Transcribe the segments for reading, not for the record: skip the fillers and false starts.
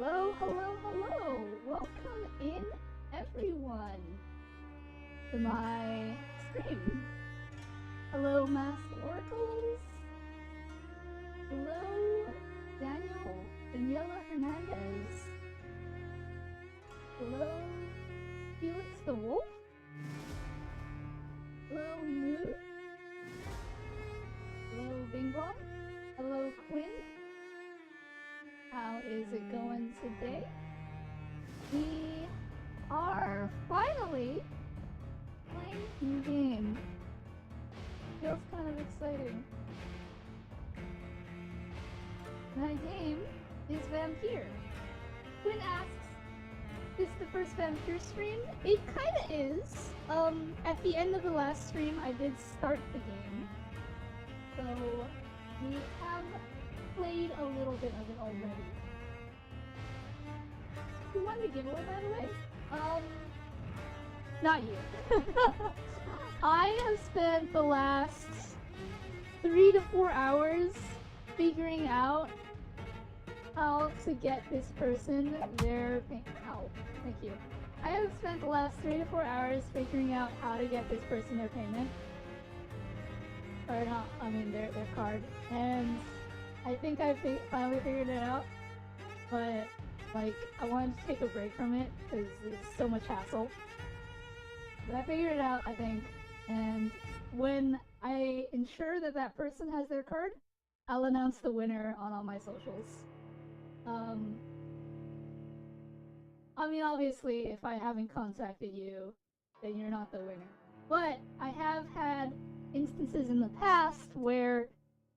Hello, hello, hello! Welcome in, everyone, to my stream. Hello, Masked Oracles. Hello, Daniel, Daniela Hernandez. Hello, Felix the Wolf. Hello, Mood. Hello, Bing Bong. Hello, Quinn. How is it going today? We are finally playing a new game. Feels kind of exciting. My game is Vampyr. Quinn asks, is this the first Vampyr stream? It kinda is. At the end of the last stream, I did start the game. So, we have played a little bit of it already. Who won the giveaway, by the way? Not you. I have spent the last 3 to 4 hours figuring out how to get this person their ow, thank you. I have spent the last 3 to 4 hours figuring out how to get this person their payment. Or not, I mean their card. And I think I finally figured it out, but like I wanted to take a break from it because it's so much hassle. But I figured it out, I think, and when I ensure that that person has their card, I'll announce the winner on all my socials. I mean, obviously, if I haven't contacted you, then you're not the winner. But I have had instances in the past where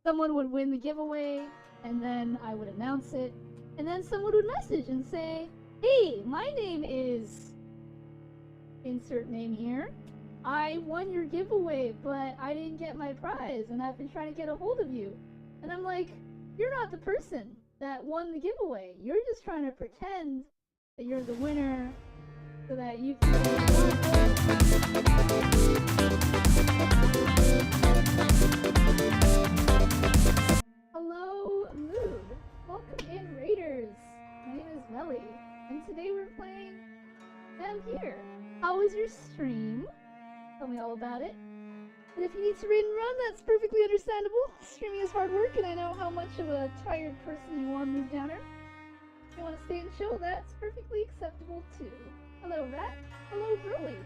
someone would win the giveaway, and then I would announce it, and then someone would message and say, hey, my name is... insert name here. I won your giveaway, but I didn't get my prize, and I've been trying to get a hold of you. And I'm like, you're not the person that won the giveaway. You're just trying to pretend that you're the winner so that you can... Hello, Mood. Welcome in, Raiders. My name is Melly, and today we're playing Vampyr. How was your stream? Tell me all about it. And if you need to raid and run, that's perfectly understandable. Streaming is hard work, and I know how much of a tired person you are, Mood Downer. If you want to stay and chill, that's perfectly acceptable too. Hello, Rat. Hello, Girly.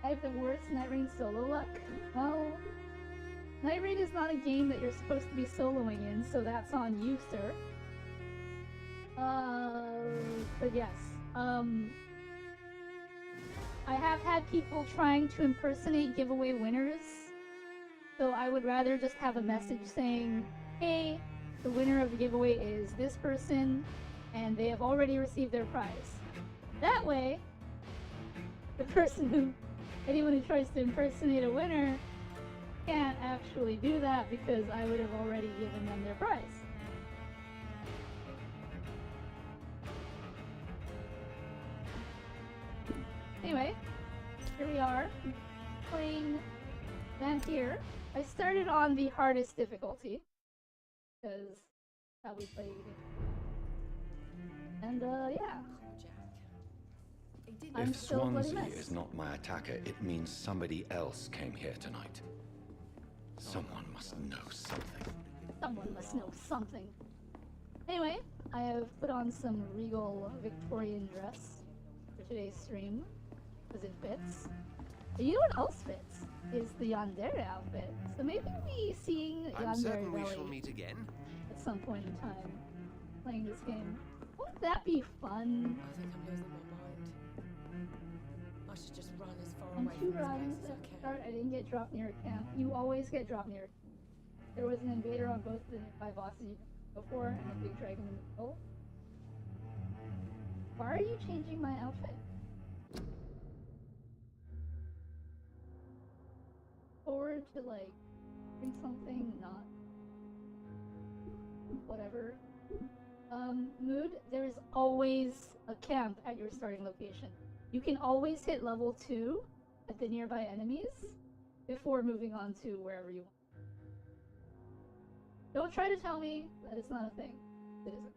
I have the worst Night Rain solo luck. Well, Night Rain is not a game that you're supposed to be soloing in, so that's on you, sir. But yes, I have had people trying to impersonate giveaway winners, so I would rather just have a message saying, hey, the winner of the giveaway is this person, and they have already received their prize. That way, anyone who tries to impersonate a winner can't actually do that because I would have already given them their prize. Anyway, here we are, playing Vampyr. I started on the hardest difficulty, because that's how we play the game. And yeah. If Swansea is not my attacker, it means somebody else came here tonight. Someone must know something. Someone must know something. Anyway, I have put on some regal Victorian dress for today's stream, because it fits. But you know what else fits? Is the Yandere outfit. So maybe we'll be seeing Yandere we shall meet again at some point in time, playing this game. Won't that be fun? I think I'm losing my mind. I should just run as far And away 2 from this runs place as at I the can. start, I didn't get dropped near a camp. You always get dropped near. There was an invader on both the nearby bosses you go for, and a big dragon in the middle. Why are you changing my outfit? Forward to like bring something, not whatever. Mood, there's always a camp at your starting location. You can always hit level 2 at the nearby enemies before moving on to wherever you want. Don't try to tell me that it's not a thing. It isn't.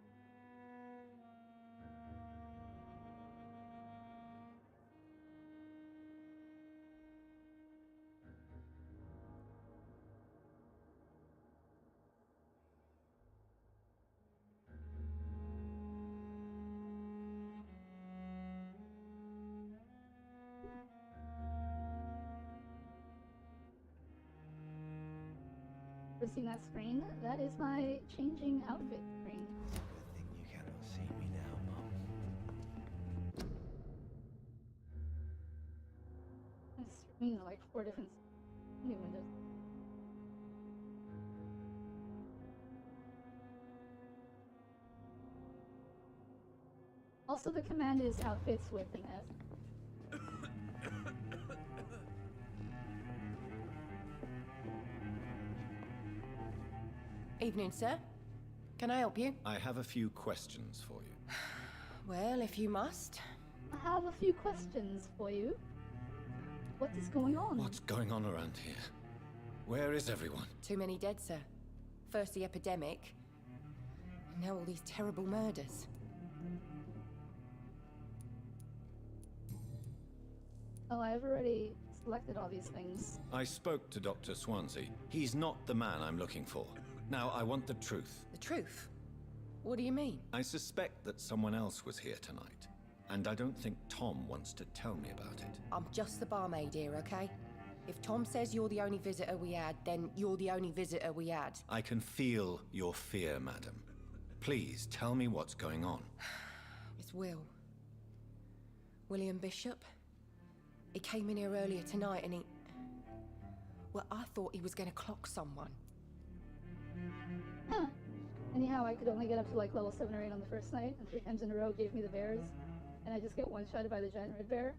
Seen that screen? That is my changing outfit screen. Good thing you cannot see me now, Mum. It's streaming like 4 different new windows. Also, the command is outfits with an S. Evening, sir. Can I help you? I have a few questions for you. Well, if you must. I have a few questions for you. What is going on? What's going on around here? Where is everyone? Too many dead, sir. First the epidemic, and now all these terrible murders. Oh, I've already selected all these things. I spoke to Dr. Swansea. He's not the man I'm looking for. Now, I want the truth. The truth? What do you mean? I suspect that someone else was here tonight, and I don't think Tom wants to tell me about it. I'm just the barmaid here, okay? If Tom says you're the only visitor we had, then you're the only visitor we had. I can feel your fear, madam. Please tell me what's going on. It's Will. William Bishop. He came in here earlier tonight and he... Well, I thought he was going to clock someone. Huh. Anyhow, I could only get up to like level 7 or 8 on the first night, and 3 times in a row gave me the bears, and I just get one-shotted by the giant red bear.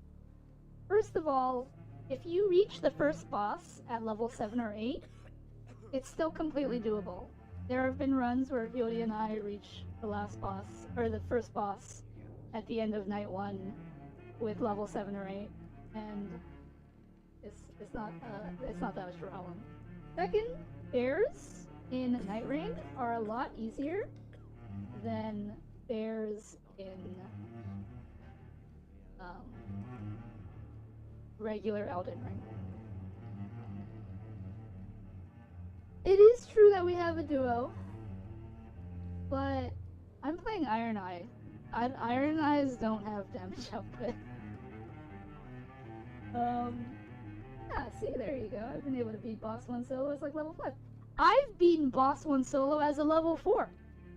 First of all, if you reach the first boss at level 7 or 8, it's still completely doable. There have been runs where Yodi and I reach the last boss, or the first boss, at the end of night 1 with level 7 or 8, and it's not that much of a problem. Second, bears in Night Rain are a lot easier than bears in regular Elden Ring. It is true that we have a duo, but I'm playing Iron Eye. Iron Eyes don't have damage output. Yeah, see, there you go. I've been able to beat Boss 1 solo as like level 5. I've beaten Boss 1 solo as a level 4.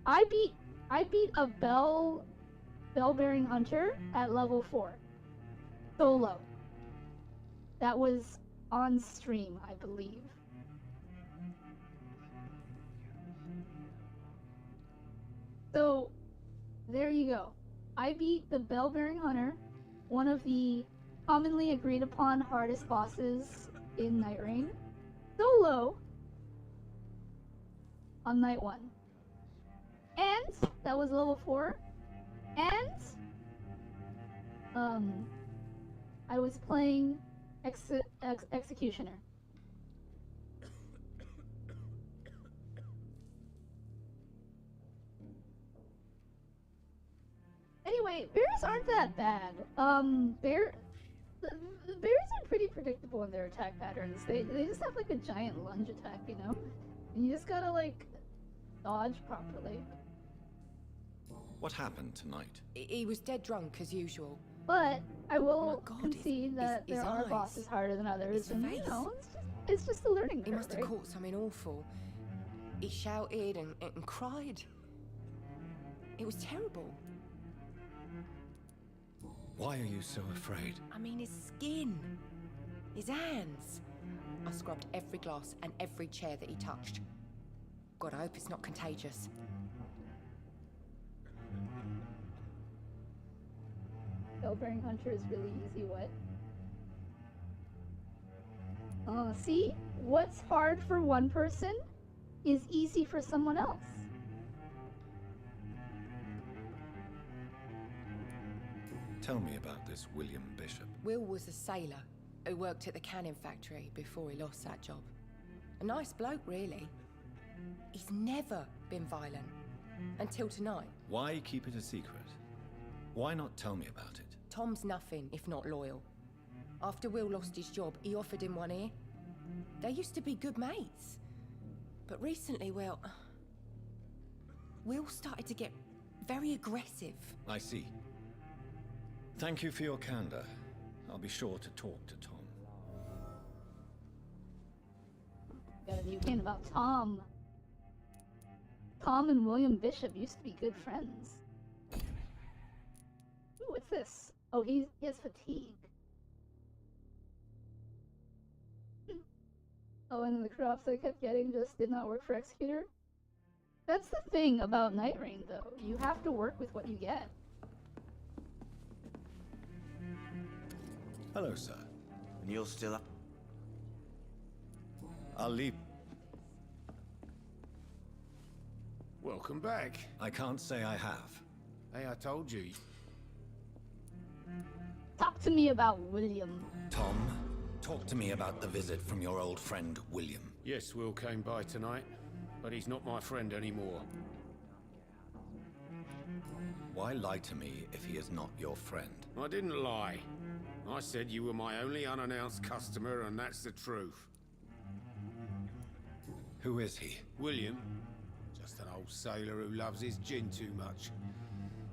I beat a bell-bearing hunter at level 4. Solo. That was on stream, I believe. So, there you go. I beat the bell-bearing hunter, one of the commonly agreed upon hardest bosses in Night Rain, solo on night 1. And that was level 4. And I was playing Executioner. Anyway, bears aren't that bad. The bears are pretty predictable in their attack patterns. They just have like a giant lunge attack, you know? And you just gotta like dodge properly. What happened tonight? He was dead drunk as usual. But I will God, concede that his there are eyes, bosses harder than others, his and you face. know, it's just a learning curve. He must have right? caught something awful. He shouted and cried. It was terrible. Why are you so afraid? I mean, his skin, his hands. I scrubbed every glass and every chair that he touched. God, I hope it's not contagious. Bell-bearing hunter is really easy. What? See? What's hard for one person is easy for someone else. Tell me about this William Bishop. Will was a sailor who worked at the cannon factory before he lost that job. A nice bloke, really. He's never been violent. Until tonight. Why keep it a secret? Why not tell me about it? Tom's nothing if not loyal. After Will lost his job, he offered him one ear. They used to be good mates. But recently, well... Will started to get very aggressive. I see. Thank you for your candor. I'll be sure to talk to Tom. Got a new game about Tom. Tom and William Bishop used to be good friends. Ooh, what's this? Oh, he has fatigue. Oh, and the crops I kept getting just did not work for Executor. That's the thing about Night Rain, though. You have to work with what you get. Hello, sir. And you're still up? I'll leave. Welcome back. I can't say I have. Hey, I told you. Talk to me about William. Tom, talk to me about the visit from your old friend, William. Yes, Will came by tonight, but he's not my friend anymore. Why lie to me if he is not your friend? I didn't lie. I said you were my only unannounced customer, and that's the truth. Who is he? William, just an old sailor who loves his gin too much.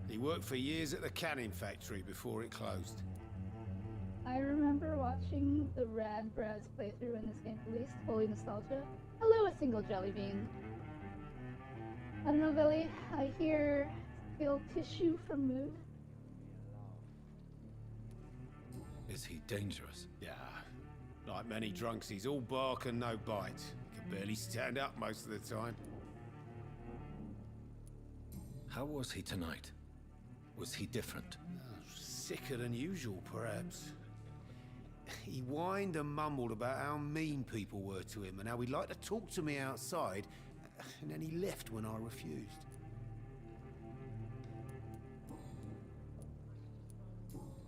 He worked for years at the canning factory before it closed. I remember watching the Rad Brads playthrough when this game released. Holy nostalgia. Hello, a single jelly bean. I don't know, Billy. I feel tissue from mood. Is he dangerous? Yeah, like many drunks, he's all bark and no bite. He can barely stand up most of the time. How was he tonight? Was he different? Sicker than usual, perhaps. He whined and mumbled about how mean people were to him and how he'd like to talk to me outside, and then he left when I refused.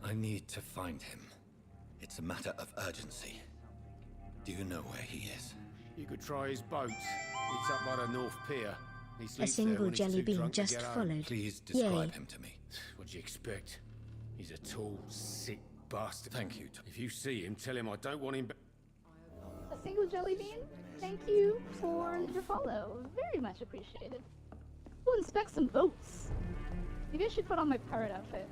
I need to find him. It's a matter of urgency. Do you know where he is? You could try his boat. It's up by the North Pier. He A sleeps there single when he's jelly too bean drunk to just get home. followed. Please describe Yay. him to me. What'd you expect? He's a tall, sick bastard. Thank you, Tom. If you see him, tell him I don't want him. A single jelly bean? Thank you for your follow. Very much appreciated. We'll inspect some boats. Maybe I should put on my pirate outfit.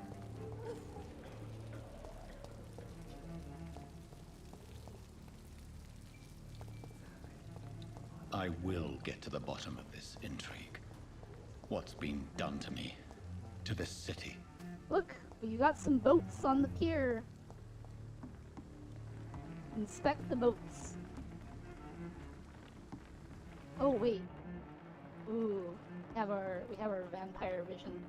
I will get to the bottom of this intrigue. What's been done to me? To this city? Look, you got some boats on the pier. Inspect the boats. Oh wait. Ooh, we have our vampire vision.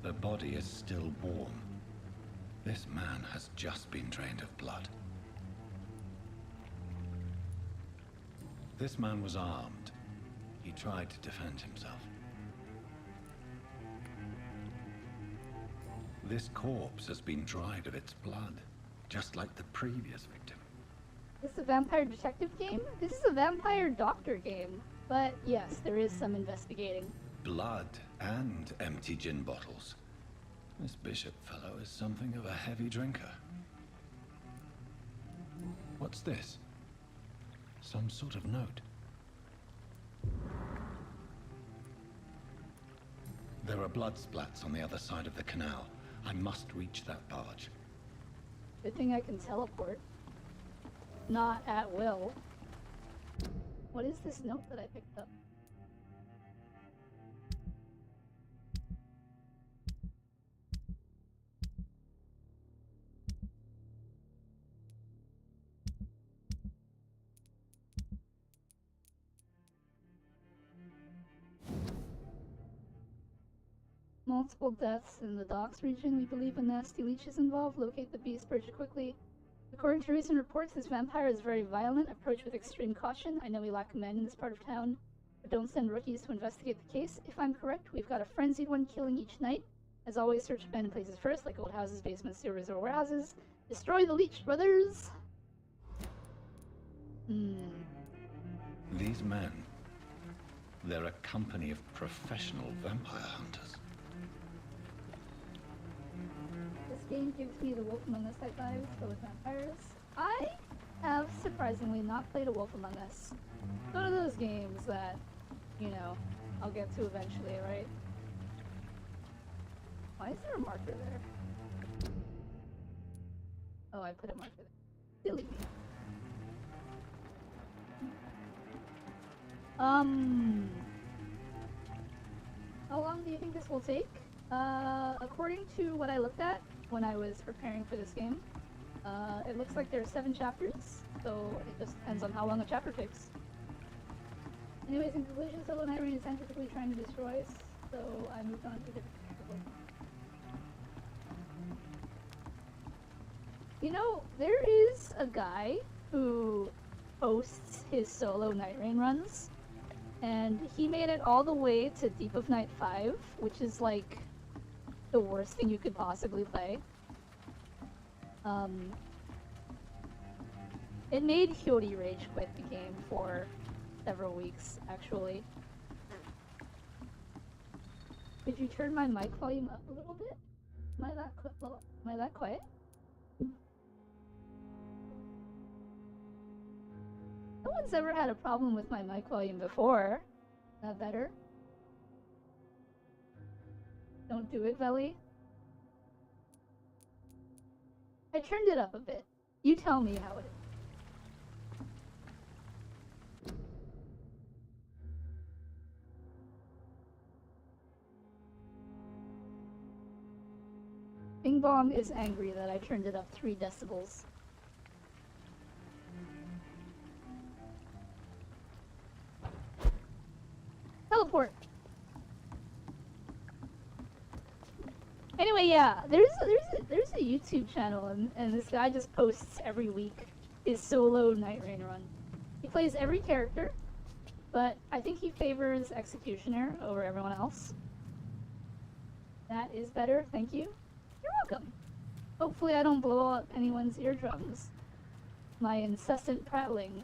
The body is still warm. This man has just been drained of blood. This man was armed. He tried to defend himself. This corpse has been dried of its blood, just like the previous victim. This is a vampire detective game? This is a vampire doctor game. But yes, there is some investigating. Blood and empty gin bottles. This Bishop fellow is something of a heavy drinker. What's this? Some sort of note. There are blood splats on the other side of the canal. I must reach that barge. Good thing I can teleport. Not at will. What is this note that I picked up? Multiple deaths in the docks region. We believe a nasty leech is involved. Locate the beast, purge it quickly. According to recent reports, this vampire is very violent. Approach with extreme caution. I know we lack men in this part of town, but don't send rookies to investigate the case. If I'm correct, we've got a frenzied one killing each night. As always, search abandoned places first, like old houses, basements, sewers, or warehouses. Destroy the Leech Brothers! These men, they're a company of professional vampire hunters. This game gives me the Wolf Among Us type vibes, but with vampires. I have surprisingly not played a Wolf Among Us. It's one of those games that, you know, I'll get to eventually, right? Why is there a marker there? Oh, I put a marker there. Silly me. How long do you think this will take? According to what I looked at when I was preparing for this game, it looks like there are 7 chapters, so it just depends on how long a chapter takes. Anyways, in conclusion, Solo Night Rain is scientifically trying to destroy us, so I moved on to different chapter. You know, there is a guy who posts his solo Night Rain runs, and he made it all the way to Deep of Night 5, which is like the worst thing you could possibly play. It made Hyori rage quit the game for several weeks, actually. Could you turn my mic volume up a little bit? Am I that quiet? No one's ever had a problem with my mic volume before. Is that better? Don't do it, Veli. I turned it up a bit. You tell me how it is. Bing Bong is angry that I turned it up 3 decibels. Teleport! Anyway, yeah, there's a YouTube channel, and this guy just posts every week his solo Night Rain run. He plays every character, but I think he favors Executioner over everyone else. That is better, thank you. You're welcome. Hopefully I don't blow out anyone's eardrums. My incessant prattling.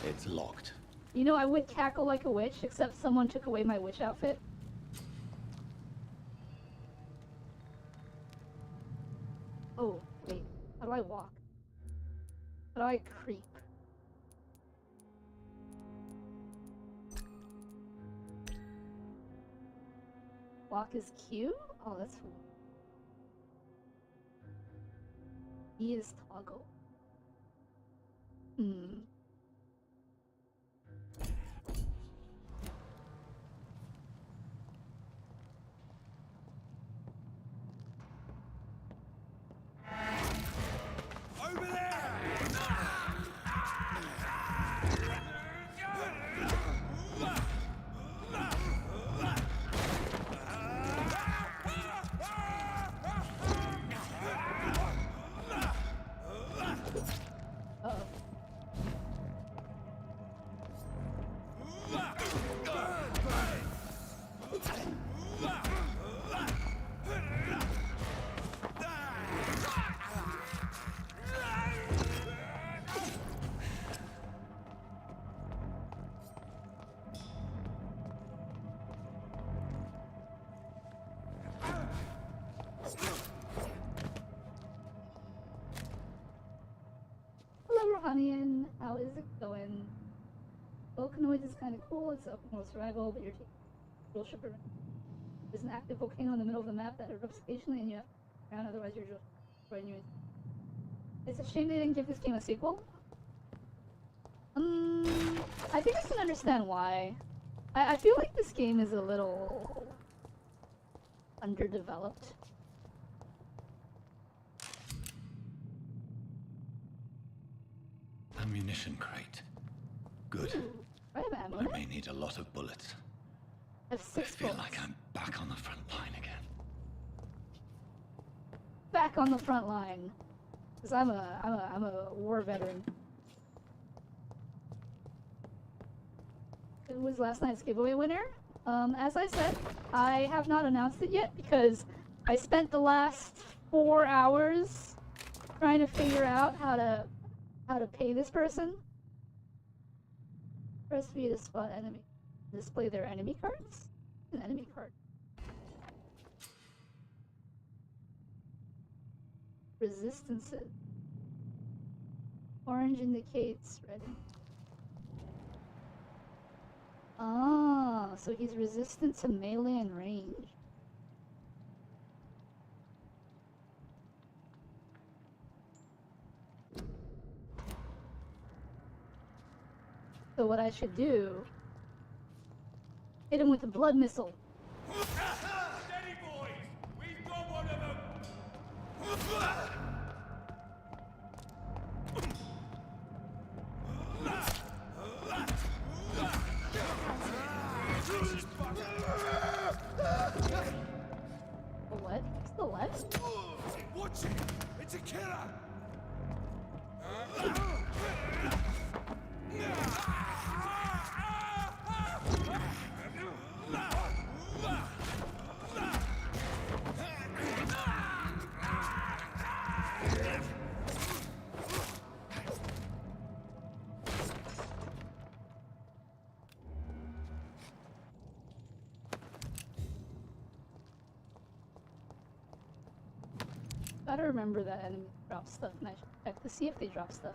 It's locked. You know, I would cackle like a witch, except someone took away my witch outfit. Oh, wait. How do I walk? How do I creep? Walk is Q? Oh, that's... E is toggle. Over there! Hello, Rohanian. How is it going? Volcanoid is kind of cool. It's open world survival, but you're taking real ship around. There's an active volcano in the middle of the map that erupts occasionally, and you have to around, otherwise you're just destroying you. It's a shame they didn't give this game a sequel. I think I can understand why. I feel like this game is a little underdeveloped. Ammunition crate. Good. Ooh, I have ammo. I may need a lot of bullets. I have I 6 feel bullets. like I'm back on the front line again. Back on the front line. Because I'm a war veteran. Who was last night's giveaway winner? As I said, I have not announced it yet because I spent the last 4 hours trying to figure out how to pay this person. Press V to spot enemy. Display their enemy cards? An enemy card. Resistances. Orange indicates red. Ah, so he's resistant to melee and range. So what I should do, hit him with the blood missile. Steady, boys! We've got one of them! The what? It's the left? Watch it! It's a killer! Gotta remember that enemy drops stuff, and I should check to see if they drop stuff.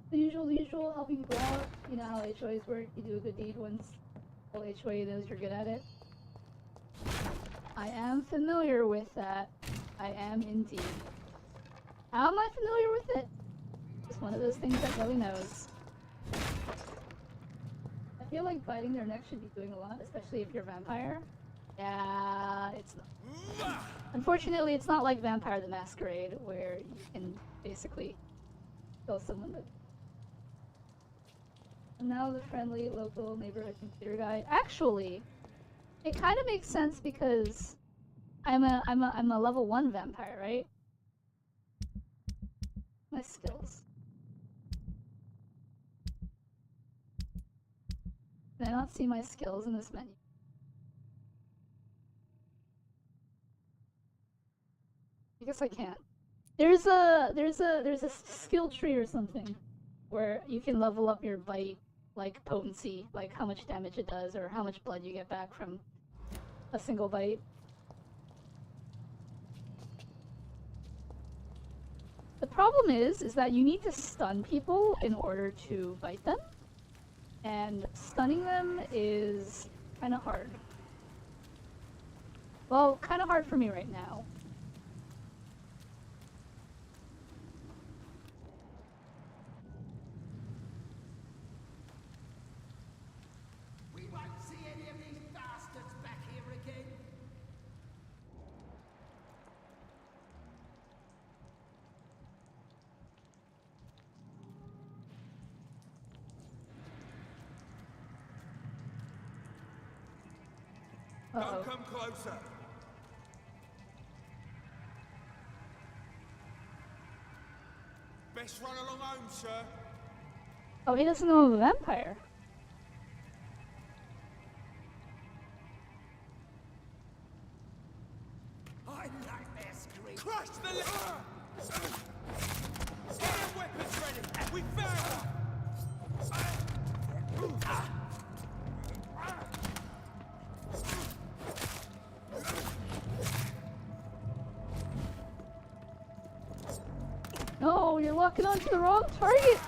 The usual, helping people out. You know how HOAs work. You do a good deed once the whole HOA knows you're good at it. I am familiar with that. I am indeed. How am I familiar with it? It's one of those things that Kelly knows. I feel like biting their neck should be doing a lot, especially if you're a vampire. Yeah, it's not. Unfortunately, it's not like Vampire the Masquerade, where you can basically kill someone with. And now the friendly local neighborhood computer guy. Actually, it kind of makes sense because I'm a level 1 vampire, right? My skills. Can I not see my skills in this menu? I guess I can't. There's a skill tree or something where you can level up your bite, like potency, like how much damage it does or how much blood you get back from a single bite. The problem is that you need to stun people in order to bite them, and stunning them is kind of hard. Well, kind of hard for me right now. Don't come closer. Best run along home, sir. Oh, he doesn't know I'm a vampire. I like their scream. Crush the lever! Get your weapons ready! We found them! No, you're locking onto the wrong target!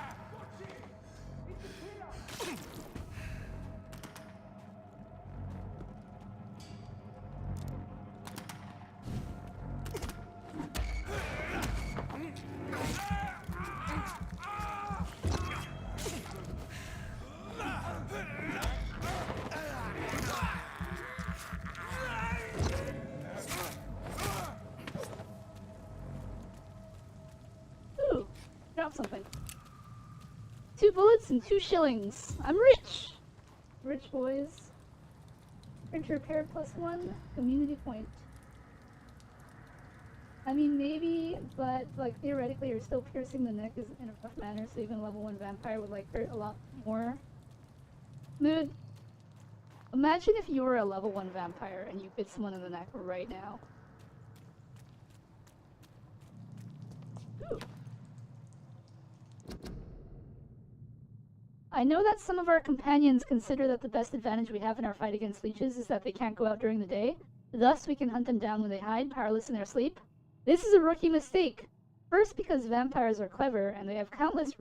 Drop something. 2 bullets and 2 shillings. I'm rich! Rich boys. Print repair +1. Community point. I mean, maybe, but, like, theoretically, you're still piercing the neck in a rough manner, so even level 1 vampire would, like, hurt a lot more. Mood. Imagine if you were a level 1 vampire and you bit someone in the neck right now. Ooh. I know that some of our companions consider that the best advantage we have in our fight against leeches is that they can't go out during the day. Thus, we can hunt them down when they hide, powerless in their sleep. This is a rookie mistake. First, because vampires are clever, and they have countless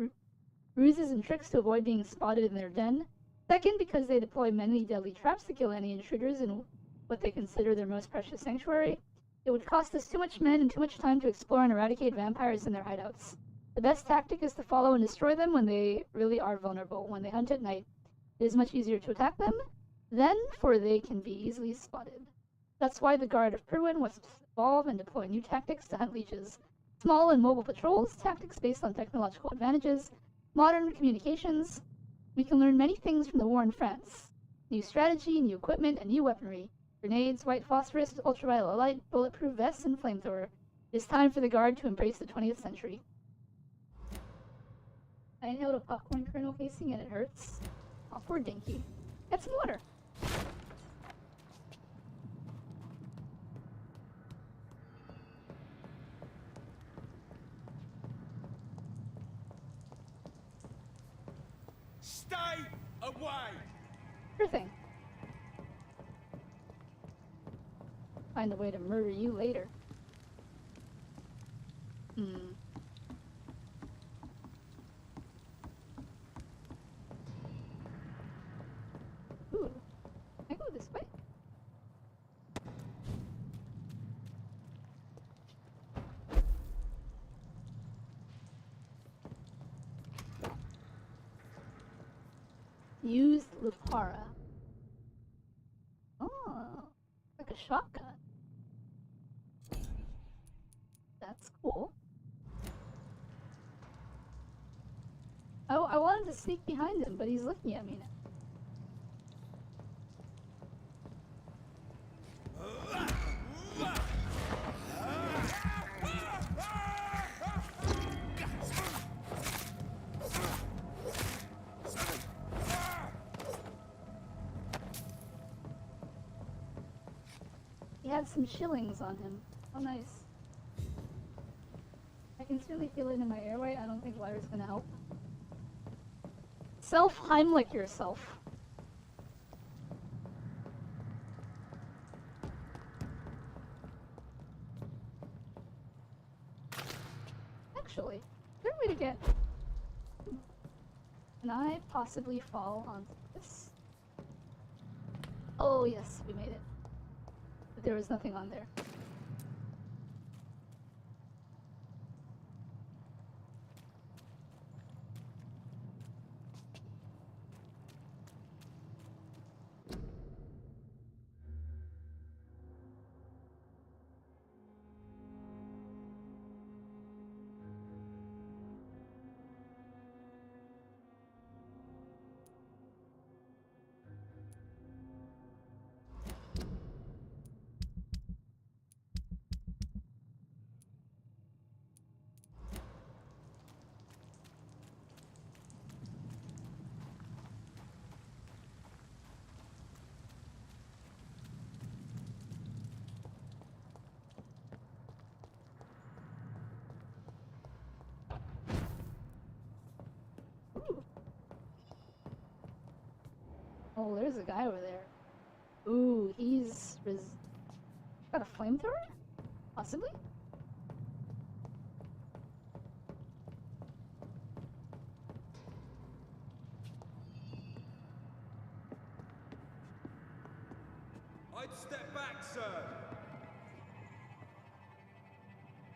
ruses and tricks to avoid being spotted in their den. Second, because they deploy many deadly traps to kill any intruders in what they consider their most precious sanctuary. It would cost us too much men and too much time to explore and eradicate vampires in their hideouts. The best tactic is to follow and destroy them when they really are vulnerable. When they hunt at night, it is much easier to attack them then, for they can be easily spotted. That's why the Guard of Pruin was to evolve and deploy new tactics to hunt leeches. Small and mobile patrols, tactics based on technological advantages, modern communications. We can learn many things from the war in France. New strategy, new equipment, and new weaponry. Grenades, white phosphorus, ultraviolet light, bulletproof vests, and flamethrower. It is time for the Guard to embrace the 20th century. I inhaled a popcorn kernel casing and it hurts. Oh, poor Dinky. Get some water. Stay away! Sure thing. Find a way to murder you later. Ooh. Can I go this way? Use Lupara. Oh, like a shotgun. That's cool. Oh, I wanted to sneak behind him, but he's looking at me now. He had some shillings on him. Oh, nice. I can certainly feel it in my airway. I don't think water's gonna help. Self-Heimlich yourself. Actually, is there a way to get... Can I possibly fall onto this? Oh yes, we made it. But there was nothing on there. Oh, there's a guy over there. Ooh, he's got a flamethrower? Possibly? I'd step back, sir.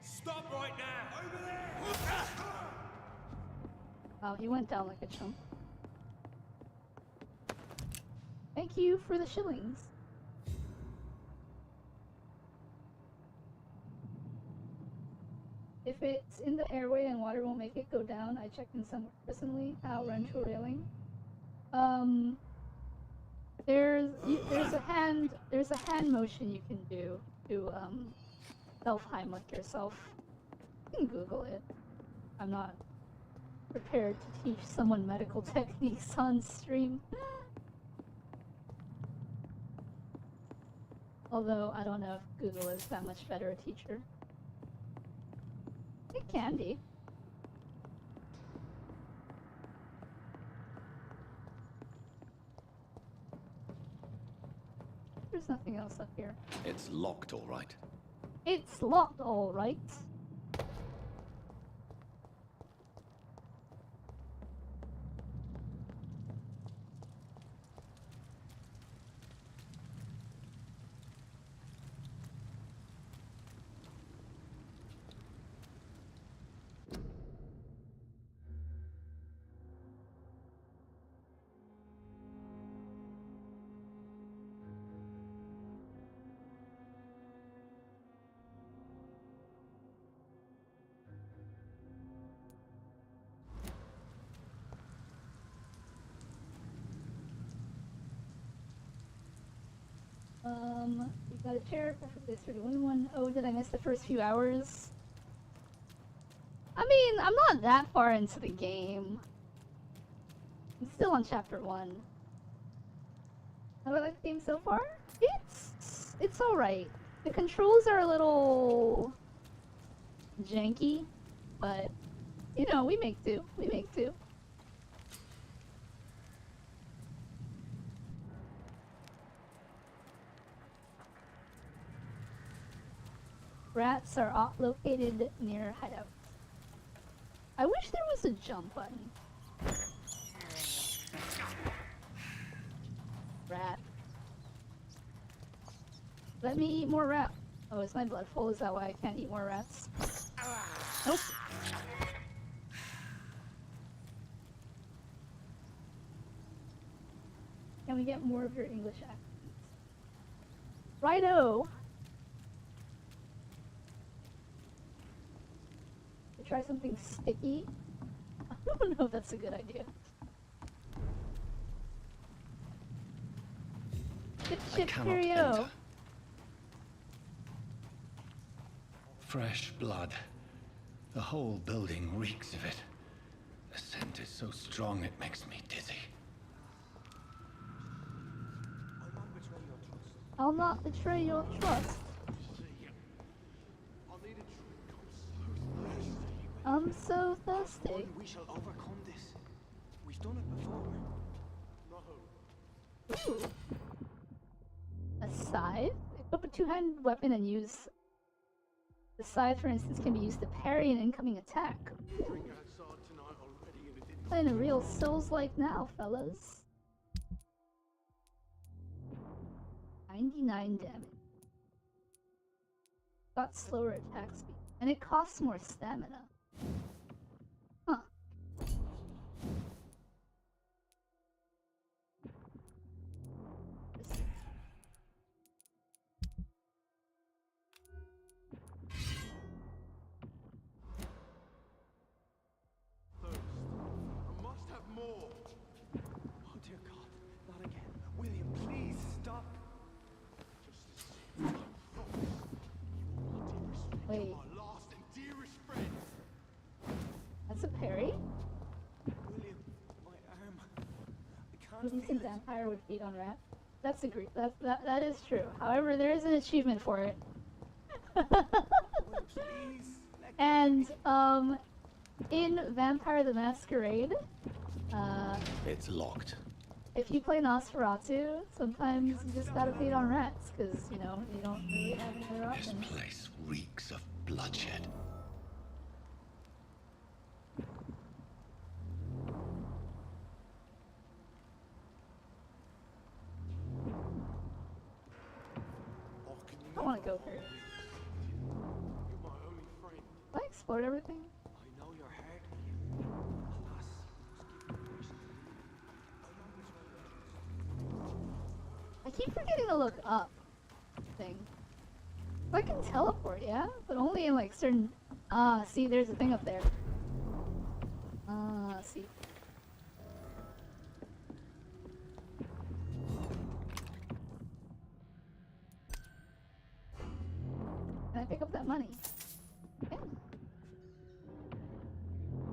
Stop right now! Over there! Wow, he went down like a chump. Thank you for the shillings. If it's in the airway and water won't make it go down, I checked in somewhere recently. I'll run to a railing. There's a hand motion you can do to self-Heimlich yourself. You can Google it. I'm not prepared to teach someone medical techniques on stream. Although, I don't know if Google is that much better a teacher. It can be. There's nothing else up here. It's locked, all right. It's locked, all right. We got a chair for this for the one. Oh, did I miss the first few hours? I mean, I'm not that far into the game. I'm still on chapter 1. How do I like the game so far? It's alright. The controls are a little janky, but you know, we make do. We make do. Rats are located near hideout. I wish there was a jump button. Rat. Let me eat more rat. Oh, is my blood full? Is that why I can't eat more rats? Nope. Can we get more of your English accent? Righto! Try something sticky? I don't know if that's a good idea. Good shit, cheerio! Enter. Fresh blood. The whole building reeks of it. The scent is so strong it makes me dizzy. I'll not betray your trust. I'm so thirsty. We shall overcome this. We've done it before. Ooh. A scythe? Equip a two-handed weapon and use... The scythe, for instance, can be used to parry an incoming attack. Playing a real Souls-like now, fellas. 99 damage. Got slower attack speed. And it costs more stamina. Huh. I must have more. Oh dear God, not again. William, please stop. Wait. Our last and dearest friend. That's a parry? William, my arm. I can't Decent feel it. vampire would feed on rat. That's agree. That is true. However, there is an achievement for it. Will, please. And in Vampire the Masquerade, It's locked. if you play Nosferatu, sometimes you just gotta feed on rats, because, you know, you don't really have any other This options. place reeks of bloodshed. I wanna go for it. You're my only friend. Have I explored everything? I know your heart, William. Alas, you must give me permission to leave. I keep forgetting to look up thing. I can teleport, yeah? But only in like certain... Ah, see, there's a thing up there. Ah, see. Can I pick up that money? Yeah.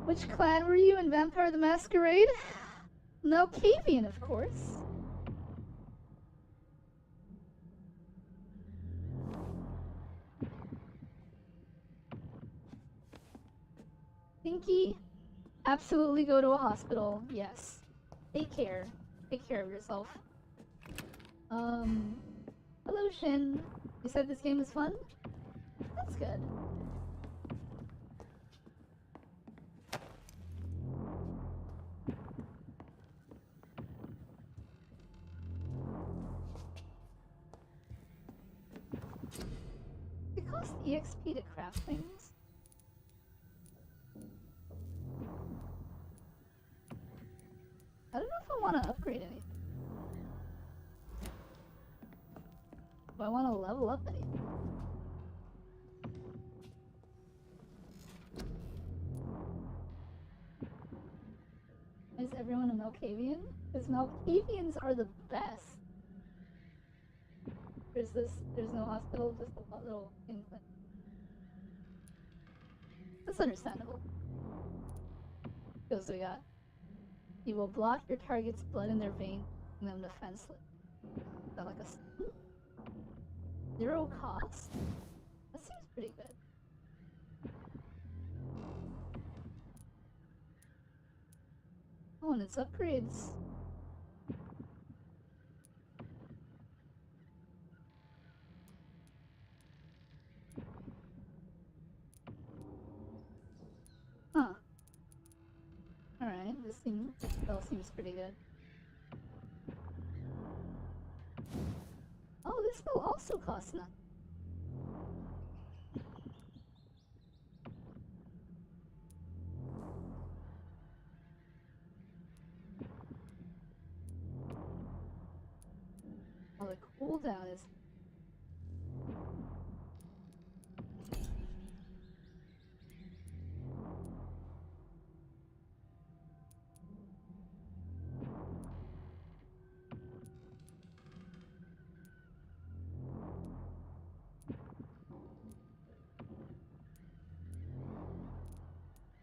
Which clan were you in Vampire the Masquerade? Melkavian, of course. Pinky, absolutely go to a hospital. Yes. Take care. Take care of yourself. Hello Shin. You said this game is fun? That's good. It costs EXP to craft things. I don't know if I want to upgrade anything. Do I want to level up anything? Is everyone a Malkavian? Because Malkavians are the best. There's no hospital, just a little England. That's understandable. What else do we got? You will block your target's blood in their vein, making them defenseless. Is that like a stun? 0 cost? That seems pretty good. Oh, and it's upgrades. Huh. Alright, this spell seems pretty good. Oh, this spell also costs nothing. Oh, the cooldown is...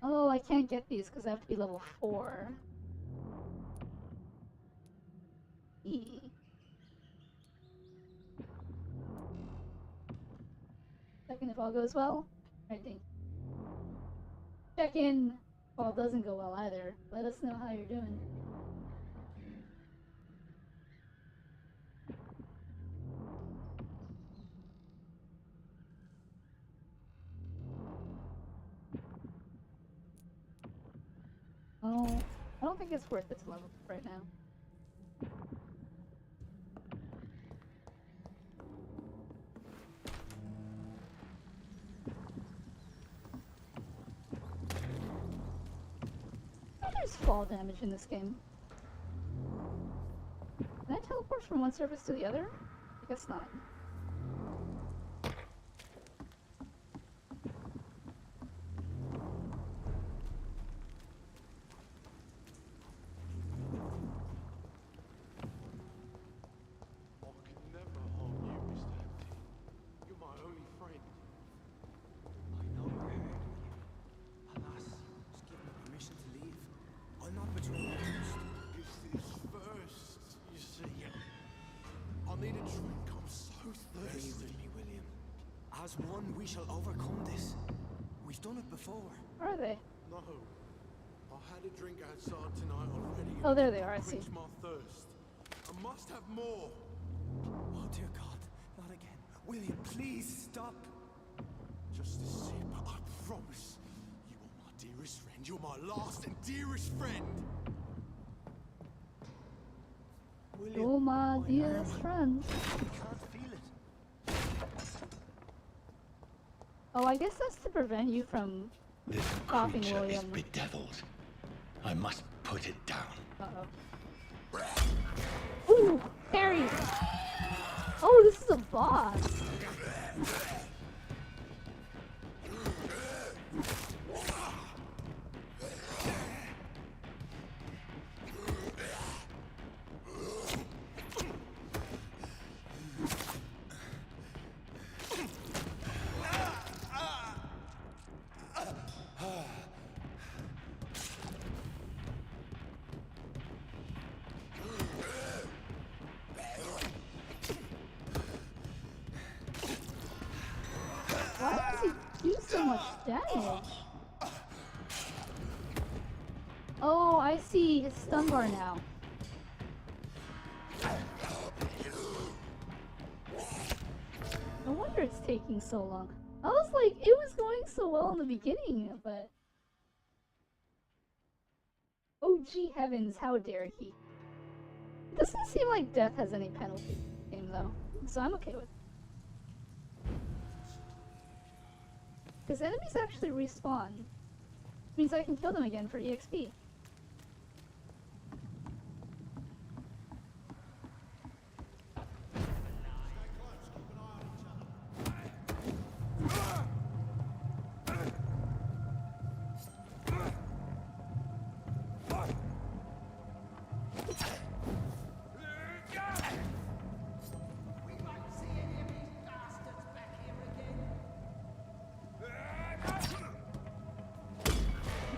Oh, I can't get these because I have to be level 4. E. Second if all goes well. I think. Check in if all doesn't go well either. Let us know how you're doing. Oh, I don't think it's worth it to level up right now. There's fall damage in this game. Can I teleport from one surface to the other? I guess not. As one, we shall overcome this. We've done it before. Where are they? No. I had a drink outside tonight already. Oh, there they are, I see. Quench my thirst. I must have more. Oh, dear God. Not again. William, please stop. Just a sip, I promise. You are my dearest friend. You're my last and dearest friend. William, You're my dearest friend. I can't feel it. Oh, I guess that's to prevent you from This coughing, creature is William. bedeviled. I must put it down. Uh-oh. Ooh! Parry! Oh, this is a boss! Why does he do so much damage? Oh, I see his stun bar now. No wonder it's taking so long. I was like, it was going so well in the beginning, but... Oh, gee heavens, how dare he. It doesn't seem like death has any penalty in the game, though, so I'm okay with it. Because enemies actually respawn. Means I can kill them again for EXP.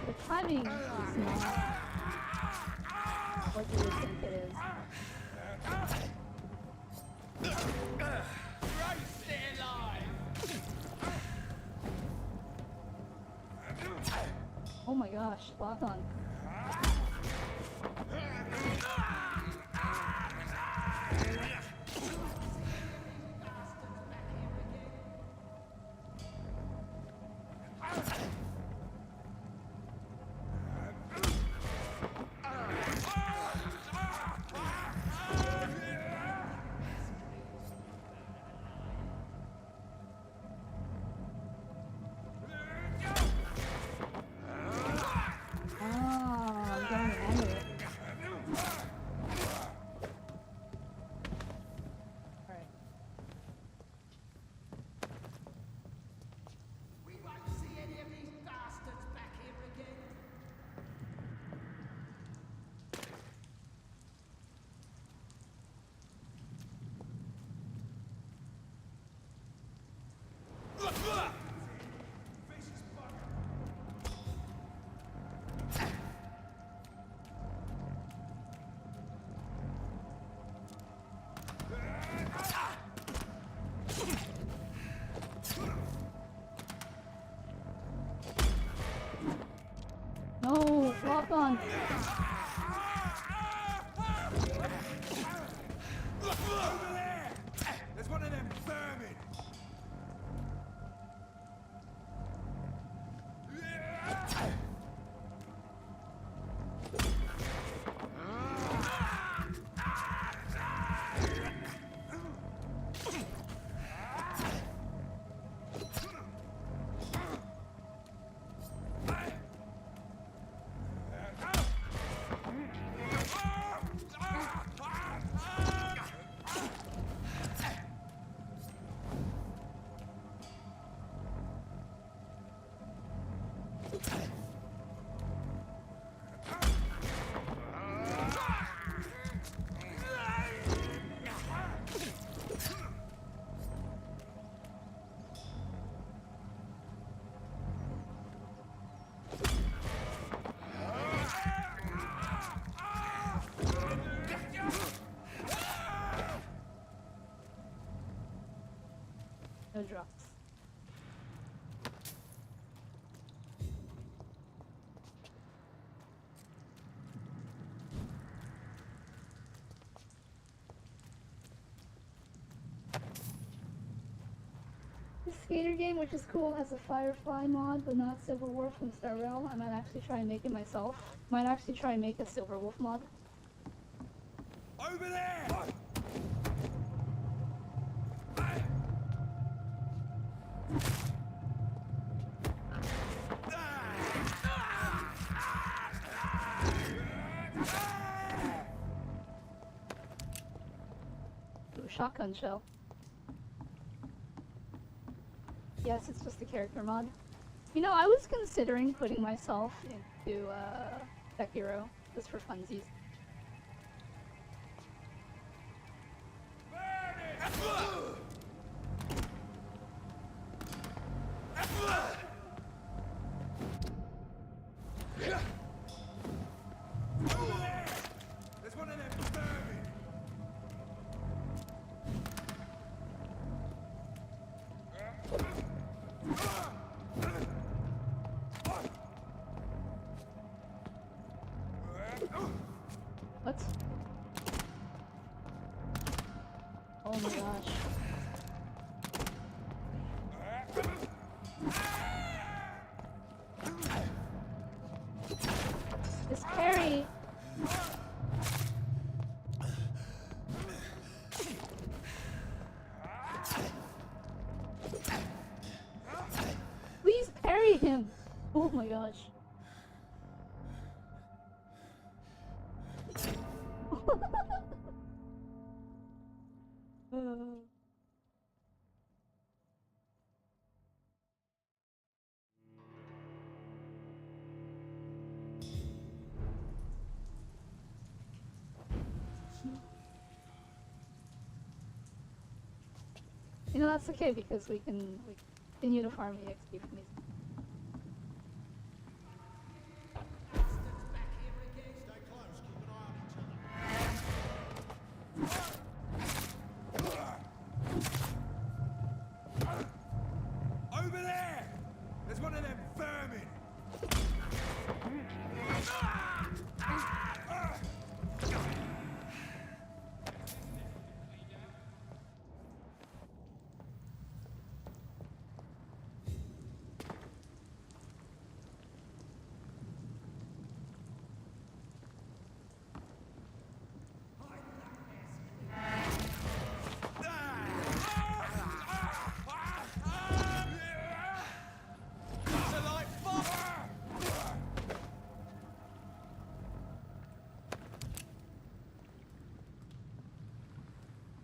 The timing is not what you would think it is. Oh my gosh, lock on. I'm going to end it. Alright. We won't see any of these bastards back here again. No, lock on. Over there! There's one of them vermin! No drops. This skater game, which is cool, has a Firefly mod, but not Silver Wolf from Star Rail. I might actually try and make it myself. Might actually try and make a Silver Wolf mod. Over there! Ooh, shotgun shell. Yes, it's just a character mod. You know, I was considering putting myself into Sekiro, just for funsies. There's one of them vermin! You know, that's okay because we continue to farm EXP from these. Stay close, keep an eye on each other. Over there! There's one of them vermin!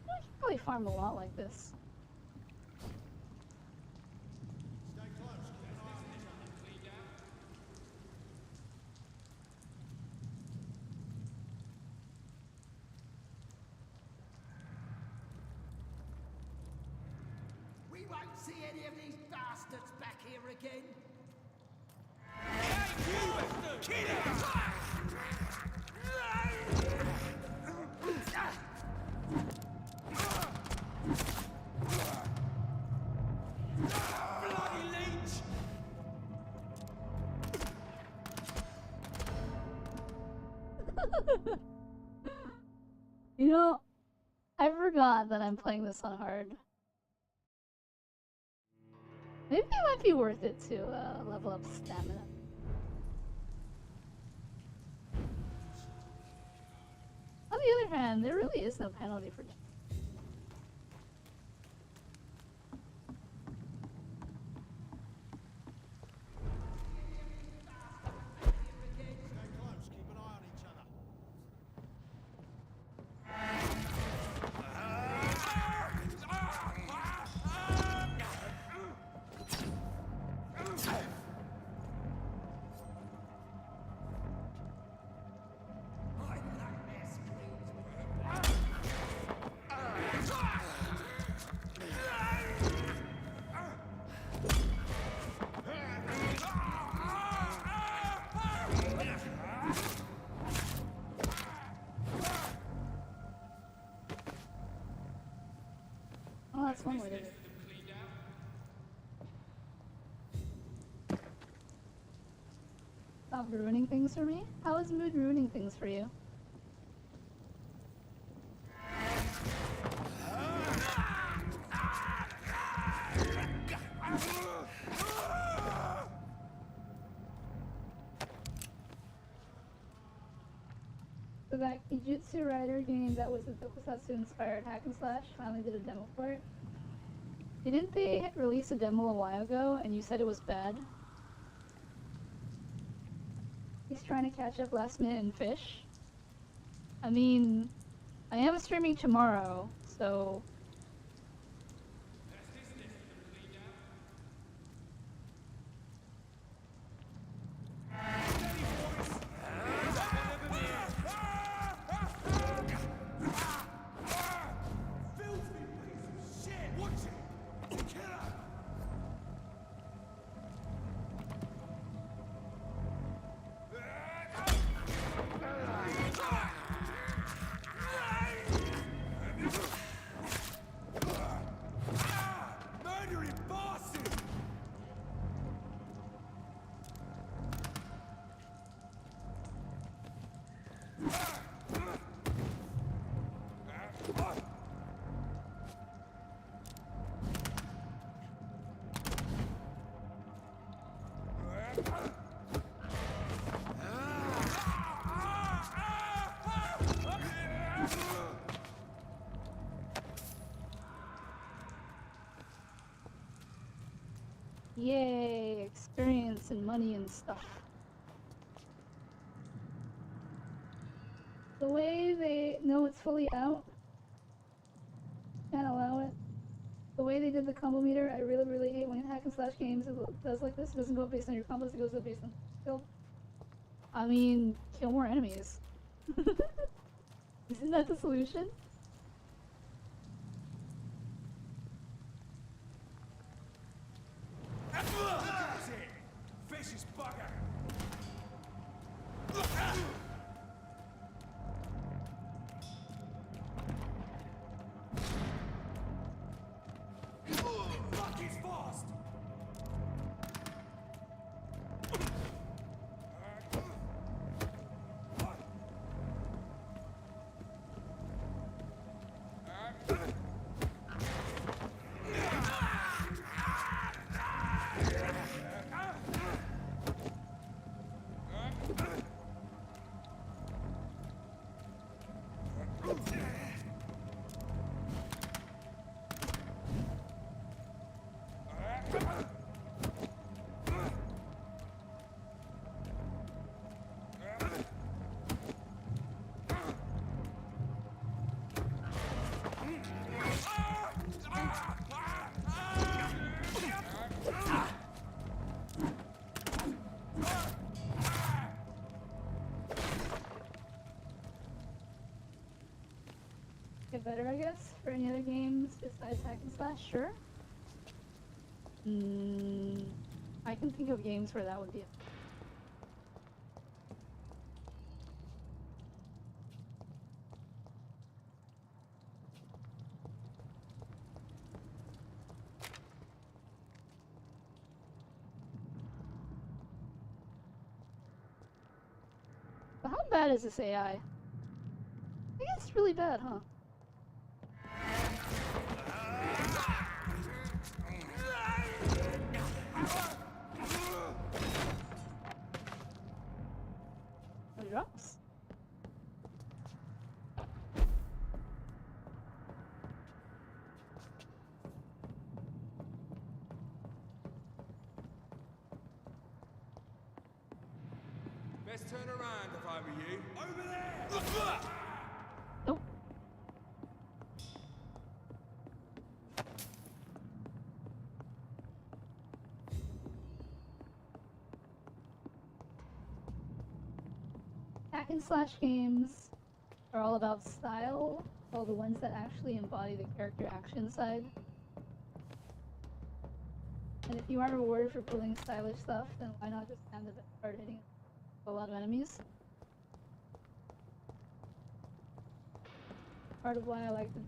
I should probably farm a lot like this. Stay close, keep an eye on each other. We won't see any of these bastards back here again. Bloody leech! You know, I forgot that I'm playing this on hard. Maybe it might be worth it to level up stamina. On the other hand, there really is no penalty for death. Stay close, keep an eye on each other. Oh, that's one way to do it. Stop ruining things for me? How is mood ruining things for you? So that Kijutsu Rider game that was the Tokusatsu inspired hack and slash finally did a demo for it. Didn't they release a demo a while ago and you said it was bad? He's trying to catch up last minute and fish. I mean, I am streaming tomorrow, so... Yay, experience and money and stuff. The way they know it's fully out, can't allow it. The way they did the combo meter, I really, really hate when hack and slash games it does like this. It doesn't go based on your combos, it goes based on skill. I mean, kill more enemies. Isn't that the solution? That's it! Vicious bugger! Fuck, he's fast! Get better, I guess, for any other games besides hack and slash, sure. I can think of games where that would be it. But how bad is this AI? I think it's really bad, huh? No drops. Best turn around if I were you. Over there! Nope. Hack and slash games are all about style, all the ones that actually embody the character action side. And if you aren't rewarded for pulling stylish stuff, then why not just stand the hard hitting a lot of enemies? Part of why I like the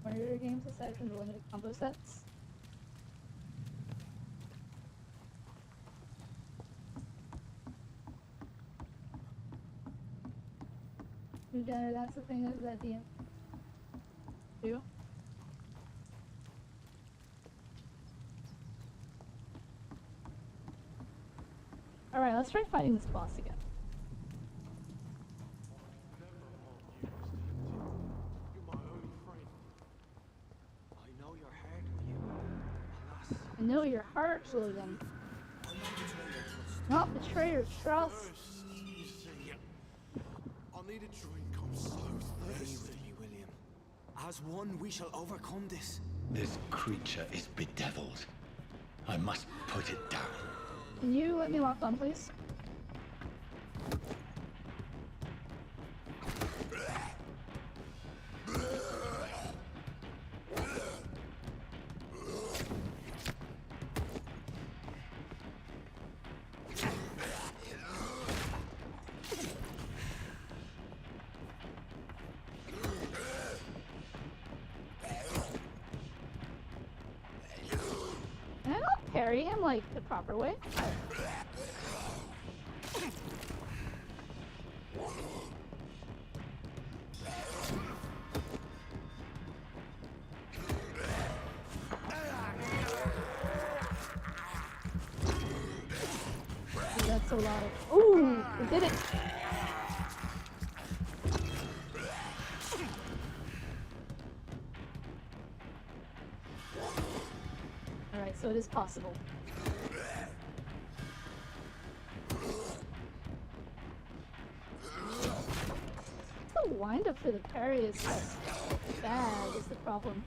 monitor games aside from the limited combo sets. That's the thing that the do. Alright, let's try fighting this boss again. You're my only friend. I know your heart, William. Alas, I know your heart, Logan. I'm Not betray your trust. I need a drink. I'm so thirsty. William. As one, we shall overcome this. This creature is bedeviled. I must put it down. Can you let me lock on, please? Can I not parry him like the proper way? Dude, that's a lot of. Ooh, we did it! Alright, so it is possible. windup for the parry is just bad, is the problem.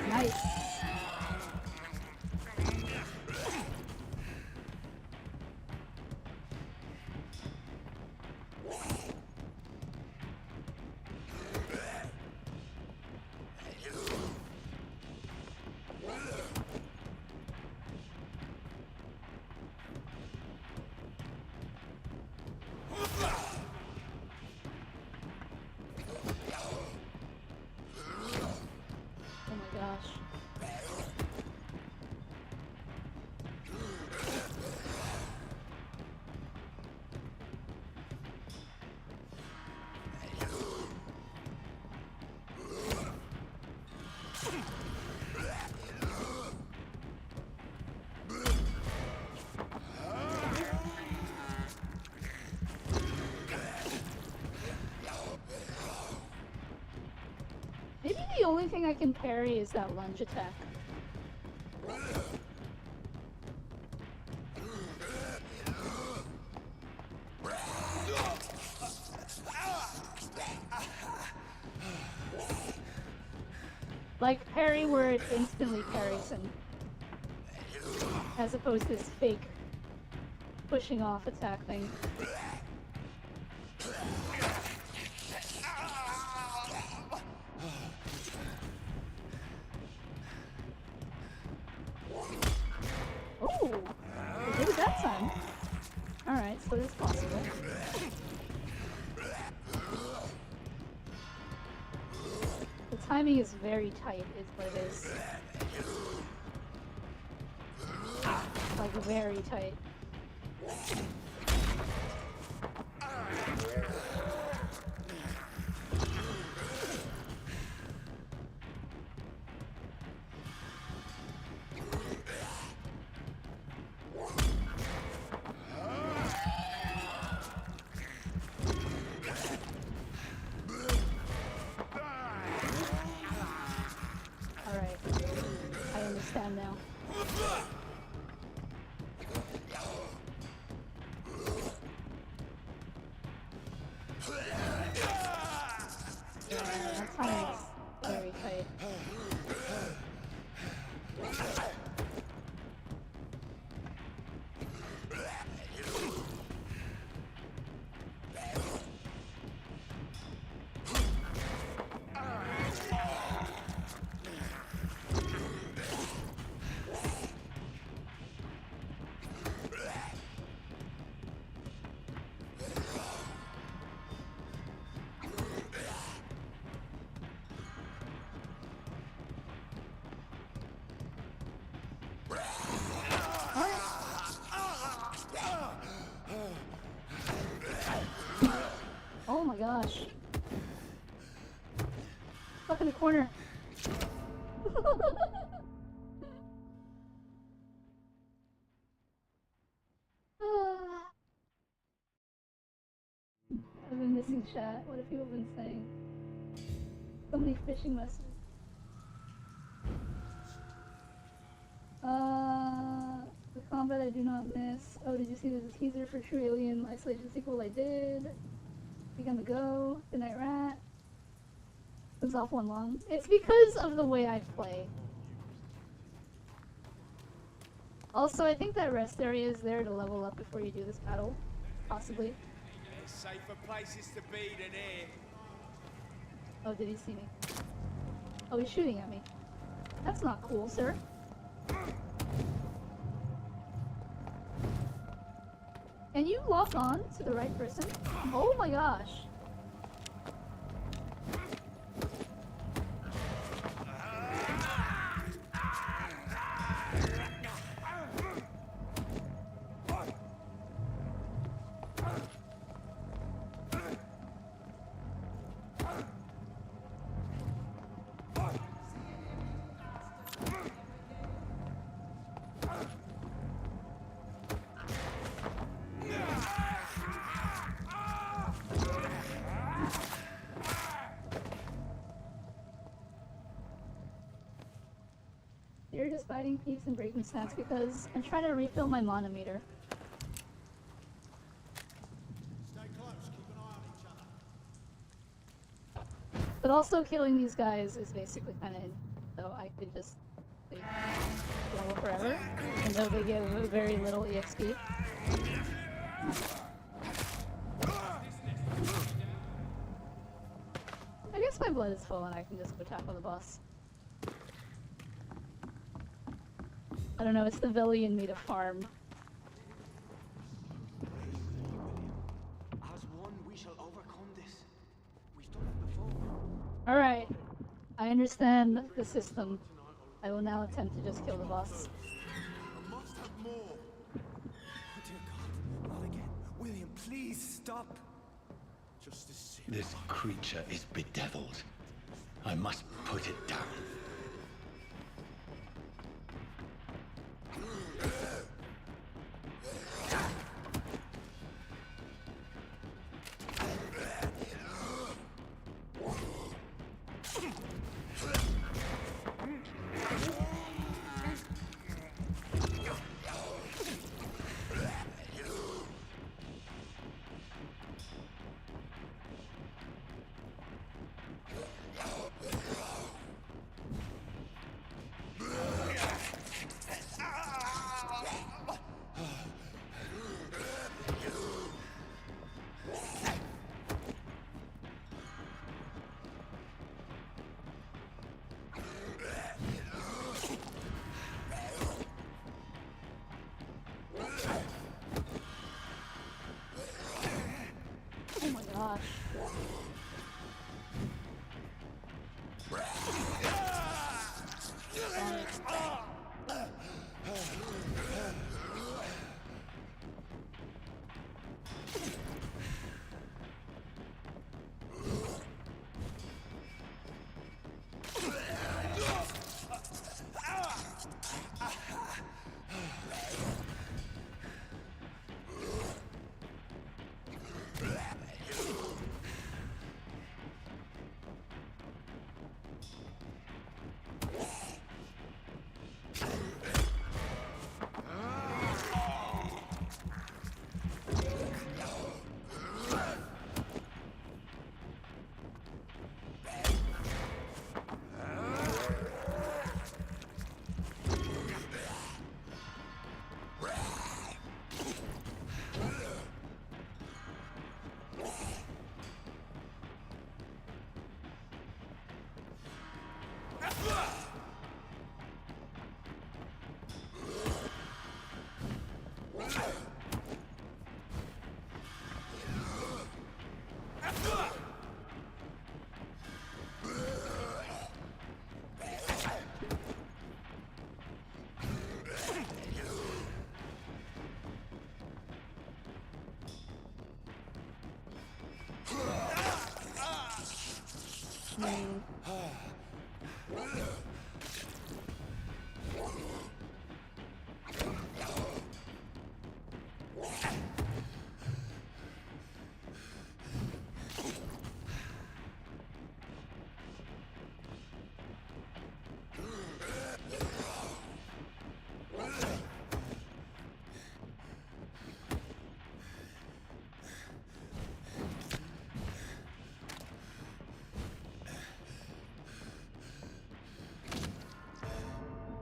Nice. Oh my gosh. Maybe the only thing I can parry is that lunge attack. Like parry where it instantly parries him. As opposed to this fake pushing off attack thing. Oh! We did it that time. Alright, so it's possible. The timing is very tight, is what it is. Like, very tight. Alright. I understand now. Yeah, that timing is very tight. Oh my gosh. Stuck in the corner. I've been missing chat. What have people been saying? So many phishing messages. The combat I do not miss. Oh, did you see there's a teaser for True Alien Isolation sequel? I did. Week on the go. Good night, rat. It was awful and long. It's because of the way I play. Also, I think that rest area is there to level up before you do this battle. Possibly. There's safer places to be than here. Oh, did he see me? Oh, he's shooting at me. That's not cool, sir. Can you lock on to the right person? Oh my gosh. You're just biting peeps and breaking snacks because I'm trying to refill my mana meter. Stay close, keep an eye on each other. But also killing these guys is basically kind of, so I could just leave level forever, even though they give very little EXP. I guess my blood is full and I can just go tackle the boss. I don't know, it's the Veli in me to farm. As one, we shall overcome this. We've done it before. Alright, I understand the system. I will now attempt to just kill the boss. I must have more. Oh dear God, not again. William, please stop. Just a sip. This creature is bedeviled. I must put it down. Oh my gosh.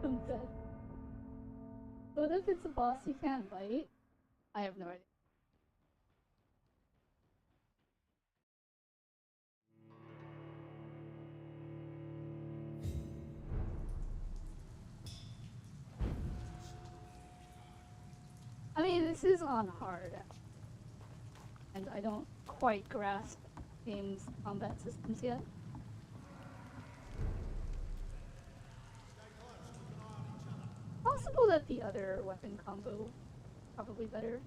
I'm dead. What if it's a boss you can't fight? I have no idea. I mean, this is on hard. And I don't quite grasp game's combat systems yet. Possible that the other weapon combo probably better.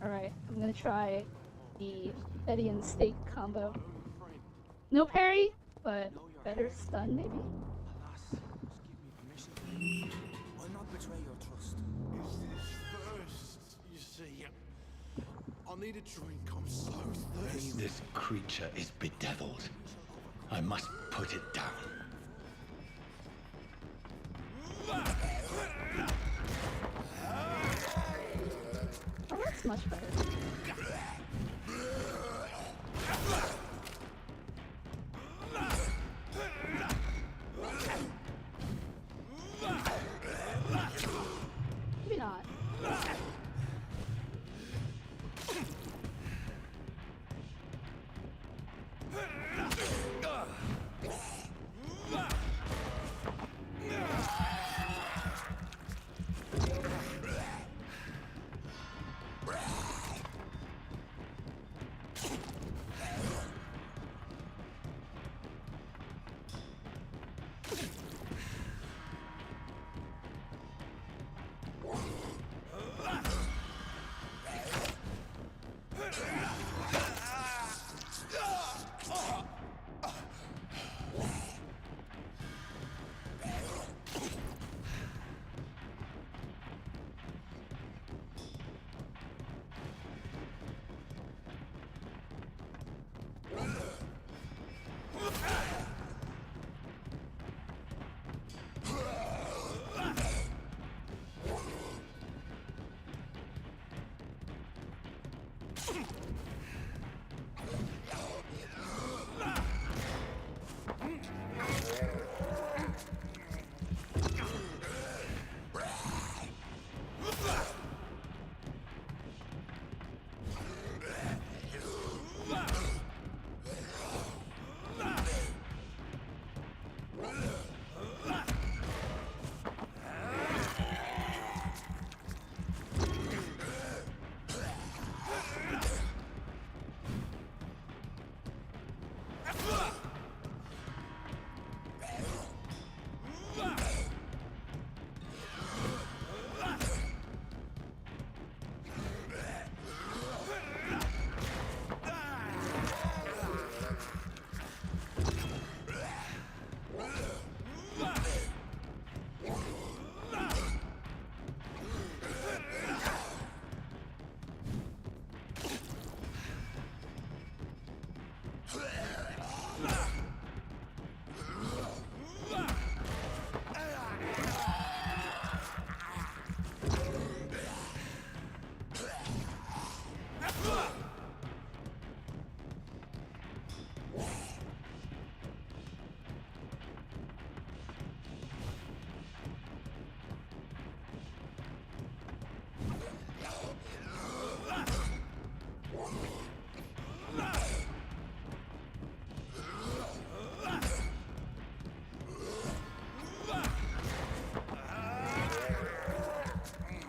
Alright, I'm gonna try the Eddie and steak combo. No parry, but better stun maybe? Alas, just give me permission. I'll not betray your trust. Is this first? You see, I need a drink. I'm so thirsty. This creature is bedeviled. I must put it down. Oh, that's much better. Maybe not.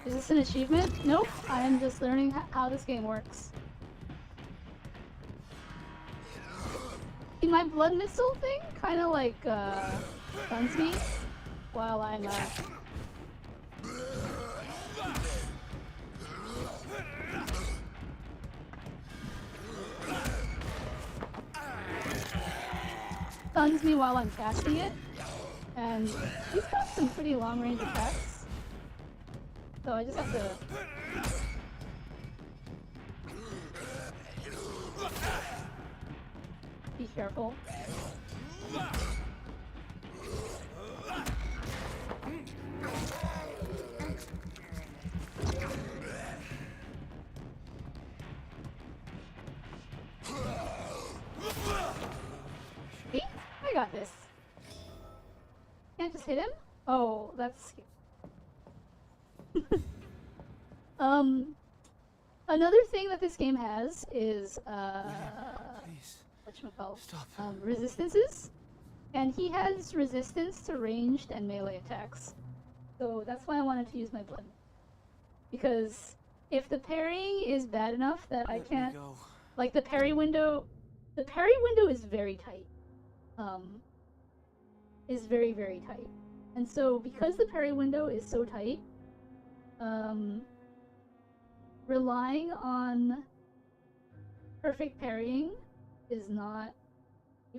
Is this an achievement? Nope, I am just learning how this game works. See, my blood missile thing kinda like, stuns me while I'm, stuns me while I'm casting it, and he's got some pretty long-range attacks. So I just have to... be careful. See? I got this. Can't just hit him? Oh, that's... Another thing that this game has is, Please, whatchamacallit, stop. resistances, and he has resistance to ranged and melee attacks. So that's why I wanted to use my blood. Because if the parrying is bad enough that I Let me can't, go. like the parry window is very tight. Is very, very tight. And so because the parry window is so tight, relying on perfect parrying is not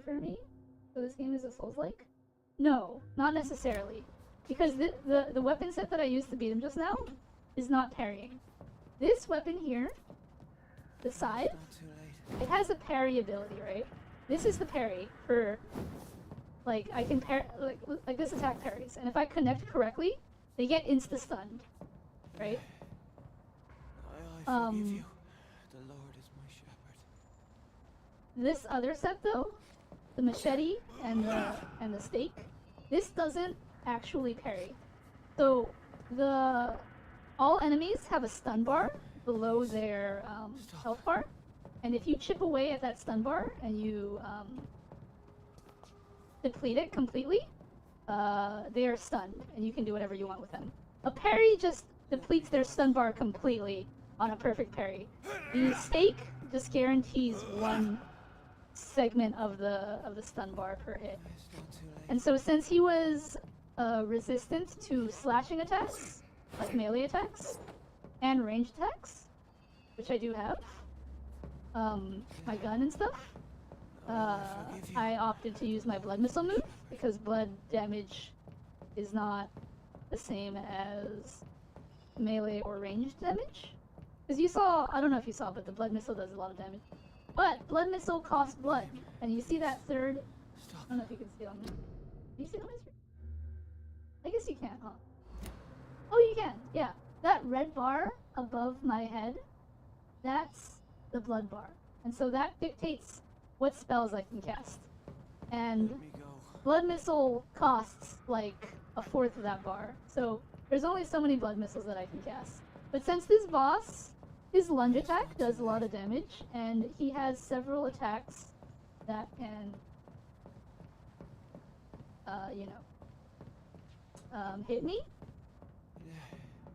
for me. So this game is a Souls-like? No, not necessarily. Because the weapon set that I used to beat him just now is not parrying. This weapon here, the side, it has a parry ability, right? This is the parry for, like, I can parry, like this attack parries, and if I connect correctly, they get insta-stunned, right? I forgive you. The Lord is my shepherd. This other set though, the machete and the stake, this doesn't actually parry. So all enemies have a stun bar below their health bar, and if you chip away at that stun bar and you deplete it completely, they are stunned, and you can do whatever you want with them. A parry just depletes their stun bar completely on a perfect parry. The stake just guarantees one segment of the stun bar per hit. And so since he was resistant to slashing attacks, like melee attacks, and ranged attacks, which I do have, my gun and stuff, I opted to use my blood missile move, because blood damage is not the same as melee or ranged damage. Because you saw, I don't know if you saw, but the blood missile does a lot of damage. But blood missile costs blood, and you see that third, I don't know if you can see it on me. Can you see it on my screen? I guess you can, huh? Oh, you can, yeah. That red bar above my head, that's the blood bar. And so that dictates what spells I can cast. And Let me go. blood missile costs like a fourth of that bar. So there's only so many blood missiles that I can cast. But since this boss, his lunge attack does a lot of damage, and he has several attacks that can, hit me.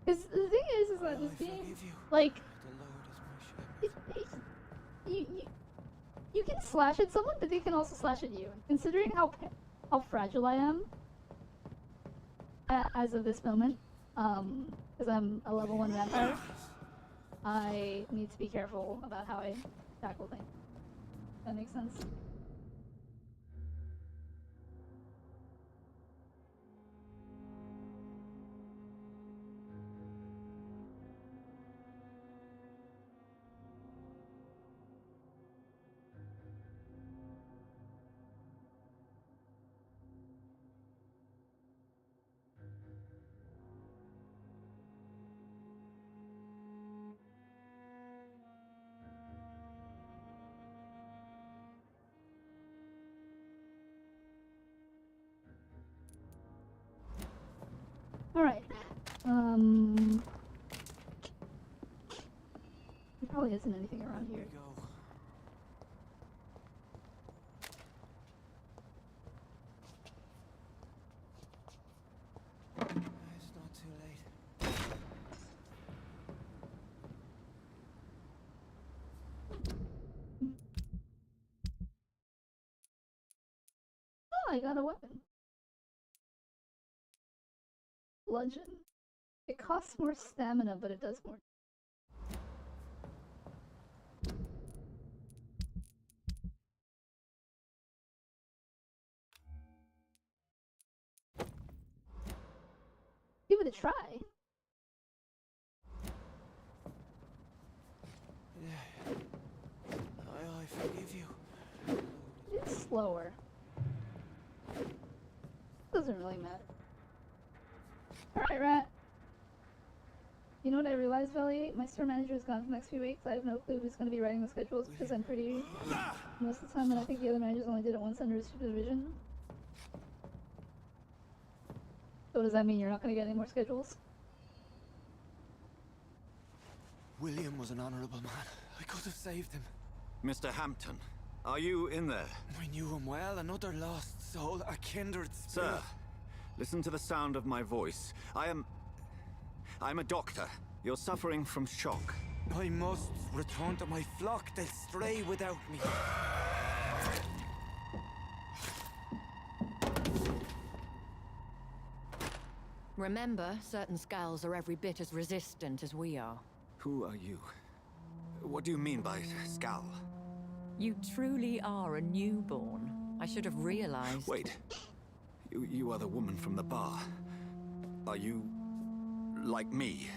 Because the thing is that this game, like, The Lord is my shepherd. you can slash at someone, but they can also slash at you. Considering how fragile I am as of this moment, because I'm a level 1 vampire, I need to be careful about how I tackle things. That makes sense. Alright. There probably isn't anything around here. Let me go. It's not too late. Oh, I got a weapon. Bludgeon. It costs more stamina, but it does more. Give it a try. I forgive you. It's slower. Doesn't really matter. Alright, Rat. You know what I realized, Veli? My store manager is gone for the next few weeks. I have no clue who's going to be writing the schedules because I'm pretty most of the time, and I think the other managers only did it once under supervision. So does that mean you're not going to get any more schedules? William was an honorable man. I could have saved him. Mr. Hampton, are you in there? I knew him well, another lost soul, a kindred spirit. Sir, listen to the sound of my voice. I'm a doctor. You're suffering from shock. I must return to my flock. They'll stray without me. Remember, certain skulls are every bit as resistant as we are. Who are you? What do you mean by scowl? You truly are a newborn. I should have realized. Wait. You are the woman from the bar. Are you... like me?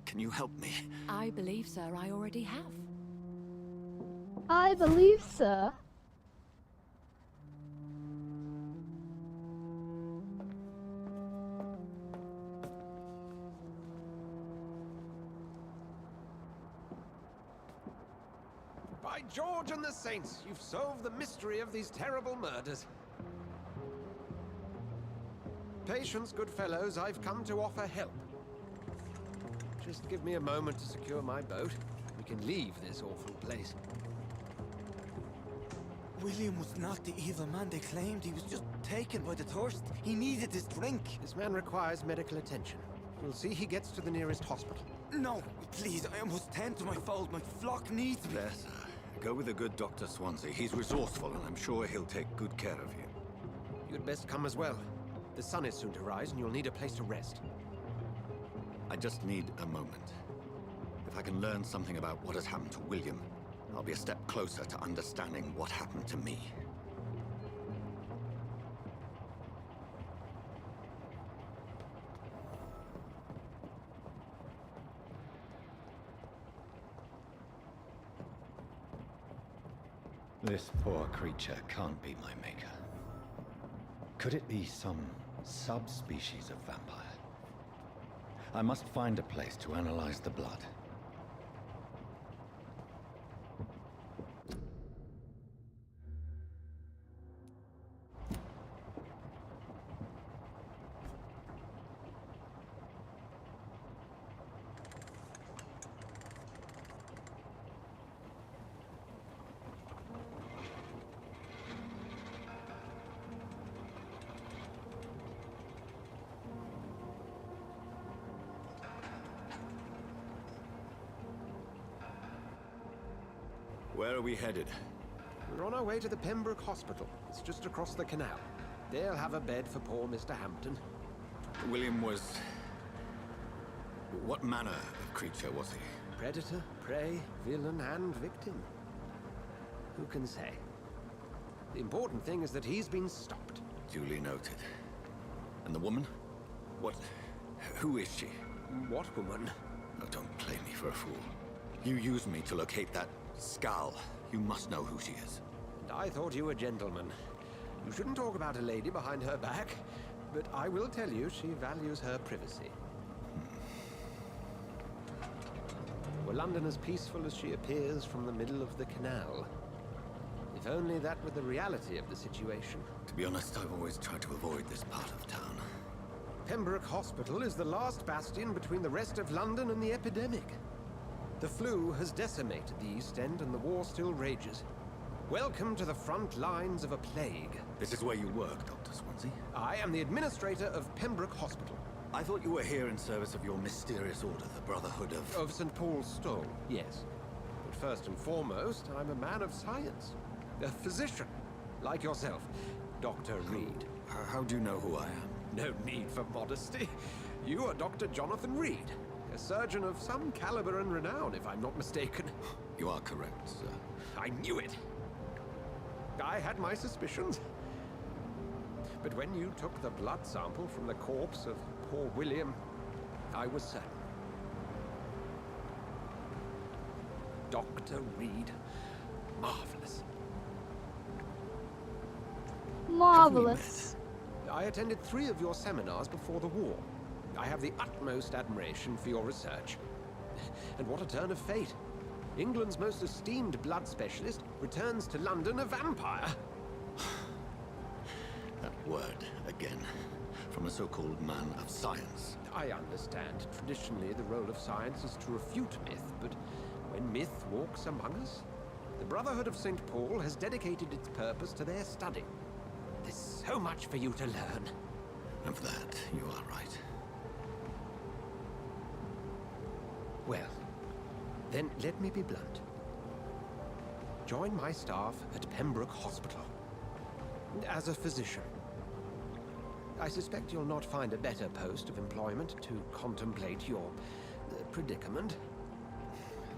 Can you help me? I believe, sir, I already have. I believe, sir. By George and the Saints, you've solved the mystery of these terrible murders. Patience, good fellows, I've come to offer help. Just give me a moment to secure my boat. We can leave this awful place. William was not the evil man they claimed. He was just taken by the thirst. He needed this drink. This man requires medical attention. We'll see he gets to the nearest hospital. No, please, I must tend to my fold. My flock needs me. There, sir. Go with the good Dr. Swansea. He's resourceful, and I'm sure he'll take good care of you. You'd best come as well. The sun is soon to rise, and you'll need a place to rest. I just need a moment. If I can learn something about what has happened to William, I'll be a step closer to understanding what happened to me. This poor creature can't be my maker. Could it be some subspecies of vampire? I must find a place to analyze the blood. Where are we headed? We're on our way to the Pembroke Hospital. It's just across the canal. They'll have a bed for poor Mr. Hampton. William was... what manner of creature was he? Predator, prey, villain, and victim. Who can say? The important thing is that he's been stopped. Duly noted. And the woman? What... who is she? What woman? Oh, don't play me for a fool. You used me to locate that Skull. You must know who she is. And I thought you a gentleman. You shouldn't talk about a lady behind her back, but I will tell you she values her privacy. Were London as peaceful as she appears from the middle of the canal? If only that were the reality of the situation. To be honest, I've always tried to avoid this part of town. Pembroke Hospital is the last bastion between the rest of London and the epidemic. The flu has decimated the East End and the war still rages. Welcome to the front lines of a plague. This is where you work, Dr. Swansea? I am the administrator of Pembroke Hospital. I thought you were here in service of your mysterious order, the Brotherhood of... Of St. Paul's Stole, yes. But first and foremost, I'm a man of science. A physician, like yourself, Dr. Reed. How do you know who I am? No need for modesty. You are Dr. Jonathan Reed. A surgeon of some caliber and renown, if I'm not mistaken. You are correct, sir. I knew it! I had my suspicions. But when you took the blood sample from the corpse of poor William, I was certain. Dr. Reed. Marvelous. Marvelous. I attended 3 of your seminars before the war. I have the utmost admiration for your research. And what a turn of fate. England's most esteemed blood specialist returns to London a vampire. That word, again. From a so-called man of science. I understand. Traditionally, the role of science is to refute myth, but when myth walks among us, the Brotherhood of St. Paul has dedicated its purpose to their study. There's so much for you to learn. And for that, you are right. Well, then let me be blunt. Join my staff at Pembroke Hospital. As a physician. I suspect you'll not find a better post of employment to contemplate your predicament?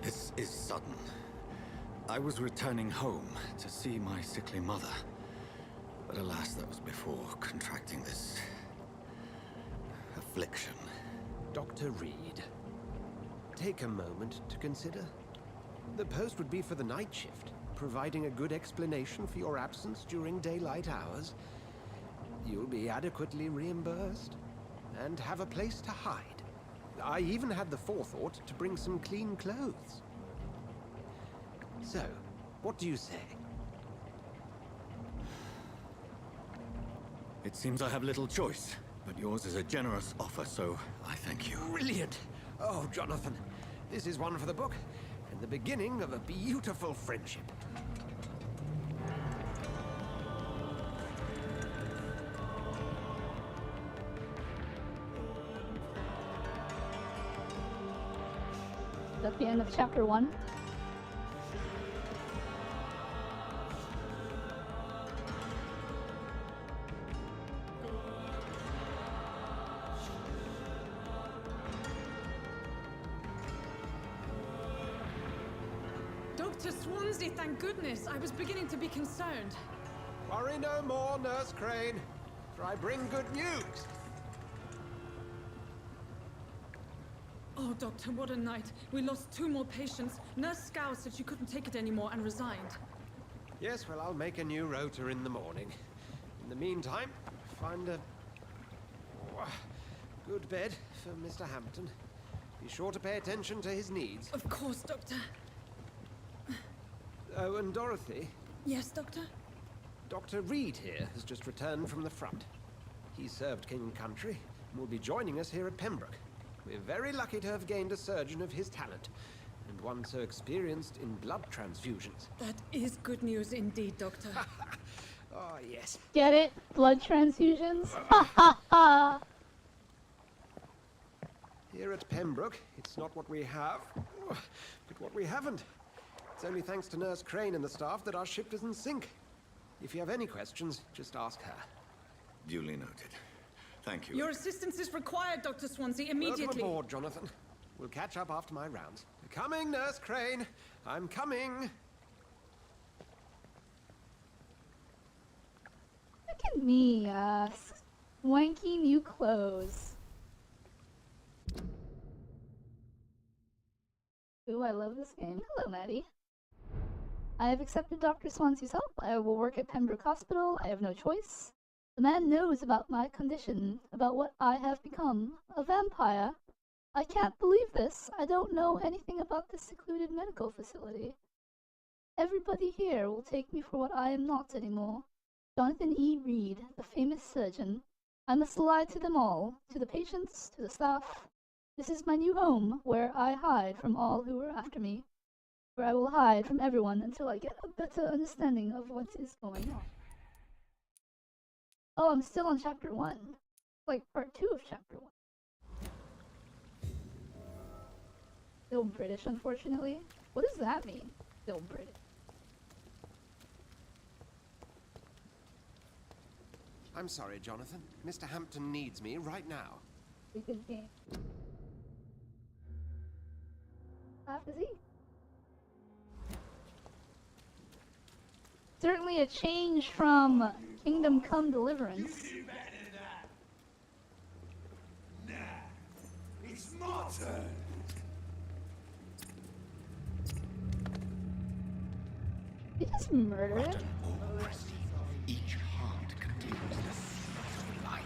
This is sudden. I was returning home to see my sickly mother. But alas, that was before contracting this affliction. Dr. Reed, take a moment to consider. The post would be for the night shift, providing a good explanation for your absence during daylight hours. You'll be adequately reimbursed and have a place to hide. I even had the forethought to bring some clean clothes. So, what do you say? It seems I have little choice, but yours is a generous offer, so I thank you. Brilliant! Oh, Jonathan, this is one for the book, and the beginning of a beautiful friendship. Is that the end of chapter 1? Dr. Swansea, thank goodness. I was beginning to be concerned. Worry no more, Nurse Crane, for I bring good news. Oh, Doctor, what a night. We lost 2 more patients. Nurse Scow said she couldn't take it anymore and resigned. Yes, well, I'll make a new rota in the morning. In the meantime, find a good bed for Mr. Hampton. Be sure to pay attention to his needs. Of course, Doctor. Oh, and Dorothy, Yes, Doctor? Dr. Reed here has just returned from the front. He served King and Country and will be joining us here at Pembroke. We're very lucky to have gained a surgeon of his talent, and one so experienced in blood transfusions. That is good news indeed, Doctor. Oh, yes. Get it? Blood transfusions? Ha ha ha! Here at Pembroke, it's not what we have, but what we haven't. It's only thanks to Nurse Crane and the staff that our ship doesn't sink. If you have any questions, just ask her. Duly noted. Thank you. Your assistance is required, Dr. Swansea, immediately. Welcome aboard, Jonathan. We'll catch up after my rounds. Coming, Nurse Crane. I'm coming. Look at me, swanky new clothes. Ooh, I love this game. Hello, Maddie. I have accepted Dr. Swansea's help. I will work at Pembroke Hospital. I have no choice. The man knows about my condition, about what I have become. A vampire. I can't believe this. I don't know anything about this secluded medical facility. Everybody here will take me for what I am not anymore. Jonathan E. Reed, the famous surgeon. I must lie to them all, to the patients, to the staff. This is my new home, where I hide from all who are after me. Where I will hide from everyone until I get a better understanding of what is going on. Oh, I'm still on chapter 1. Like part 2 of chapter 1. Still British, unfortunately. What does that mean? Still British. I'm sorry, Jonathan. Mr. Hampton needs me right now. Pretty good game. Is he? Certainly a change from Kingdom Come Deliverance. Now, it's my turn. Did he just murder it? Each heart contains the seeds of life.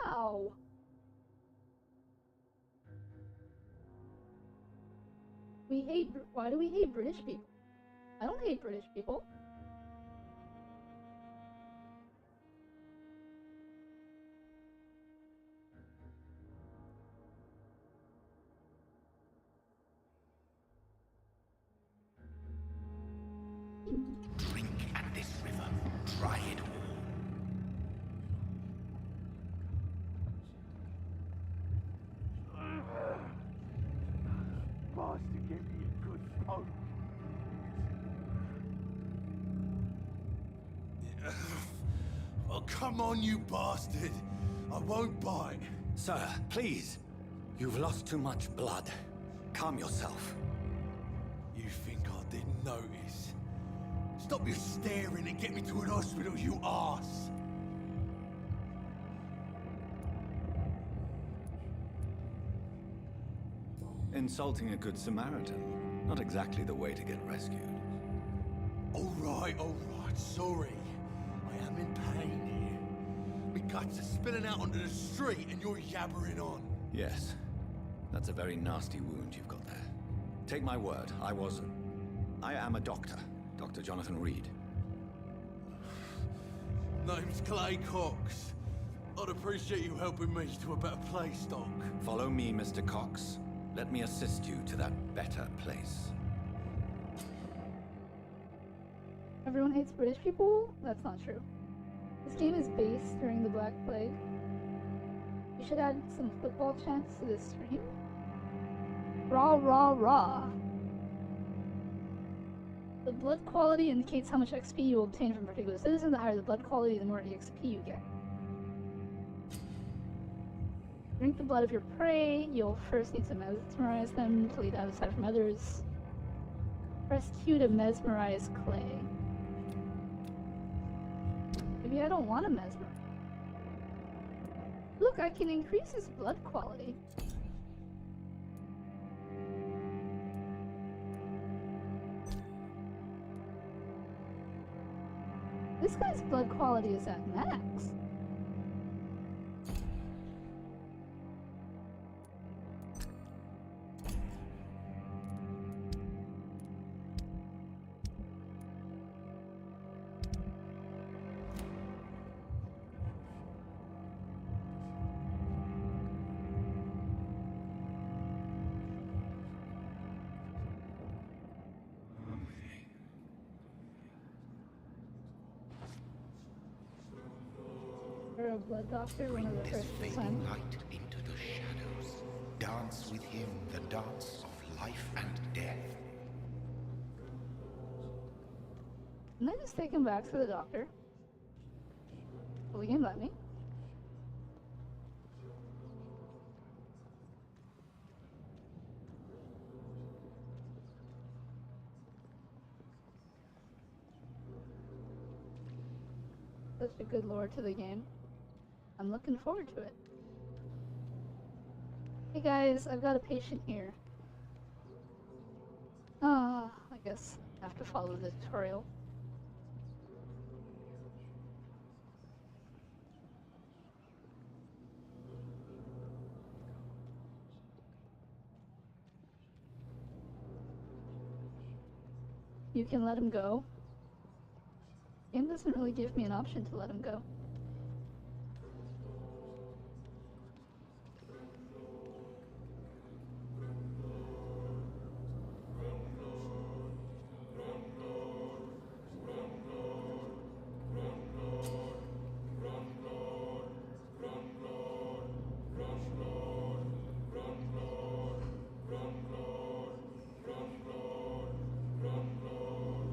Ow! Why do we hate British people? I don't hate British people. Drink at this river. Try it all. Oh. Oh, come on, you bastard! I won't bite. Sir, please. You've lost too much blood. Calm yourself. You think I didn't notice? Stop your staring and get me to an hospital, you arse! Insulting a good Samaritan. Not exactly the way to get rescued. All right, sorry. I am in pain here. My guts are spilling out onto the street and you're yabbering on. Yes. That's a very nasty wound you've got there. Take my word, I am a doctor. Dr. Jonathan Reed. Name's Clay Cox. I'd appreciate you helping me to a better place, Doc. Follow me, Mr. Cox. Let me assist you to that better place. Everyone hates British people? That's not true. This game is based during the Black Plague. You should add some football chants to this stream. Rah, rah, rah. The blood quality indicates how much XP you will obtain from a particular citizen. The higher the blood quality, the more XP you get. Drink the blood of your prey. You'll first need to mesmerize them to lead out of sight from others. Press Q to mesmerize Clay. Maybe I don't want to mesmerize. Look, I can increase his blood quality. This guy's blood quality is at max. For a blood doctor, one of the first fading light into the shadows. Dance with him the dance of life and death. Can I just take him back to the doctor? Will the game let me? Such a good lore to the game. I'm looking forward to it. Hey guys, I've got a patient here. I guess I have to follow the tutorial. You can let him go. The game doesn't really give me an option to let him go.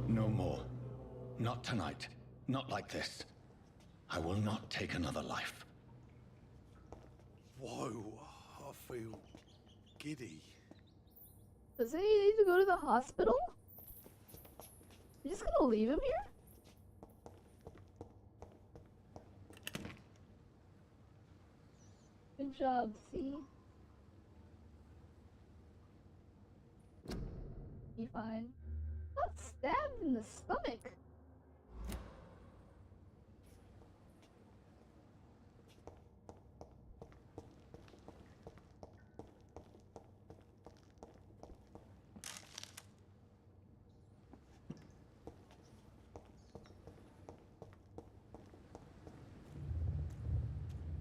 No more. Not tonight. Not like this. I will not take another life. Whoa, I feel giddy. Doesn't he need to go to the hospital? You're just gonna leave him here? Good job, C. Be fine. Got stabbed in the stomach.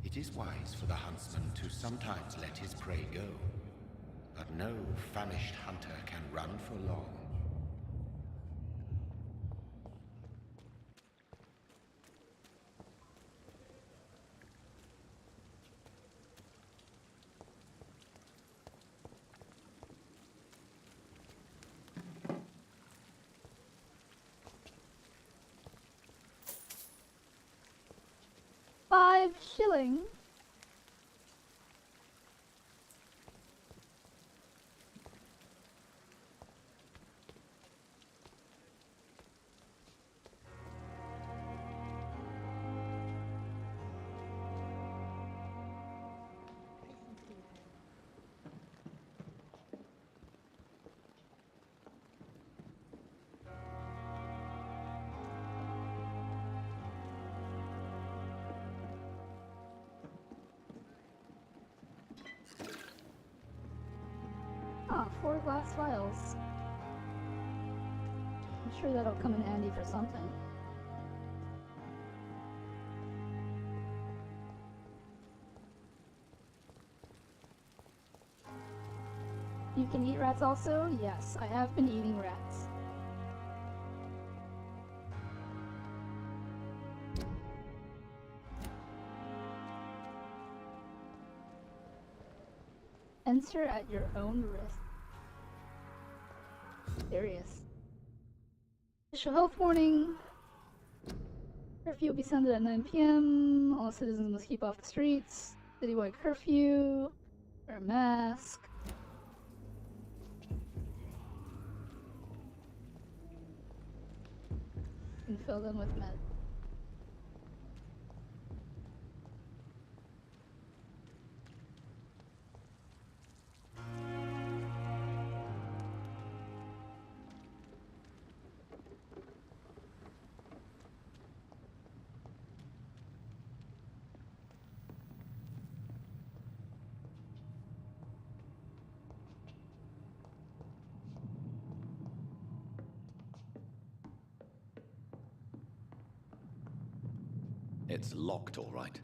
It is wise for the huntsman to sometimes let his prey go, but no famished hunter can run for long. shilling. Ah, 4 glass vials. I'm sure that'll come in handy for something. You can eat rats also? Yes, I have been eating rats. Enter at your own risk. Serious. Official health warning. Curfew will be sounded at 9 p.m. All citizens must keep off the streets. Citywide curfew. Wear a mask. And fill them with meds. It's locked, all right.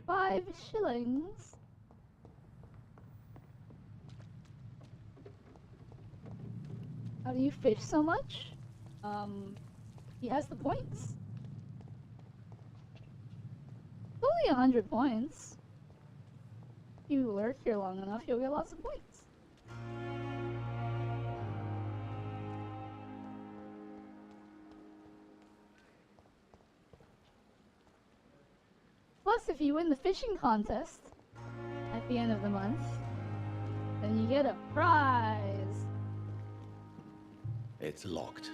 $5 shillings. How do you fish so much? He has the points. It's only 100 points. If you lurk here long enough, you'll get lots of points. Plus, if you win the fishing contest at the end of the month, then you get a prize. It's locked.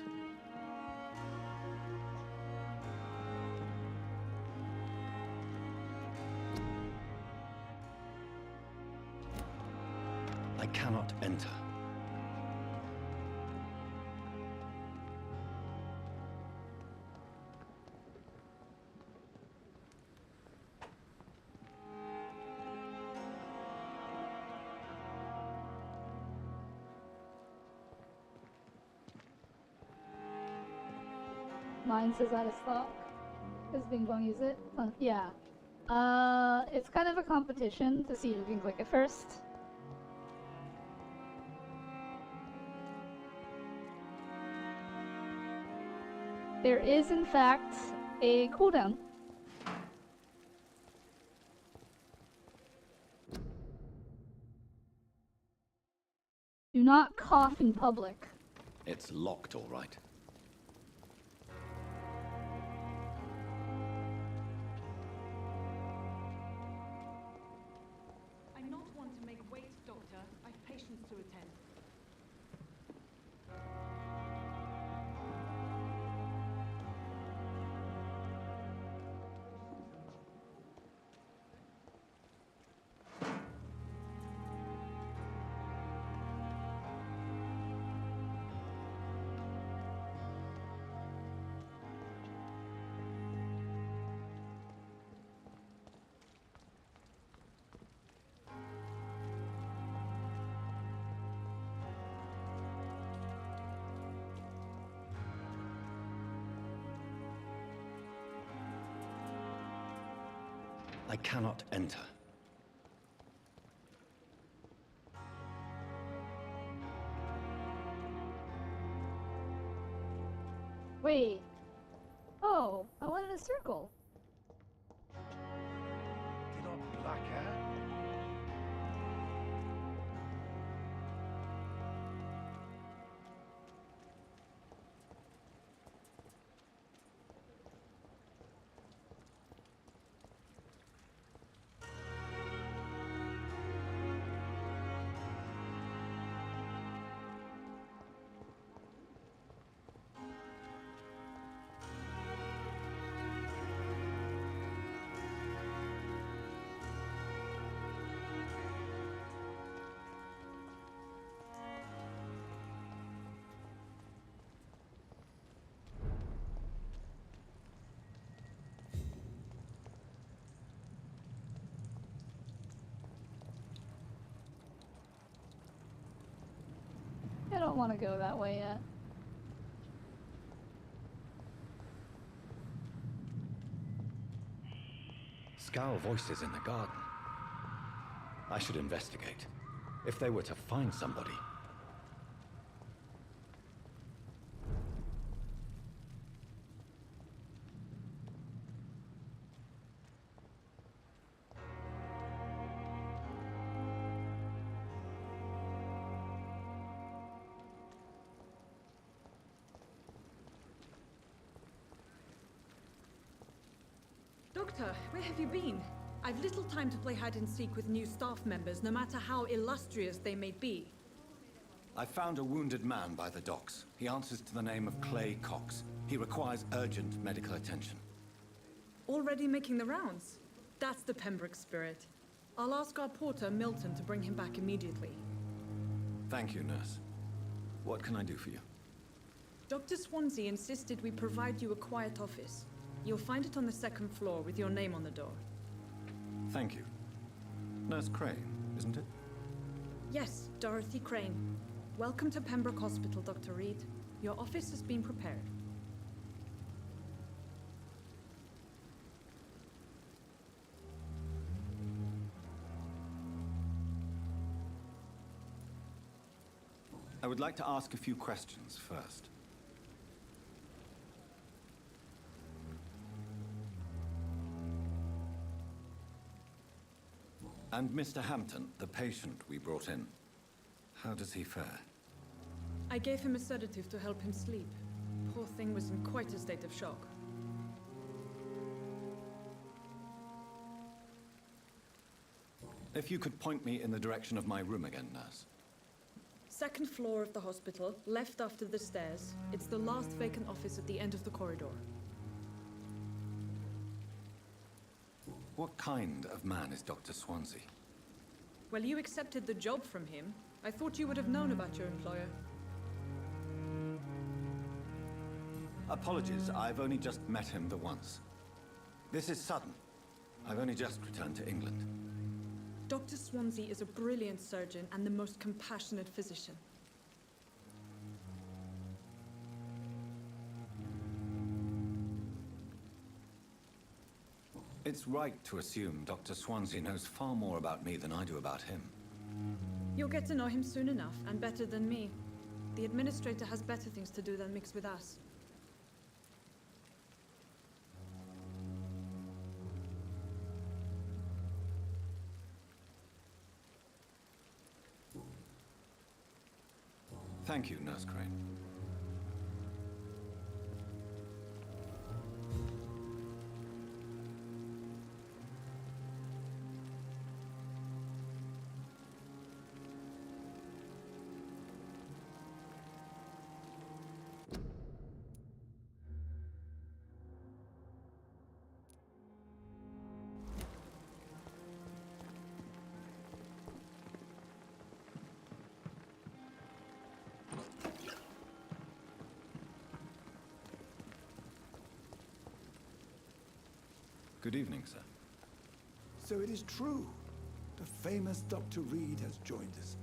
I cannot enter. Mine says out of stock. Because Bing Bong use it. Yeah. It's kind of a competition to see who can click it first. There is, in fact, a cooldown. Do not cough in public. It's locked, all right. I not want to make wait, Doctor. I've patients to attend. I cannot enter. Wait. Oh, I wanted a circle. Did I black out? don't want to go that way yet. Scowl voices in the garden. I should investigate. If they were to find somebody. Doctor, where have you been? I've little time to play hide and seek with new staff members, no matter how illustrious they may be. I found a wounded man by the docks. He answers to the name of Clay Cox. He requires urgent medical attention. Already making the rounds? That's the Pembroke spirit. I'll ask our porter, Milton, to bring him back immediately. Thank you, nurse. What can I do for you? Dr. Swansea insisted we provide you a quiet office. You'll find it on the second floor with your name on the door. Thank you. Nurse Crane, isn't it? Yes, Dorothy Crane. Welcome to Pembroke Hospital, Dr. Reed. Your office has been prepared. I would like to ask a few questions first. And Mr. Hampton, the patient we brought in, how does he fare? I gave him a sedative to help him sleep. Poor thing was in quite a state of shock. If you could point me in the direction of my room again, nurse. Second floor of the hospital, left after the stairs. It's the last vacant office at the end of the corridor. What kind of man is Dr. Swansea? Well, you accepted the job from him. I thought you would have known about your employer. Apologies, I've only just met him the once. This is sudden. I've only just returned to England. Dr. Swansea is a brilliant surgeon and the most compassionate physician. It's right to assume Dr. Swansea knows far more about me than I do about him. You'll get to know him soon enough, and better than me. The administrator has better things to do than mix with us. Thank you, Nurse Crane. Good evening, sir. So it is true. The famous Dr. Reed has joined us.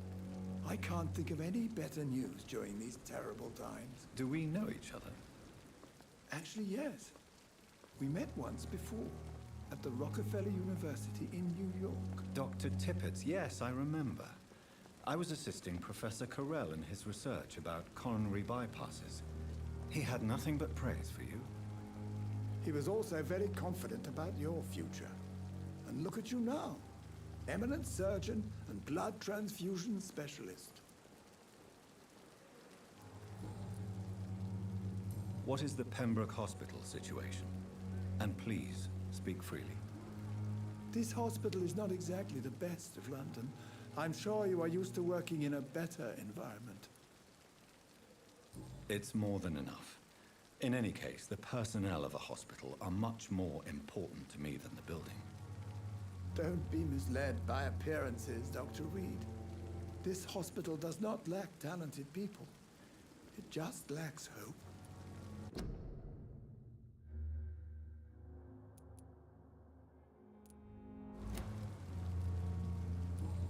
I can't think of any better news during these terrible times. Do we know each other? Actually, yes. We met once before, at the Rockefeller University in New York. Dr. Tippett, yes, I remember. I was assisting Professor Carell in his research about coronary bypasses. He had nothing but praise for you. He was also very confident about your future. And look at you now. Eminent surgeon and blood transfusion specialist. What is the Pembroke Hospital situation? And please, speak freely. This hospital is not exactly the best of London. I'm sure you are used to working in a better environment. It's more than enough. In any case, the personnel of a hospital are much more important to me than the building. Don't be misled by appearances, Dr. Reed. This hospital does not lack talented people. It just lacks hope.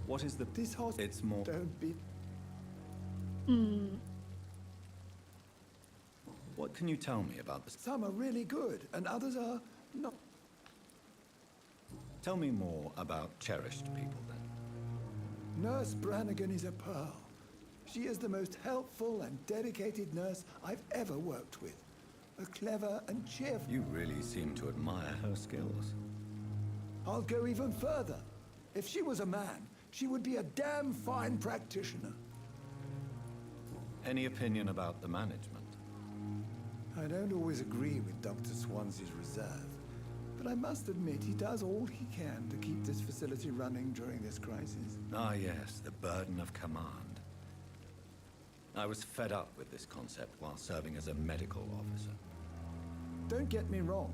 What is the... This hospital... It's more... Don't be... What can you tell me about this? Some are really good, and others are not. Tell me more about cherished people, then. Nurse Brannigan is a pearl. She is the most helpful and dedicated nurse I've ever worked with. A clever and cheerful... You really seem to admire her skills. I'll go even further. If she was a man, she would be a damn fine practitioner. Any opinion about the management? I don't always agree with Dr. Swansea's reserve, but I must admit he does all he can to keep this facility running during this crisis. Ah, yes, the burden of command. I was fed up with this concept while serving as a medical officer. Don't get me wrong.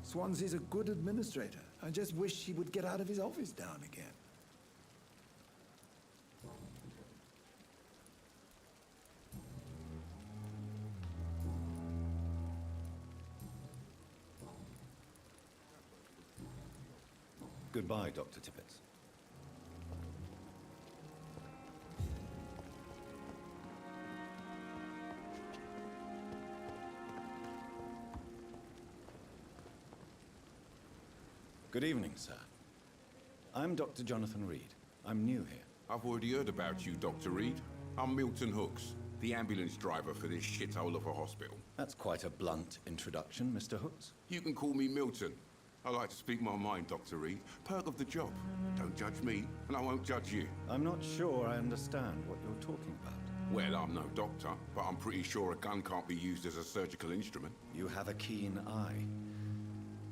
Swansea's a good administrator. I just wish he would get out of his office down again. Goodbye, Dr. Tippett. Good evening, sir. I'm Dr. Jonathan Reed. I'm new here. I've already heard about you, Dr. Reed. I'm Milton Hooks, the ambulance driver for this shithole of a hospital. That's quite a blunt introduction, Mr. Hooks. You can call me Milton. I like to speak my mind, Dr. Reed. Perk of the job. Don't judge me, and I won't judge you. I'm not sure I understand what you're talking about. Well, I'm no doctor, but I'm pretty sure a gun can't be used as a surgical instrument. You have a keen eye.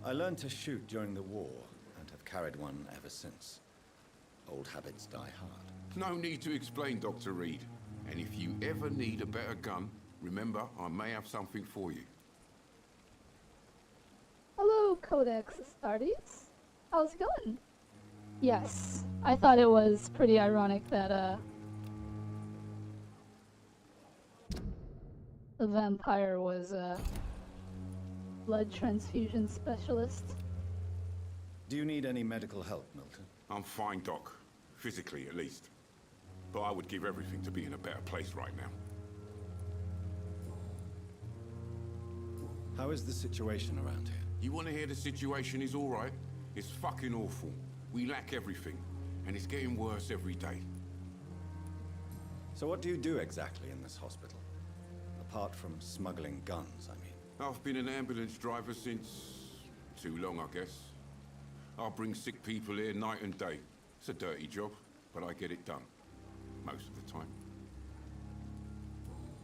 I learned to shoot during the war, and have carried one ever since. Old habits die hard. No need to explain, Dr. Reed. And if you ever need a better gun, remember, I may have something for you. Hello, Codex Astartes. How's it going? Yes, I thought it was pretty ironic that, the vampire was a blood transfusion specialist. Do you need any medical help, Milton? I'm fine, Doc. Physically, at least. But I would give everything to be in a better place right now. How is the situation around here? You want to hear the situation is all right? It's fucking awful. We lack everything, and it's getting worse every day. So what do you do exactly in this hospital? Apart from smuggling guns, I mean. I've been an ambulance driver since... too long, I guess. I bring sick people here night and day. It's a dirty job, but I get it done. Most of the time.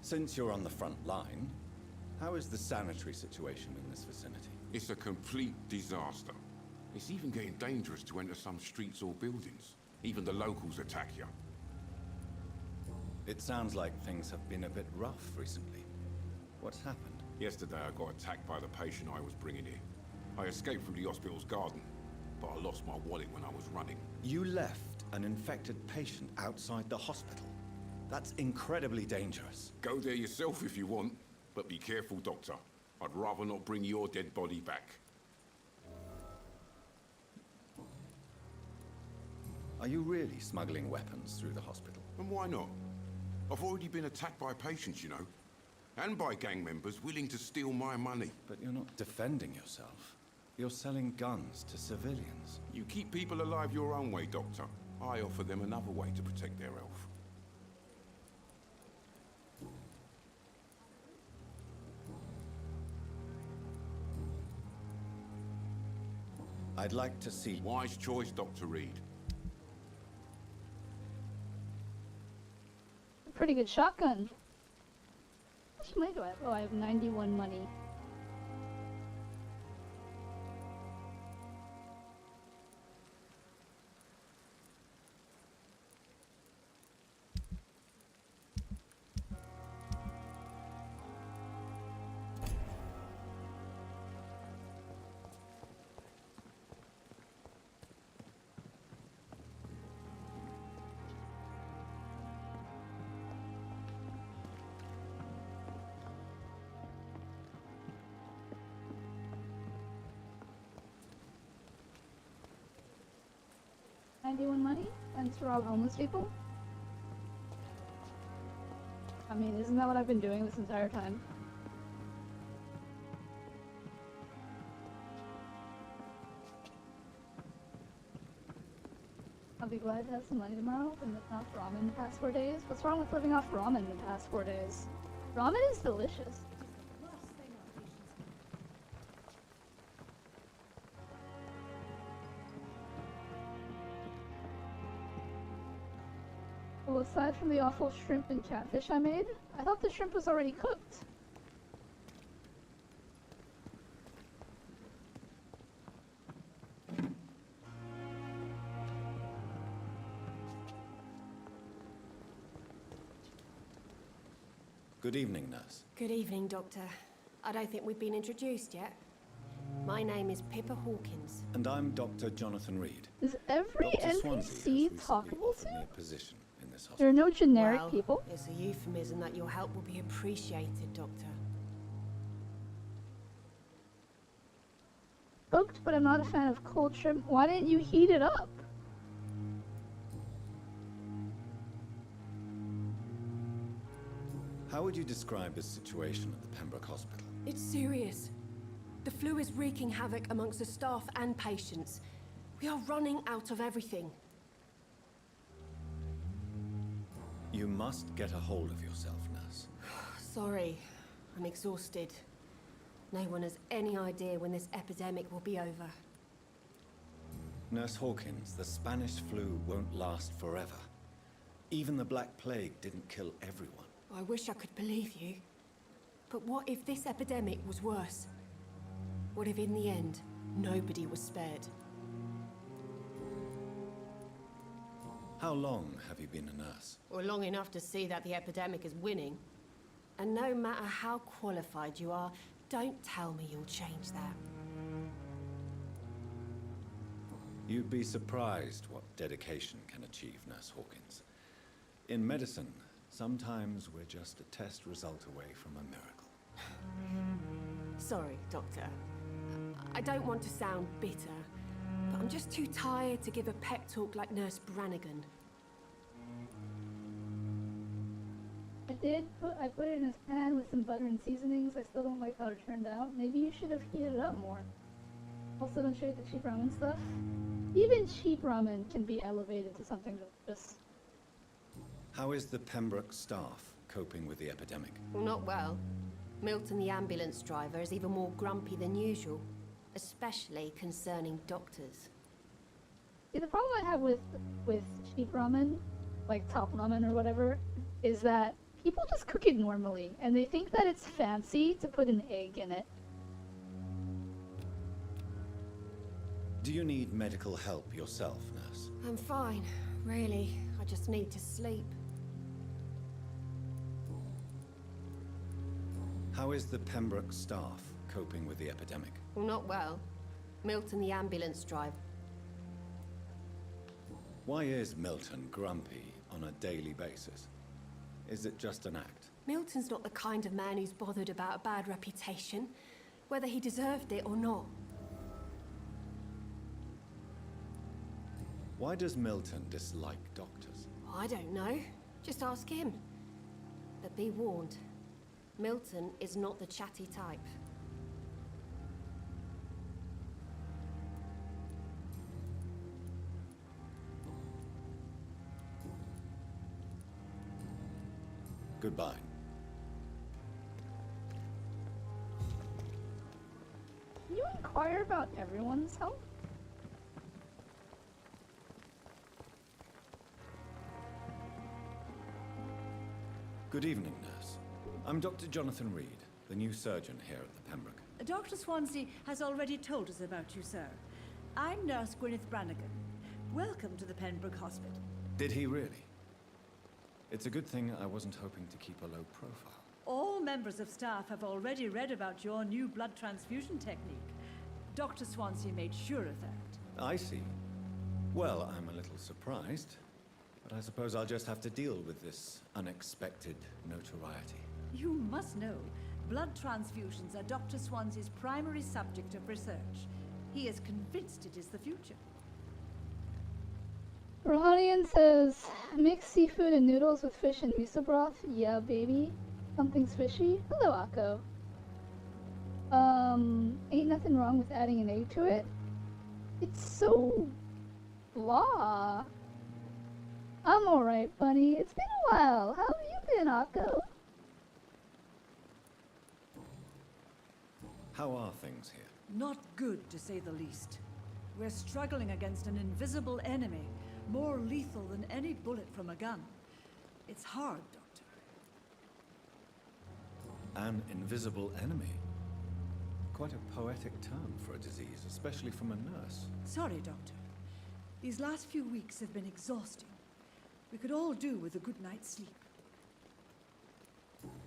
Since you're on the front line, how is the sanitary situation in this vicinity? It's a complete disaster. It's even getting dangerous to enter some streets or buildings. Even the locals attack you. It sounds like things have been a bit rough recently. What's happened? Yesterday I got attacked by the patient I was bringing here. I escaped through the hospital's garden, but I lost my wallet when I was running. You left an infected patient outside the hospital? That's incredibly dangerous. Go there yourself if you want, but be careful, Doctor. I'd rather not bring your dead body back. Are you really smuggling weapons through the hospital? And why not? I've already been attacked by patients, you know. And by gang members willing to steal my money. But you're not defending yourself. You're selling guns to civilians. You keep people alive your own way, Doctor. I offer them another way to protect their health. I'd like to see... Wise choice, Dr. Reed. Pretty good shotgun. How much money do I have? Oh, I have 91 money. Money and to rob homeless people? I mean, isn't that what I've been doing this entire time? I'll be glad to have some money tomorrow and live off ramen the past 4 days. What's wrong with living off ramen the past 4 days? Ramen is delicious. Well, aside from the awful shrimp and catfish I made, I thought the shrimp was already cooked. Good evening, nurse. Good evening, Doctor. I don't think we've been introduced yet. My name is Pippa Hawkins. And I'm Dr. Jonathan Reed. Is every Dr. Swansea NPC has talkable offered to? me a position in this There hospital. are no generic Well, people. It's a euphemism that your help will be appreciated, Doctor. Cooked, but I'm not a fan of cold shrimp. Why didn't you heat it up? How would you describe the situation at the Pembroke Hospital? It's serious. The flu is wreaking havoc amongst the staff and patients. We are running out of everything. You must get a hold of yourself, nurse. Sorry, I'm exhausted. No one has any idea when this epidemic will be over. Nurse Hawkins, the Spanish flu won't last forever. Even the Black Plague didn't kill everyone. I wish I could believe you. But what if this epidemic was worse? What if in the end, nobody was spared? How long have you been a nurse? Or long enough to see that the epidemic is winning. And no matter how qualified you are, don't tell me you'll change that. You'd be surprised what dedication can achieve, Nurse Hawkins. In medicine, sometimes we're just a test result away from a miracle. Sorry, Doctor. I don't want to sound bitter, but I'm just too tired to give a pep talk like Nurse Brannigan. I put it in his pan with some butter and seasonings. I still don't like how it turned out. Maybe you should have heated it up more. Also, don't trade the cheap ramen stuff. Even cheap ramen can be elevated to something delicious. How is the Pembroke staff coping with the epidemic? Well, not well. Milton, the ambulance driver, is even more grumpy than usual, especially concerning doctors. See, the problem I have with cheap ramen, like top ramen or whatever, is that people just cook it normally, and they think that it's fancy to put an egg in it. Do you need medical help yourself, nurse? I'm fine, really. I just need to sleep. How is the Pembroke staff coping with the epidemic? Well, not well. Milton, the ambulance driver. Why is Milton grumpy on a daily basis? Is it just an act? Milton's not the kind of man who's bothered about a bad reputation, whether he deserved it or not. Why does Milton dislike doctors? I don't know. Just ask him. But be warned, Milton is not the chatty type. Goodbye. Can you inquire about everyone's health? Good evening, nurse. I'm Dr. Jonathan Reed, the new surgeon here at the Pembroke. Dr. Swansea has already told us about you, sir. I'm Nurse Gwyneth Brannigan. Welcome to the Pembroke Hospital. Did he really? It's a good thing I wasn't hoping to keep a low profile. All members of staff have already read about your new blood transfusion technique. Dr. Swansea made sure of that. I see. Well, I'm a little surprised, but I suppose I'll just have to deal with this unexpected notoriety. You must know, blood transfusions are Dr. Swansea's primary subject of research. He is convinced it is the future. Rohanian says, mix seafood and noodles with fish and miso broth. Yeah, baby. Something's fishy. Hello, Akko. Ain't nothing wrong with adding an egg to it. It's so blah. I'm alright, bunny. It's been a while. How have you been, Akko? How are things here? Not good, to say the least. We're struggling against an invisible enemy, more lethal than any bullet from a gun. It's hard, Doctor. An invisible enemy? Quite a poetic term for a disease, especially from a nurse. Sorry, Doctor. These last few weeks have been exhausting. We could all do with a good night's sleep.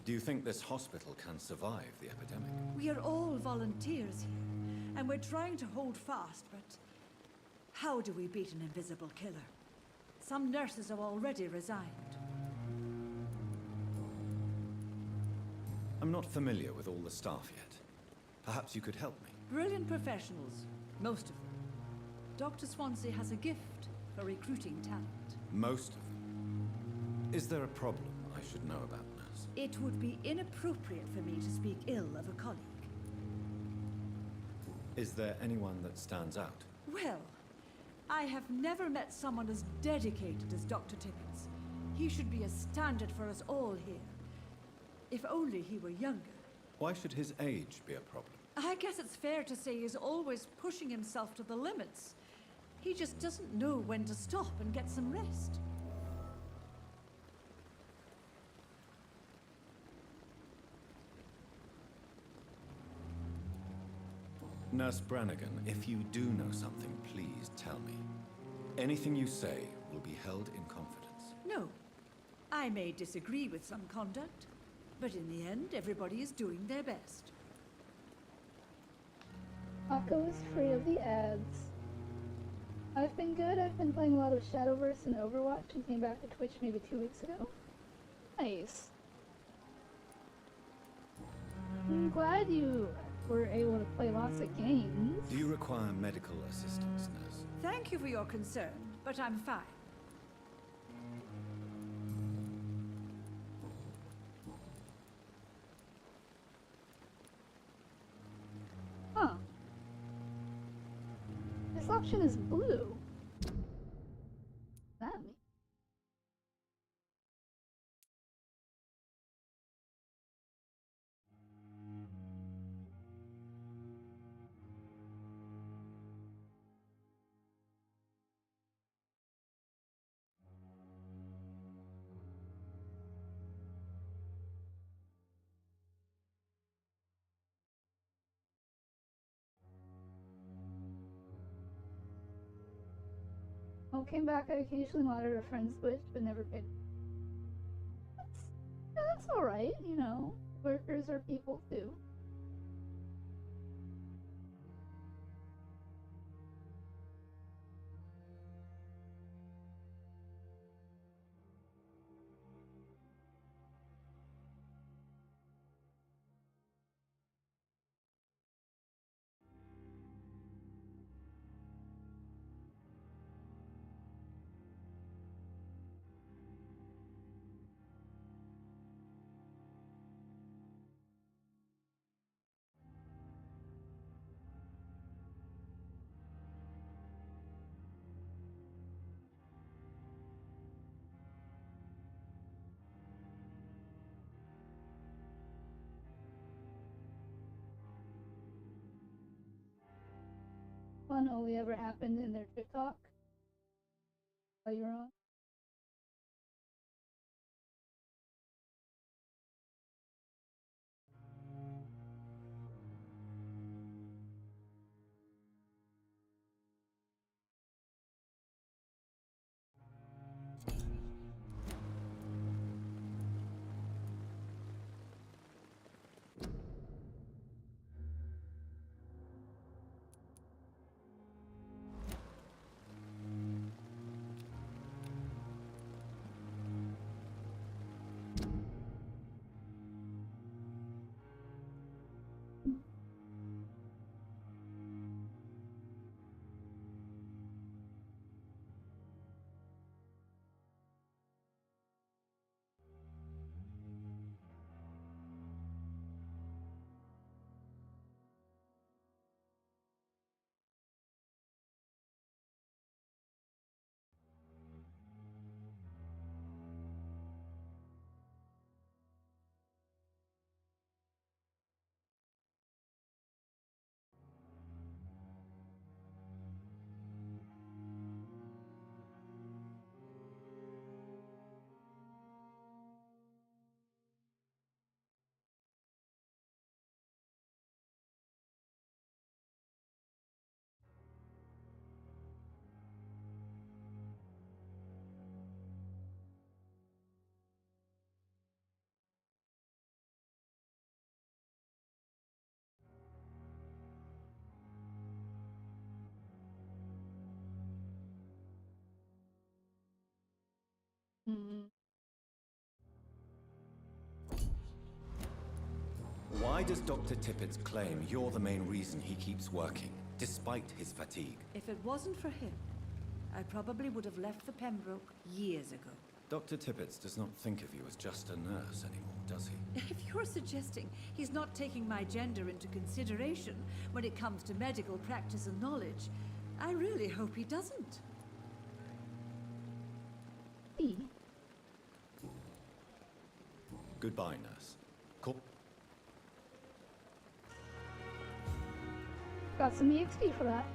Do you think this hospital can survive the epidemic? We are all volunteers here, and we're trying to hold fast, but how do we beat an invisible killer? Some nurses have already resigned. I'm not familiar with all the staff yet. Perhaps you could help me. Brilliant professionals, most of them. Dr. Swansea has a gift for recruiting talent. Most of them? Is there a problem I should know about, nurse? It would be inappropriate for me to speak ill of a colleague. Is there anyone that stands out? Well, I have never met someone as dedicated as Dr. Tippins. He should be a standard for us all here. If only he were younger. Why should his age be a problem? I guess it's fair to say he's always pushing himself to the limits. He just doesn't know when to stop and get some rest. Nurse Brannigan, if you do know something, please tell me. Anything you say will be held in confidence. No. I may disagree with some conduct, but in the end, everybody is doing their best. Akko is free of the ads. I've been good. I've been playing a lot of Shadowverse and Overwatch and came back to Twitch maybe 2 weeks ago. Nice. I'm glad you were able to play lots of games. Do you require medical assistance, nurse? Thank you for your concern, but I'm fine. Huh. This option is blue. That means. Oh, came back. I occasionally monitor a friend's Twitch, but never paid. That's alright, you know. Workers are people too. Fun only ever happened in their TikTok while you're on. Why does Dr. Tippett's claim you're the main reason he keeps working, despite his fatigue? If it wasn't for him, I probably would have left the Pembroke years ago. Dr. Tippett does not think of you as just a nurse anymore, does he? If you're suggesting he's not taking my gender into consideration when it comes to medical practice and knowledge, I really hope he doesn't. Goodbye, nurse. Cool. Got some EXP for that.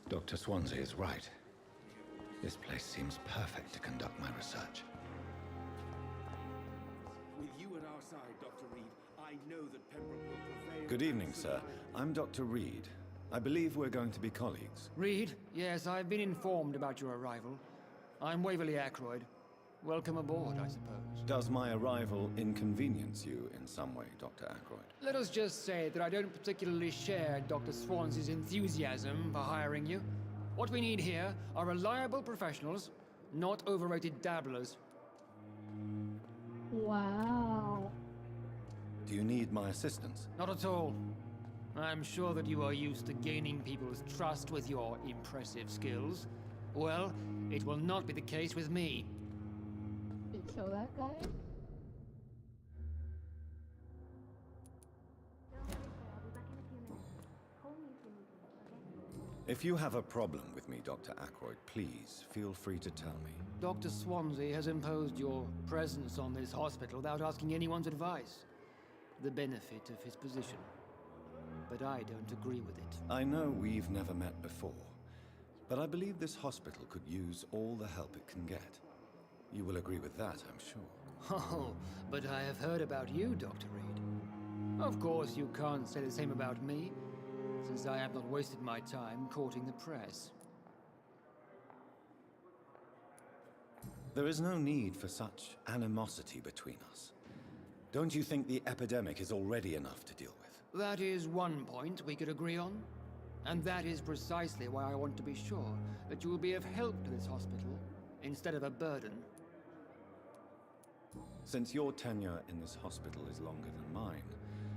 Dr. Swansea is right. This place seems perfect to conduct my research. With you at our side, Dr. Reed, I know that Pembroke will prevail. Good evening, sir. I'm Dr. Reed. I believe we're going to be colleagues. Reed, yes, I've been informed about your arrival. I'm Waverly Ackroyd. Welcome aboard, I suppose. Does my arrival inconvenience you in some way, Dr. Ackroyd? Let us just say that I don't particularly share Dr. Swansea's enthusiasm for hiring you. What we need here are reliable professionals, not overrated dabblers. Wow. Do you need my assistance? Not at all. I'm sure that you are used to gaining people's trust with your impressive skills. Well, it will not be the case with me. Did you kill that guy? If you have a problem with me, Dr. Ackroyd, please feel free to tell me. Dr. Swansea has imposed your presence on this hospital without asking anyone's advice. The benefit of his position. But I don't agree with it. I know we've never met before, but I believe this hospital could use all the help it can get. You will agree with that, I'm sure. Oh, but I have heard about you, Dr. Reed. Of course, you can't say the same about me, since I have not wasted my time courting the press. There is no need for such animosity between us. Don't you think the epidemic is already enough to deal with? That is one point we could agree on. And that is precisely why I want to be sure that you will be of help to this hospital, instead of a burden. Since your tenure in this hospital is longer than mine,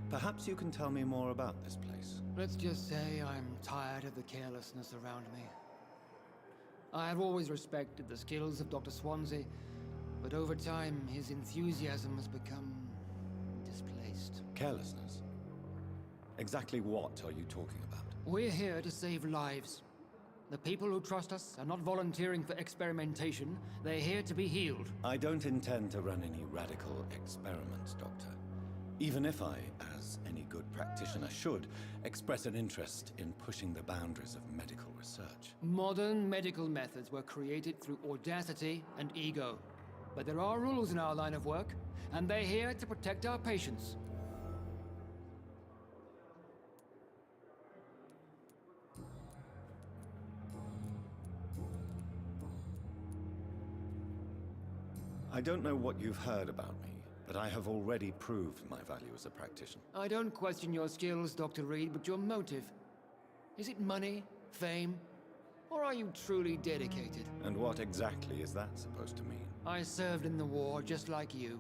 perhaps you can tell me more about this place. Let's just say I'm tired of the carelessness around me. I have always respected the skills of Dr. Swansea, but over time his enthusiasm has become displaced. Carelessness? Exactly what are you talking about? We're here to save lives. The people who trust us are not volunteering for experimentation. They're here to be healed. I don't intend to run any radical experiments, Doctor. Even if I, as any good practitioner should, express an interest in pushing the boundaries of medical research. Modern medical methods were created through audacity and ego. But there are rules in our line of work, and they're here to protect our patients. I don't know what you've heard about me, but I have already proved my value as a practitioner. I don't question your skills, Dr. Reed, but your motive. Is it money, fame, or are you truly dedicated? And what exactly is that supposed to mean? I served in the war just like you.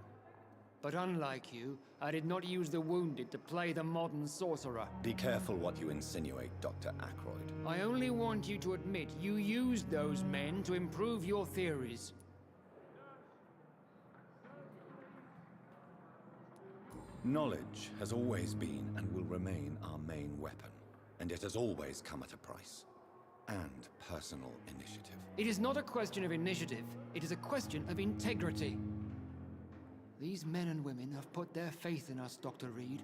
But unlike you, I did not use the wounded to play the modern sorcerer. Be careful what you insinuate, Dr. Ackroyd. I only want you to admit you used those men to improve your theories. Knowledge has always been and will remain our main weapon, and it has always come at a price. And personal initiative. It is not a question of initiative, it is a question of integrity. These men and women have put their faith in us, Dr. Reed.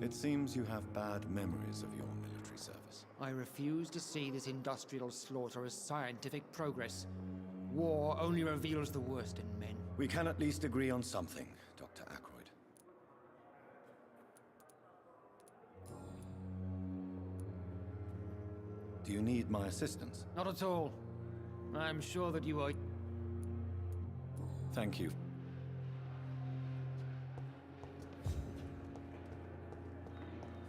It seems you have bad memories of your military service. I refuse to see this industrial slaughter as scientific progress. War only reveals the worst in men. We can at least agree on something, Dr. Ackroyd. Do you need my assistance? Not at all. I'm sure that you are... Thank you.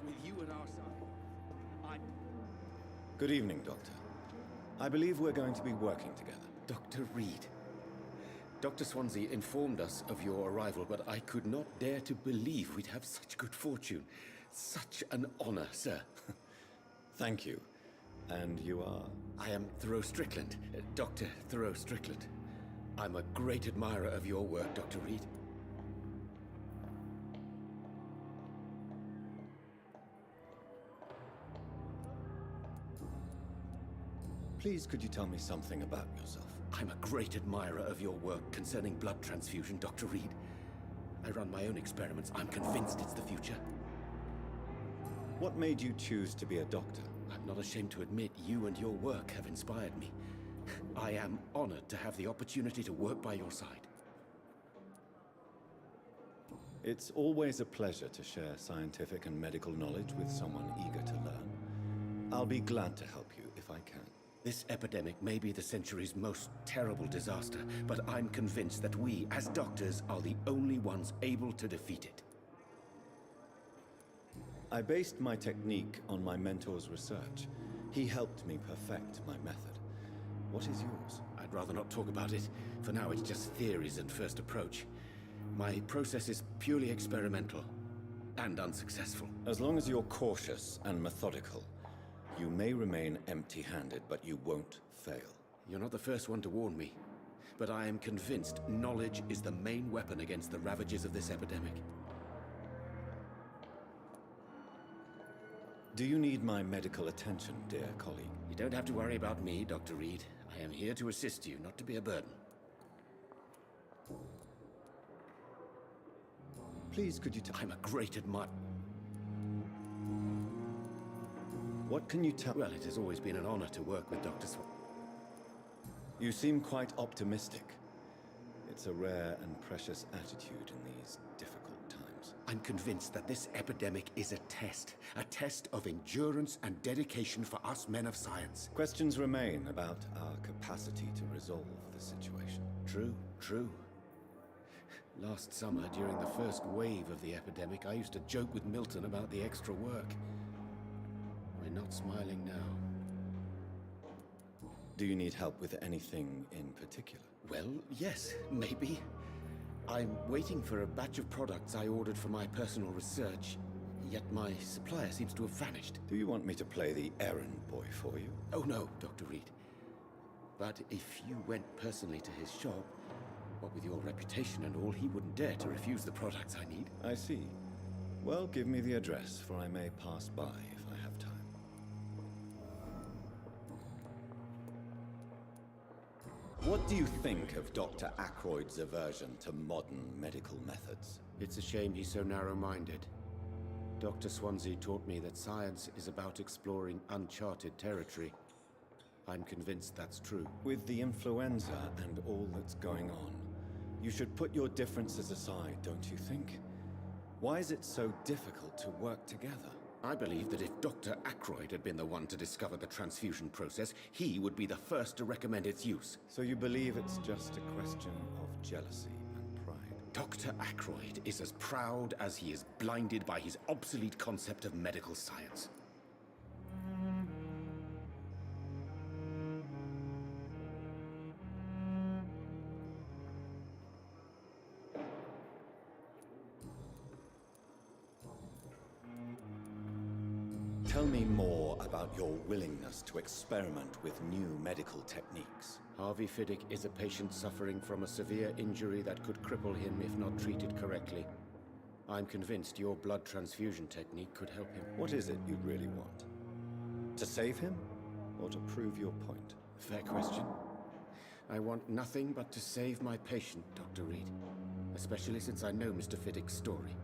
With you at our side, Good evening, Doctor. I believe we're going to be working together. Dr. Reed. Dr. Swansea informed us of your arrival, but I could not dare to believe we'd have such good fortune. Such an honor, sir. Thank you. And you are? I am Thoreau Strickland, Dr. Thoreau Strickland. I'm a great admirer of your work, Dr. Reed. Please, could you tell me something about yourself? I'm a great admirer of your work concerning blood transfusion, Dr. Reed. I run my own experiments. I'm convinced it's the future. What made you choose to be a doctor? I'm not ashamed to admit you and your work have inspired me. I am honored to have the opportunity to work by your side. It's always a pleasure to share scientific and medical knowledge with someone eager to learn. I'll be glad to help you if I can. This epidemic may be the century's most terrible disaster, but I'm convinced that we, as doctors, are the only ones able to defeat it. I based my technique on my mentor's research. He helped me perfect my method. What is yours? I'd rather not talk about it. For now, it's just theories and first approach. My process is purely experimental and unsuccessful. As long as you're cautious and methodical, you may remain empty-handed, but you won't fail. You're not the first one to warn me, but I am convinced knowledge is the main weapon against the ravages of this epidemic. Do you need my medical attention, dear colleague? You don't have to worry about me, Dr. Reed. I am here to assist you, not to be a burden. Please, could you tell... I'm a great admirer. What can you tell... Well, it has always been an honor to work with Dr. Swan. You seem quite optimistic. It's a rare and precious attitude in these difficult times. I'm convinced that this epidemic is a test of endurance and dedication for us men of science. Questions remain about our capacity to resolve the situation. True. Last summer, during the first wave of the epidemic, I used to joke with Milton about the extra work. We're not smiling now. Do you need help with anything in particular? Well, yes, maybe. I'm waiting for a batch of products I ordered for my personal research, yet my supplier seems to have vanished. Do you want me to play the errand boy for you? Oh no, Dr. Reed. But if you went personally to his shop, what with your reputation and all, he wouldn't dare to refuse the products I need. I see. Well, give me the address, for I may pass by if I have time. What do you think of Dr. Ackroyd's aversion to modern medical methods? It's a shame he's so narrow-minded. Dr. Swansea taught me that science is about exploring uncharted territory. I'm convinced that's true. With the influenza and all that's going on, you should put your differences aside, don't you think? Why is it so difficult to work together? I believe that if Dr. Ackroyd had been the one to discover the transfusion process, he would be the first to recommend its use. So you believe it's just a question of jealousy and pride? Dr. Ackroyd is as proud as he is blinded by his obsolete concept of medical science. Tell me more about your willingness to experiment with new medical techniques. Harvey Fiddick is a patient suffering from a severe injury that could cripple him if not treated correctly. I'm convinced your blood transfusion technique could help him. What is it you really want? To save him, or to prove your point? Fair question. I want nothing but to save my patient, Dr. Reed. Especially since I know Mr. Fiddick's story.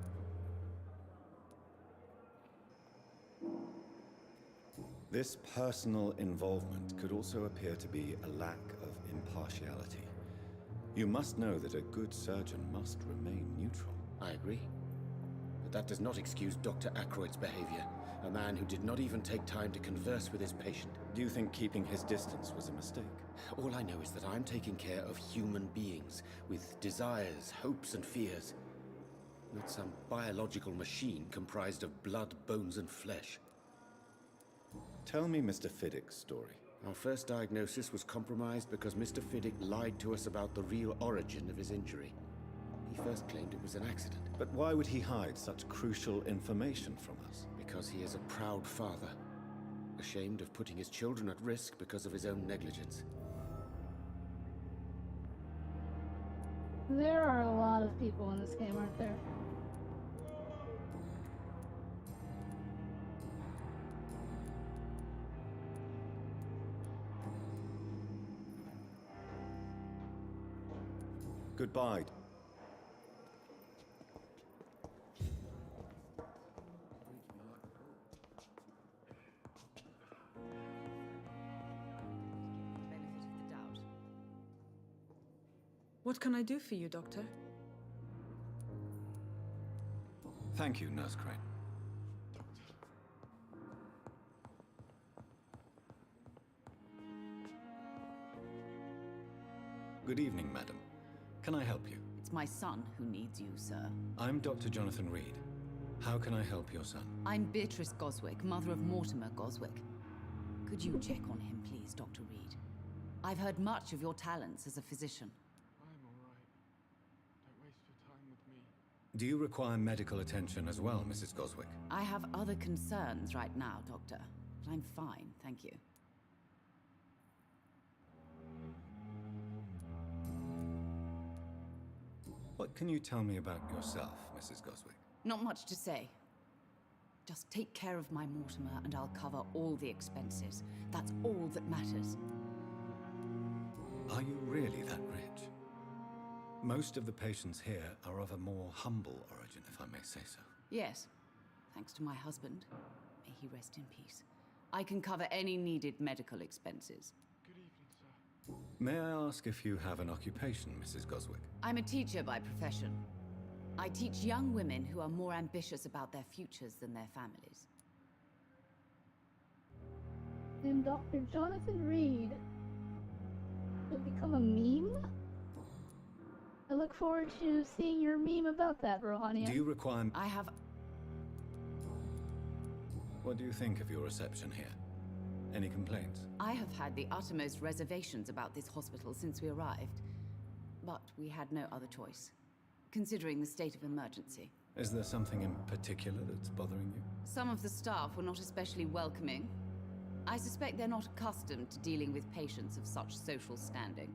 This personal involvement could also appear to be a lack of impartiality. You must know that a good surgeon must remain neutral. I agree. that does not excuse Dr. Ackroyd's behavior. A man who did not even take time to converse with his patient. Do you think keeping his distance was a mistake? All I know is that I'm taking care of human beings with desires, hopes, and fears. Not some biological machine comprised of blood, bones, and flesh. Tell me Mr. Fiddick's story. Our first diagnosis was compromised because Mr. Fiddick lied to us about the real origin of his injury. He first claimed it was an accident. But why would he hide such crucial information from us? Because he is a proud father, ashamed of putting his children at risk because of his own negligence. There are a lot of people in this game, aren't there? Goodbye. What can I do for you, Doctor? Thank you, Nurse Crane. Good evening, madam. Can I help you? It's my son who needs you, sir. I'm Dr. Jonathan Reed. How can I help your son? I'm Beatrice Goswick, mother of Mortimer Goswick. Could you check on him, please, Dr. Reed? I've heard much of your talents as a physician. Do you require medical attention as well, Mrs. Goswick? I have other concerns right now, Doctor. But I'm fine, thank you. What can you tell me about yourself, Mrs. Goswick? Not much to say. Just take care of my Mortimer and I'll cover all the expenses. That's all that matters. Are you really that rich? Most of the patients here are of a more humble origin, if I may say so. Yes, thanks to my husband. May he rest in peace. I can cover any needed medical expenses. Good evening, sir. May I ask if you have an occupation, Mrs. Goswick? I'm a teacher by profession. I teach young women who are more ambitious about their futures than their families. I'm Dr. Jonathan Reed. You'll become a meme? I look forward to seeing your meme about that, Rohania. Do you require... I have... What do you think of your reception here? Any complaints? I have had the uttermost reservations about this hospital since we arrived. But we had no other choice, considering the state of emergency. Is there something in particular that's bothering you? Some of the staff were not especially welcoming. I suspect they're not accustomed to dealing with patients of such social standing.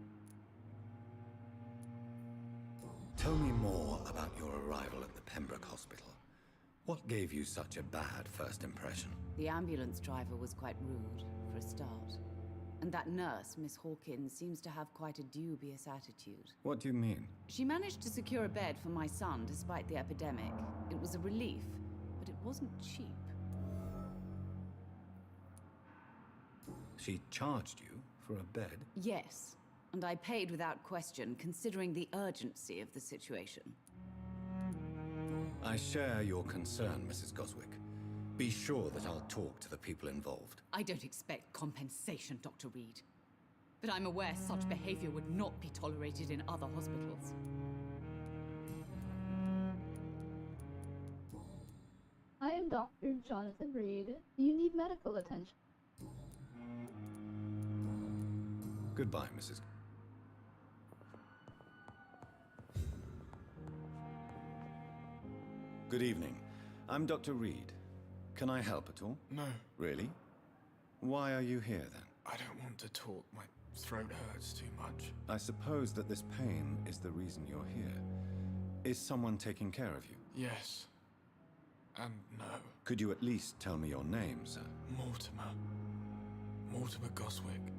Tell me more about your arrival at the Pembroke Hospital. What gave you such a bad first impression? The ambulance driver was quite rude, for a start. And that nurse, Miss Hawkins, seems to have quite a dubious attitude. What do you mean? She managed to secure a bed for my son despite the epidemic. It was a relief, but it wasn't cheap. She charged you for a bed? Yes, and I paid without question, considering the urgency of the situation. I share your concern, Mrs. Goswick. Be sure that I'll talk to the people involved. I don't expect compensation, Dr. Reed. But I'm aware such behavior would not be tolerated in other hospitals. I am Dr. Jonathan Reed. You need medical attention. Goodbye, Mrs. Good evening. I'm Dr. Reed. Can I help at all? No. Really? Why are you here, then? I don't want to talk. My throat hurts too much. I suppose that this pain is the reason you're here. Is someone taking care of you? Yes. And no. Could you at least tell me your name, sir? Mortimer. Mortimer Goswick.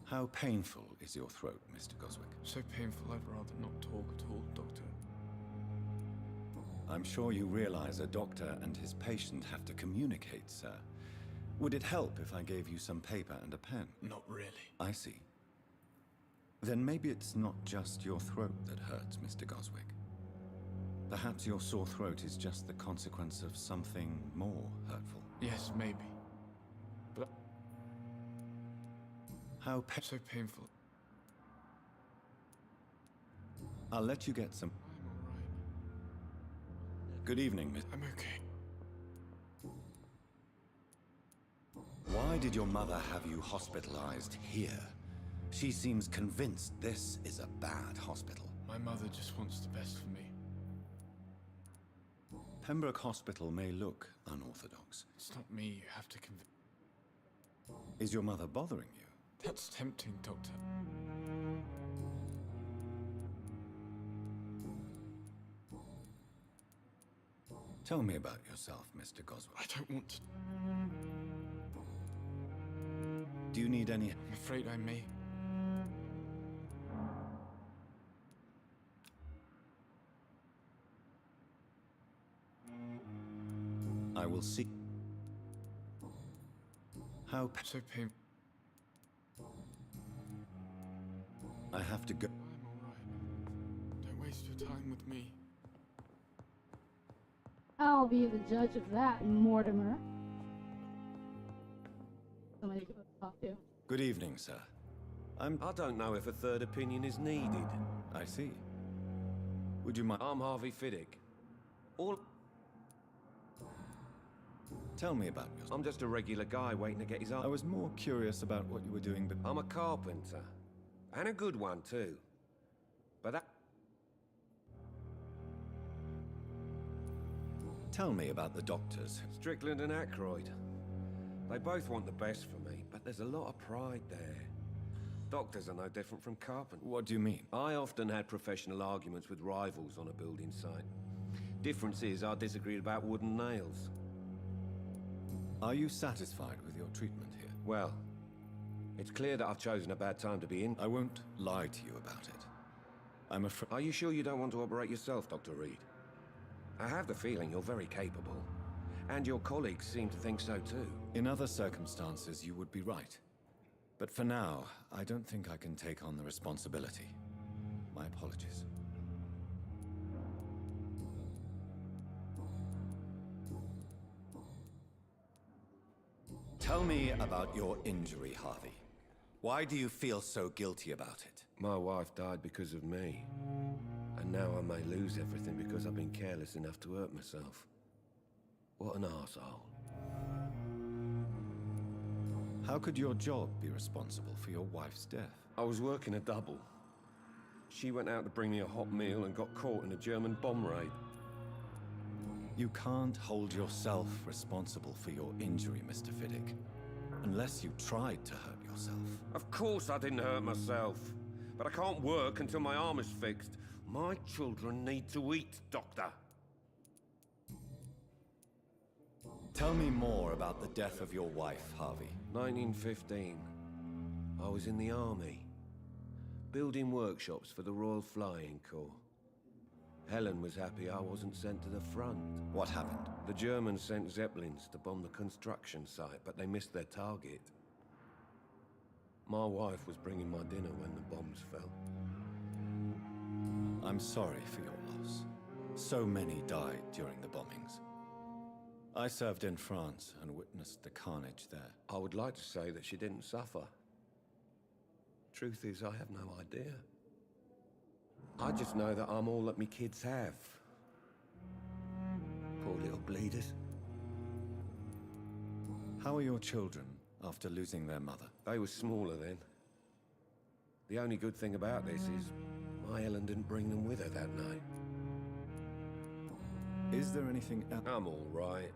How painful is your throat, Mr. Goswick? So painful I'd rather not talk at all, Doctor. I'm sure you realize a doctor and his patient have to communicate, sir. Would it help if I gave you some paper and a pen? Not really. I see. Then maybe it's not just your throat that hurts, Mr. Goswick. Perhaps your sore throat is just the consequence of something more hurtful. Yes, maybe. But How so painful. I'll let you get some. I'm alright. Good evening, Miss. I'm okay. Why did your mother have you hospitalized here? She seems convinced this is a bad hospital. My mother just wants the best for me. Pembroke Hospital may look unorthodox. It's not me you have to convince. Is your mother bothering you? That's tempting, Doctor. Tell me about yourself, Mr. Goswick. I don't want to. Do you need any... I'm afraid I may. I will see. How... So painful. I have to go. I'm alright. Don't waste your time with me. I'll be the judge of that, Mortimer. Somebody to talk to. Good evening, sir. I don't know if a third opinion is needed. I see. Would you mind... I'm Harvey Fiddick. Tell me about yourself. I'm just a regular guy waiting to get his... I was more curious about what you were doing, but... I'm a carpenter. And a good one, too. But that... Tell me about the doctors. Strickland and Aykroyd. They both want the best for me, but there's a lot of pride there. Doctors are no different from carpenters. What do you mean? I often had professional arguments with rivals on a building site. Difference is, I disagreed about wooden nails. Are you satisfied with your treatment here? Well, it's clear that I've chosen a bad time to be in. I won't lie to you about it. I'm afraid... Are you sure you don't want to operate yourself, Dr. Reed? I have the feeling you're very capable. And your colleagues seem to think so too. In other circumstances, you would be right. But for now, I don't think I can take on the responsibility. My apologies. Tell me about your injury, Harvey. Why do you feel so guilty about it? My wife died because of me. And now I may lose everything because I've been careless enough to hurt myself. What an arsehole. How could your job be responsible for your wife's death? I was working a double. She went out to bring me a hot meal and got caught in a German bomb raid. You can't hold yourself responsible for your injury, Mr. Fiddick. Unless you tried to hurt yourself. Of course I didn't hurt myself. But I can't work until my arm is fixed. My children need to eat, Doctor. Tell me more about the death of your wife, Harvey. 1915. I was in the army. Building workshops for the Royal Flying Corps. Helen was happy I wasn't sent to the front. What happened? The Germans sent Zeppelins to bomb the construction site, but they missed their target. My wife was bringing my dinner when the bombs fell. I'm sorry for your loss. So many died during the bombings. I served in France and witnessed the carnage there. I would like to say that she didn't suffer. Truth is, I have no idea. I just know that I'm all that me kids have. Poor little bleeders. How are your children after losing their mother? They were smaller then. The only good thing about this is my Helen didn't bring them with her that night. Is there anything else? I'm all right.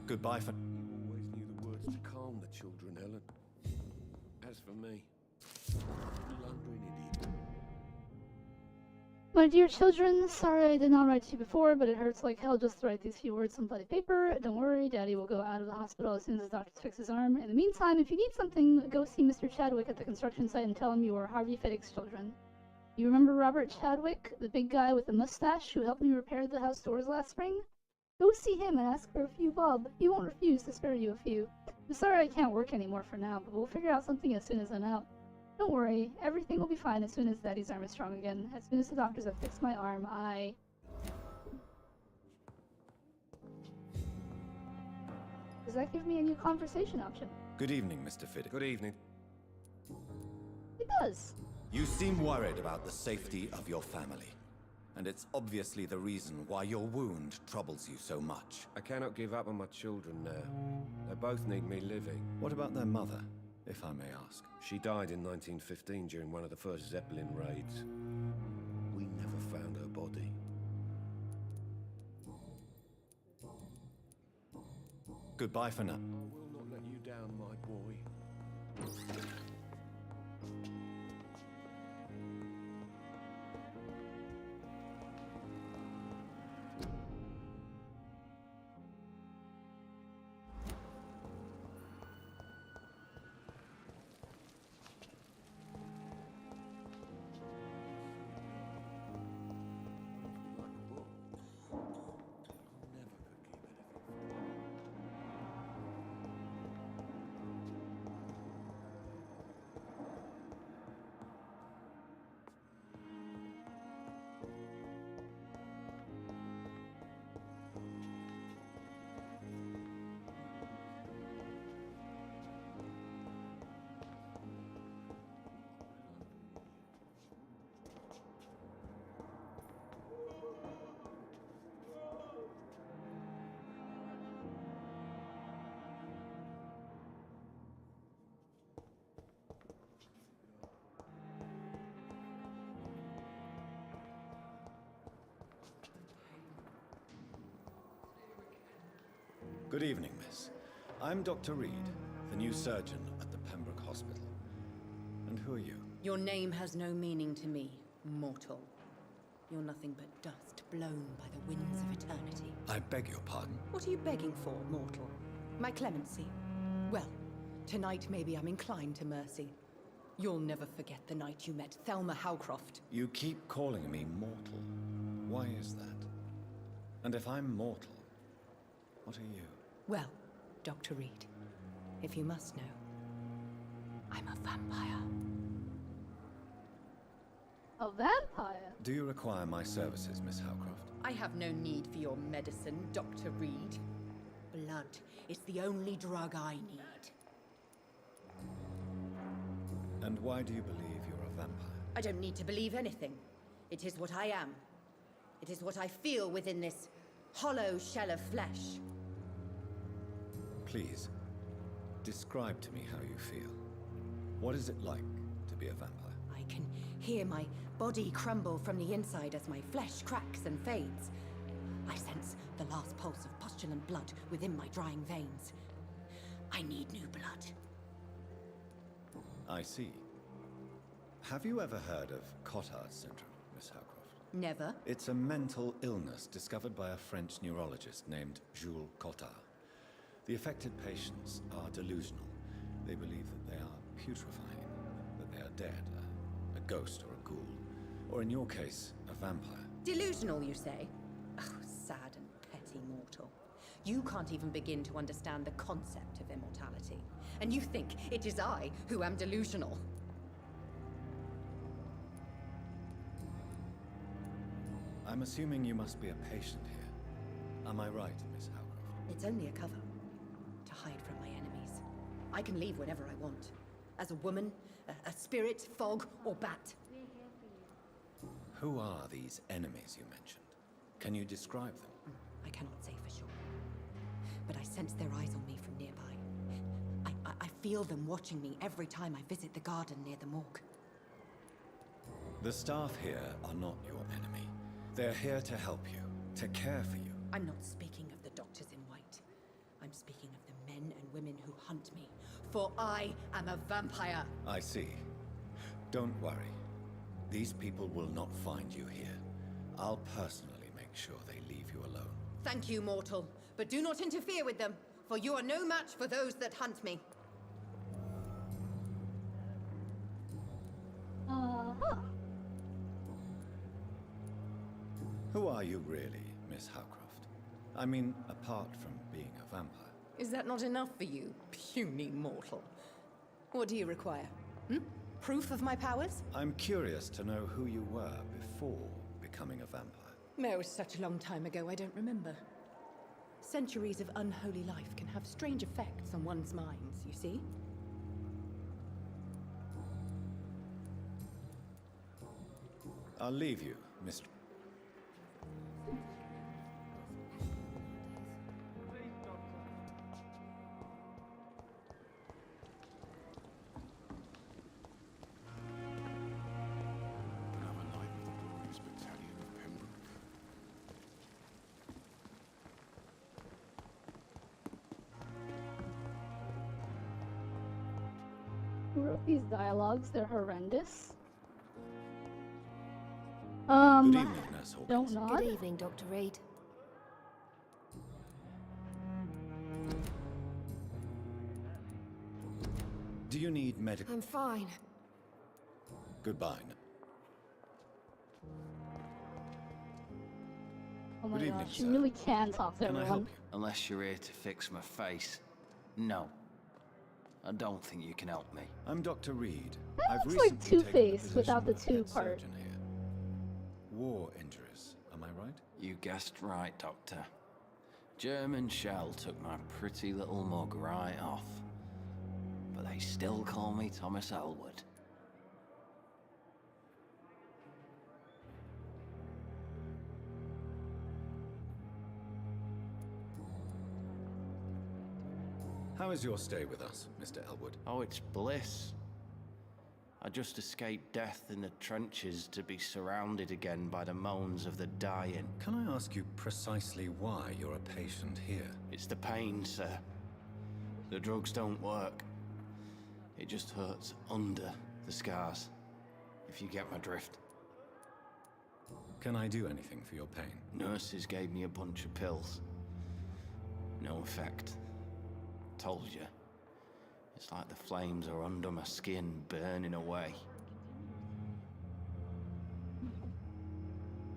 Goodbye for... You always knew the words to calm the children, Helen. As for me, blundering idiot. My dear children, sorry I did not write to you before, but it hurts like hell just to write these few words on bloody paper. Don't worry, Daddy will go out of the hospital as soon as the doctor fixes his arm. In the meantime, if you need something, go see Mr. Chadwick at the construction site and tell him you are Harvey Fiddick's children. You remember Robert Chadwick, the big guy with the mustache who helped me repair the house doors last spring? Go see him and ask for a few bob. He won't refuse to spare you a few. I'm sorry I can't work anymore for now, but we'll figure out something as soon as I'm out. Don't worry, everything will be fine as soon as Daddy's arm is strong again. As soon as the doctors have fixed my arm, Does that give me a new conversation option? Good evening, Mr. Fiddick. Good evening. It does. You seem worried about the safety of your family. And it's obviously the reason why your wound troubles you so much. I cannot give up on my children now. They both need me living. What about their mother, if I may ask? She died in 1915 during one of the first Zeppelin raids. We never found her body. Goodbye for now. I will not let you down, my boy. Good evening, miss. I'm Dr. Reed, the new surgeon at the Pembroke Hospital. And who are you? Your name has no meaning to me, mortal. You're nothing but dust blown by the winds of eternity. I beg your pardon. What are you begging for, mortal? My clemency? Well, tonight maybe I'm inclined to mercy. You'll never forget the night you met Thelma Howcroft. You keep calling me mortal. Why is that? And if I'm mortal, what are you? Well, Dr. Reed, if you must know, I'm a vampire. A vampire? Do you require my services, Miss Howcroft? I have no need for your medicine, Dr. Reed. Blood is the only drug I need. And why do you believe you're a vampire? I don't need to believe anything. It is what I am. It is what I feel within this hollow shell of flesh. Please, describe to me how you feel. What is it like to be a vampire? I can hear my body crumble from the inside as my flesh cracks and fades. I sense the last pulse of postulant blood within my drying veins. I need new blood. I see. Have you ever heard of Cotard's syndrome, Miss Howcroft? Never. It's a mental illness discovered by a French neurologist named Jules Cotard. The affected patients are delusional. They believe that they are putrefying, that they are dead, a ghost or a ghoul, or in your case, a vampire. Delusional, you say? Oh, sad and petty mortal. You can't even begin to understand the concept of immortality. And you think it is I who am delusional. I'm assuming you must be a patient here. Am I right, Miss Howcroft? It's only a cover. To hide from my enemies. I can leave whenever I want. As a woman, a spirit, fog, or bat. Who are these enemies you mentioned? Can you describe them? I cannot say for sure. But I sense their eyes on me from nearby. I feel them watching me every time I visit the garden near the morgue. The staff here are not your enemy. They're here to help you, to care for you. I'm not speaking of the doctors in white. I'm speaking of the men and women who hunt me. For I am a vampire. I see. Don't worry. These people will not find you here. I'll personally make sure they leave you alone. Thank you, mortal. But do not interfere with them, for you are no match for those that hunt me. Who are you really, Miss Howcroft? I mean, apart from being a vampire. Is that not enough for you, puny mortal? What do you require? Proof of my powers? I'm curious to know who you were before becoming a vampire. It was such a long time ago, I don't remember. Centuries of unholy life can have strange effects on one's minds, you see? I'll leave you, Mr. Who wrote these dialogues? They're horrendous. Good evening, Nurse Hawkins. Don't nod. Good evening, Dr. Reed. Do you need medical? I'm fine. Goodbye. Oh my Good evening, gosh, you sir. really can talk to Can I everyone. help you? Unless you're here to fix my face. No. I don't think you can help me. I'm Dr. Reed. That I've looks like recently taken the Two-Face position without the of two head part. surgeon here. War injuries, am I right? You guessed right, Doctor. German shell took my pretty little mug right off. But they still call me Thomas Elwood. How is your stay with us, Mr. Elwood? Oh, it's bliss. I just escaped death in the trenches to be surrounded again by the moans of the dying. Can I ask you precisely why you're a patient here? It's the pain, sir. The drugs don't work. It just hurts under the scars, if you get my drift. Can I do anything for your pain? Nurses gave me a bunch of pills. No effect. Told you. It's like the flames are under my skin, burning away.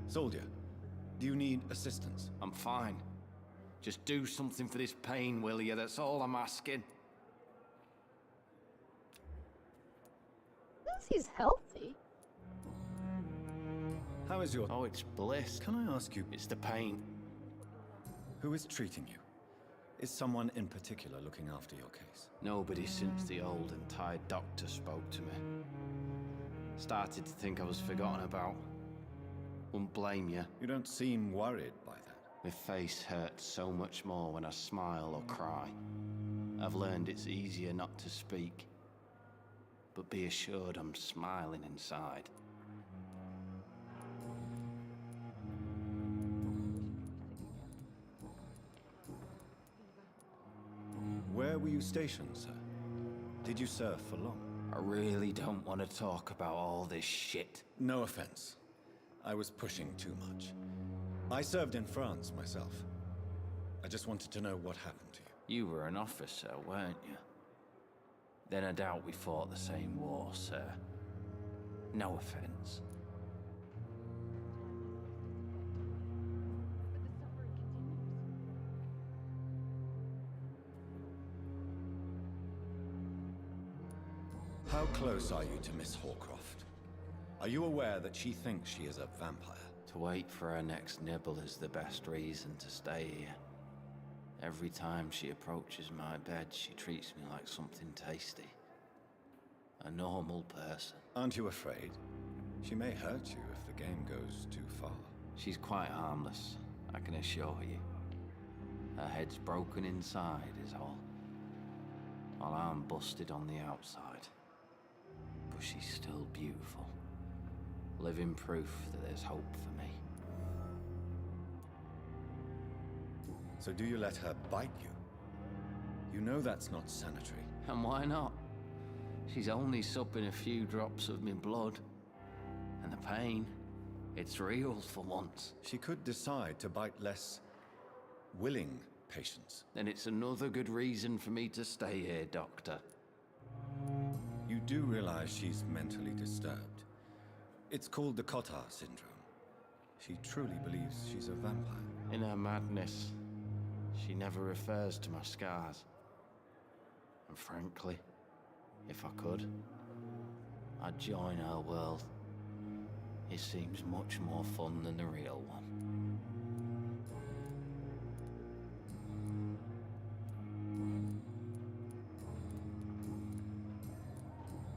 Soldier, do you need assistance? I'm fine. Just do something for this pain, will you? That's all I'm asking. He's healthy. How is your... Oh, it's bliss. Can I ask you... It's the pain. Who is treating you? Is someone in particular looking after your case? Nobody since the old and tired doctor spoke to me. Started to think I was forgotten about. Wouldn't blame you. You don't seem worried by that. My face hurts so much more when I smile or cry. I've learned it's easier not to speak. But be assured I'm smiling inside. Where were you stationed, sir? Did you serve for long? I really don't want to talk about all this shit. No offense. I was pushing too much. I served in France myself. I just wanted to know what happened to you. You were an officer, weren't you? Then I doubt we fought the same war, sir. No offense. How close are you to Miss Horcroft? Are you aware that she thinks she is a vampire? To wait for her next nibble is the best reason to stay here. Every time she approaches my bed, she treats me like something tasty. A normal person. Aren't you afraid? She may hurt you if the game goes too far. She's quite harmless, I can assure you. Her head's broken inside is all. While I'm busted on the outside. But she's still beautiful. Living proof that there's hope for me. So do you let her bite you? You know that's not sanitary. And why not? She's only supping a few drops of me blood. And the pain, it's real for once. She could decide to bite less willing patients. Then it's another good reason for me to stay here, Doctor. You do realize she's mentally disturbed. It's called the Cotard syndrome. She truly believes she's a vampire. In her madness, She never refers to my scars. And frankly, if I could, I'd join her world. It seems much more fun than the real one.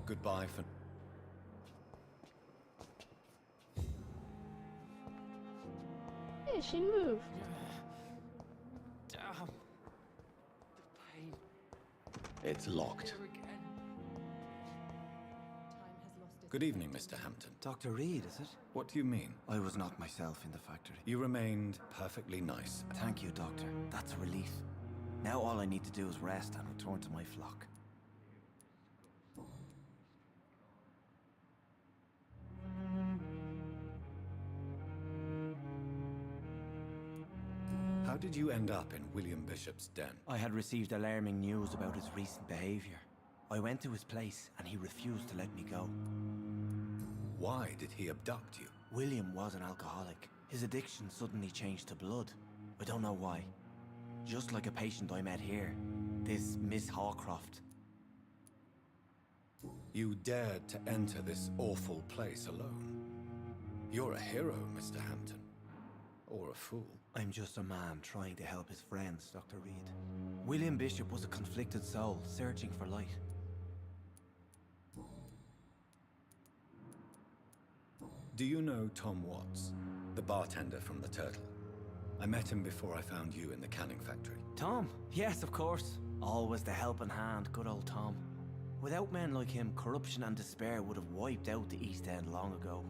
Goodbye for... Hey, she moved. Damn. It's locked. Good evening, Mr. Hampton. Dr. Reed, is it? What do you mean? I was not myself in the factory. You remained perfectly nice. Thank you, Doctor. That's a relief. Now all I need to do is rest and return to my flock. How did you end up in William Bishop's den? I had received alarming news about his recent behavior. I went to his place and he refused to let me go. Why did he abduct you? William was an alcoholic. His addiction suddenly changed to blood. I don't know why. Just like a patient I met here. This Miss Hawcroft. You dared to enter this awful place alone. You're a hero, Mr. Hampton. Or a fool. I'm just a man trying to help his friends, Dr. Reed. William Bishop was a conflicted soul, searching for light. Do you know Tom Watts, the bartender from the Turtle? I met him before I found you in the canning factory. Tom? Yes, of course. Always the helping hand, good old Tom. Without men like him, corruption and despair would have wiped out the East End long ago.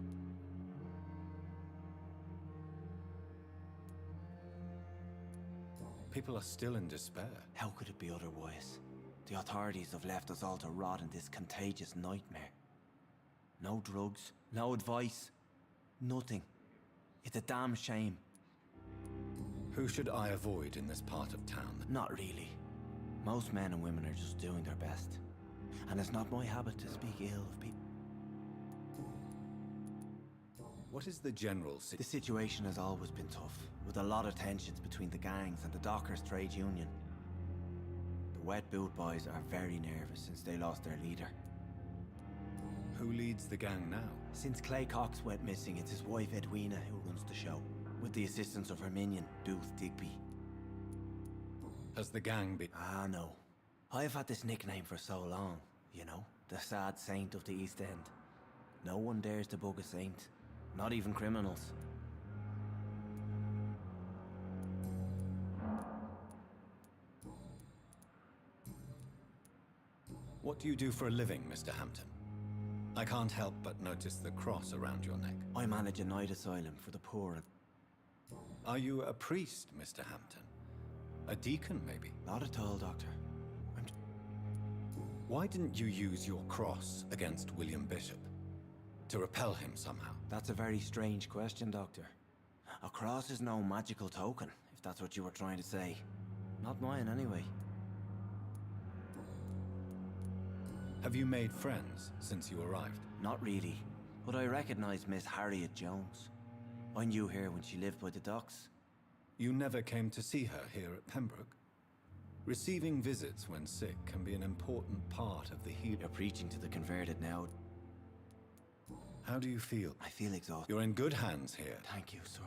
People are still in despair. How could it be otherwise? The authorities have left us all to rot in this contagious nightmare. No drugs, no advice, nothing. It's a damn shame. Who should I avoid in this part of town? Not really. Most men and women are just doing their best. And it's not my habit to speak ill of people. What is the general The situation has always been tough, with a lot of tensions between the gangs and the Dockers Trade Union. The Wet Boot Boys are very nervous since they lost their leader. Who leads the gang now? Since Clay Cox went missing, it's his wife Edwina who runs the show, with the assistance of her minion, Booth Digby. Has the gang been... Ah, no. I've had this nickname for so long, you know, the sad saint of the East End. No one dares to bug a saint, not even criminals. What do you do for a living, Mr. Hampton? I can't help but notice the cross around your neck. I manage a night asylum for the poor. Are you a priest, Mr. Hampton? A deacon, maybe? Not at all, Doctor. Why didn't you use your cross against William Bishop? To repel him somehow? That's a very strange question, Doctor. A cross is no magical token, if that's what you were trying to say. Not mine, anyway. Have you made friends since you arrived? Not really, but I recognize Miss Harriet Jones. I knew her when she lived by the docks. You never came to see her here at Pembroke? Receiving visits when sick can be an important part of the healing. You're preaching to the converted now. How do you feel? I feel exhausted. You're in good hands here. Thank you, sir.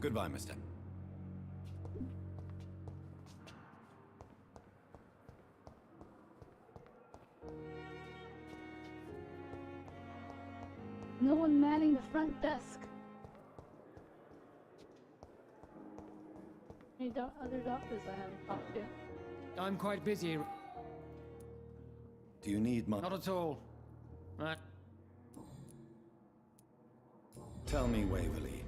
Goodbye, mister. No one manning the front desk. Any other doctors I haven't talked to? I'm quite busy. Do you need my... Not at all. Tell me, Waverly,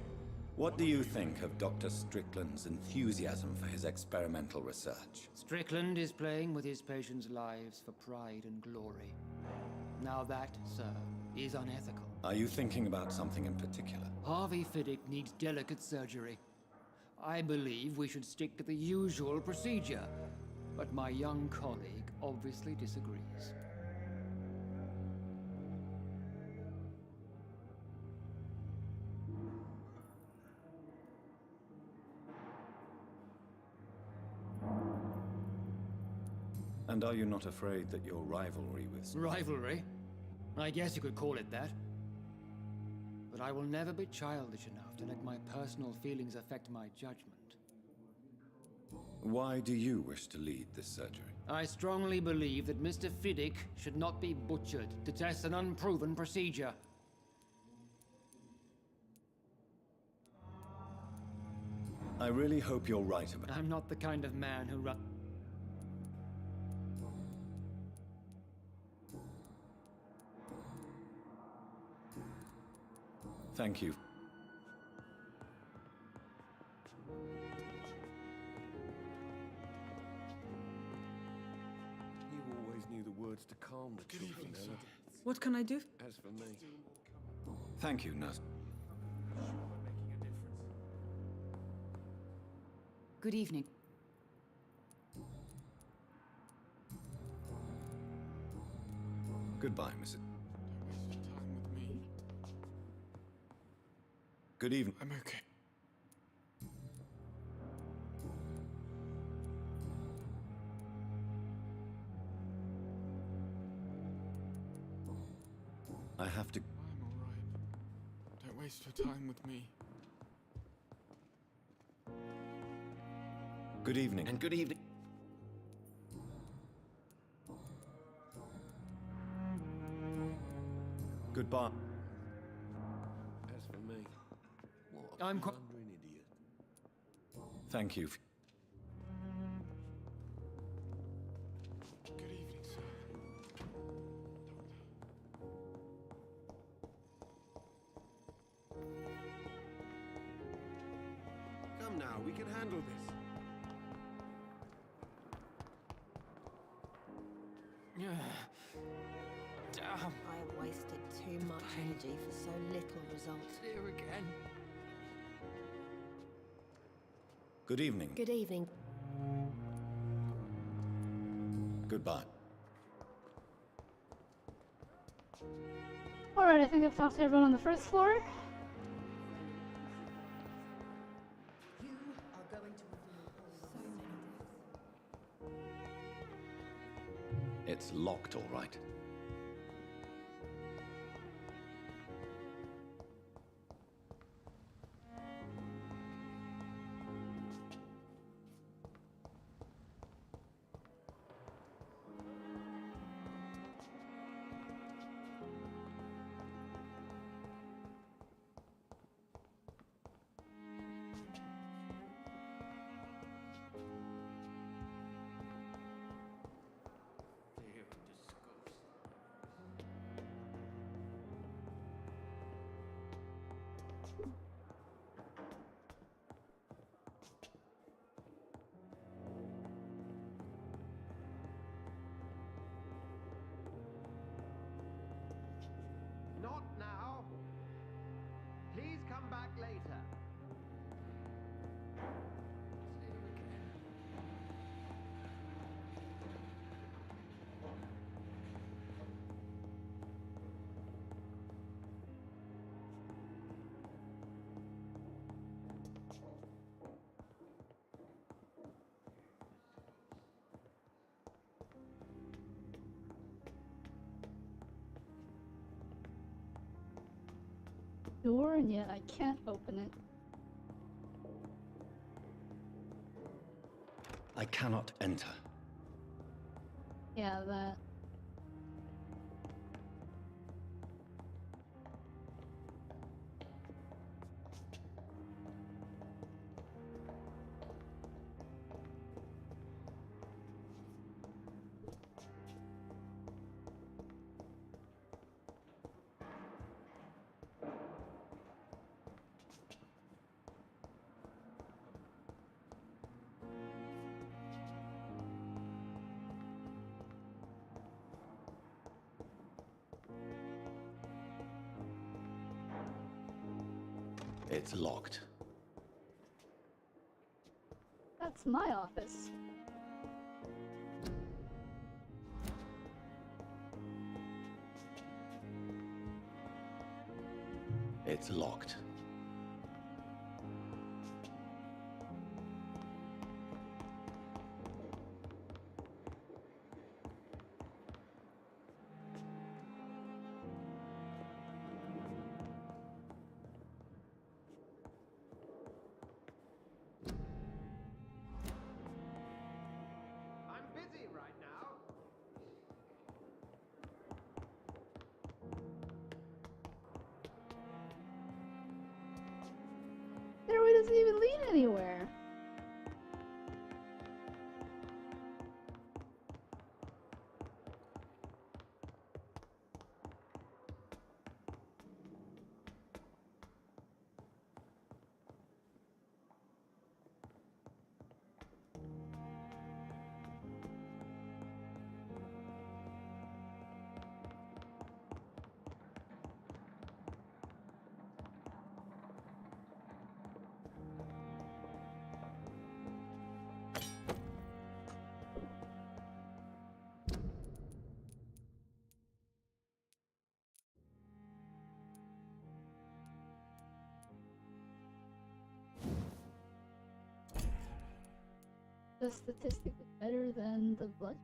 what do you think of Dr. Strickland's enthusiasm for his experimental research? Strickland is playing with his patients' lives for pride and glory. Now that, sir, is unethical. Are you thinking about something in particular? Harvey Fiddick needs delicate surgery. I believe we should stick to the usual procedure, but my young colleague obviously disagrees. And are you not afraid that your rivalry with... Rivalry? I guess you could call it that. But I will never be childish enough to let my personal feelings affect my judgment. Why do you wish to lead this surgery? I strongly believe that Mr. Fiddick should not be butchered to test an unproven procedure. I really hope you're right about... I'm not the kind of man who run... Thank you. You always knew the words to calm the children, Ella. What can I do? As for me... Thank you, nurse. Good evening. Goodbye, Mrs. Good evening. I'm okay. I have to... I'm alright. Don't waste your time with me. Good evening. And good evening. Goodbye. As for me... What I'm a blundering idiot. Thank you. Good evening, sir. Come now, we can handle this. Damn. I have wasted too much energy for so little result. Here again. Good evening. Good evening. Goodbye. Alright, I think I've talked to everyone on the first floor. You are going to reveal so many things. It's locked, all right. Not now. Please come back later. Door, and yet I can't open it. I cannot enter. Yeah, that. It's locked. That's my office. It's locked. doesn't even lead anywhere. The statistically better than the blood.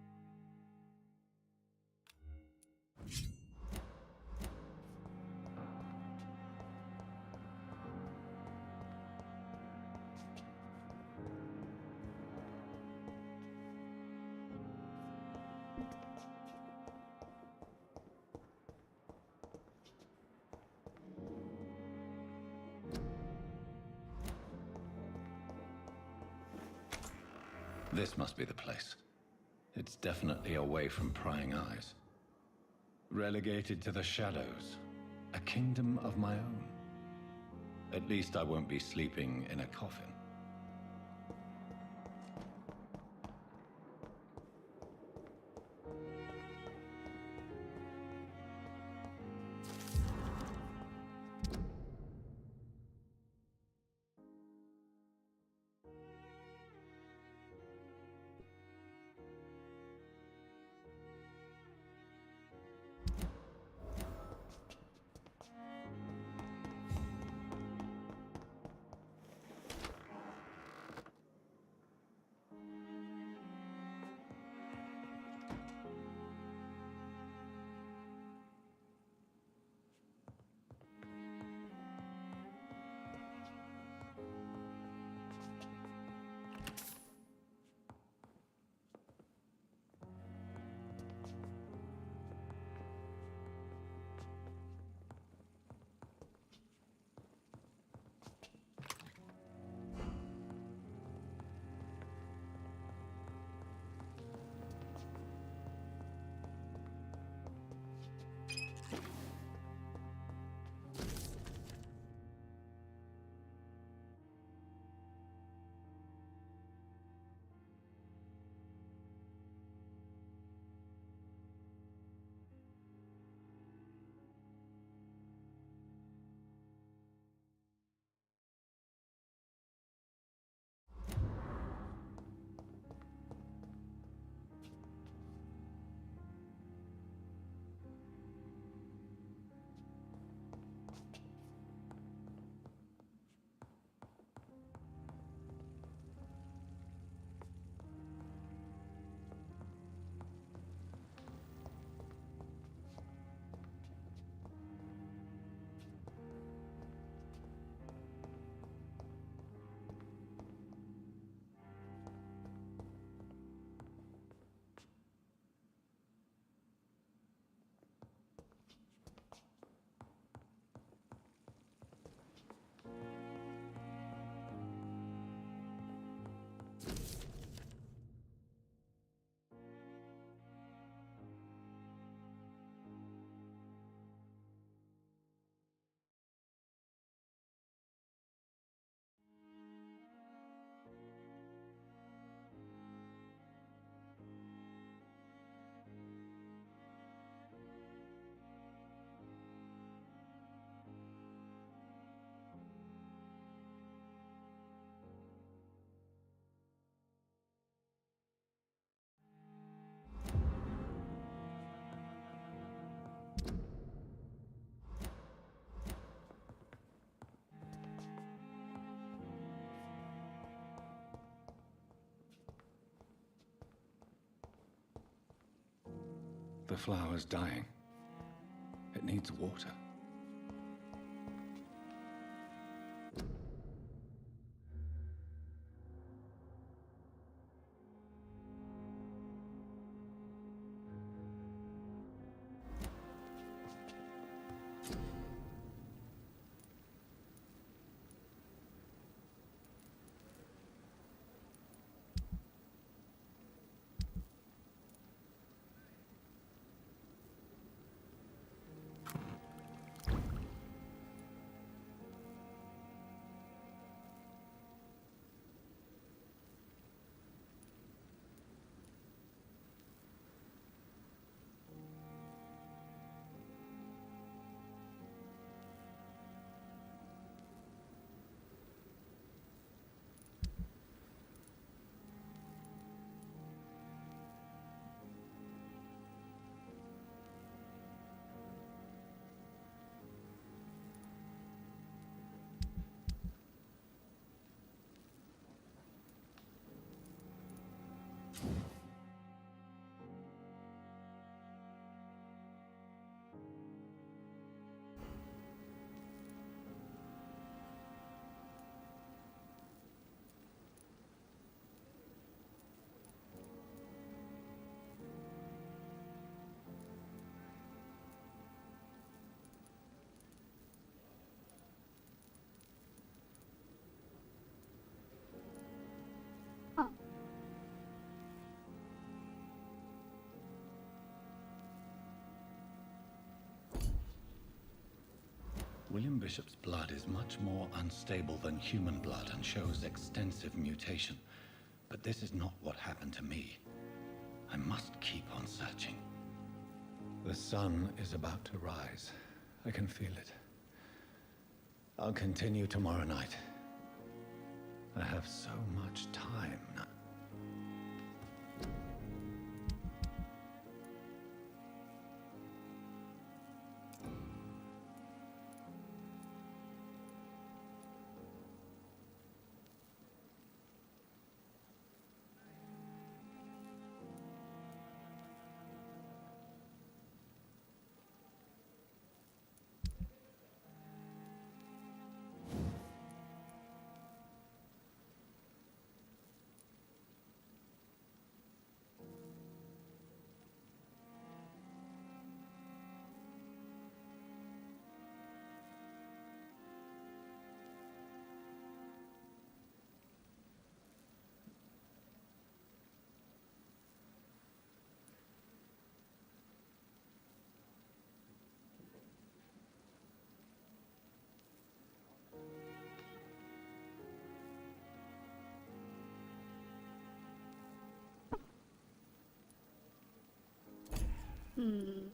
This must be the place. It's definitely away from prying eyes. Relegated to the shadows. A kingdom of my own. At least I won't be sleeping in a coffin. The flower's dying. It needs water. William Bishop's blood is much more unstable than human blood and shows extensive mutation. But this is not what happened to me. I must keep on searching. The sun is about to rise. I can feel it. I'll continue tomorrow night. I have so much time now. Hmm.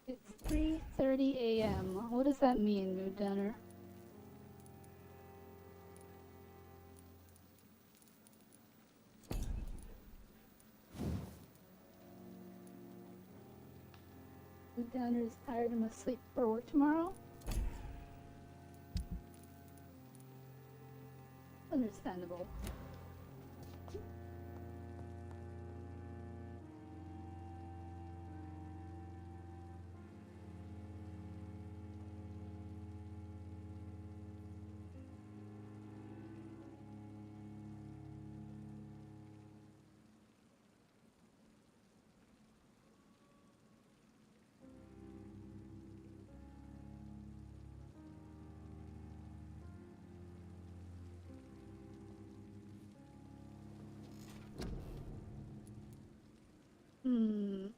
It's 3:30 a.m. What does that mean, Mood Downer? Mood Downer is tired and must sleep for work tomorrow? Understandable.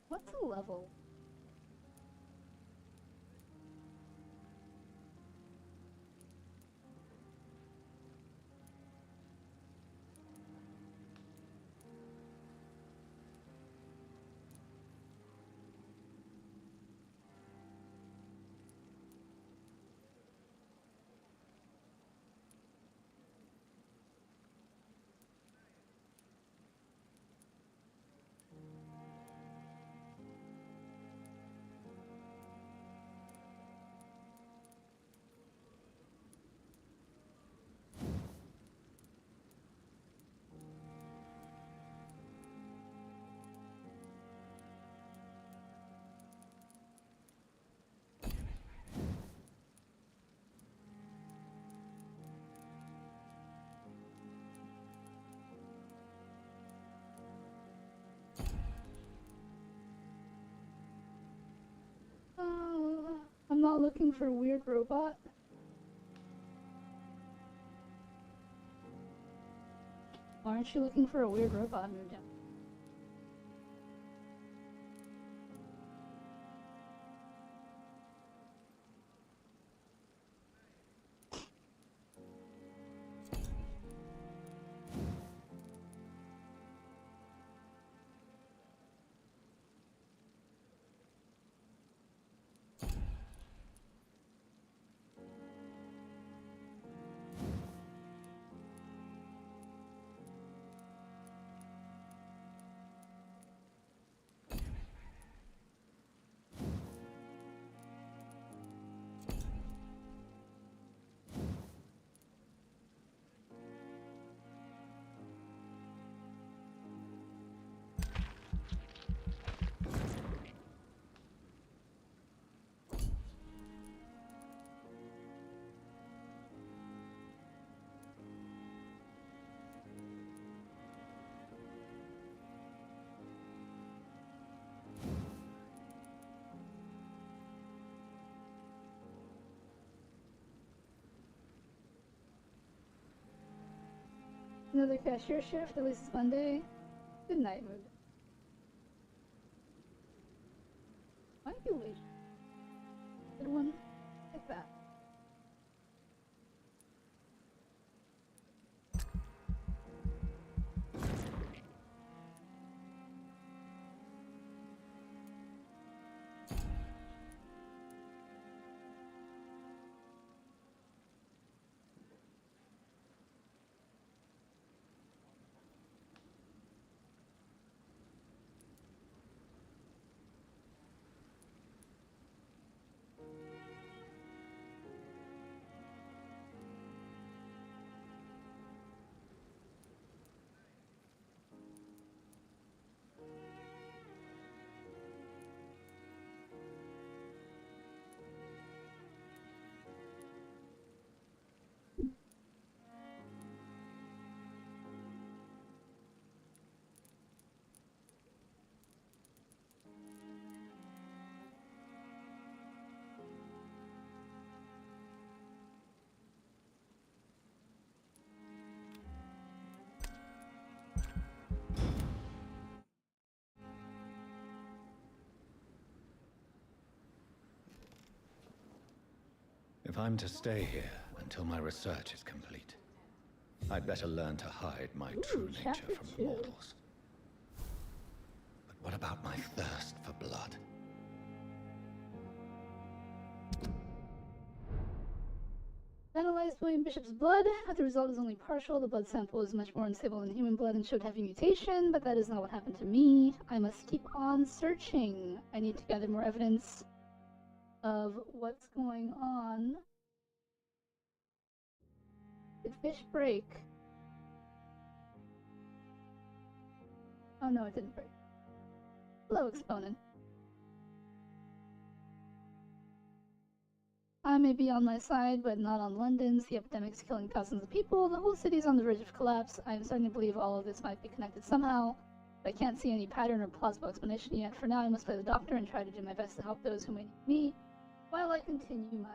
What's a level? I'm not looking for a weird robot. Why aren't you looking for a weird robot, Mood Downer? Another cashier shift, at least it's Monday. Good night, mood. Why are you late? Good one. Like that. If I'm to stay here until my research is complete, I'd better learn to hide my true nature chapter from 2. mortals. But what about my thirst for blood? Analyzed William Bishop's blood, but the result is only partial. The blood sample is much more unstable than human blood and showed heavy mutation, but that is not what happened to me. I must keep on searching. I need to gather more evidence of what's going on. Did fish break? Oh no, it didn't break. Hello, Exponent. I may be on my side, but not on London's. The epidemic's killing thousands of people. The whole city's on the verge of collapse. I am starting to believe all of this might be connected somehow, but I can't see any pattern or plausible explanation yet. For now, I must play the doctor and try to do my best to help those who may need me, while I continue my...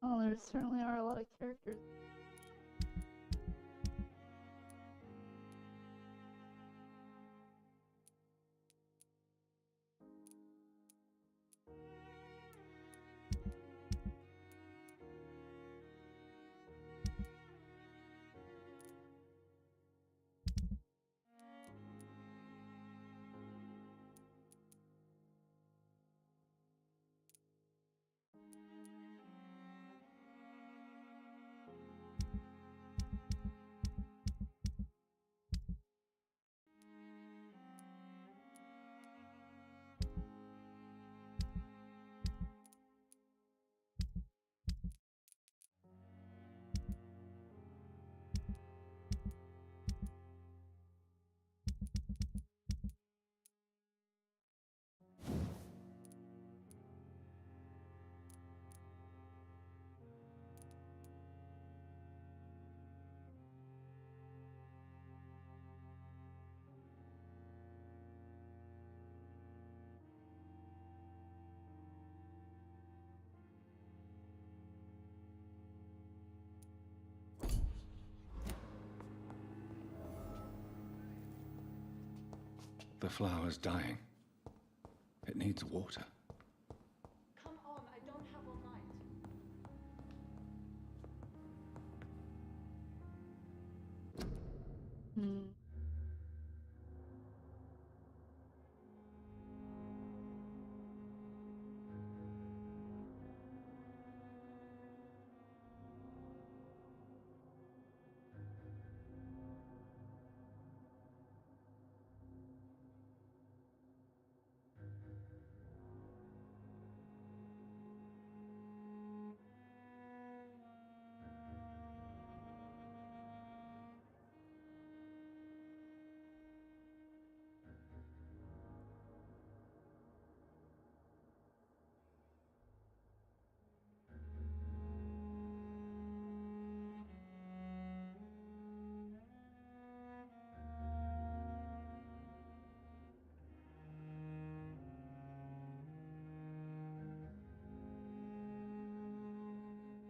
Oh, there certainly are a lot of characters. The flower's dying. It needs water. Come on, I don't have all night.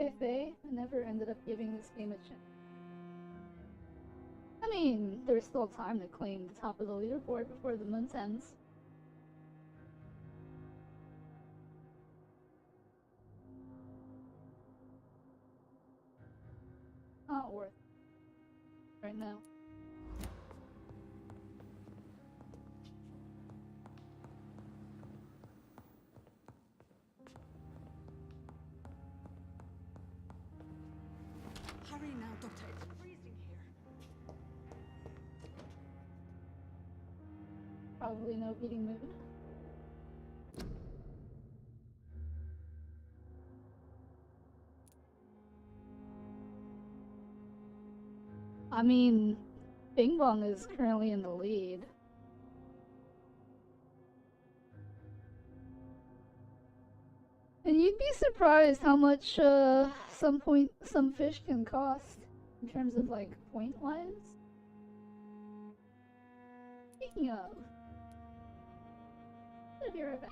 I never ended up giving this game a chance. I mean, there's still time to claim the top of the leaderboard before the month ends. Not worth it right now. Hurry now, Doctor. It's freezing here. Probably no eating mood. I mean, Bing Bong is currently in the lead. And you'd be surprised how much some fish can cost in terms of like point wise. Speaking of, I'll be right back.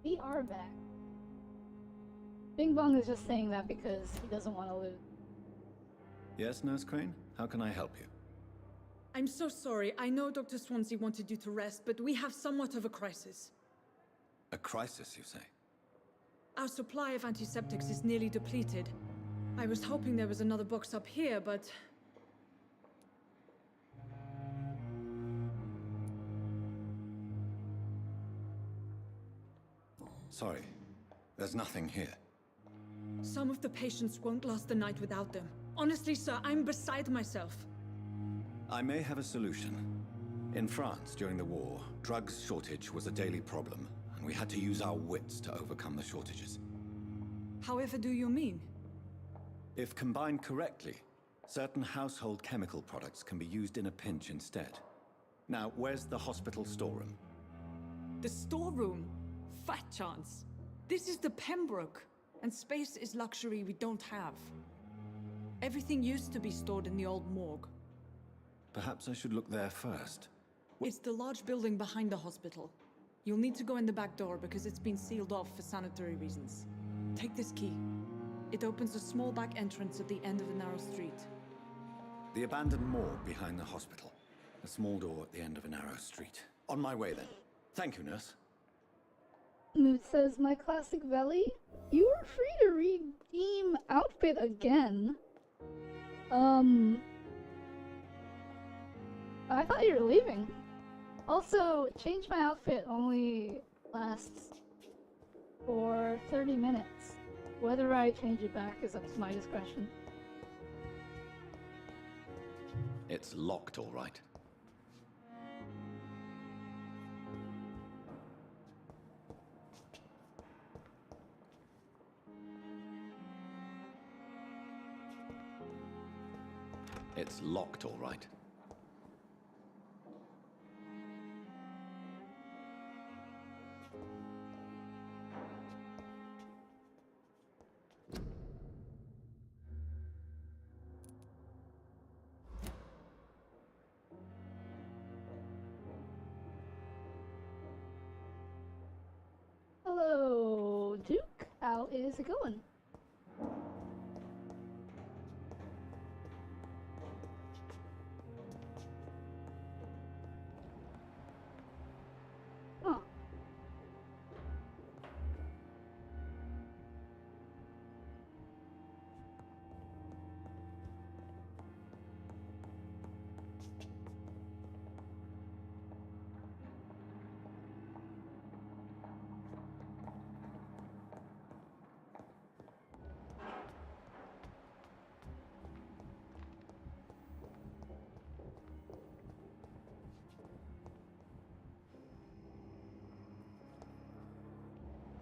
We are back. Bing Bong is just saying that because he doesn't want to lose. Yes, Nurse Crane? How can I help you? I'm so sorry. I know Dr. Swansea wanted you to rest, but we have somewhat of a crisis. A crisis, you say? Our supply of antiseptics is nearly depleted. I was hoping there was another box up here, but... Sorry, there's nothing here. Some of the patients won't last the night without them. Honestly, sir, I'm beside myself. I may have a solution. In France, during the war, drugs shortage was a daily problem, and we had to use our wits to overcome the shortages. However do you mean? If combined correctly, certain household chemical products can be used in a pinch instead. Now, where's the hospital storeroom? The storeroom? Fat chance. This is the Pembroke, and space is luxury we don't have. Everything used to be stored in the old morgue. Perhaps I should look there first. It's the large building behind the hospital. You'll need to go in the back door because it's been sealed off for sanitary reasons. Take this key. It opens a small back entrance at the end of a narrow street. The abandoned morgue behind the hospital. A small door at the end of a narrow street. On my way then. Thank you, nurse. Moot says, my classic Veli, you are free to redeem outfit again. I thought you were leaving. Also, change my outfit only lasts for 30 minutes. Whether I change it back is up to my discretion. It's locked, all right. It's locked, all right. Hello, Duke. How is it going? Huh.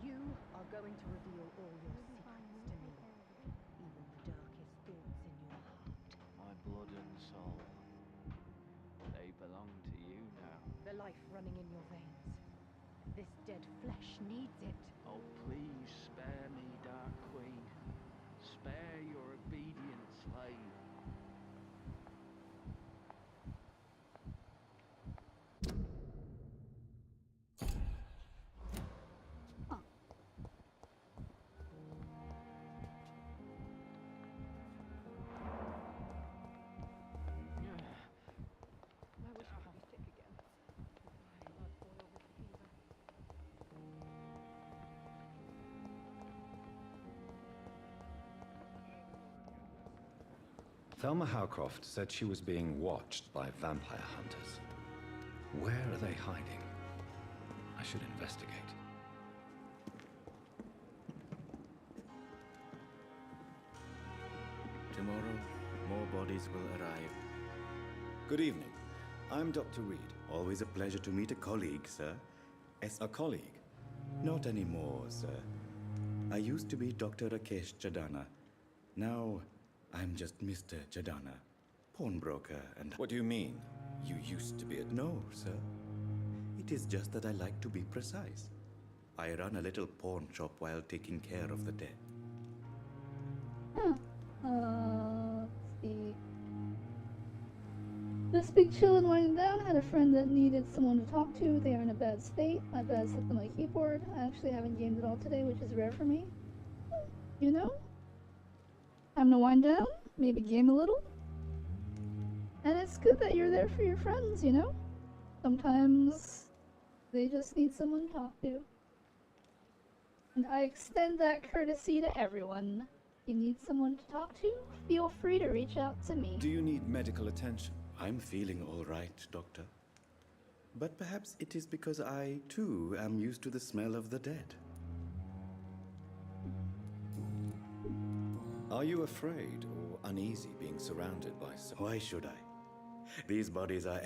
You are going to reveal all your secrets to me, even the darkest thoughts in your heart. My blood and soul. They belong to you now. The life running in your veins. This dead flesh needs it. Oh, please spare me, Dark Queen. Spare your obedient slave. I wish I could be sick again. My blood boil with fever. Thelma Howcroft said she was being watched by vampire hunters. Where are they hiding? I should investigate. Tomorrow, more bodies will arrive. Good evening. I'm Dr. Reed. Always a pleasure to meet a colleague, sir. A colleague? Not anymore, sir. I used to be Dr. Rakesh Chadana. Now, I'm just Mr. Chadana, pawnbroker and... What do you mean? You used to be a... No, sir. It is just that I like to be precise. I run a little pawn shop while taking care of the dead. Huh. Let's see. This big chill and winding down. Had a friend that needed someone to talk to. They are in a bad state. My bad slipped on my keyboard. I actually haven't gamed at all today, which is rare for me. You know? Time to wind down. Maybe game a little. And it's good that you're there for your friends, you know? Sometimes they just need someone to talk to. And I extend that courtesy to everyone. If you need someone to talk to, feel free to reach out to me. Do you need medical attention? I'm feeling all right, Doctor. But perhaps it is because I, too, am used to the smell of the dead. Are you afraid or uneasy being surrounded by so... Why should I? These bodies are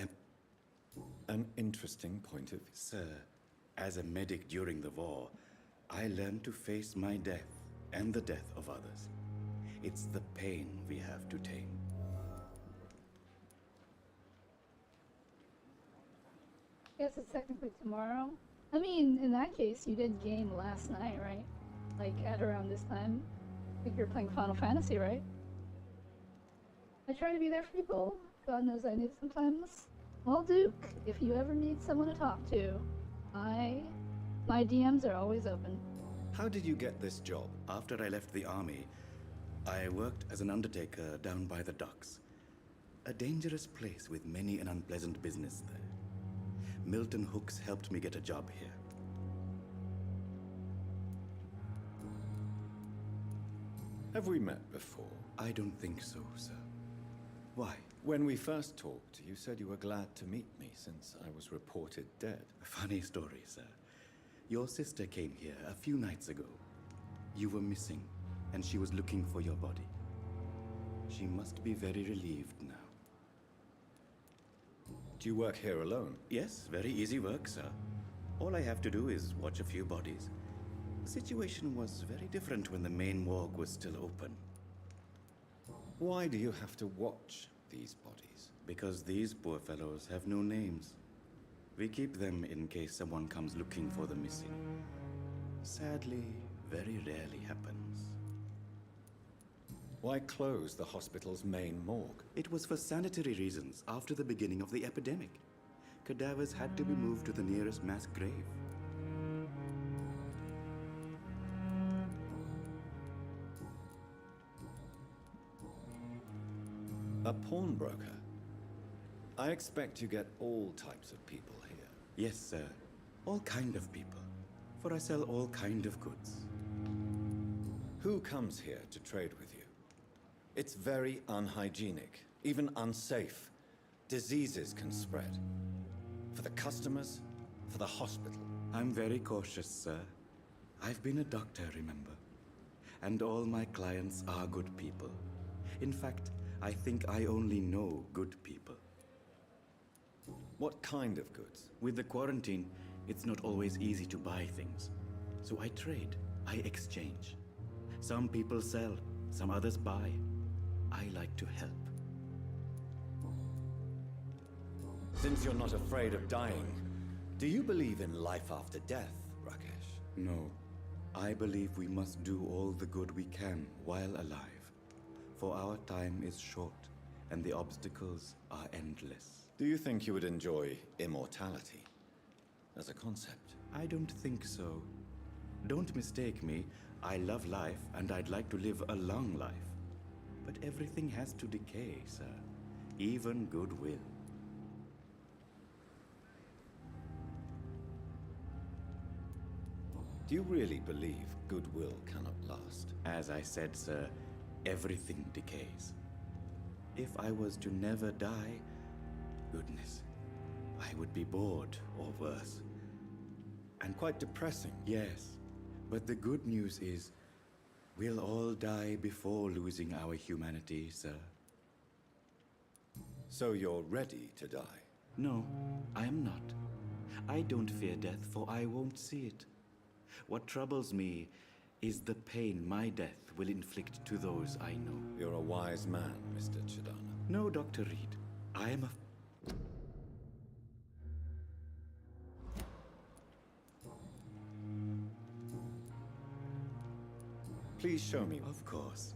an interesting point of view. Sir, as a medic during the war, I learned to face my death and the death of others. It's the pain we have to tame. I guess it's technically tomorrow. I mean, in that case, you did game last night, right? Like, at around this time. I think you're playing Final Fantasy, right? I try to be there for people. God knows I need it sometimes. Well, Duke, if you ever need someone to talk to, my DMs are always open. How did you get this job? After I left the army, I worked as an undertaker down by the docks. A dangerous place with many an unpleasant business there. Milton Hooks helped me get a job here. Have we met before? I don't think so, sir. Why? When we first talked, you said you were glad to meet me since I was reported dead. A funny story, sir. Your sister came here a few nights ago. You were missing, and she was looking for your body. She must be very relieved now. Do you work here alone? Yes, very easy work, sir. All I have to do is watch a few bodies. The situation was very different when the main morgue was still open. Why do you have to watch these bodies? Because these poor fellows have no names. We keep them in case someone comes looking for the missing. Sadly, very rarely happens. Why close the hospital's main morgue? It was for sanitary reasons after the beginning of the epidemic. Cadavers had to be moved to the nearest mass grave. A pawnbroker? I expect you get all types of people here. Yes, sir. All kind of people. For I sell all kind of goods. Who comes here to trade with you? It's very unhygienic, even unsafe. Diseases can spread. For the customers, for the hospital. I'm very cautious, sir. I've been a doctor, remember? And all my clients are good people. In fact, I think I only know good people. What kind of goods? With the quarantine, it's not always easy to buy things. So I trade, I exchange. Some people sell, some others buy. I like to help. Since you're not afraid of dying, do you believe in life after death, Rakesh? No. I believe we must do all the good we can while alive. For our time is short, and the obstacles are endless. Do you think you would enjoy immortality as a concept? I don't think so. Don't mistake me. I love life, and I'd like to live a long life. But everything has to decay, sir. Even goodwill. Do you really believe goodwill cannot last? As I said, sir, everything decays. If I was to never die, goodness, I would be bored or worse. And quite depressing. Yes, but the good news is, we'll all die before losing our humanity, sir. So you're ready to die? No, I am not. I don't fear death, for I won't see it. What troubles me is the pain my death will inflict to those I know. You're a wise man, Mr. Chidana. No, Dr. Reed. I am a... Please show me. Of course.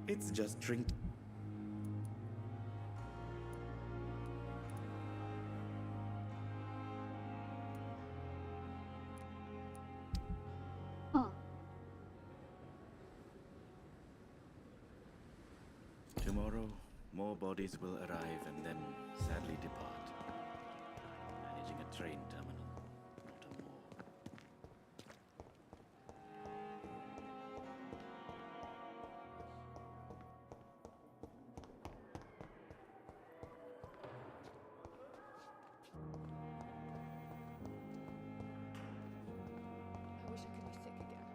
It's just drink... Huh. Tomorrow, more bodies will arrive and then sadly depart. Managing a train terminal, not a morgue. I wish I could be sick again.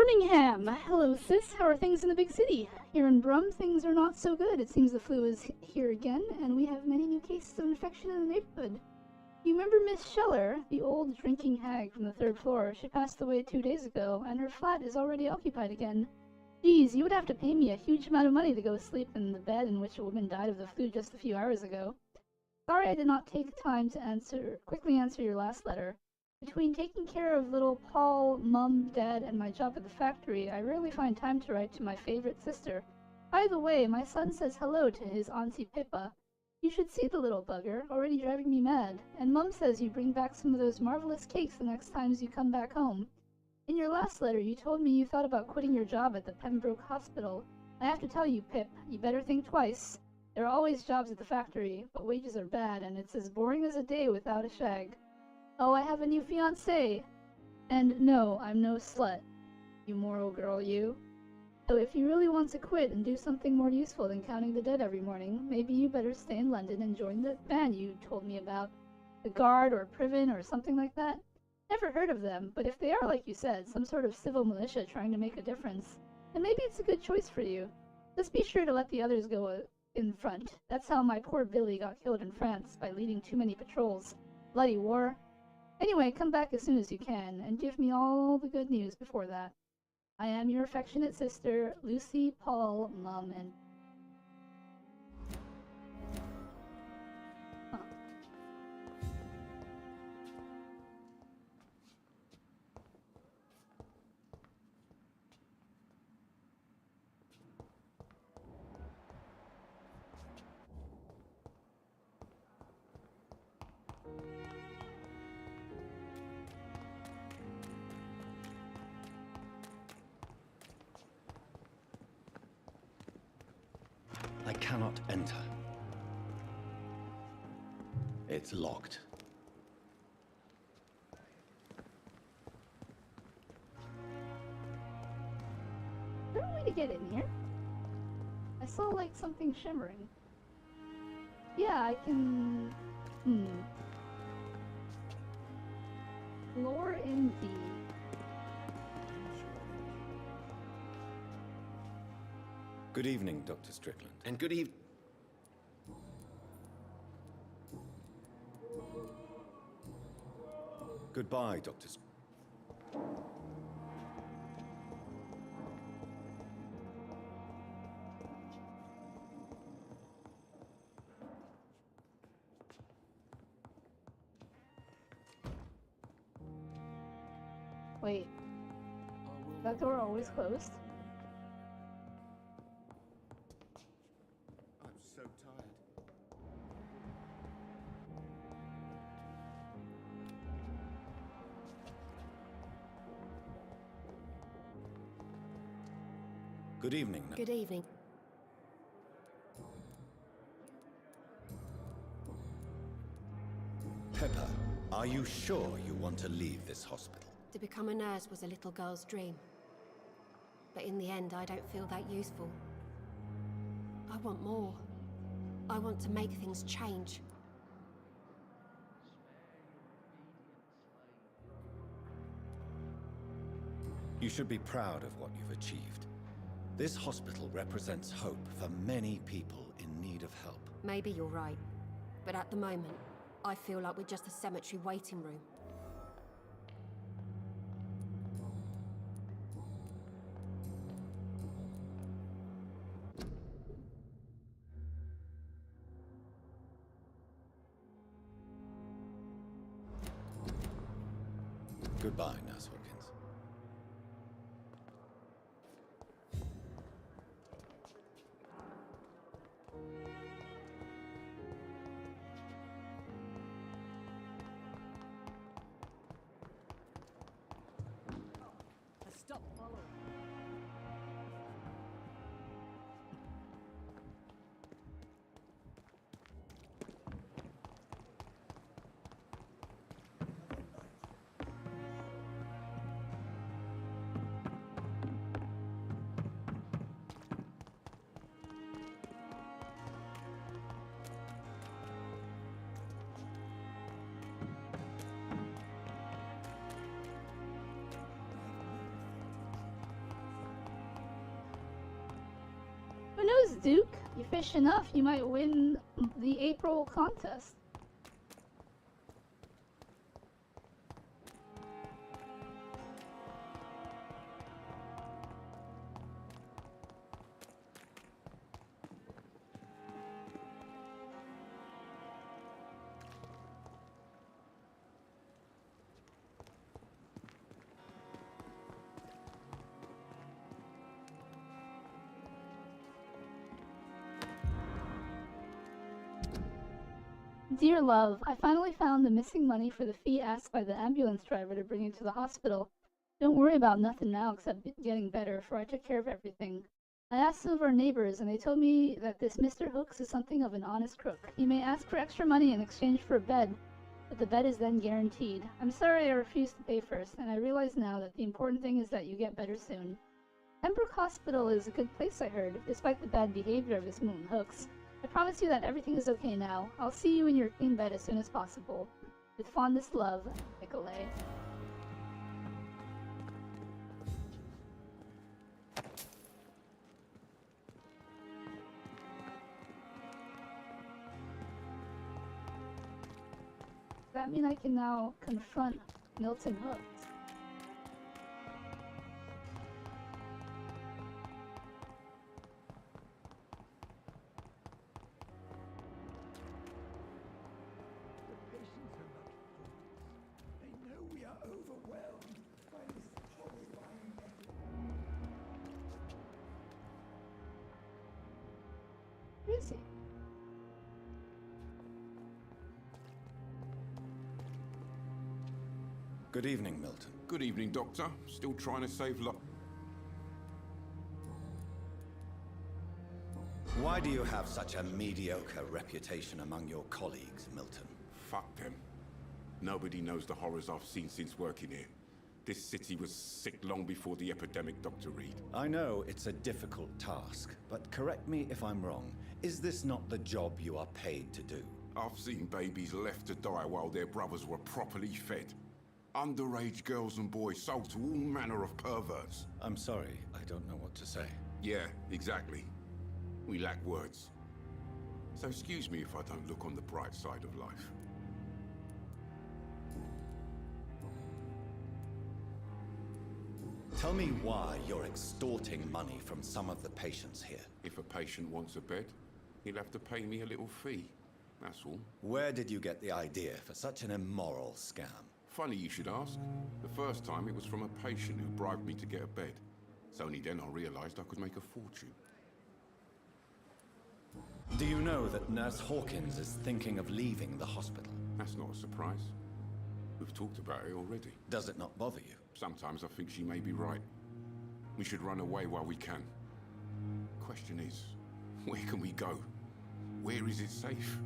Birmingham! Hello, sis. How are things in the big city? Here in Brum, things are not so good. It seems the flu is here again, and we have many new cases of infection in the neighborhood. You remember Miss Scheller, the old drinking hag from the 3rd floor? She passed away 2 days ago, and her flat is already occupied again. Geez, you would have to pay me a huge amount of money to go sleep in the bed in which a woman died of the flu just a few hours ago. Sorry I did not take time to quickly answer your last letter. Between taking care of little Paul, Mum, Dad, and my job at the factory, I rarely find time to write to my favorite sister. By the way, my son says hello to his Auntie Pippa. You should see the little bugger, already driving me mad. And Mum says you bring back some of those marvelous cakes the next times you come back home. In your last letter, you told me you thought about quitting your job at the Pembroke Hospital. I have to tell you, Pip, you better think twice. There are always jobs at the factory, but wages are bad, and it's as boring as a day without a shag. Oh, I have a new fiancé! And no, I'm no slut. You moral girl, you. So if you really want to quit and do something more useful than counting the dead every morning, maybe you better stay in London and join the band you told me about. The Guard or Priven or something like that? Never heard of them, but if they are, like you said, some sort of civil militia trying to make a difference, then maybe it's a good choice for you. Just be sure to let the others go in front. That's how my poor Billy got killed in France, by leading too many patrols. Bloody war. Anyway, come back as soon as you can, and give me all the good news before that. I am your affectionate sister, Lucy, Paul, Mum, and... Huh. I cannot enter. It's locked. Is there a way to get in here? I saw, like, something shimmering. Yeah, I can... Floor in D. Good evening, Dr. Strickland. And good evening. Goodbye, Dr. Wait. Is that door always closed? I'm so tired. Good evening. Good evening. Pepper, are you sure you want to leave this hospital? To become a nurse was a little girl's dream. But in the end, I don't feel that useful. I want more. I want to make things change. You should be proud of what you've achieved. This hospital represents hope for many people in need of help. Maybe you're right. But at the moment, I feel like we're just a cemetery waiting room. Goodbye, Nurse Hawkins. Stop following. Cheers, Duke. You fish enough, you might win the April contest. Dear love, I finally found the missing money for the fee asked by the ambulance driver to bring you to the hospital. Don't worry about nothing now except getting better, for I took care of everything. I asked some of our neighbors, and they told me that this Mr. Hooks is something of an honest crook. You may ask for extra money in exchange for a bed, but the bed is then guaranteed. I'm sorry I refused to pay first, and I realize now that the important thing is that you get better soon. Pembroke Hospital is a good place, I heard, despite the bad behavior of this Moon Hooks. I promise you that everything is okay now. I'll see you in your clean bed as soon as possible. With fondest love, Nicolay. Does that mean I can now confront Milton Hooks? Where is he? Good evening, Milton. Good evening, Doctor. Still trying to save Why do you have such a mediocre reputation among your colleagues, Milton? Fuck them. Nobody knows the horrors I've seen since working here. This city was sick long before the epidemic, Dr. Reed. I know it's a difficult task, but correct me if I'm wrong. Is this not the job you are paid to do? I've seen babies left to die while their brothers were properly fed. Underage girls and boys sold to all manner of perverts. I'm sorry, I don't know what to say. Yeah, exactly. We lack words. So excuse me if I don't look on the bright side of life. Tell me why you're extorting money from some of the patients here. If a patient wants a bed, he'll have to pay me a little fee. That's all. Where did you get the idea for such an immoral scam? Funny you should ask. The first time it was from a patient who bribed me to get a bed. It's only then I realized I could make a fortune. Do you know that Nurse Hawkins is thinking of leaving the hospital? That's not a surprise. We've talked about it already. Does it not bother you? Sometimes I think she may be right. We should run away while we can. Question is, where can we go? Where is it safe?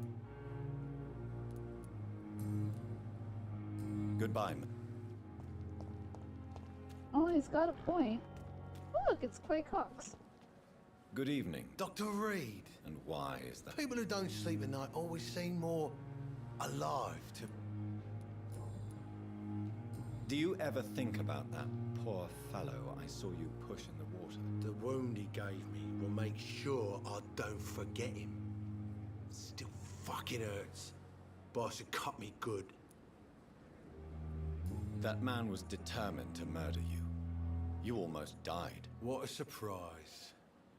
Goodbye. Oh, he's got a point. Look, it's Clay Cox. Good evening. Dr. Reed. And why is that? People who don't sleep at night always seem more alive to... Do you ever think about that poor fellow I saw you push in the water? The wound he gave me will make sure I don't forget him. Still fucking hurts. Boss had cut me good. That man was determined to murder you. You almost died. What a surprise.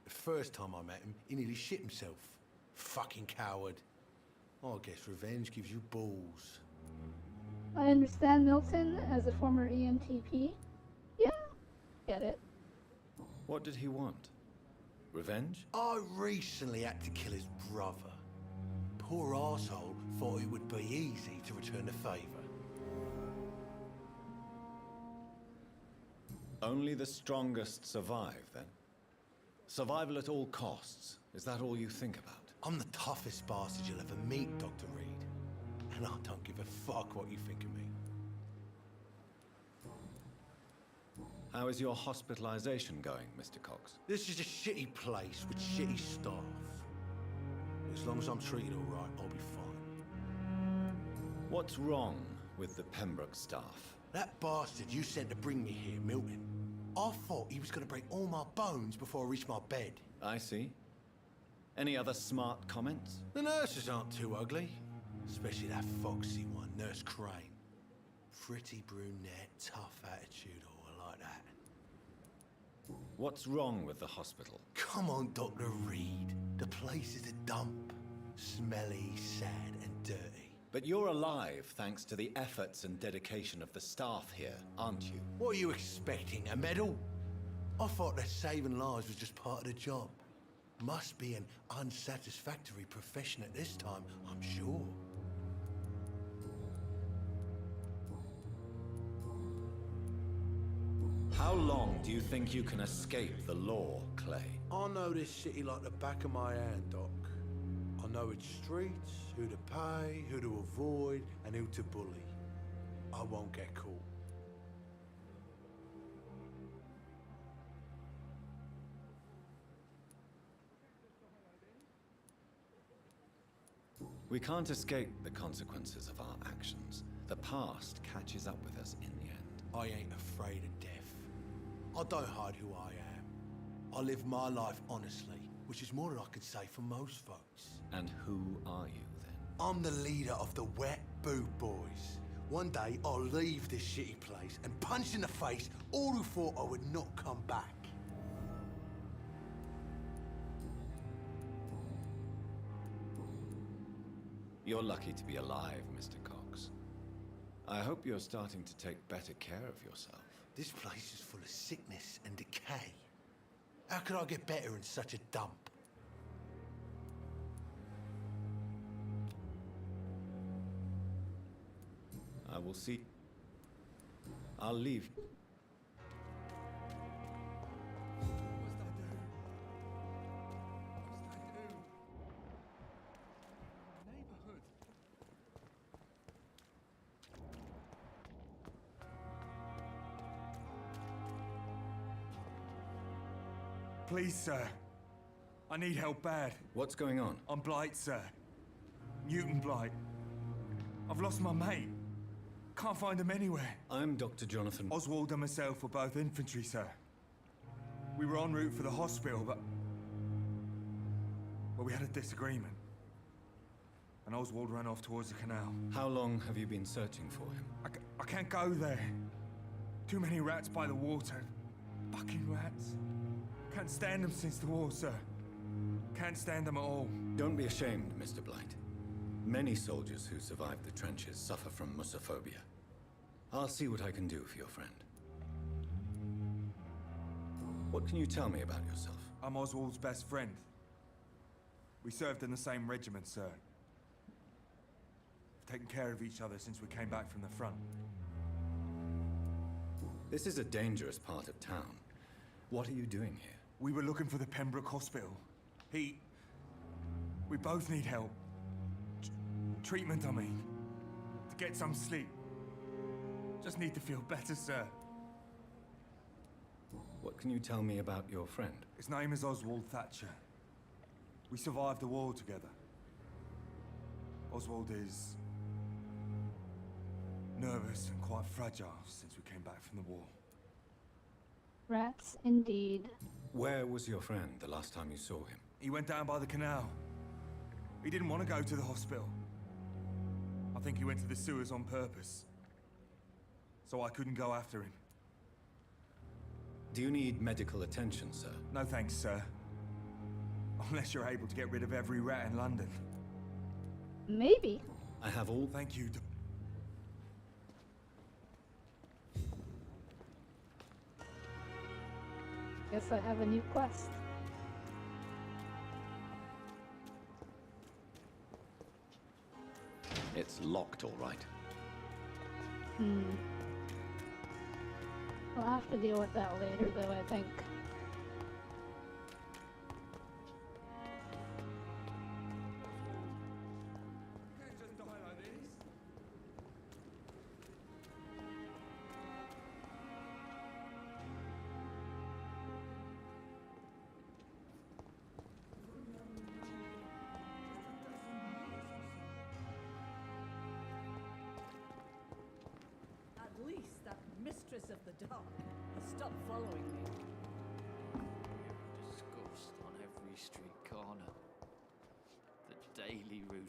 The first time I met him, he nearly shit himself. Fucking coward. I guess revenge gives you balls. I understand Milton as a former EMTP. Yeah, get it. What did he want? Revenge? I recently had to kill his brother. Poor arsehole thought it would be easy to return the favour. Only the strongest survive, then? Survival at all costs. Is that all you think about? I'm the toughest bastard you'll ever meet, Dr. Reed. And I don't give a fuck what you think of me. How is your hospitalization going, Mr. Cox? This is a shitty place with shitty staff. As long as I'm treated all right, I'll be fine. What's wrong with the Pembroke staff? That bastard you sent to bring me here, Milton. I thought he was going to break all my bones before I reached my bed. I see. Any other smart comments? The nurses aren't too ugly. Especially that foxy one, Nurse Crane. Pretty brunette, tough attitude, all I like that. What's wrong with the hospital? Come on, Dr. Reed. The place is a dump. Smelly, sad, and dirty. But you're alive thanks to the efforts and dedication of the staff here, aren't you? What are you expecting, a medal? I thought that saving lives was just part of the job. Must be an unsatisfactory profession at this time, I'm sure. How long do you think you can escape the law, Clay? I know this city like the back of my hand, Doc. I know its streets, who to pay, who to avoid, and who to bully. I won't get caught. We can't escape the consequences of our actions. The past catches up with us in the end. I ain't afraid of death. I don't hide who I am. I live my life honestly, which is more than I could say for most folks. And who are you, then? I'm the leader of the Wet Boot Boys. One day, I'll leave this shitty place and punch in the face all who thought I would not come back. You're lucky to be alive, Mr. Cox. I hope you're starting to take better care of yourself. This place is full of sickness and decay. How could I get better in such a dump? I will see. I'll leave. Please, sir. I need help bad. What's going on? I'm Blight, sir. Newton Blight. I've lost my mate. Can't find him anywhere. I'm Dr. Jonathan. Oswald and myself were both infantry, sir. We were en route for the hospital, but we had a disagreement. And Oswald ran off towards the canal. How long have you been searching for him? I can't go there. Too many rats by the water. Fucking rats. Can't stand them since the war, sir. Can't stand them at all. Don't be ashamed, Mr. Blight. Many soldiers who survived the trenches suffer from musophobia. I'll see what I can do for your friend. What can you tell me about yourself? I'm Oswald's best friend. We served in the same regiment, sir. We've taken care of each other since we came back from the front. This is a dangerous part of town. What are you doing here? We were looking for the Pembroke Hospital. We both need help. Treatment, I mean. To get some sleep. Just need to feel better, sir. What can you tell me about your friend? His name is Oswald Thatcher. We survived the war together. Oswald is nervous and quite fragile since we came back from the war. Rats, indeed. Where was your friend the last time you saw him? He went down by the canal. He didn't want to go to the hospital. I think he went to the sewers on purpose. So I couldn't go after him. Do you need medical attention, sir? No thanks, sir. Unless you're able to get rid of every rat in London. Maybe. I have all... Thank you, Guess I have a new quest. It's locked, all right. We'll have to deal with that later, though, I think. At least that mistress of the dark has stopped following me. Disgust on every street corner. daily routine.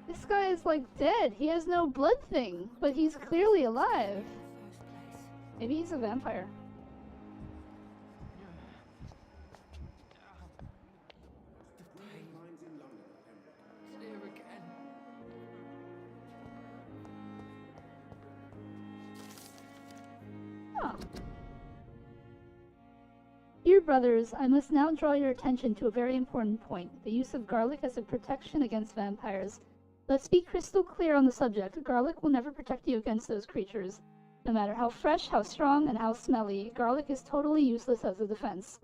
This guy is like dead. He has no blood thing, but he's clearly alive. Maybe he's a vampire. It's here again. Huh. Dear brothers, I must now draw your attention to a very important point, the use of garlic as a protection against vampires. Let's be crystal clear on the subject. Garlic will never protect you against those creatures. No matter how fresh, how strong, and how smelly, garlic is totally useless as a defense.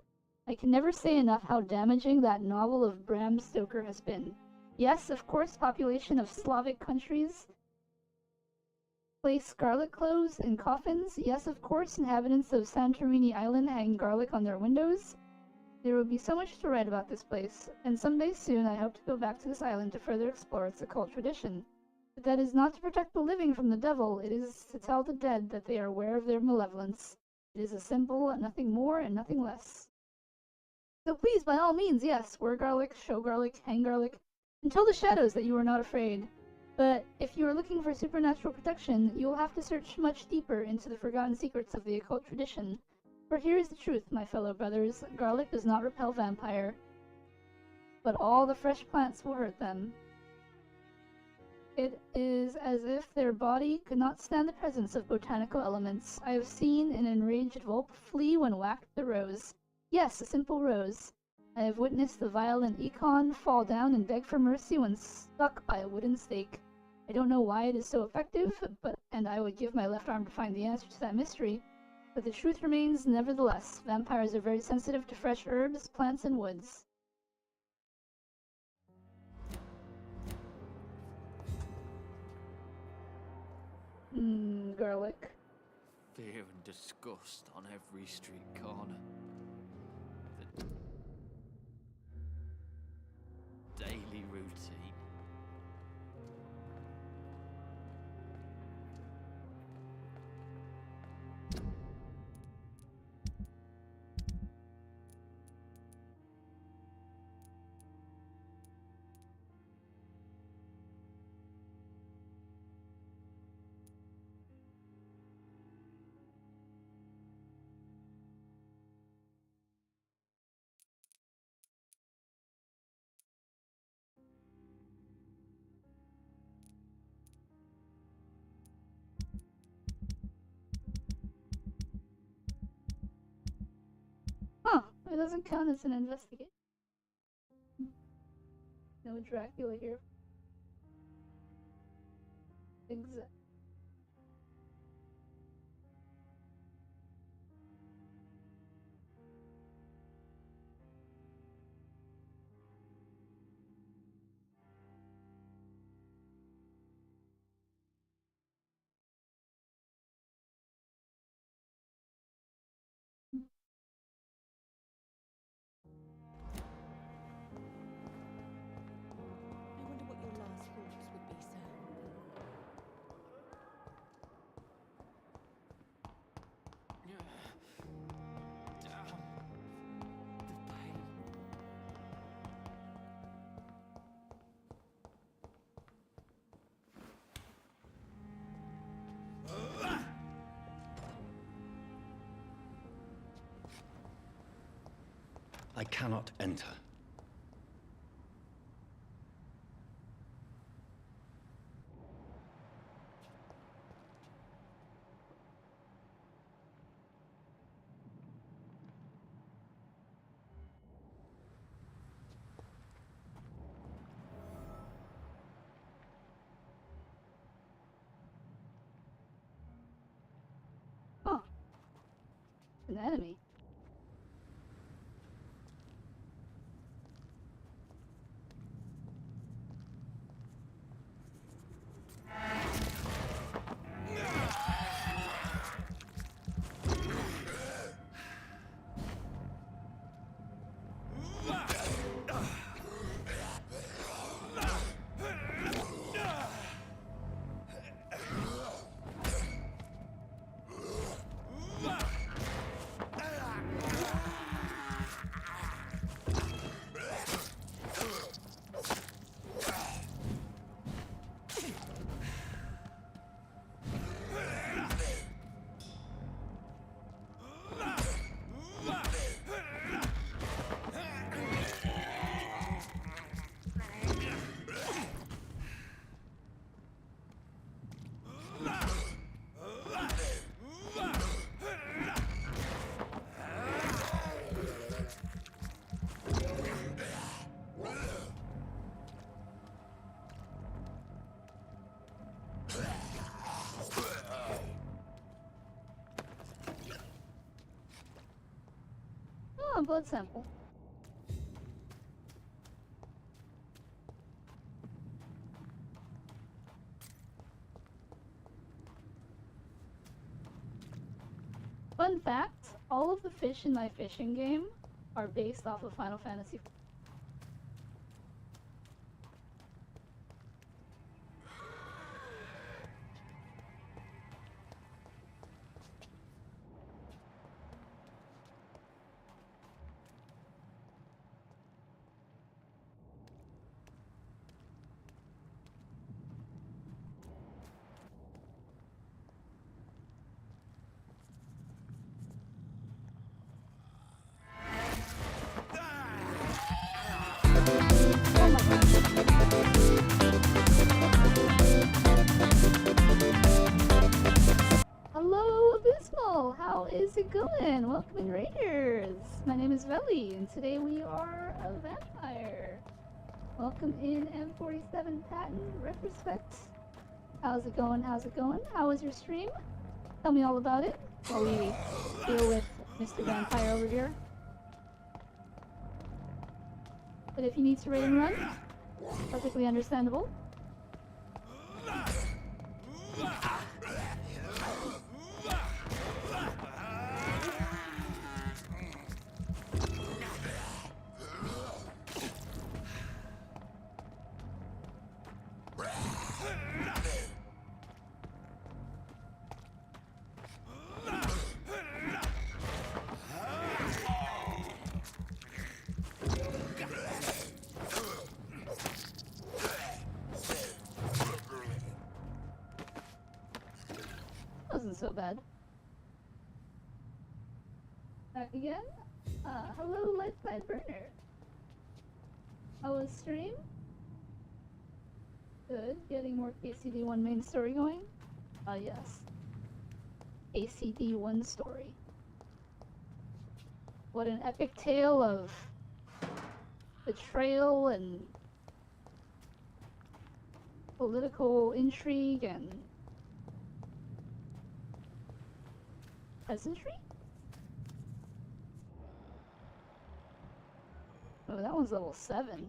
I can never say enough how damaging that novel of Bram Stoker has been. Yes, of course, population of Slavic countries place garlic cloves in coffins. Yes, of course, inhabitants of Santorini Island hang garlic on their windows. There will be so much to write about this place, and someday soon I hope to go back to this island to further explore its occult tradition. But that is not to protect the living from the devil, it is to tell the dead that they are aware of their malevolence. It is a simple, nothing more and nothing less. So please, by all means, yes, wear garlic, show garlic, hang garlic, and tell the shadows that you are not afraid. But if you are looking for supernatural protection, you will have to search much deeper into the forgotten secrets of the occult tradition. For here is the truth, my fellow brothers. Garlic does not repel vampire, but all the fresh plants will hurt them. It is as if their body could not stand the presence of botanical elements. I have seen an enraged Volp flee when whacked the rose. Yes, a simple rose. I have witnessed the violent Econ fall down and beg for mercy when stuck by a wooden stake. I don't know why it is so effective, and I would give my left arm to find the answer to that mystery. But the truth remains, nevertheless. Vampires are very sensitive to fresh herbs, plants, and woods. Garlic. Fear and disgust on every street corner. The daily routine. Huh, it doesn't count as an investigation. No Dracula here. Exactly. I wonder what your last thoughts would be, sir. The pain. I cannot enter. Huh. An enemy. a blood sample. Fun fact, all of the fish in my fishing game are based off of Final Fantasy. Hello, Abysmal! How is it going? Welcome in, Raiders! My name is Veli, and today we are a vampire. Welcome in, M47 Patton, retrospect. How's it going? How's it going? How was your stream? Tell me all about it while we deal with Mr. Vampire over here. But if you need to raid and run, perfectly understandable. Wasn't so bad. Back again? Hello, Lifeside Burner. How was stream? Good. Getting more KCD1 main story going? Yes. KCD1 story. What an epic tale of betrayal and political intrigue and peasantry? Oh, that one's level 7.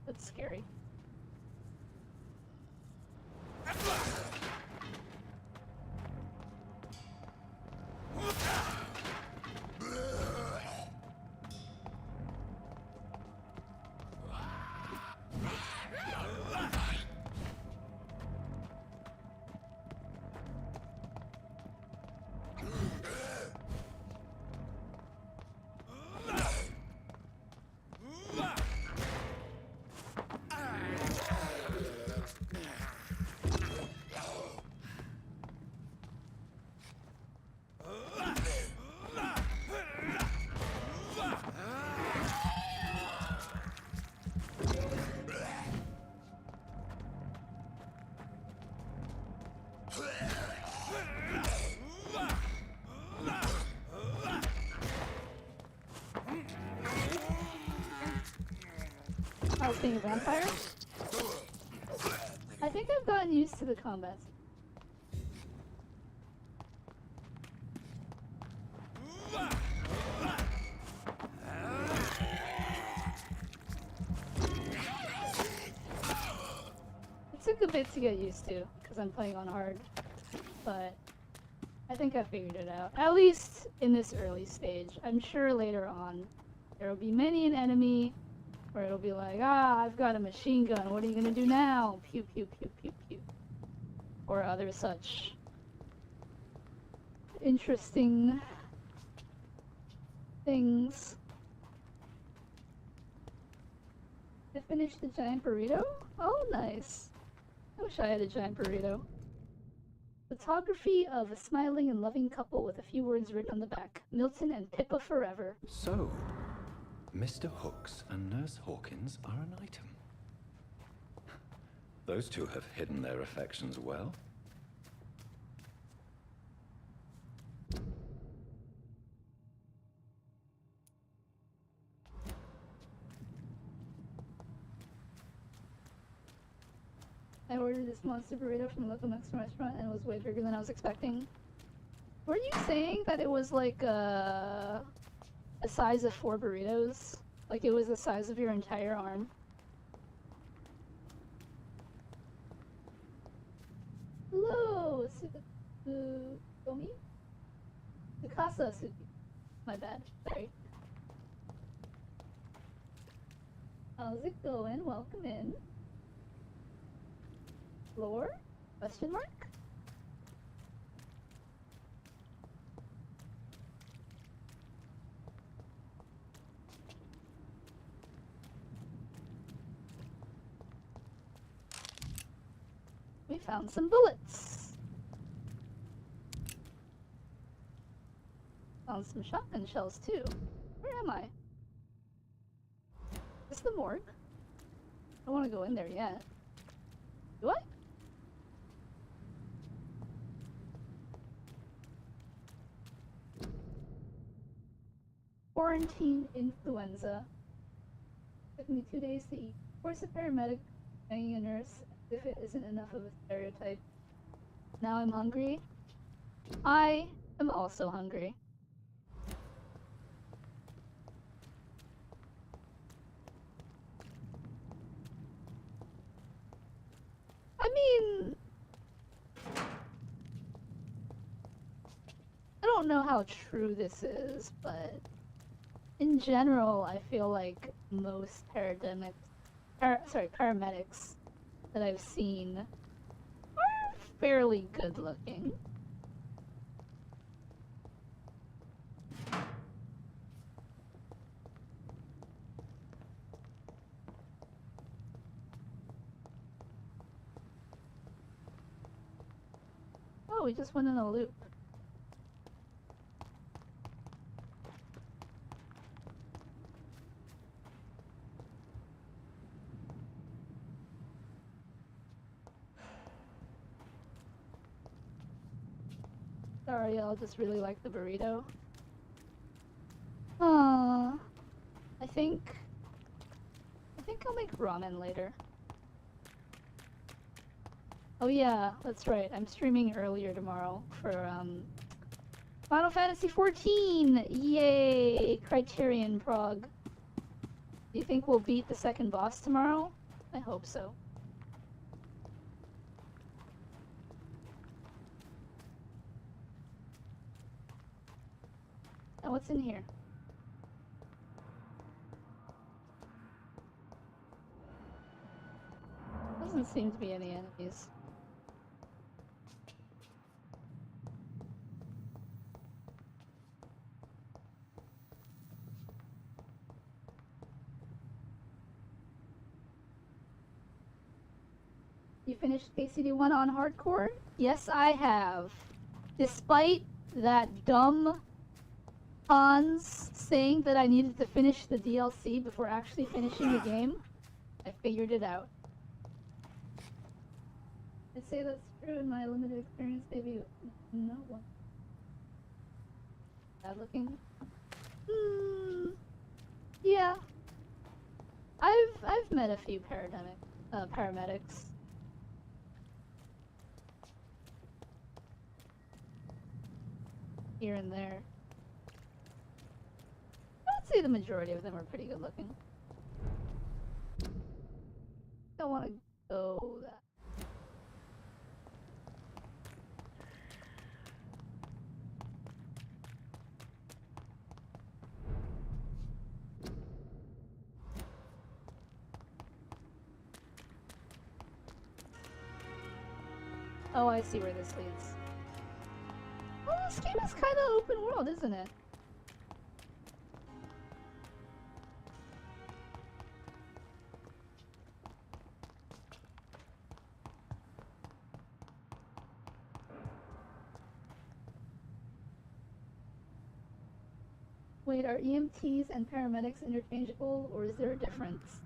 That's scary. I was being a vampire? I think I've gotten used to the combat. It took a bit to get used to, because I'm playing on hard, but I think I figured it out. At least in this early stage. I'm sure later on there will be many an enemy where it'll be like, I've got a machine gun, what are you gonna do now? Pew pew pew pew pew. Or other such interesting things. I finished the giant burrito? Oh, nice. I wish I had a giant burrito. Photography of a smiling and loving couple with a few words written on the back. Milton and Pippa forever. So, Mr. Hooks and Nurse Hawkins are an item. Those two have hidden their affections well. I ordered this monster burrito from a local Mexican restaurant and it was way bigger than I was expecting. Were you saying that it was like a the size of 4 burritos. Like it was the size of your entire arm. Hello, Sugomi? Tsukasa Sugi. My bad. Sorry. How's it going? Welcome in. Floor? Question mark? We found some bullets. Found some shotgun shells too. Where am I? Is this the morgue? I don't want to go in there yet. Do I? Quarantine influenza. Took me 2 days to eat. Of course, a paramedic being a nurse, if it isn't enough of a stereotype. Now I'm hungry. I am also hungry. I mean, I don't know how true this is, but in general, I feel like most paramedics that I've seen are fairly good looking. Oh, we just went in a loop. Sorry, I'll just really like the burrito. I think I'll make ramen later. Oh yeah, that's right. I'm streaming earlier tomorrow for Final Fantasy XIV. Yay! Criterion Prague. Do you think we'll beat the second boss tomorrow? I hope so. Now what's in here? Doesn't seem to be any enemies. You finished KCD1 on hardcore? Yes, I have. Despite that dumb Hans saying that I needed to finish the DLC before actually finishing the game, I figured it out. I'd say that's true in my limited experience, maybe no one. Bad looking? Yeah. I've met a few paramedics. Here and there. I'd say the majority of them are pretty good looking. Don't want to go that. Oh, I see where this leads. Well, this game is kind of open world, isn't it? Wait, are EMTs and paramedics interchangeable, or is there a difference?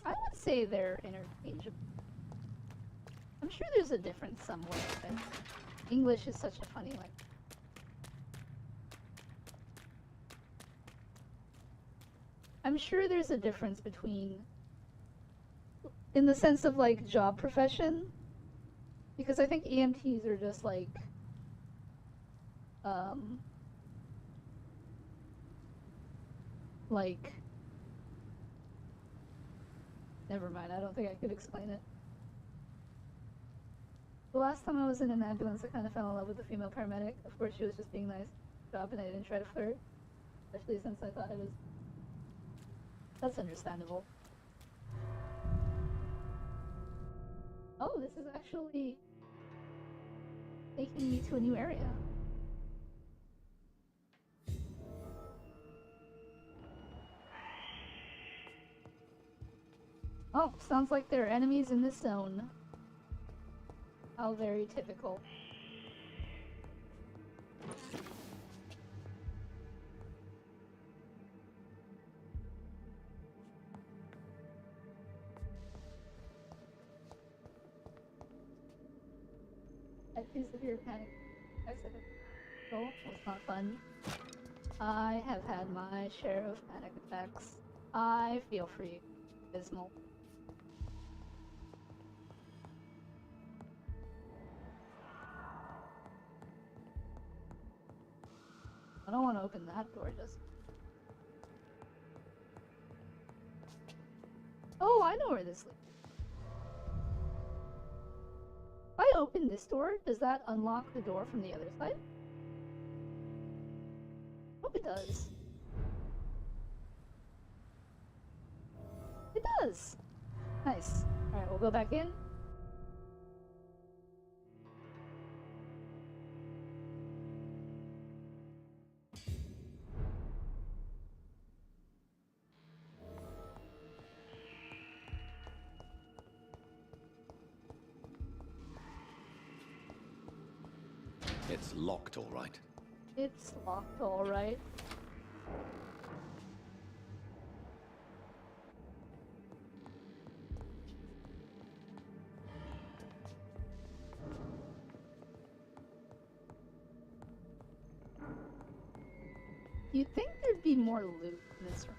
I would say they're interchangeable. I'm sure there's a difference somewhere, but English is such a funny language. I'm sure there's a difference between, in the sense of like job profession, because I think EMTs are just like like... Never mind, I don't think I could explain it. The last time I was in an ambulance, I kind of fell in love with the female paramedic. Of course, she was just being nice. Job, and I didn't try to flirt. Especially since I thought it was... That's understandable. Oh, this is actually... taking me to a new area. Oh, sounds like there are enemies in this zone. How very typical. At too severe panic accident. Oh, was not fun. I have had my share of panic attacks. I feel for you, Dismal. I don't want to open that door just... Oh, I know where this leads. If I open this door, does that unlock the door from the other side? Hope it does. It does! Nice. Alright, we'll go back in. It's locked, all right. It's locked, alright. You'd think there'd be more loot in this room.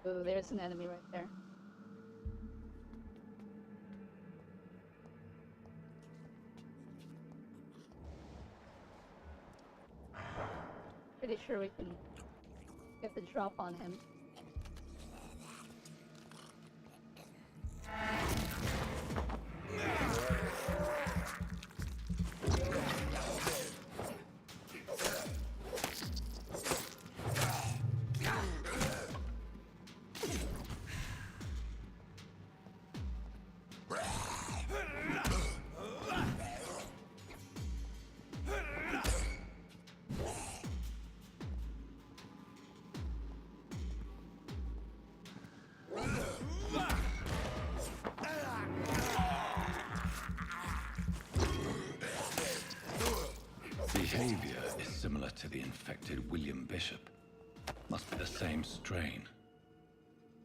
Oh, there's an enemy right there. Pretty sure we can get the drop on him. Behavior is similar to the infected William Bishop. Must be the same strain.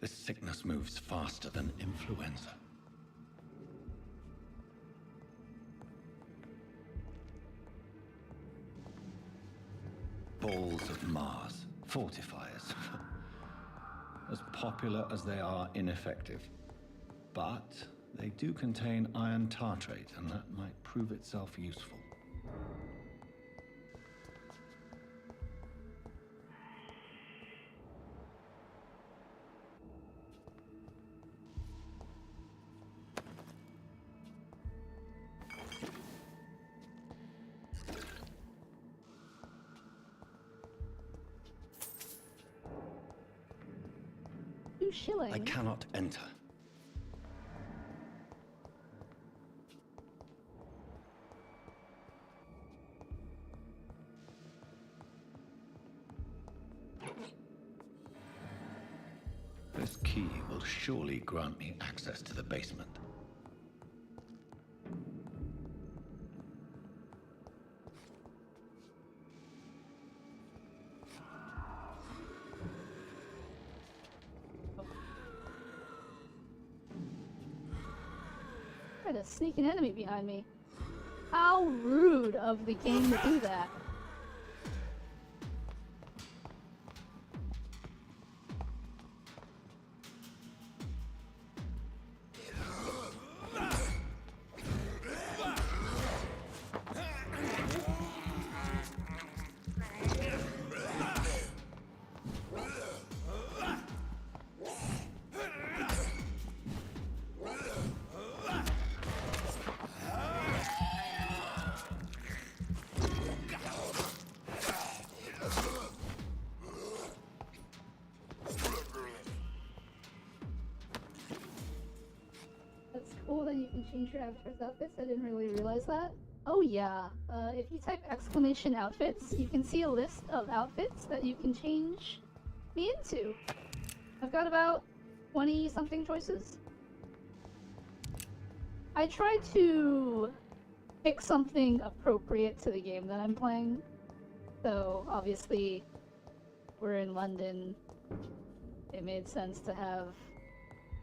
This sickness moves faster than influenza. Balls of Mars, fortifiers. As popular as they are ineffective. But they do contain iron tartrate, and that might prove itself useful. Shilling. I cannot enter. This key will surely grant me access to the basement. A sneaking enemy behind me. How rude of the game to do that. then you can change your avatar's outfits. I didn't really realize that. Oh yeah, if you type exclamation outfits, you can see a list of outfits that you can change me into. I've got about 20 something choices. I try to pick something appropriate to the game that I'm playing. So obviously we're in London. It made sense to have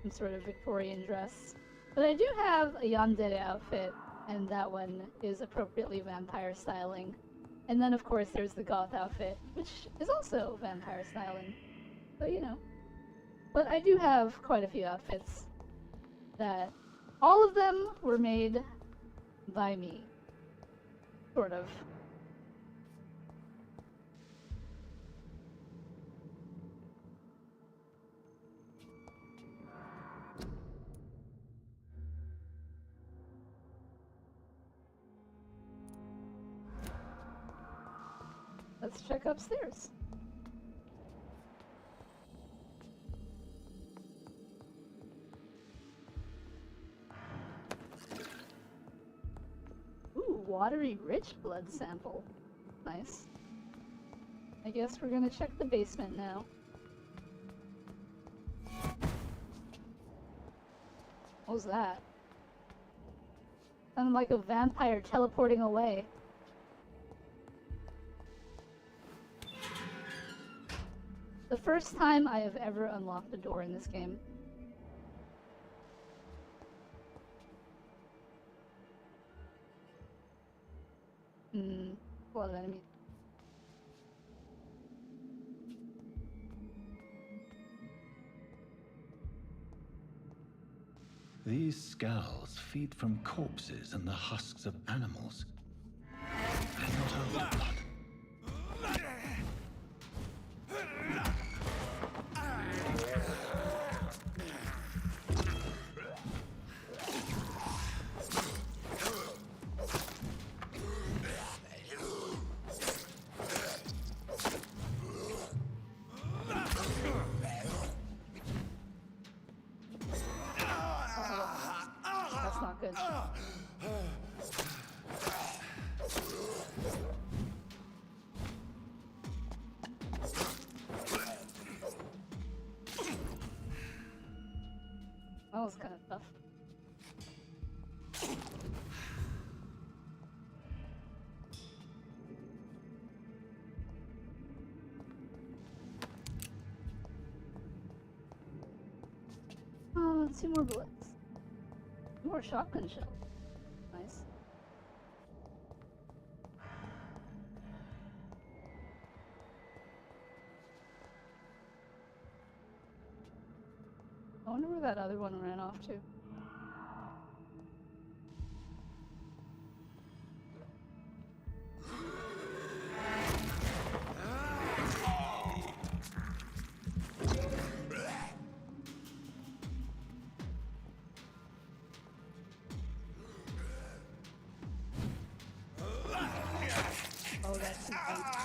some sort of Victorian dress. But I do have a yandere outfit, and that one is appropriately vampire styling. And then of course there's the goth outfit, which is also vampire styling. So you know. But I do have quite a few outfits that all of them were made by me. Sort of. Let's check upstairs. Ooh, watery rich blood sample. Nice. I guess we're gonna check the basement now. What was that? Sounded like a vampire teleporting away. The first time I have ever unlocked a door in this game. A lot of enemies. These skulls feed from corpses and the husks of animals. And not our blood. That's not good. That was kind of tough. Oh, 2 more bullets. More shotgun shells. Nice. I wonder where that other one ran off to. Oh, that's intense.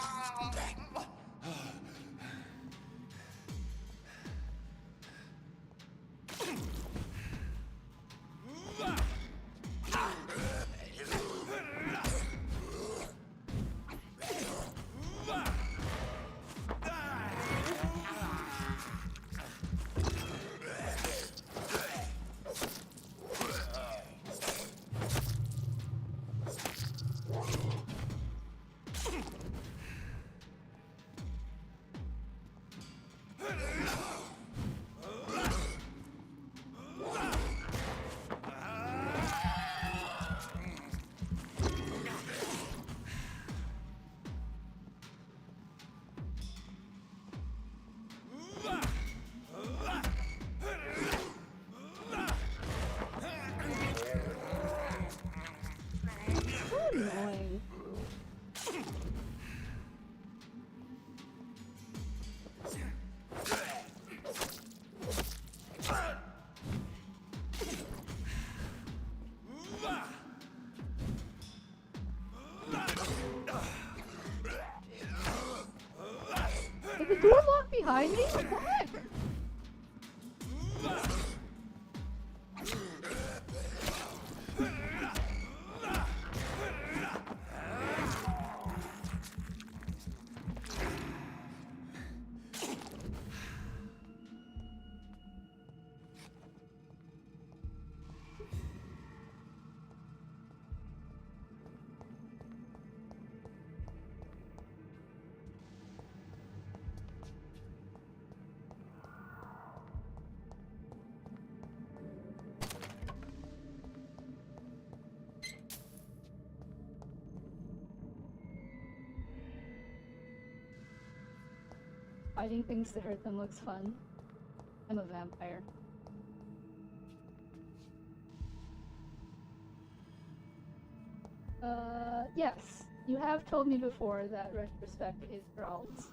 Annoying. Did the door lock behind me? What the heck? fighting things to hurt them looks fun. I'm a vampire. Yes. You have told me before that retrospect is for alts.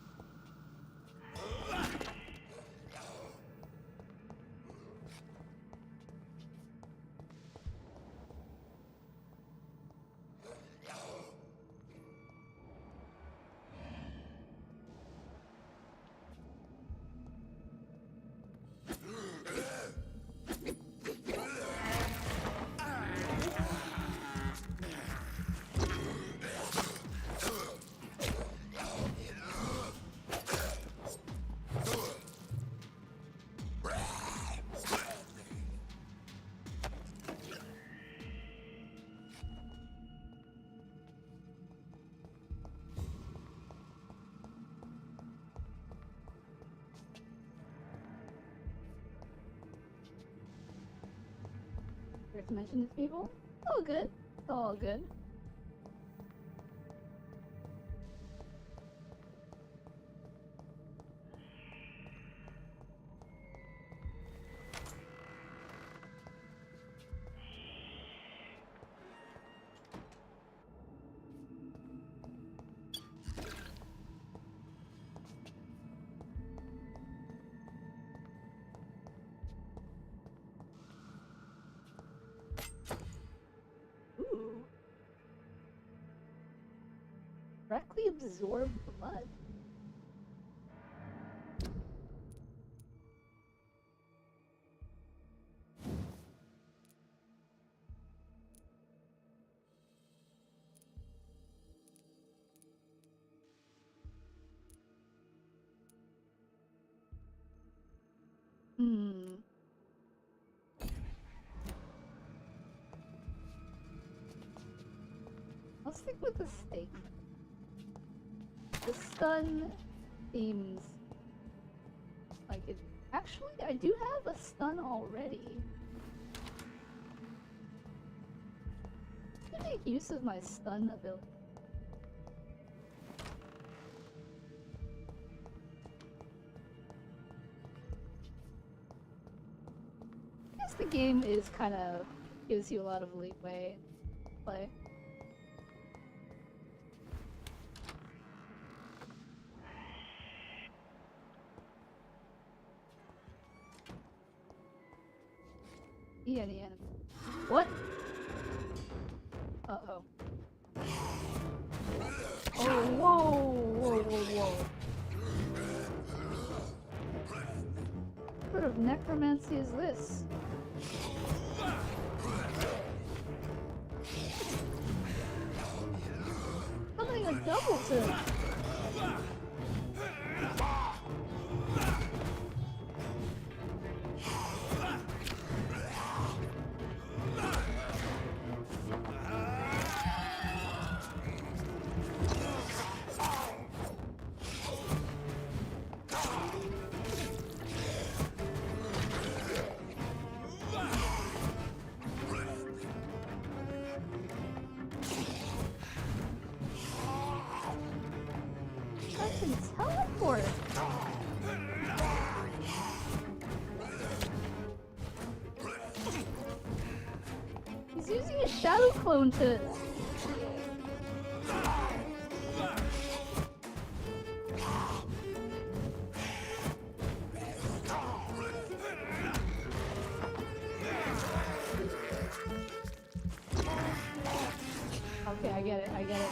To mention these people. All good. All good. Directly absorb blood. I'll stick with the steak. The stun seems like it. Actually, I do have a stun already. I'm gonna make use of my stun ability. I guess the game is kind of gives you a lot of leeway to play. Yeah, the enemy. What? Uh-oh. Oh, whoa! Whoa, whoa, whoa. What sort of necromancy is this? Something a double to. He's using a shadow clone to. Okay, I get it, I get it.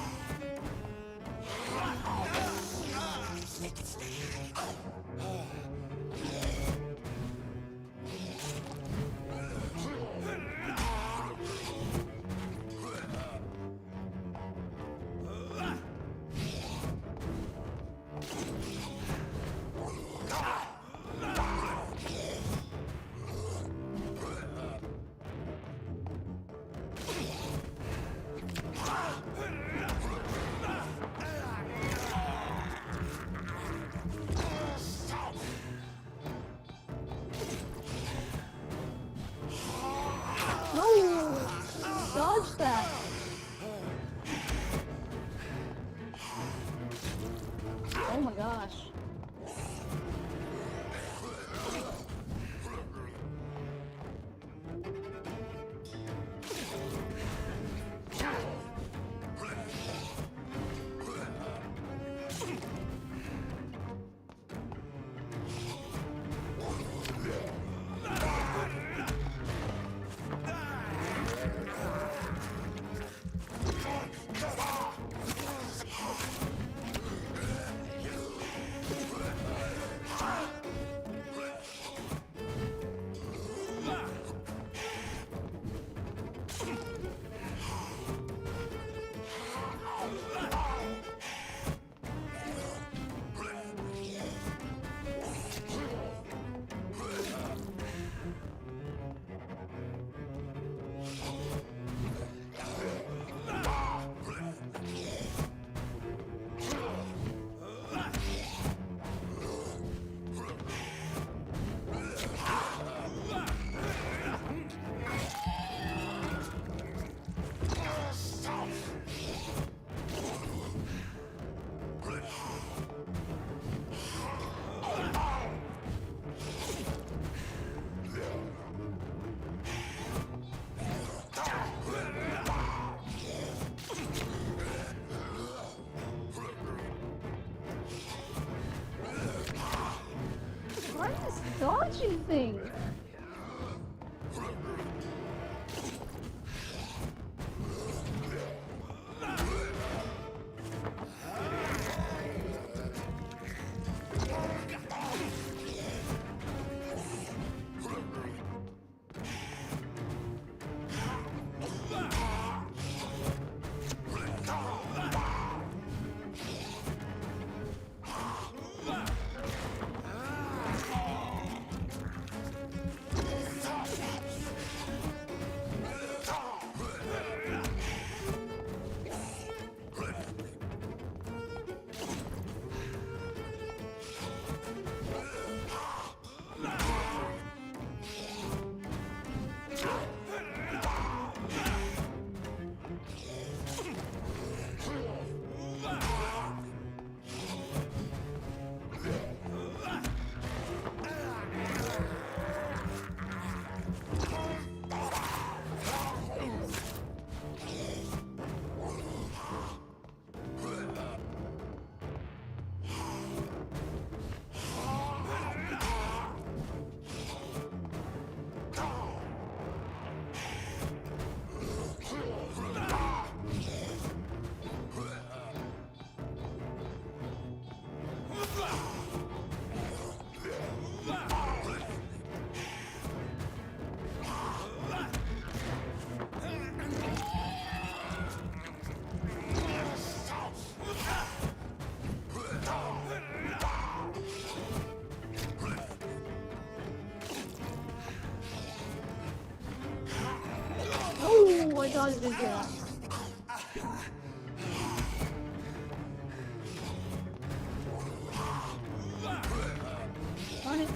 this dodging thing? Oh my god, it is that. Darn it.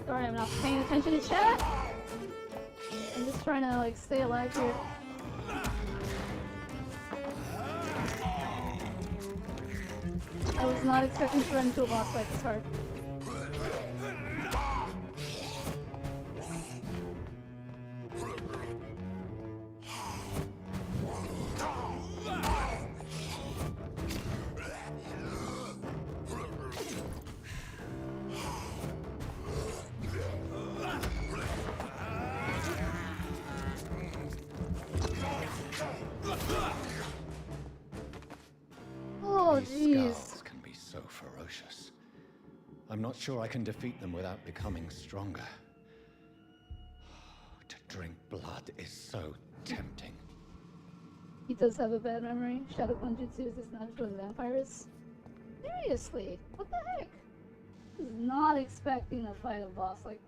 Sorry, I'm not paying attention to chat. I'm just trying to like stay alive here. I was not expecting to run into a boss fight this hard. Oh, jeez. Skulls can be so ferocious. I'm not sure I can defeat them without becoming stronger. To drink blood is so tempting. He does have a bad memory. Shadow Genjutsu is not for the vampires. Seriously, what the heck? I was not expecting to fight a boss like.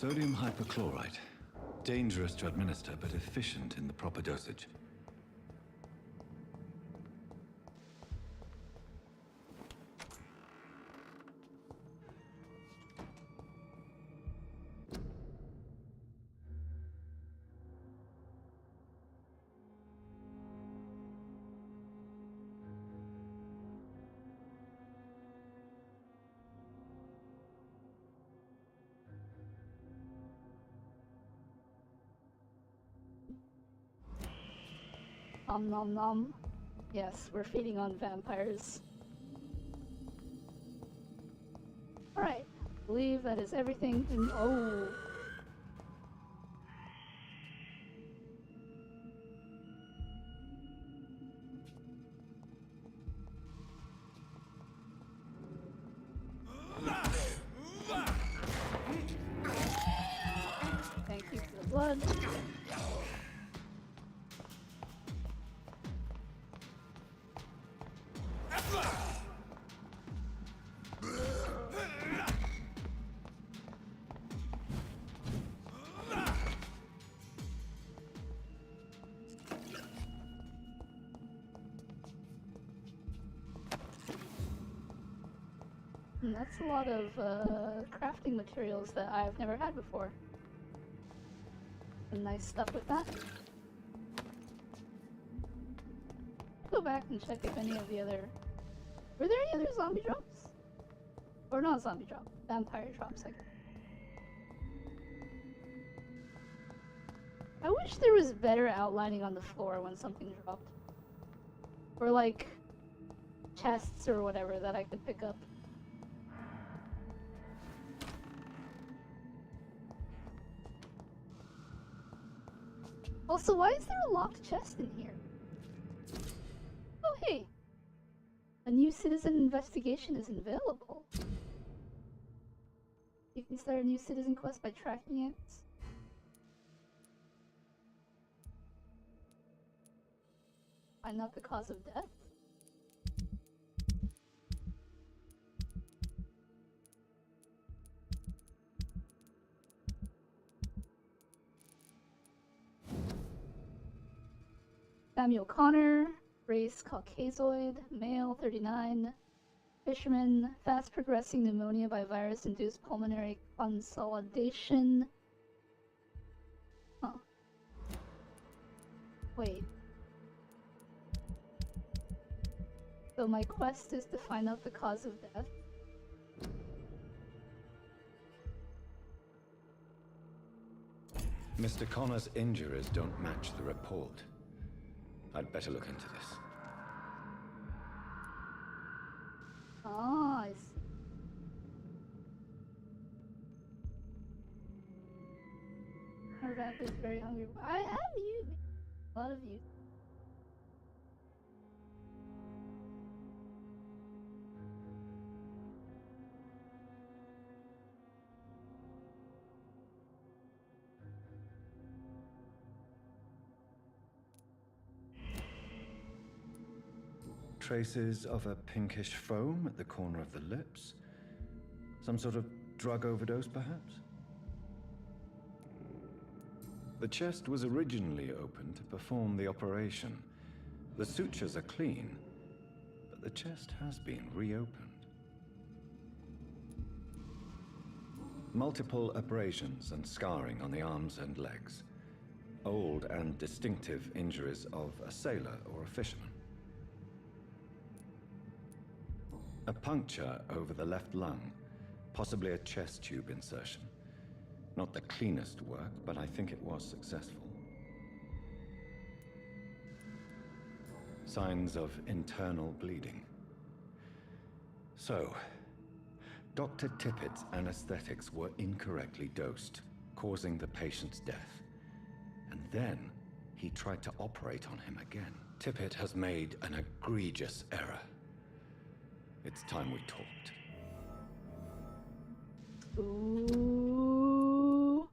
Sodium hypochlorite. Dangerous to administer, but efficient in the proper dosage. Nom nom nom. Yes, we're feeding on vampires. Alright, I believe that is everything. Oh. Thank you for the blood. And that's a lot of crafting materials that I've never had before. Some nice stuff with that. Go back and check if any of the other... Were there any other zombie drops? Or not zombie drop, vampire drops, I guess. I wish there was better outlining on the floor when something dropped. Or like chests or whatever that I could pick up. Also, why is there a locked chest in here? Oh, hey! A new citizen investigation is available. You can start a new citizen quest by tracking it. Find out the cause of death. Samuel Connor, race Caucasoid, male 39, fisherman, fast progressing pneumonia by virus-induced pulmonary consolidation. Huh. Wait. So my quest is to find out the cause of death. Mr. Connor's injuries don't match the report. I'd better look into this. Oh, I see. Our vamp is very hungry. I have you. A lot of you. Traces of a pinkish foam at the corner of the lips. Some sort of drug overdose, perhaps? The chest was originally open to perform the operation. The sutures are clean, but the chest has been reopened. Multiple abrasions and scarring on the arms and legs. Old and distinctive injuries of a sailor or a fisherman. A puncture over the left lung, possibly a chest tube insertion. Not the cleanest work, but I think it was successful. Signs of internal bleeding. So, Dr. Tippett's anesthetics were incorrectly dosed, causing the patient's death. And then, he tried to operate on him again. Tippett has made an egregious error. It's time we talked. Ooh.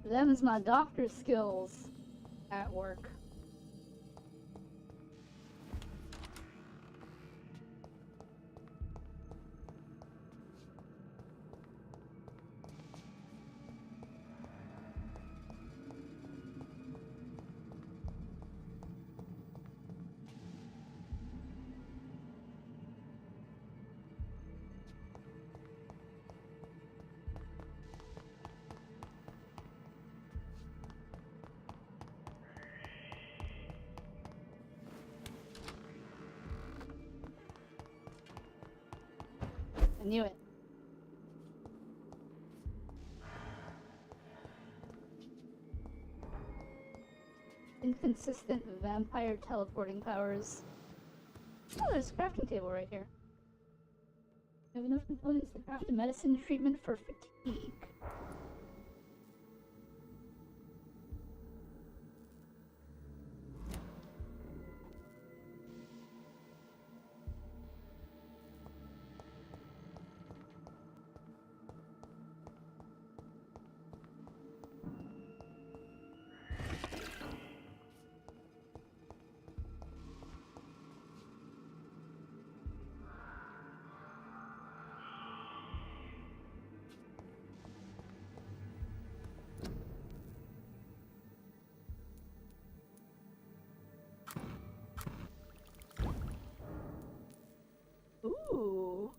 Them's my doctor skills at work. I knew it. Inconsistent vampire teleporting powers. Oh, there's a crafting table right here. We have enough components to craft a medicine treatment for fatigue. Ooh.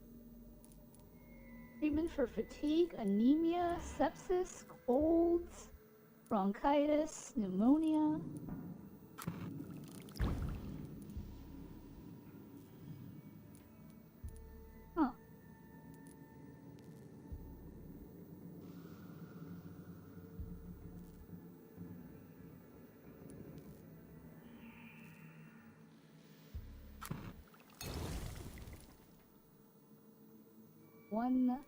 Treatment for fatigue, anemia, sepsis, colds, bronchitis, pneumonia. Huh. One.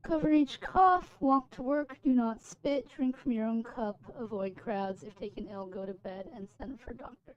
Cover each cough, walk to work, do not spit, drink from your own cup, avoid crowds, if taken ill, go to bed, and send for doctor.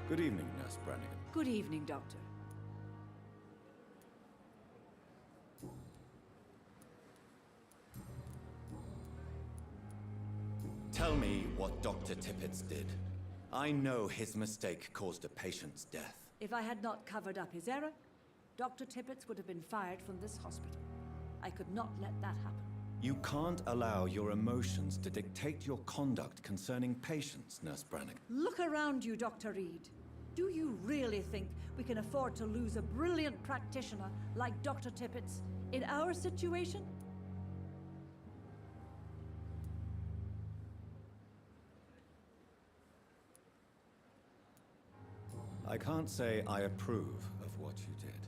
Good evening, Nurse Brannigan. Good evening, Doctor. Tell me what Dr. Tippett did. I know his mistake caused a patient's death. If I had not covered up his error, Dr. Tippett would have been fired from this hospital. I could not let that happen. You can't allow your emotions to dictate your conduct concerning patients, Nurse Brannigan. Look around you, Dr. Reed. Do you really think we can afford to lose a brilliant practitioner like Dr. Tippett's in our situation? I can't say I approve of what you did.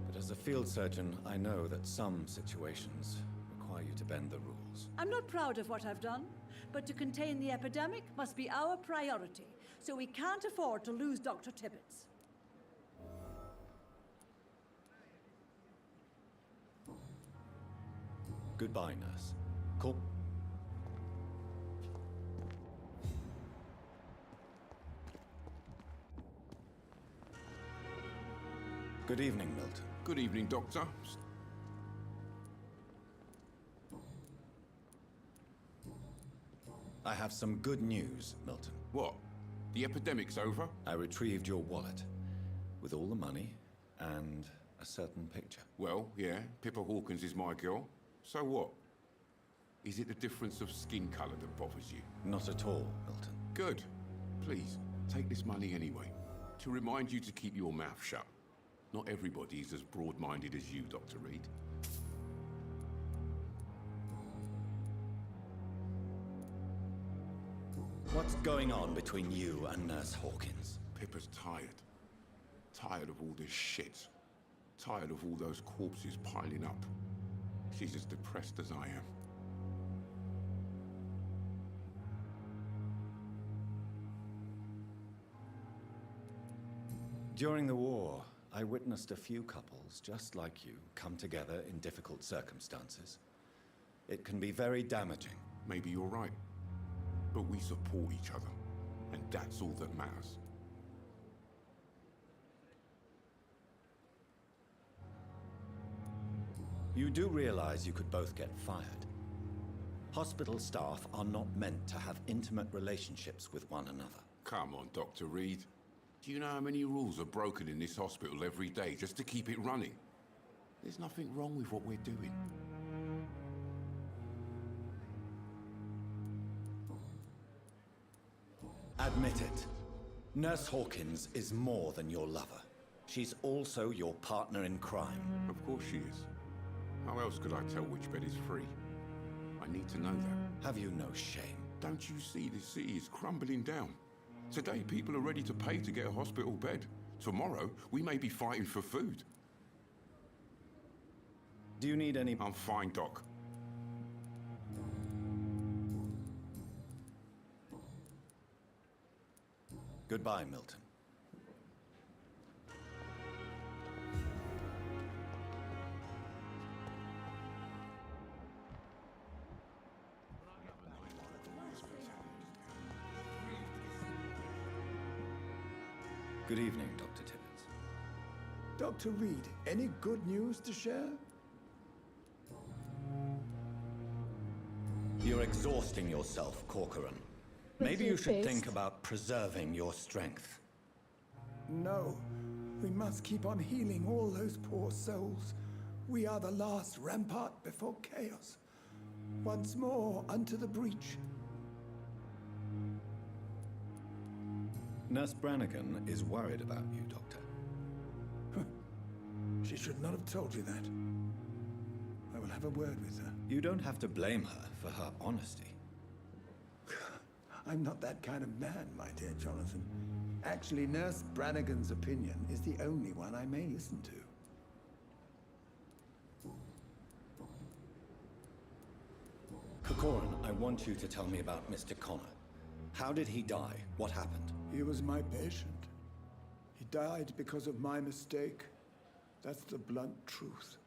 But as a field surgeon, I know that some situations require you to bend the rules. I'm not proud of what I've done, but to contain the epidemic must be our priority, so we can't afford to lose Dr. Tippett. Goodbye, nurse. Call. Good evening, Milton. Good evening, Doctor. I have some good news, Milton. What? The epidemic's over? I retrieved your wallet with all the money and a certain picture. Well, yeah, Pippa Hawkins is my girl. So what? Is it the difference of skin color that bothers you? Not at all, Milton. Good. Please, take this money anyway. To remind you to keep your mouth shut. Not everybody is as broad-minded as you, Dr. Reed. What's going on between you and Nurse Hawkins? Pippa's tired. Tired of all this shit. Tired of all those corpses piling up. She's as depressed as I am. During the war, I witnessed a few couples just like you come together in difficult circumstances. It can be very damaging. Maybe you're right. But we support each other, and that's all that matters. You do realize you could both get fired. Hospital staff are not meant to have intimate relationships with one another. Come on, Dr. Reed. Do you know how many rules are broken in this hospital every day just to keep it running? There's nothing wrong with what we're doing. Admit it. Nurse Hawkins is more than your lover. She's also your partner in crime. Of course she is. How else could I tell which bed is free? I need to know that. Have you no shame? Don't you see the city is crumbling down? Today, people are ready to pay to get a hospital bed. Tomorrow, we may be fighting for food. Do you need any... I'm fine, Doc. Goodbye, Milton. Good evening, Dr. Tippett. Dr. Reed, any good news to share? You're exhausting yourself, Corcoran. Maybe you should think about preserving your strength. No. We must keep on healing all those poor souls. We are the last rampart before chaos. Once more, unto the breach. Nurse Brannigan is worried about you, Doctor. She should not have told you that. I will have a word with her. You don't have to blame her for her honesty. I'm not that kind of man, my dear Jonathan. Actually, Nurse Brannigan's opinion is the only one I may listen to. Corcoran, I want you to tell me about Mr. Connor. How did he die? What happened? He was my patient. He died because of my mistake. That's the blunt truth.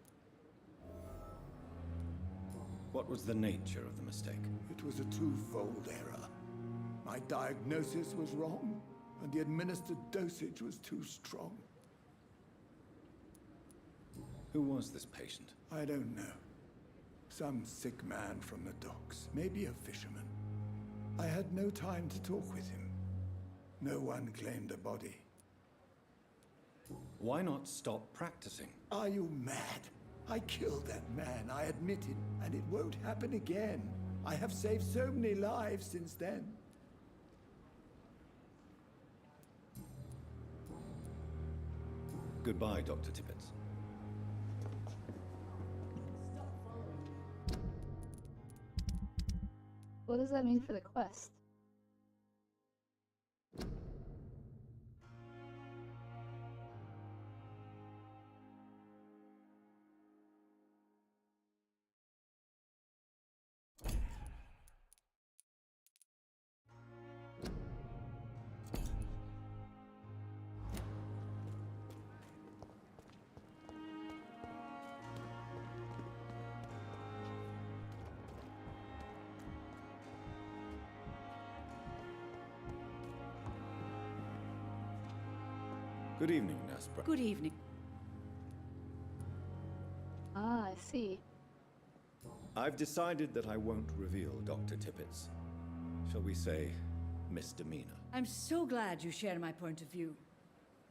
What was the nature of the mistake? It was a twofold error. My diagnosis was wrong, and the administered dosage was too strong. Who was this patient? I don't know. Some sick man from the docks, maybe a fisherman. I had no time to talk with him. No one claimed a body. Why not stop practicing? Are you mad? I killed that man, I admit it, and it won't happen again. I have saved so many lives since then. Goodbye, Dr. Tippett. What does that mean for the quest? Good evening, Nurse Good evening. Ah, I see. I've decided that I won't reveal Dr. Tippett's, shall we say, misdemeanor. I'm so glad you share my point of view.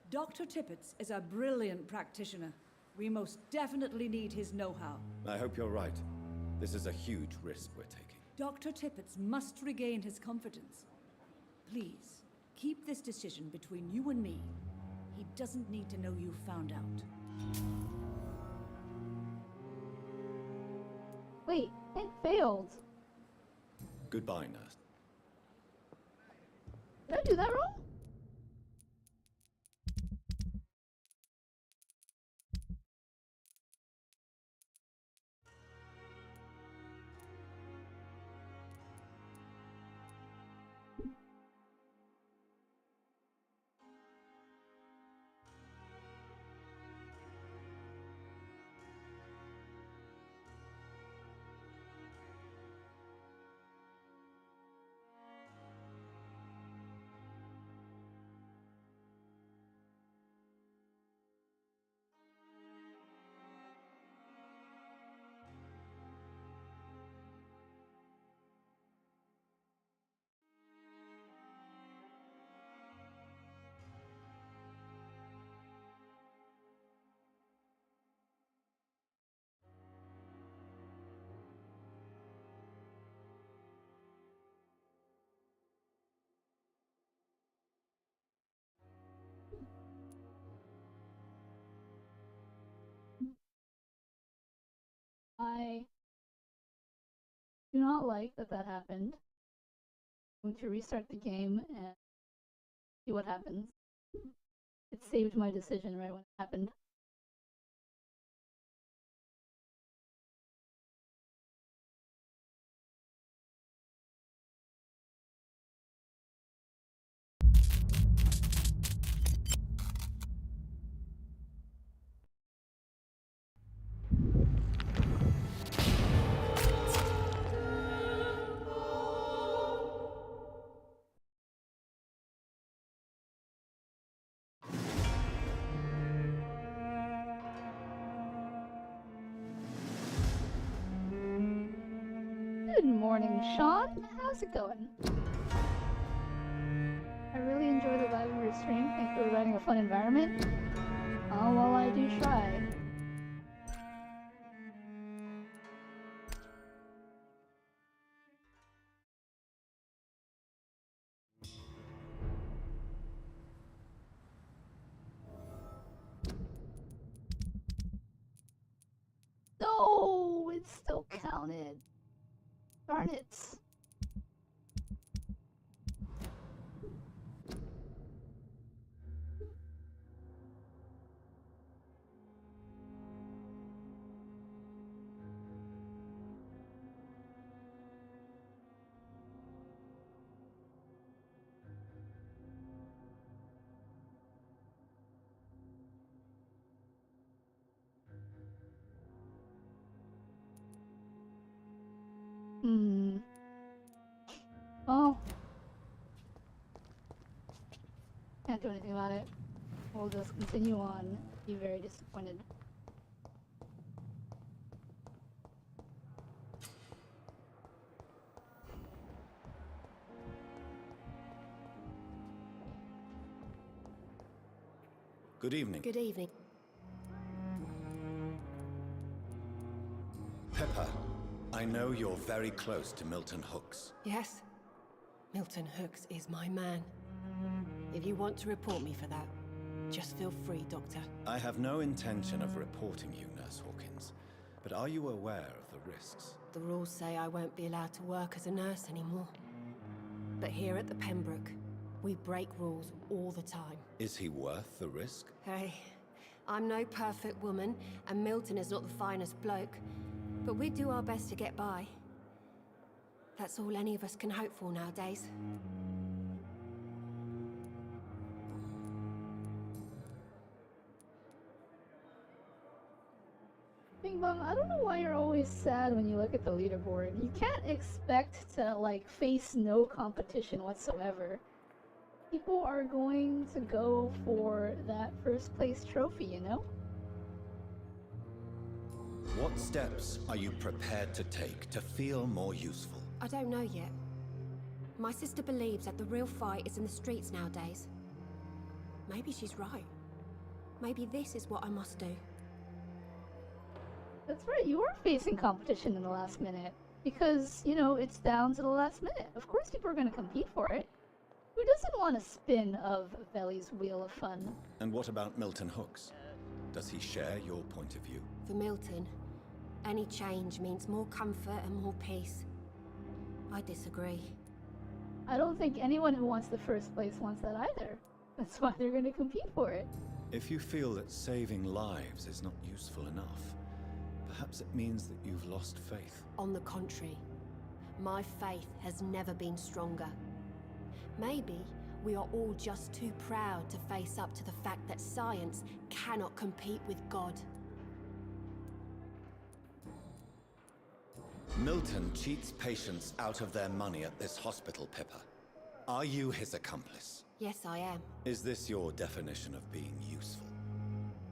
Dr. Tippett is a brilliant practitioner. We most definitely need his know-how. I hope you're right. This is a huge risk we're taking. Dr. Tippett must regain his confidence. Please, keep this decision between you and me. He doesn't need to know you found out. Wait, it failed. Goodbye, nurse. Did I do that wrong? I do not like that that happened. I'm going to restart the game and see what happens. It saved my decision right when it happened. Good morning, Sean. How's it going? I really enjoy the vibe of your stream. Thanks for providing a fun environment. Well, I do try. No, it still counted. Darn it. Oh. Can't do anything about it. We'll just continue on. Be very disappointed. Good evening. Good evening. Pepper, I know you're very close to Milton Hooks. Yes? Milton Hooks is my man. If you want to report me for that, just feel free, Doctor. I have no intention of reporting you, Nurse Hawkins. But are you aware of the risks? The rules say I won't be allowed to work as a nurse anymore. But here at the Pembroke, we break rules all the time. Is he worth the risk? Hey, I'm no perfect woman, and Milton is not the finest bloke. But we do our best to get by. That's all any of us can hope for nowadays. Bing Bong, I don't know why you're always sad when you look at the leaderboard. You can't expect to, like, face no competition whatsoever. People are going to go for that first place trophy, you know? What steps are you prepared to take to feel more useful? I don't know yet. My sister believes that the real fight is in the streets nowadays. Maybe she's right. Maybe this is what I must do. That's right, you are facing competition in the last minute. Because, you know, it's down to the last minute. Of course people are going to compete for it. Who doesn't want a spin of Veli's Wheel of Fun? And what about Milton Hooks? Does he share your point of view? For Milton, any change means more comfort and more peace. I disagree. I don't think anyone who wants the first place wants that either. That's why they're going to compete for it. If you feel that saving lives is not useful enough, perhaps it means that you've lost faith. On the contrary, my faith has never been stronger. Maybe we are all just too proud to face up to the fact that science cannot compete with God. Milton cheats patients out of their money at this hospital, Pippa. Are you his accomplice? Yes, I am. Is this your definition of being useful?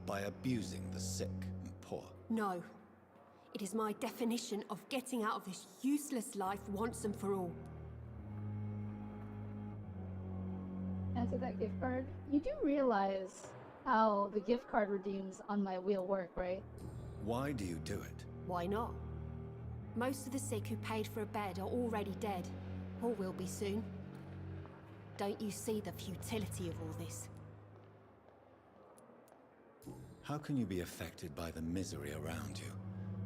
By abusing the sick and poor? No. It is my definition of getting out of this useless life once and for all. Answer that gift card. You do realize how the gift card redeems on my wheel work, right? Why do you do it? Why not? Most of the sick who paid for a bed are already dead, or will be soon. Don't you see the futility of all this? How can you be affected by the misery around you,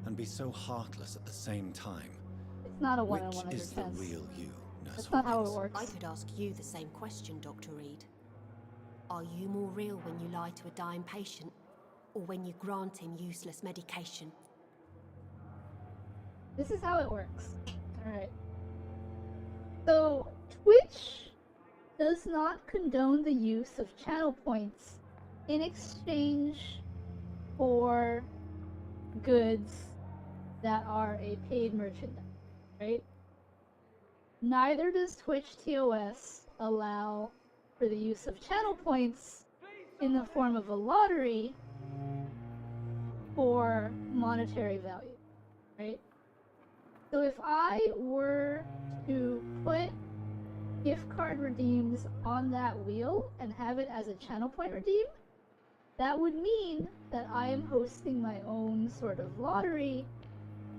and be so heartless at the same time? It's not a one-on-one Which is the understanding. real you, Nurse That's not how it Hawkins? works. I could ask you the same question, Dr. Reed. Are you more real when you lie to a dying patient, or when you grant him useless medication? This is how it works. Alright. So, Twitch does not condone the use of channel points in exchange for goods that are a paid merchandise, right? Neither does Twitch TOS allow for the use of channel points in the form of a lottery for monetary value, right? So if I were to put gift card redeems on that wheel and have it as a channel point redeem, that would mean that I am hosting my own sort of lottery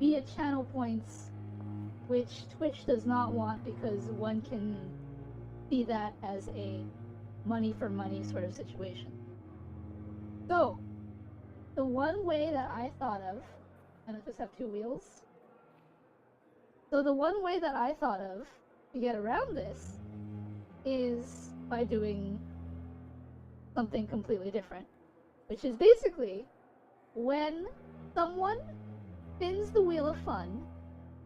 via channel points, which Twitch does not want because one can see that as a money for money sort of situation. So, the one way that I thought of, and I just have two wheels. So the one way that I thought of to get around this is by doing something completely different. Which is basically, when someone spins the Wheel of Fun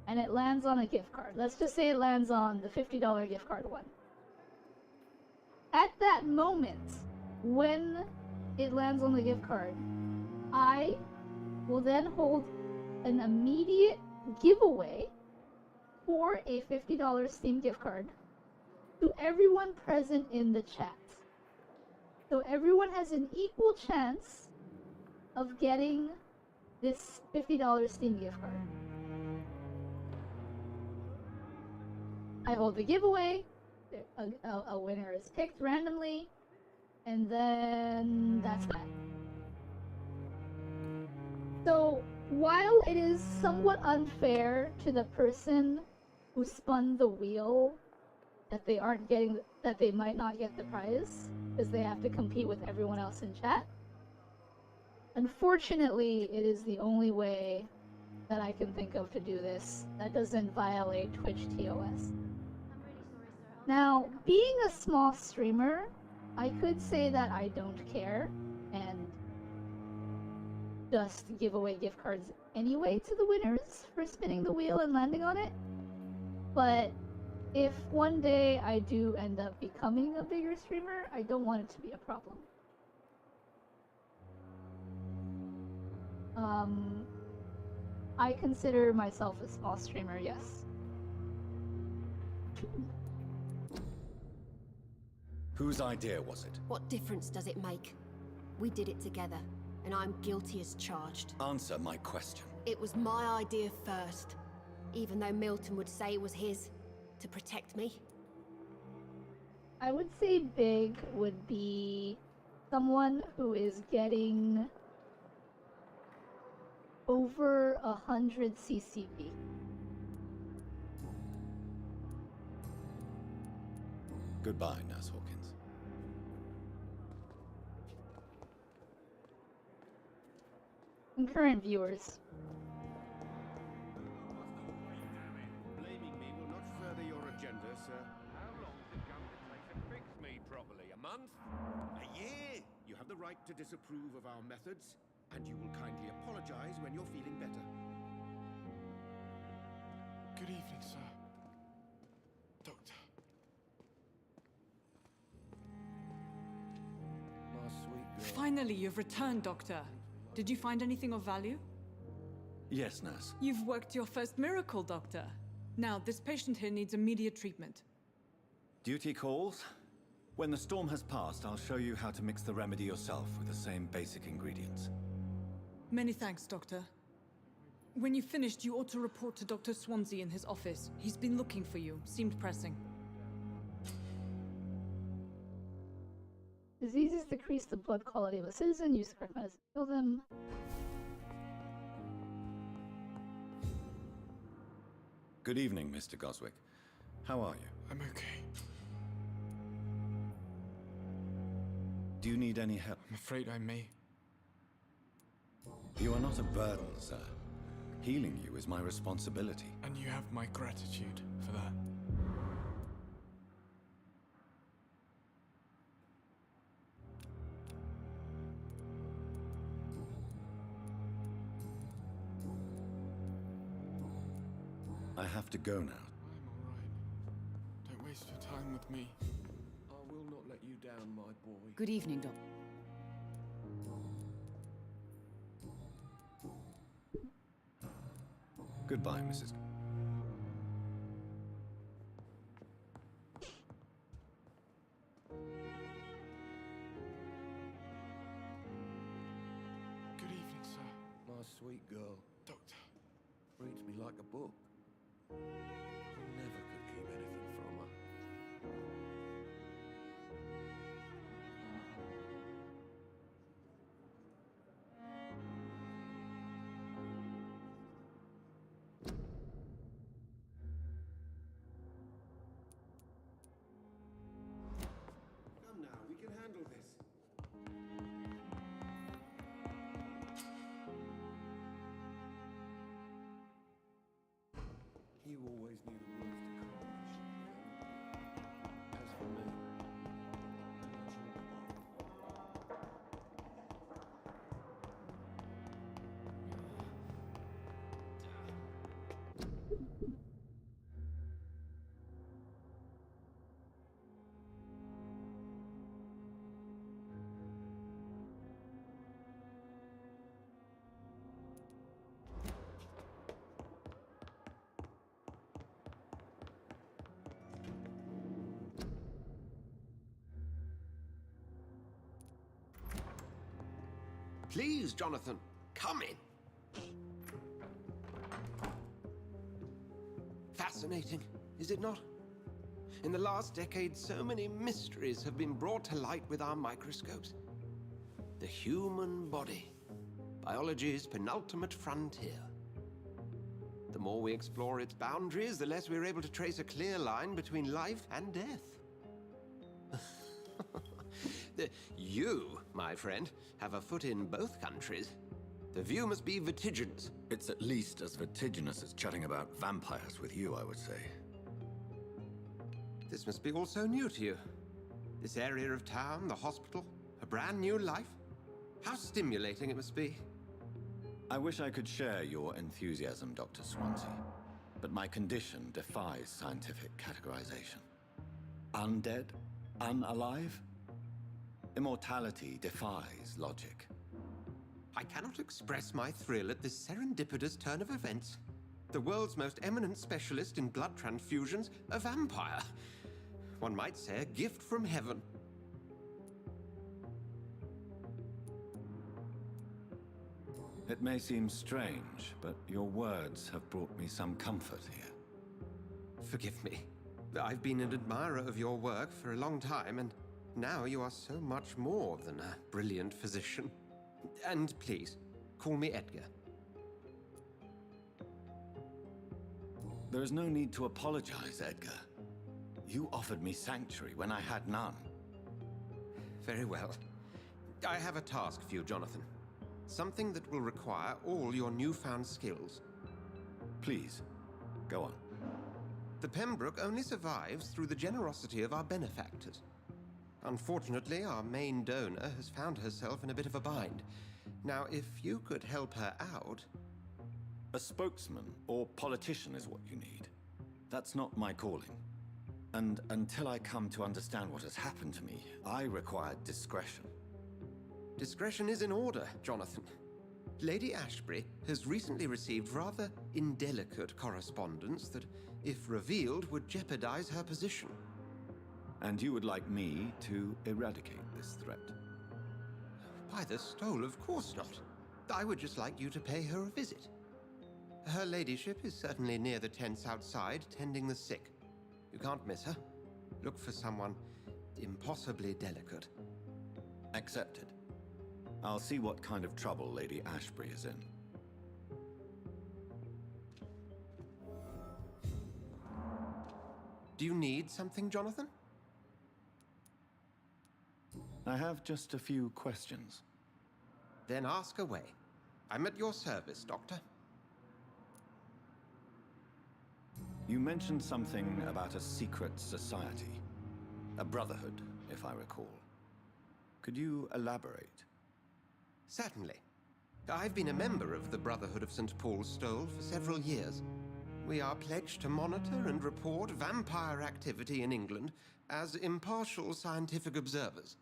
and it lands on a gift card, let's just say it lands on the $50 gift card one. At that moment, when it lands on the gift card, I will then hold an immediate giveaway for a $50 Steam gift card to everyone present in the chat. So everyone has an equal chance of getting this $50 Steam gift card. I hold the giveaway, a winner is picked randomly, and then that's that. So while it is somewhat unfair to the person who spun the wheel that they aren't getting, that they might not get the prize because they have to compete with everyone else in chat, unfortunately it is the only way that I can think of to do this that doesn't violate Twitch TOS. Now, being a small streamer, I could say that I don't care and just give away gift cards anyway to the winners for spinning the wheel and landing on it. But if one day I do end up becoming a bigger streamer, I don't want it to be a problem. I consider myself a small streamer, yes. Whose idea was it? What difference does it make? We did it together, and I'm guilty as charged. Answer my question. It was my idea first, even though Milton would say it was his, to protect me. I would say big would be someone who is getting over 100 CCV. Goodbye, Nurse Hawkins. Concurrent viewers. Blaming me will not further your agenda, sir. How long is it going to take to fix me properly? A month? A year? You have the right to disapprove of our methods, and you will kindly apologize when you're feeling better. Good evening, sir. Doctor. My sweet girl. Finally, you've returned, Doctor. Did you find anything of value? Yes, Nurse. You've worked your first miracle, Doctor. Now, this patient here needs immediate treatment. Duty calls. When the storm has passed, I'll show you how to mix the remedy yourself with the same basic ingredients. Many thanks, Doctor. When you've finished, you ought to report to Dr. Swansea in his office. He's been looking for you. Seemed pressing. Diseases decrease the blood quality of a citizen. Use correct medicine to kill them. Good evening, Mr. Goswick. How are you? I'm okay. Do you need any help? I'm afraid I may. You are not a burden, sir. Healing you is my responsibility. And you have my gratitude for that. I have to go now. I'm all right. Don't waste your time with me. I will not let you down, my boy. Good evening, Doc. Goodbye, Mrs. Good evening, sir. My sweet girl. Doctor. Reads me like a book. I never could keep anything from her. Come now, we can handle this. You always knew the words to come. As for me, Please, Jonathan, come in. Fascinating, is it not? In the last decade, so many mysteries have been brought to light with our microscopes. The human body, biology's penultimate frontier. The more we explore its boundaries, the less we're able to trace a clear line between life and death. You, my friend, have a foot in both countries. The view must be vertiginous. It's at least as vertiginous as chatting about vampires with you, I would say. This must be all so new to you. This area of town, the hospital, a brand new life. How stimulating it must be. I wish I could share your enthusiasm, Dr. Swansea, but my condition defies scientific categorization. Undead? Unalive? Immortality defies logic. I cannot express my thrill at this serendipitous turn of events. The world's most eminent specialist in blood transfusions, a vampire. One might say a gift from heaven. It may seem strange, but your words have brought me some comfort here. Forgive me. I've been an admirer of your work for a long time, and now you are so much more than a brilliant physician. And please, call me Edgar. There is no need to apologize, Edgar. You offered me sanctuary when I had none. Very well. I have a task for you, Jonathan. Something that will require all your newfound skills. Please, go on. The Pembroke only survives through the generosity of our benefactors. Unfortunately, our main donor has found herself in a bit of a bind. Now, if you could help her out... A spokesman or politician is what you need. That's not my calling. And until I come to understand what has happened to me, I require discretion. Discretion is in order, Jonathan. Lady Ashbury has recently received rather indelicate correspondence that, if revealed, would jeopardize her position. And you would like me to eradicate this threat? By the stole, of course not. I would just like you to pay her a visit. Her ladyship is certainly near the tents outside, tending the sick. You can't miss her. Look for someone impossibly delicate. Accepted. I'll see what kind of trouble Lady Ashbury is in. Do you need something, Jonathan? I have just a few questions. Then ask away. I'm at your service, Doctor. You mentioned something about a secret society. A brotherhood, if I recall. Could you elaborate? Certainly. I've been a member of the Brotherhood of St. Paul's Stole for several years. We are pledged to monitor and report vampire activity in England as impartial scientific observers.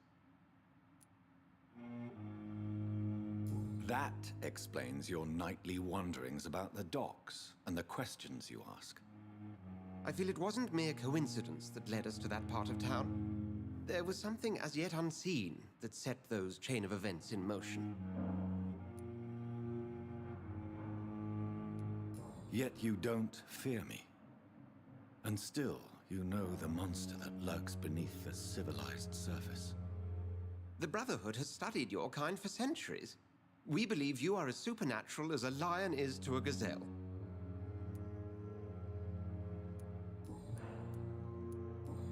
That explains your nightly wanderings about the docks and the questions you ask. I feel it wasn't mere coincidence that led us to that part of town. There was something as yet unseen that set those chain of events in motion. Yet you don't fear me. And still, you know the monster that lurks beneath the civilized surface. The Brotherhood has studied your kind for centuries. We believe you are as supernatural as a lion is to a gazelle.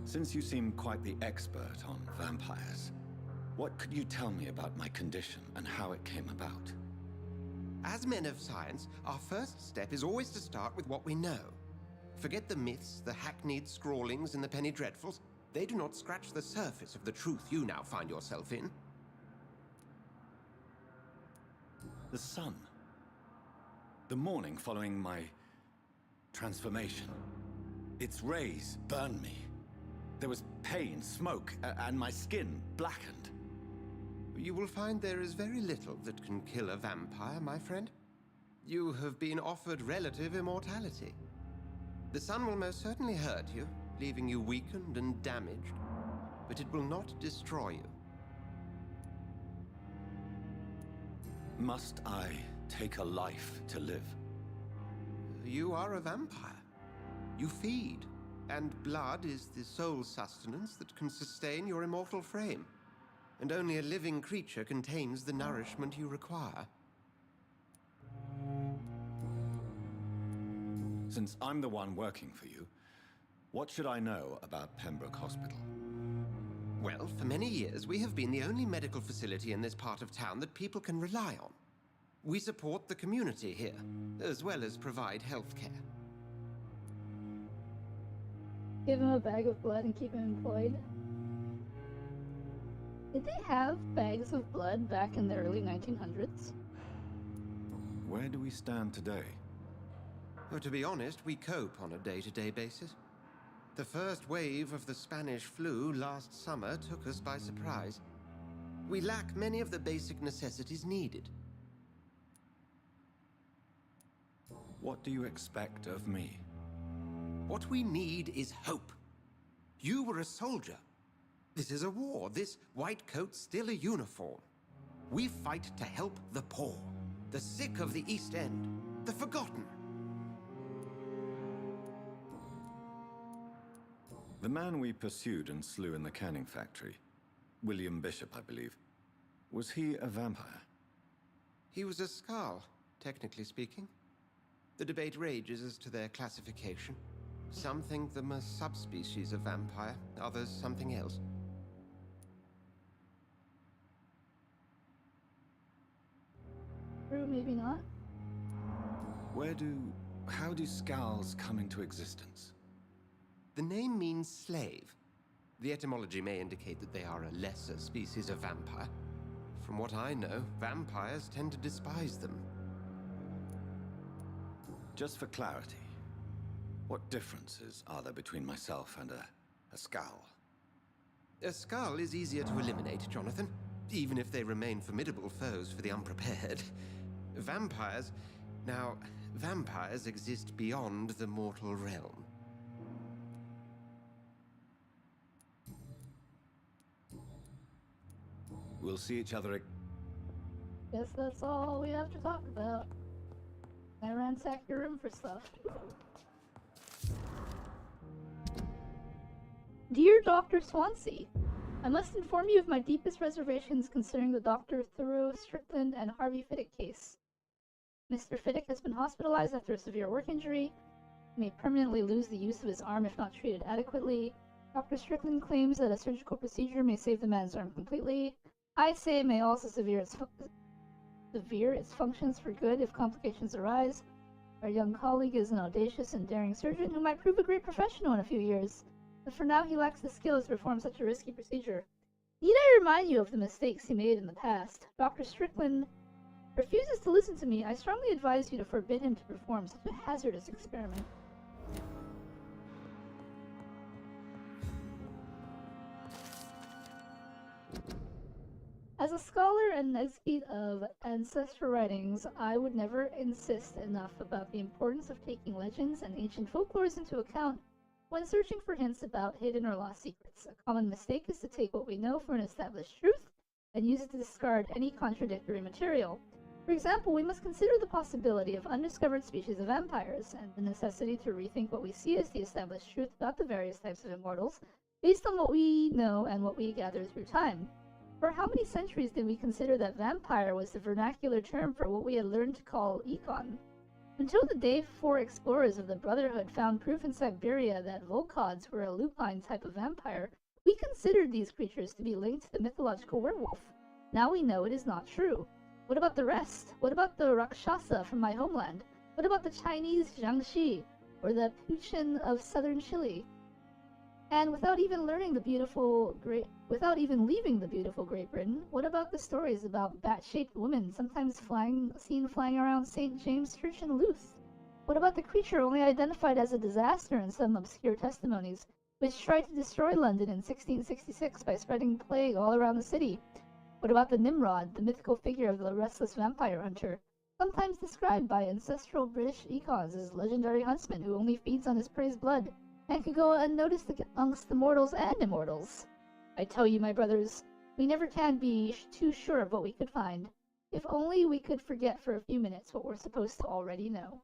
Since you seem quite the expert on vampires, what could you tell me about my condition and how it came about? As men of science, our first step is always to start with what we know. Forget the myths, the hackneyed scrawlings, and the penny dreadfuls. They do not scratch the surface of the truth you now find yourself in. The sun. The morning following my transformation. Its rays burned me. There was pain, smoke, and my skin blackened. You will find there is very little that can kill a vampire, my friend. You have been offered relative immortality. The sun will most certainly hurt you, leaving you weakened and damaged, but it will not destroy you. Must I take a life to live? You are a vampire. You feed, and blood is the sole sustenance that can sustain your immortal frame. And only a living creature contains the nourishment you require. Since I'm the one working for you, what should I know about Pembroke Hospital? Well, for many years, we have been the only medical facility in this part of town that people can rely on. We support the community here, as well as provide health care. Give him a bag of blood and keep him employed. Did they have bags of blood back in the early 1900s? Where do we stand today? Well, to be honest, we cope on a day-to-day basis. The first wave of the Spanish flu last summer took us by surprise. We lack many of the basic necessities needed. What do you expect of me? What we need is hope. You were a soldier. This is a war. This white coat's still a uniform. We fight to help the poor, the sick of the East End, the forgotten. The man we pursued and slew in the canning factory, William Bishop, I believe, was he a vampire? He was a Skald, technically speaking. The debate rages as to their classification. Some think them a subspecies of vampire, others something else. True, maybe not. How do scowls come into existence? The name means slave. The etymology may indicate that they are a lesser species of vampire. From what I know, vampires tend to despise them. Just for clarity, what differences are there between myself and a scowl? A skull is easier to eliminate, Jonathan, even if they remain formidable foes for the unprepared. Vampires... Now, vampires exist beyond the mortal realm. We'll see each other Guess that's all we have to talk about. I ransack your room for stuff. Dear Dr. Swansea, I must inform you of my deepest reservations concerning the Dr. Thoreau, Strickland, and Harvey Fiddick case. Mr. Fiddick has been hospitalized after a severe work injury. He may permanently lose the use of his arm if not treated adequately. Dr. Strickland claims that a surgical procedure may save the man's arm completely. I say it may also severe its functions for good if complications arise. Our young colleague is an audacious and daring surgeon who might prove a great professional in a few years, but for now he lacks the skills to perform such a risky procedure. Need I remind you of the mistakes he made in the past? Dr. Strickland refuses to listen to me. I strongly advise you to forbid him to perform such a hazardous experiment. As a scholar and exegete of ancestral writings, I would never insist enough about the importance of taking legends and ancient folklores into account when searching for hints about hidden or lost secrets. A common mistake is to take what we know for an established truth and use it to discard any contradictory material. For example, we must consider the possibility of undiscovered species of vampires, and the necessity to rethink what we see as the established truth about the various types of immortals, based on what we know and what we gather through time. For how many centuries did we consider that vampire was the vernacular term for what we had learned to call econ? Until the day 4 explorers of the Brotherhood found proof in Siberia that Volkods were a lupine type of vampire, we considered these creatures to be linked to the mythological werewolf. Now we know it is not true. What about the rest? What about the Rakshasa from my homeland? What about the Chinese Jiangxi, or the Puchin of southern Chile? And without even leaving the beautiful Great Britain, what about the stories about bat-shaped women sometimes seen flying around St. James Church in Louth? What about the creature only identified as a disaster in some obscure testimonies, which tried to destroy London in 1666 by spreading plague all around the city? What about the Nimrod, the mythical figure of the restless vampire hunter, sometimes described by ancestral British econs as legendary huntsman who only feeds on his prey's blood, and could go unnoticed amongst the mortals and immortals? I tell you, my brothers, we never can be too sure of what we could find. If only we could forget for a few minutes what we're supposed to already know.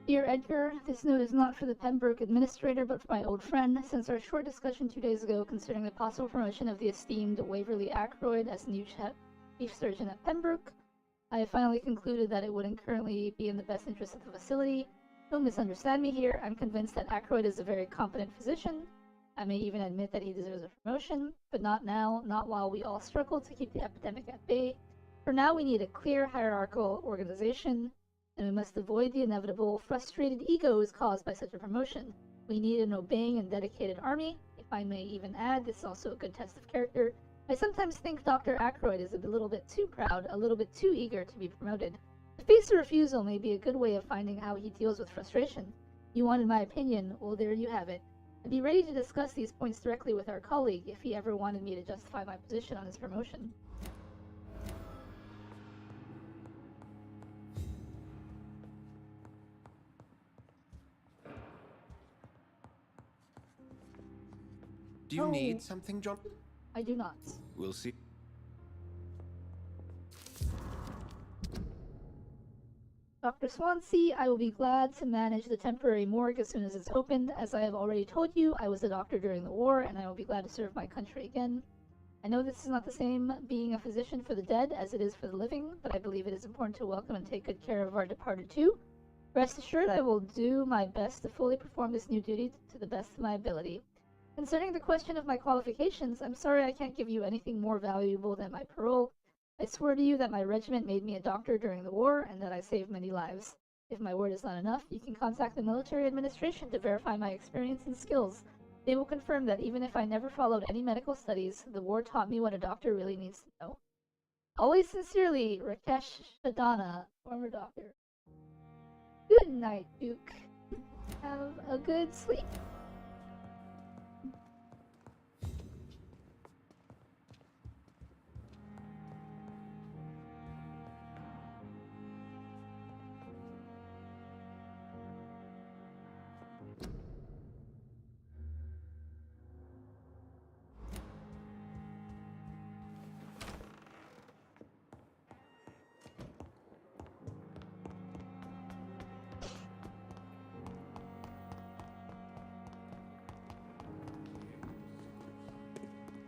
Dear Edgar, this note is not for the Pembroke administrator, but for my old friend. Since our short discussion 2 days ago concerning the possible promotion of the esteemed Waverly Ackroyd as new chief surgeon at Pembroke, I have finally concluded that it wouldn't currently be in the best interest of the facility. Don't misunderstand me here. I'm convinced that Ackroyd is a very competent physician. I may even admit that he deserves a promotion, but not now, not while we all struggle to keep the epidemic at bay. For now, we need a clear hierarchical organization, and we must avoid the inevitable frustrated egos caused by such a promotion. We need an obeying and dedicated army. If I may even add, this is also a good test of character. I sometimes think Dr. Ackroyd is a little bit too proud, a little bit too eager to be promoted. To face a refusal may be a good way of finding how he deals with frustration. You wanted my opinion, well there you have it. I'd be ready to discuss these points directly with our colleague if he ever wanted me to justify my position on his promotion. Do you Oh. need something, John? I do not. We'll see. Dr. Swansea, I will be glad to manage the temporary morgue as soon as it's opened. As I have already told you, I was a doctor during the war, and I will be glad to serve my country again. I know this is not the same being a physician for the dead as it is for the living, but I believe it is important to welcome and take good care of our departed too. Rest assured, I will do my best to fully perform this new duty to the best of my ability. Concerning the question of my qualifications, I'm sorry I can't give you anything more valuable than my parole. I swear to you that my regiment made me a doctor during the war, and that I saved many lives. If my word is not enough, you can contact the military administration to verify my experience and skills. They will confirm that even if I never followed any medical studies, the war taught me what a doctor really needs to know. Always sincerely, Rakesh Shadana, former doctor. Good night, Duke. Have a good sleep.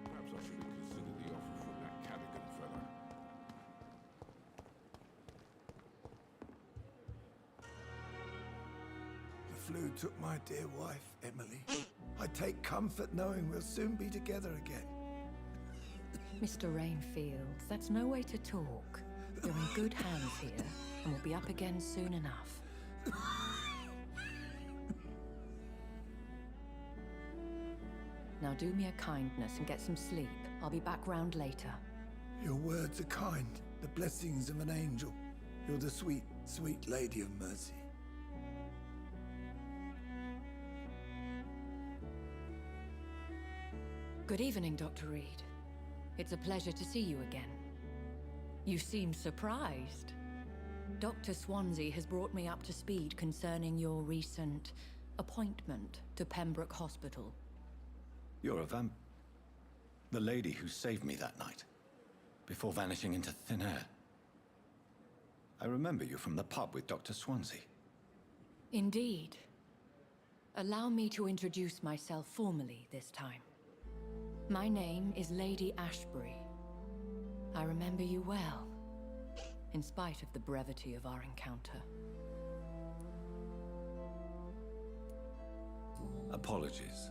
Perhaps I should have considered the offer from that Cadigan fellow. The flu took my dear wife, Emily. I take comfort knowing we'll soon be together again. Mr. Rainfield, that's no way to talk. You're in good hands here, and we'll be up again soon enough. Now do me a kindness and get some sleep. I'll be back round later. Your words are kind, the blessings of an angel. You're the sweet, sweet Lady of Mercy. Good evening, Dr. Reed. It's a pleasure to see you again. You seem surprised. Dr. Swansea has brought me up to speed concerning your recent appointment to Pembroke Hospital. You're a the lady who saved me that night, before vanishing into thin air. I remember you from the pub with Dr. Swansea. Indeed. Allow me to introduce myself formally this time. My name is Lady Ashbury. I remember you well, in spite of the brevity of our encounter. Apologies.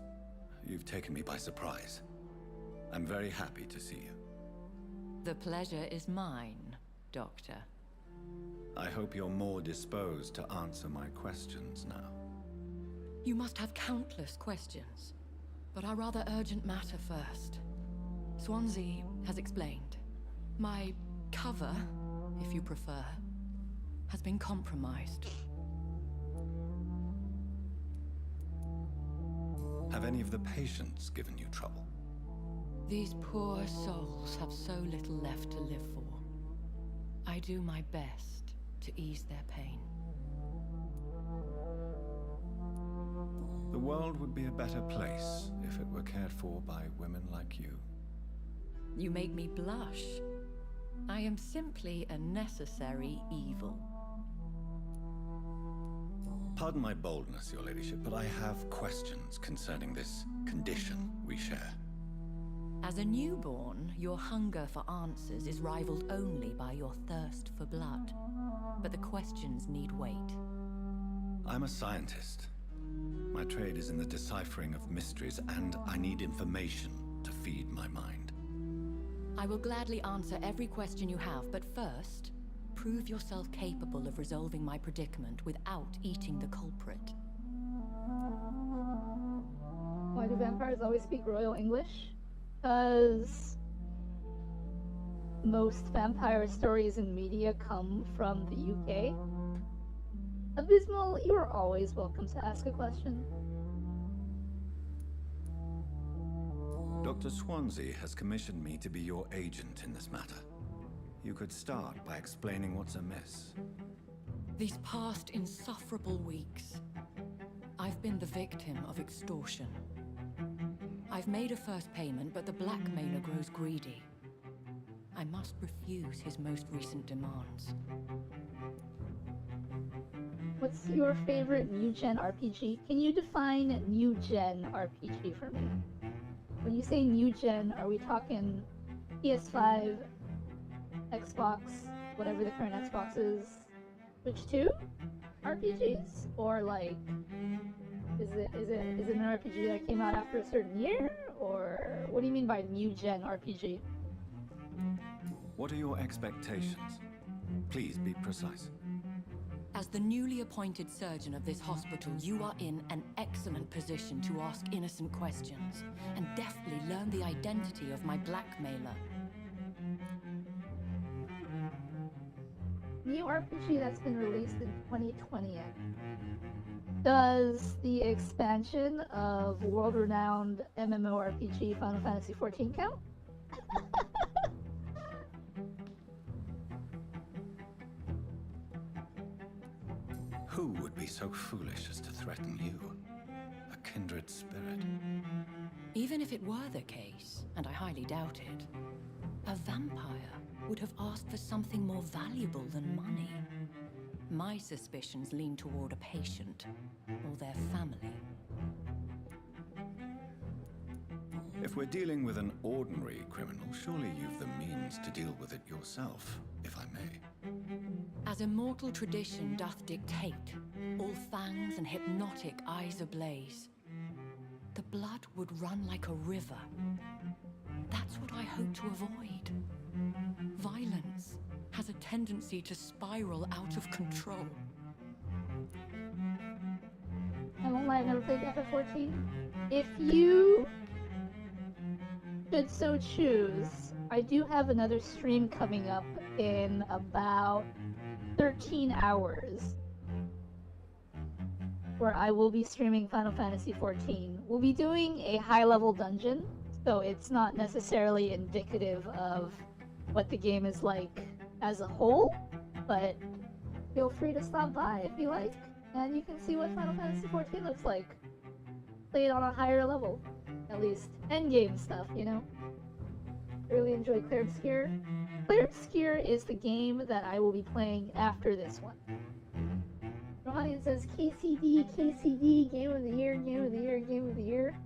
You've taken me by surprise. I'm very happy to see you. The pleasure is mine, Doctor. I hope you're more disposed to answer my questions now. You must have countless questions, but our rather urgent matter first. Swansea has explained. My cover, if you prefer, has been compromised. Have any of the patients given you trouble? These poor souls have so little left to live for. I do my best to ease their pain. The world would be a better place if it were cared for by women like you. You make me blush. I am simply a necessary evil. Pardon my boldness, Your Ladyship, but I have questions concerning this condition we share. As a newborn, your hunger for answers is rivaled only by your thirst for blood. But the questions need wait. I'm a scientist. My trade is in the deciphering of mysteries, and I need information to feed my mind. I will gladly answer every question you have, but first, prove yourself capable of resolving my predicament without eating the culprit. Why do vampires always speak Royal English? Because most vampire stories in media come from the UK. Abysmal, you are always welcome to ask a question. Dr. Swansea has commissioned me to be your agent in this matter. You could start by explaining what's amiss. These past insufferable weeks, I've been the victim of extortion. I've made a first payment, but the blackmailer grows greedy. I must refuse his most recent demands. What's your favorite new-gen RPG? Can you define new-gen RPG for me? When you say new-gen, are we talking PS5, Xbox, whatever the current Xbox is, Switch 2 RPGs? Or like, is it an RPG that came out after a certain year? Or what do you mean by new-gen RPG? What are your expectations? Please be precise. As the newly appointed surgeon of this hospital, you are in an excellent position to ask innocent questions and deftly learn the identity of my blackmailer. New RPG that's been released in 2020. Does the expansion of world-renowned MMORPG Final Fantasy XIV count? Who would be so foolish as to threaten you? A kindred spirit. Even if it were the case, and I highly doubt it, a vampire would have asked for something more valuable than money. My suspicions lean toward a patient or their family. If we're dealing with an ordinary criminal, surely you've the means to deal with it yourself, if I may. As immortal tradition doth dictate, all fangs and hypnotic eyes ablaze, the blood would run like a river. That's what I hope to avoid. Violence has a tendency to spiral out of control. I won't lie, I've never played FF14. If you should so choose, I do have another stream coming up in about 13 hours where I will be streaming Final Fantasy XIV. We'll be doing a high-level dungeon, so it's not necessarily indicative of what the game is like as a whole, but feel free to stop by if you like, and you can see what Final Fantasy XIV looks like. Play it on a higher level, at least. Endgame stuff, you know? Really enjoy Clair Obscur. Clair Obscur is the game that I will be playing after this one. Rohanian says KCD, KCD, Game of the Year, Game of the Year, Game of the Year.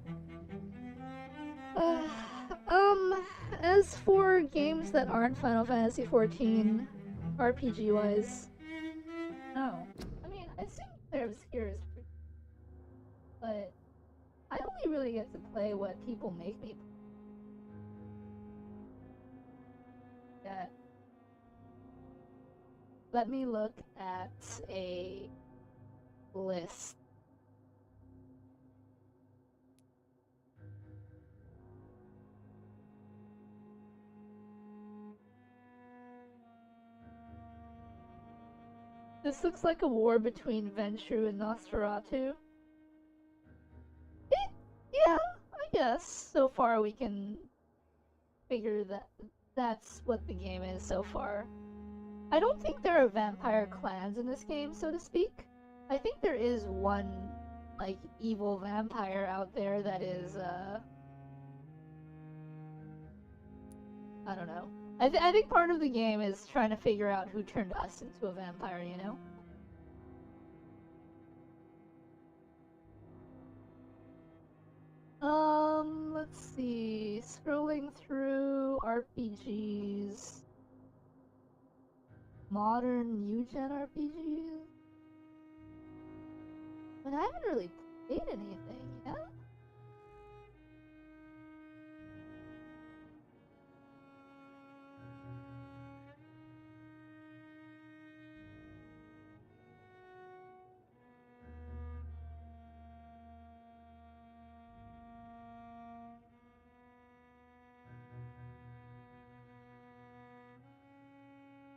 As for games that aren't Final Fantasy XIV, RPG-wise, no. I mean, I assume Clair Obscur is pretty, but I only really get to play what people make me play. Yeah. Let me look at a list. This looks like a war between Ventrue and Nosferatu. Yeah, I guess. So far we can figure that that's what the game is so far. I don't think there are vampire clans in this game, so to speak. I think there is one, like, evil vampire out there that is, I don't know. I think part of the game is trying to figure out who turned us into a vampire, you know? Let's see. Scrolling through RPGs. Modern new-gen RPGs? But I haven't really played anything yet.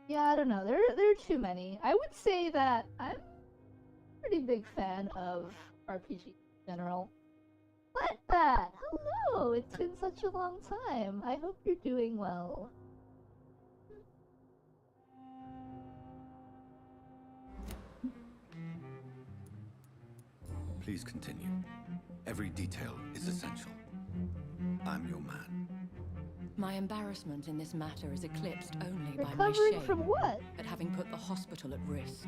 Yeah, I don't know. There are too many. I would say that I'm a pretty big fan of RPGs in general. What that? Hello! It's been such a long time. I hope you're doing well. Please continue. Every detail is essential. I'm your man. My embarrassment in this matter is eclipsed only by my Recovering shame from what? at having put the hospital at risk.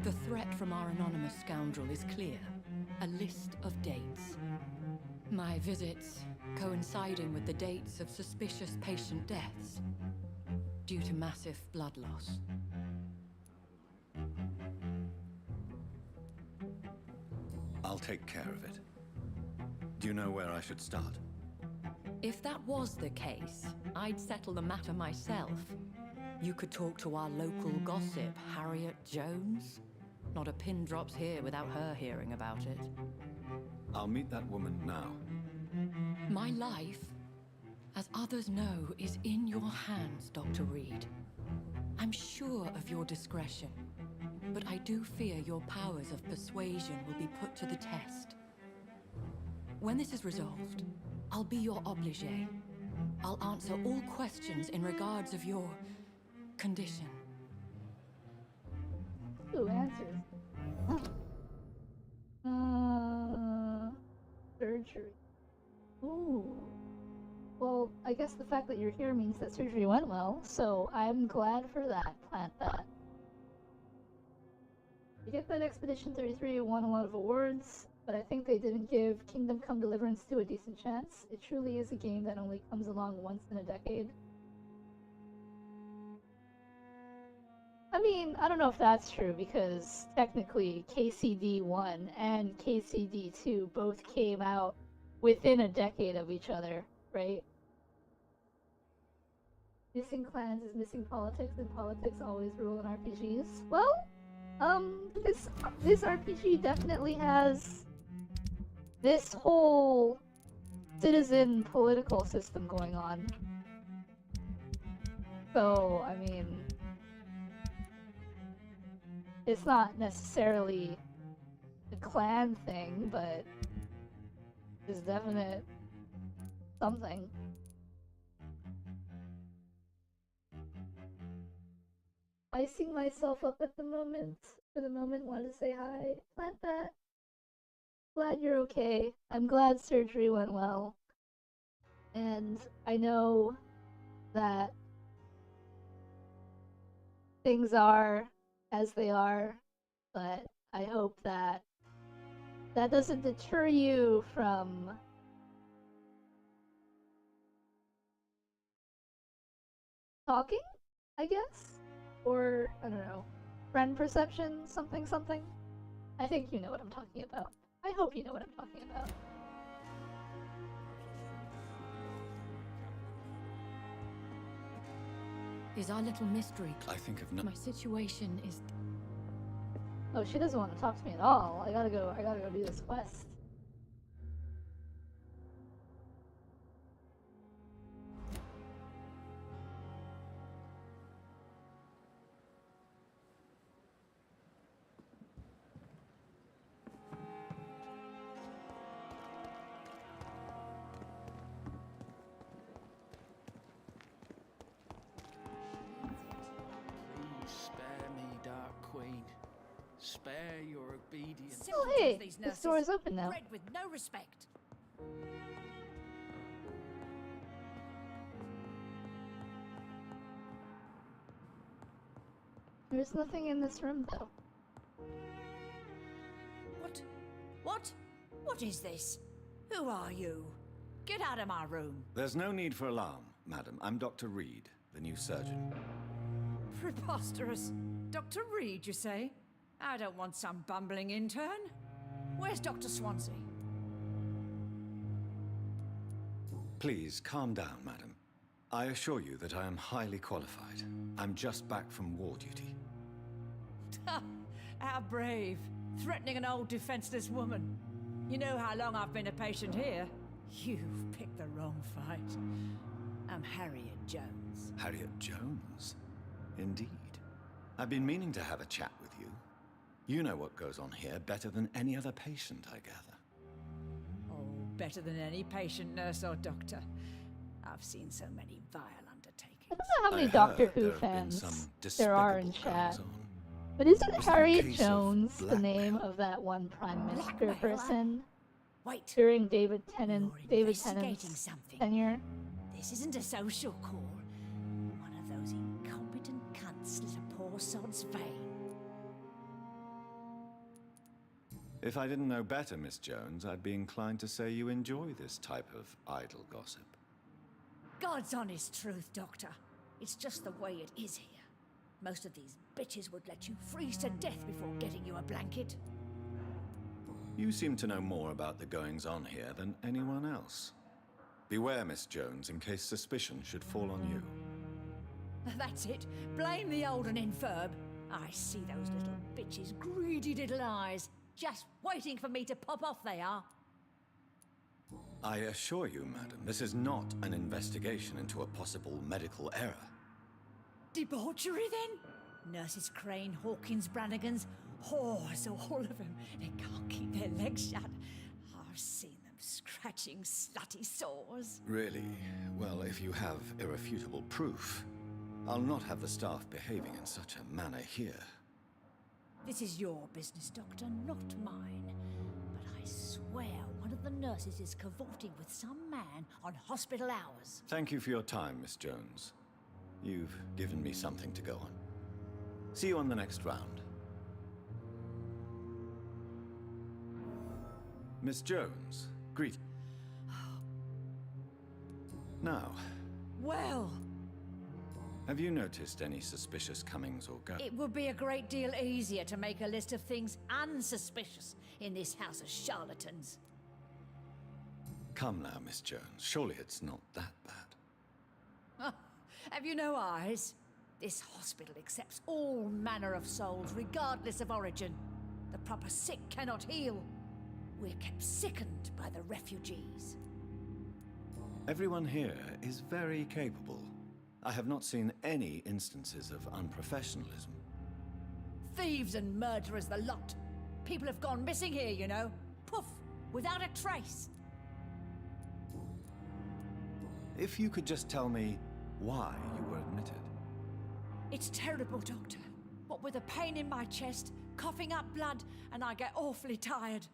The threat from our anonymous scoundrel is clear. A list of dates. My visits coinciding with the dates of suspicious patient deaths due to massive blood loss. I'll take care of it. Do you know where I should start? If that was the case, I'd settle the matter myself. You could talk to our local gossip, Harriet Jones. Not a pin drops here without her hearing about it. I'll meet that woman now. My life, as others know, is in your hands, Dr. Reed. I'm sure of your discretion, but I do fear your powers of persuasion will be put to the test. When this is resolved, I'll be your obligé. I'll answer all questions in regards of your condition. Ooh, answers. Surgery. Ooh. Well, I guess the fact that you're here means that surgery went well, so I'm glad for that. Plant that. You get that Expedition 33 won a lot of awards, but I think they didn't give Kingdom Come Deliverance 2 a decent chance. It truly is a game that only comes along once in a decade. I mean, I don't know if that's true, because technically KCD 1 and KCD 2 both came out within a decade of each other, right? Missing clans is missing politics, and politics always rule in RPGs. Well, this RPG definitely has this whole citizen political system going on. So, I mean, it's not necessarily a clan thing, but it's definite something. Icing myself up at the moment. For the moment, want to say hi. Plant that. Glad you're okay. I'm glad surgery went well. And I know that things are as they are, but I hope that that doesn't deter you from talking, I guess? Or, I don't know, friend perception, something something? I think you know what I'm talking about. I hope you know what I'm talking about. Is our little mystery I think of no. My situation is... Oh, she doesn't want to talk to me at all. I gotta go do this quest. Spare your obedience. Oh hey, this door is open now. Bred with no respect. There's nothing in this room though. What is this? Who are you? Get out of my room. There's no need for alarm, madam. I'm Dr. Reed, the new surgeon. Preposterous. Dr. Reed, you say? I don't want some bumbling intern. Where's Dr. Swansea? Please, calm down, madam. I assure you that I am highly qualified. I'm just back from war duty. How brave. Threatening an old defenseless woman. You know how long I've been a patient here? You've picked the wrong fight. I'm Harriet Jones. Harriet Jones? Indeed. I've been meaning to have a chat with you. You know what goes on here better than any other patient, I gather. Oh, better than any patient, nurse, or doctor. I've seen so many vile undertakings. I don't know how many Doctor Who fans there are in chat. But isn't Was there a Harriet case of Jones the blackmail? name of that one Prime Minister person? Wait. during David Tennant's something. tenure. This isn't a social call. One of those incompetent cunts slit a poor sod's vein. If I didn't know better, Miss Jones, I'd be inclined to say you enjoy this type of idle gossip. God's honest truth, Doctor. It's just the way it is here. Most of these bitches would let you freeze to death before getting you a blanket. You seem to know more about the goings-on here than anyone else. Beware, Miss Jones, in case suspicion should fall on you. That's it. Blame the old and infirm. I see those little bitches' greedy little eyes. Just waiting for me to pop off they are. I assure you, madam, this is not an investigation into a possible medical error. Debauchery, then? Nurses Crane, Hawkins, Brannigans, whores, all of them. They can't keep their legs shut. I've seen them scratching slutty sores. Really? Well, if you have irrefutable proof, I'll not have the staff behaving in such a manner here. This is your business, Doctor, not mine. But I swear one of the nurses is cavorting with some man on hospital hours. Thank you for your time, Miss Jones. You've given me something to go on. See you on the next round. Miss Jones, greet. Now, Well, have you noticed any suspicious comings or goings? it would be a great deal easier to make a list of things unsuspicious in this house of charlatans. Come now, Miss Jones. Surely it's not that bad. Have you no eyes? This hospital accepts all manner of souls, regardless of origin. The proper sick cannot heal. We're kept sickened by the refugees. Everyone here is very capable. I have not seen any instances of unprofessionalism. Thieves and murderers, the lot. People have gone missing here, you know. Poof, without a trace. If you could just tell me why you were admitted. It's terrible, Doctor. What with a pain in my chest, coughing up blood, and I get awfully tired.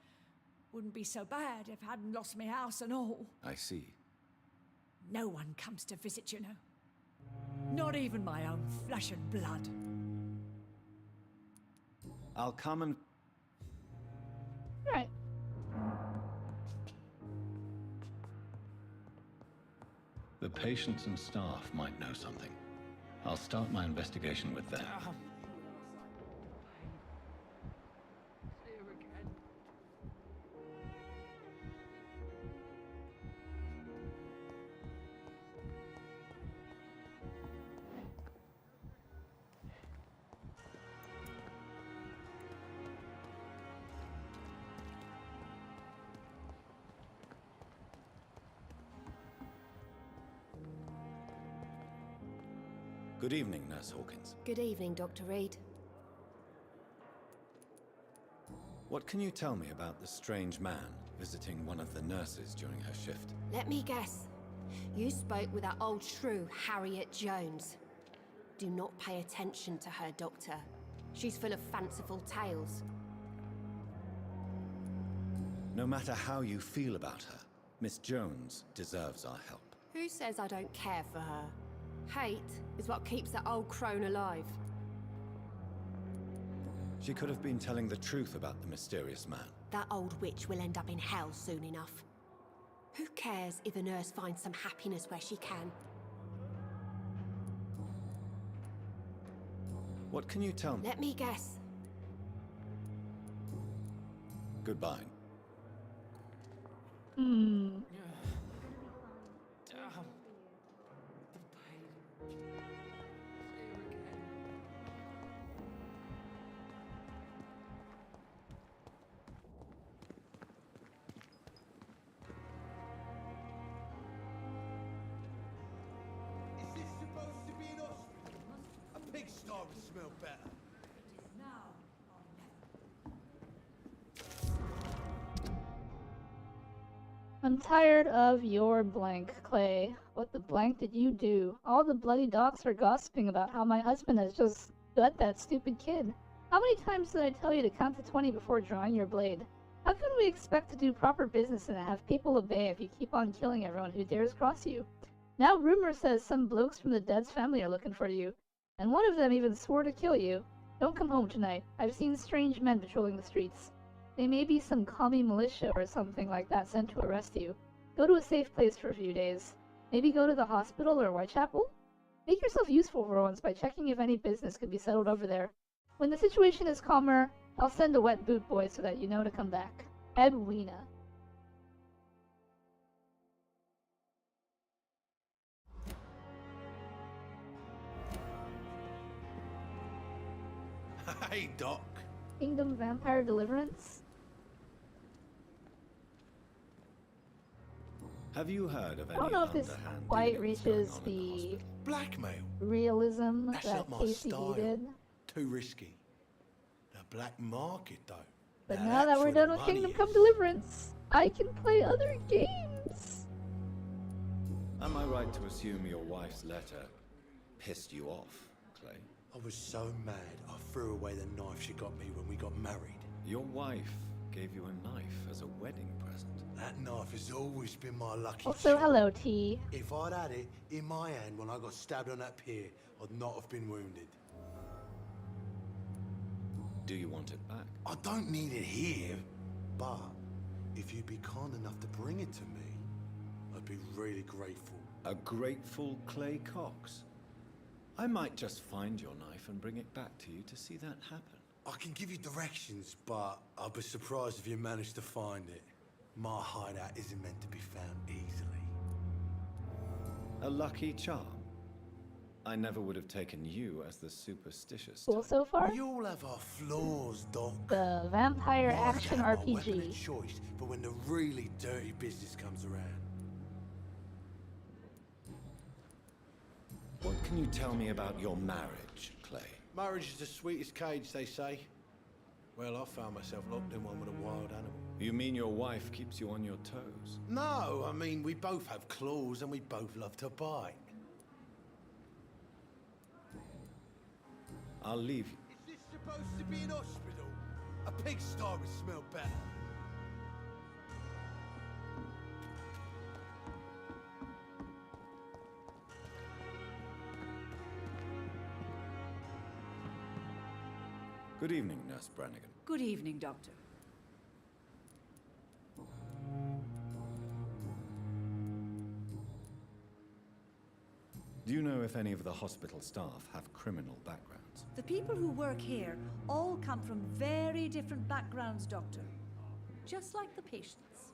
Wouldn't be so bad if I hadn't lost my house and all. I see. No one comes to visit, you know. Not even my own flesh and blood. I'll come and... Right. The patients and staff might know something. I'll start my investigation with them. Good evening, Nurse Hawkins. Good evening, Dr. Reed. What can you tell me about the strange man visiting one of the nurses during her shift? Let me guess. You spoke with that old shrew, Harriet Jones. Do not pay attention to her, Doctor. She's full of fanciful tales. No matter how you feel about her, Miss Jones deserves our help. Who says I don't care for her? Hate is what keeps that old crone alive. She could have been telling the truth about the mysterious man. That old witch will end up in hell soon enough. Who cares if a nurse finds some happiness where she can? What can you tell me? Let me guess. Goodbye. Pigsty would smell better. I'm tired of your blank, Clay. What the blank did you do? All the bloody docs are gossiping about how my husband has just got that stupid kid. How many times did I tell you to count to 20 before drawing your blade? How can we expect to do proper business and have people obey if you keep on killing everyone who dares cross you? Now rumor says some blokes from the Dead's family are looking for you, and one of them even swore to kill you. Don't come home tonight. I've seen strange men patrolling the streets. They may be some commie militia or something like that sent to arrest you. Go to a safe place for a few days. Maybe go to the hospital or Whitechapel? Make yourself useful for once by checking if any business could be settled over there. When the situation is calmer, I'll send a wet boot boy so that you know to come back. Edwina. Hey, Doc. Kingdom Vampire Deliverance? Have you heard of I any don't know if this underhand quite dealings going reaches on in the the Blackmail? realism That's that not my KCD style. did. Too risky. The black market, though. But Now now that that's we're where done the with money Kingdom is. Come Deliverance, I can play other games. Am I right to assume your wife's letter pissed you off, Clay? I was so mad, I threw away the knife she got me when we got married. Your wife gave you a knife as a wedding present. That knife has always been my lucky Also, charm. hello, T. If I'd had it in my hand when I got stabbed on that pier, I'd not have been wounded. Do you want it back? I don't need it here, but if you'd be kind enough to bring it to me, I'd be really grateful. A grateful Clay Cox? I might just find your knife and bring it back to you to see that happen. I can give you directions, but I'd be surprised if you managed to find it. My hideout isn't meant to be found easily. A lucky charm? I never would have taken you as the superstitious Cool so far? We all have our flaws, Doc. The Vampire Mine's Action my weapon of RPG. choice for when the really dirty business comes around. What can you tell me about your marriage, Clay? Marriage is the sweetest cage, they say. Well, I found myself locked in one with a wild animal. You mean your wife keeps you on your toes? No, I mean, we both have claws and we both love to bite. I'll leave you. Is this supposed to be an hospital? A pigsty would smell better. Good evening, Nurse Brannigan. Good evening, Doctor. Do you know if any of the hospital staff have criminal backgrounds? The people who work here all come from very different backgrounds, Doctor. Just like the patients.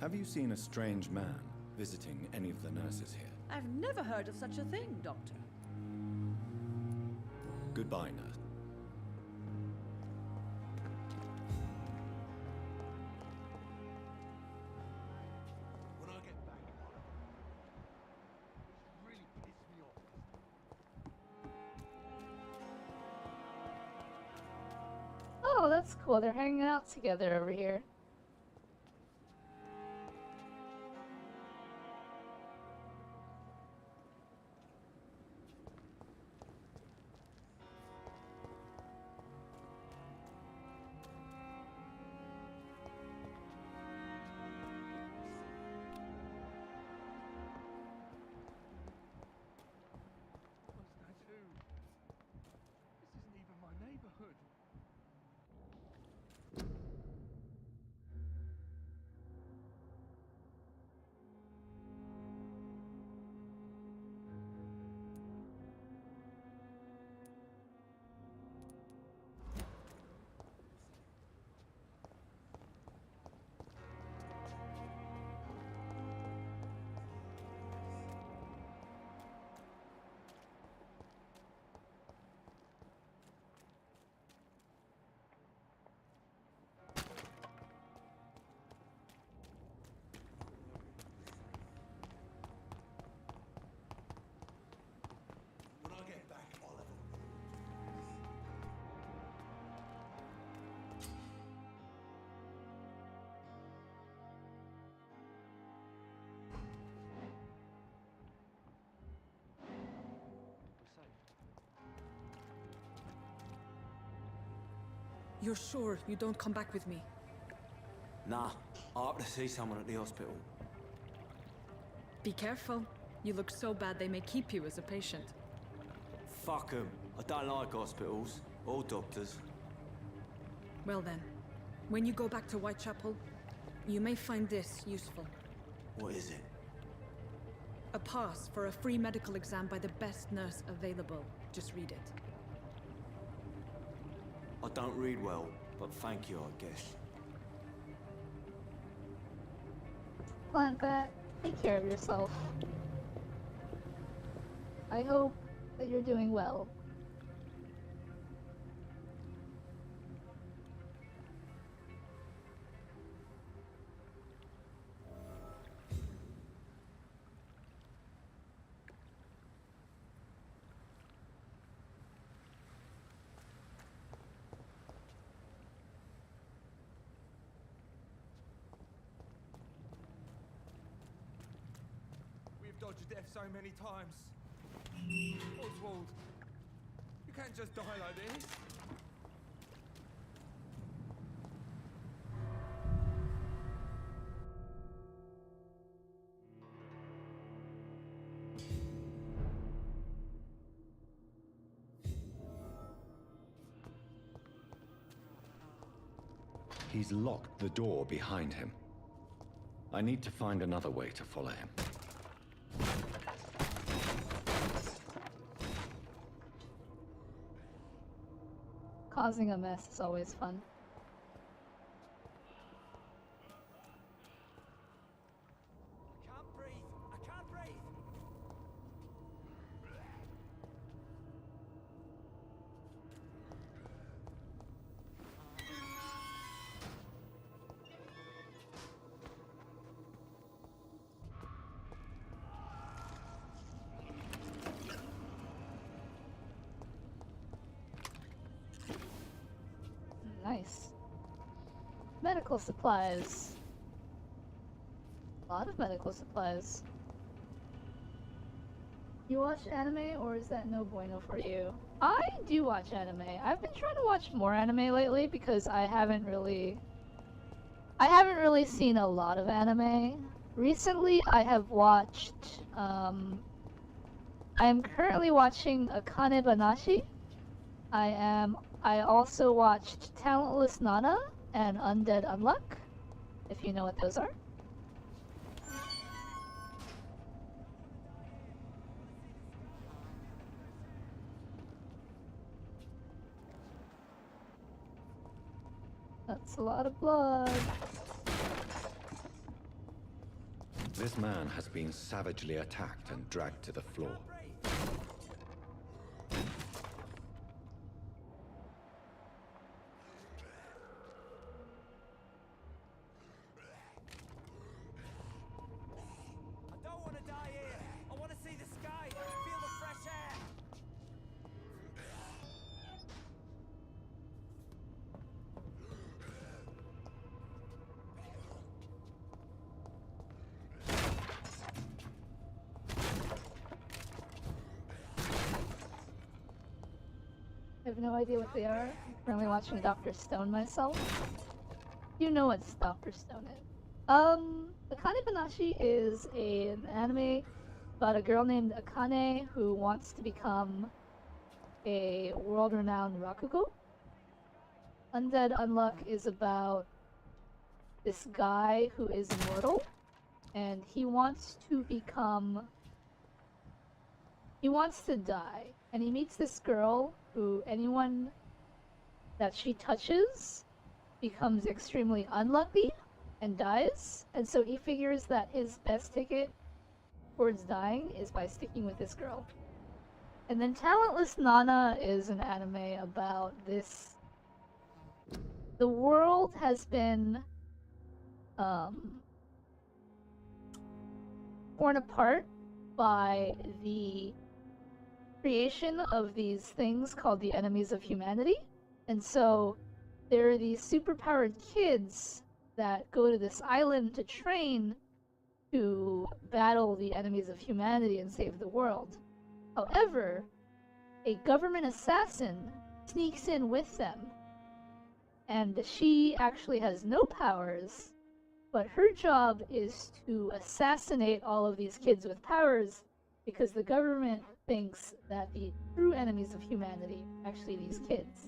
Have you seen a strange man visiting any of the nurses here? I've never heard of such a thing, Doctor. Goodbye, nurse. When I get back, really pissed me off. Oh, that's cool. They're hanging out together over here. This isn't even my neighborhood. You're sure you don't come back with me? Nah, I have to see someone at the hospital. Be careful. You look so bad they may keep you as a patient. Fuck 'em. I don't like hospitals or doctors. Well then, when you go back to Whitechapel, you may find this useful. What is it? A pass for a free medical exam by the best nurse available. Just read it. I don't read well, but thank you, I guess. Plant that. Take care of yourself. I hope that you're doing well. We've dodged death so many times. Oswald, you can't just die like this. He's locked the door behind him. I need to find another way to follow him. Causing a mess is always fun. Nice. Medical supplies. A lot of medical supplies. You watch anime, or is that no bueno for you? I do watch anime. I've been trying to watch more anime lately because I haven't really seen a lot of anime. Recently, I have watched, I am currently watching Akane Banashi. I also watched Talentless Nana and Undead Unluck, if you know what those are. That's a lot of blood. This man has been savagely attacked and dragged to the floor. I have no idea what they are. I'm currently watching Dr. Stone myself. You know what Dr. Stone is. Akane Banashi is an anime about a girl named Akane who wants to become a world-renowned rakugo. Undead Unluck is about this guy who is immortal, and he wants to die, and he meets this girl who anyone that she touches becomes extremely unlucky and dies, and so he figures that his best ticket towards dying is by sticking with this girl. And then Talentless Nana is an anime about this. The world has been torn apart by the creation of these things called the enemies of humanity. And so there are these superpowered kids that go to this island to train to battle the enemies of humanity and save the world. However, a government assassin sneaks in with them and she actually has no powers, but her job is to assassinate all of these kids with powers because the government thinks that the true enemies of humanity are actually these kids.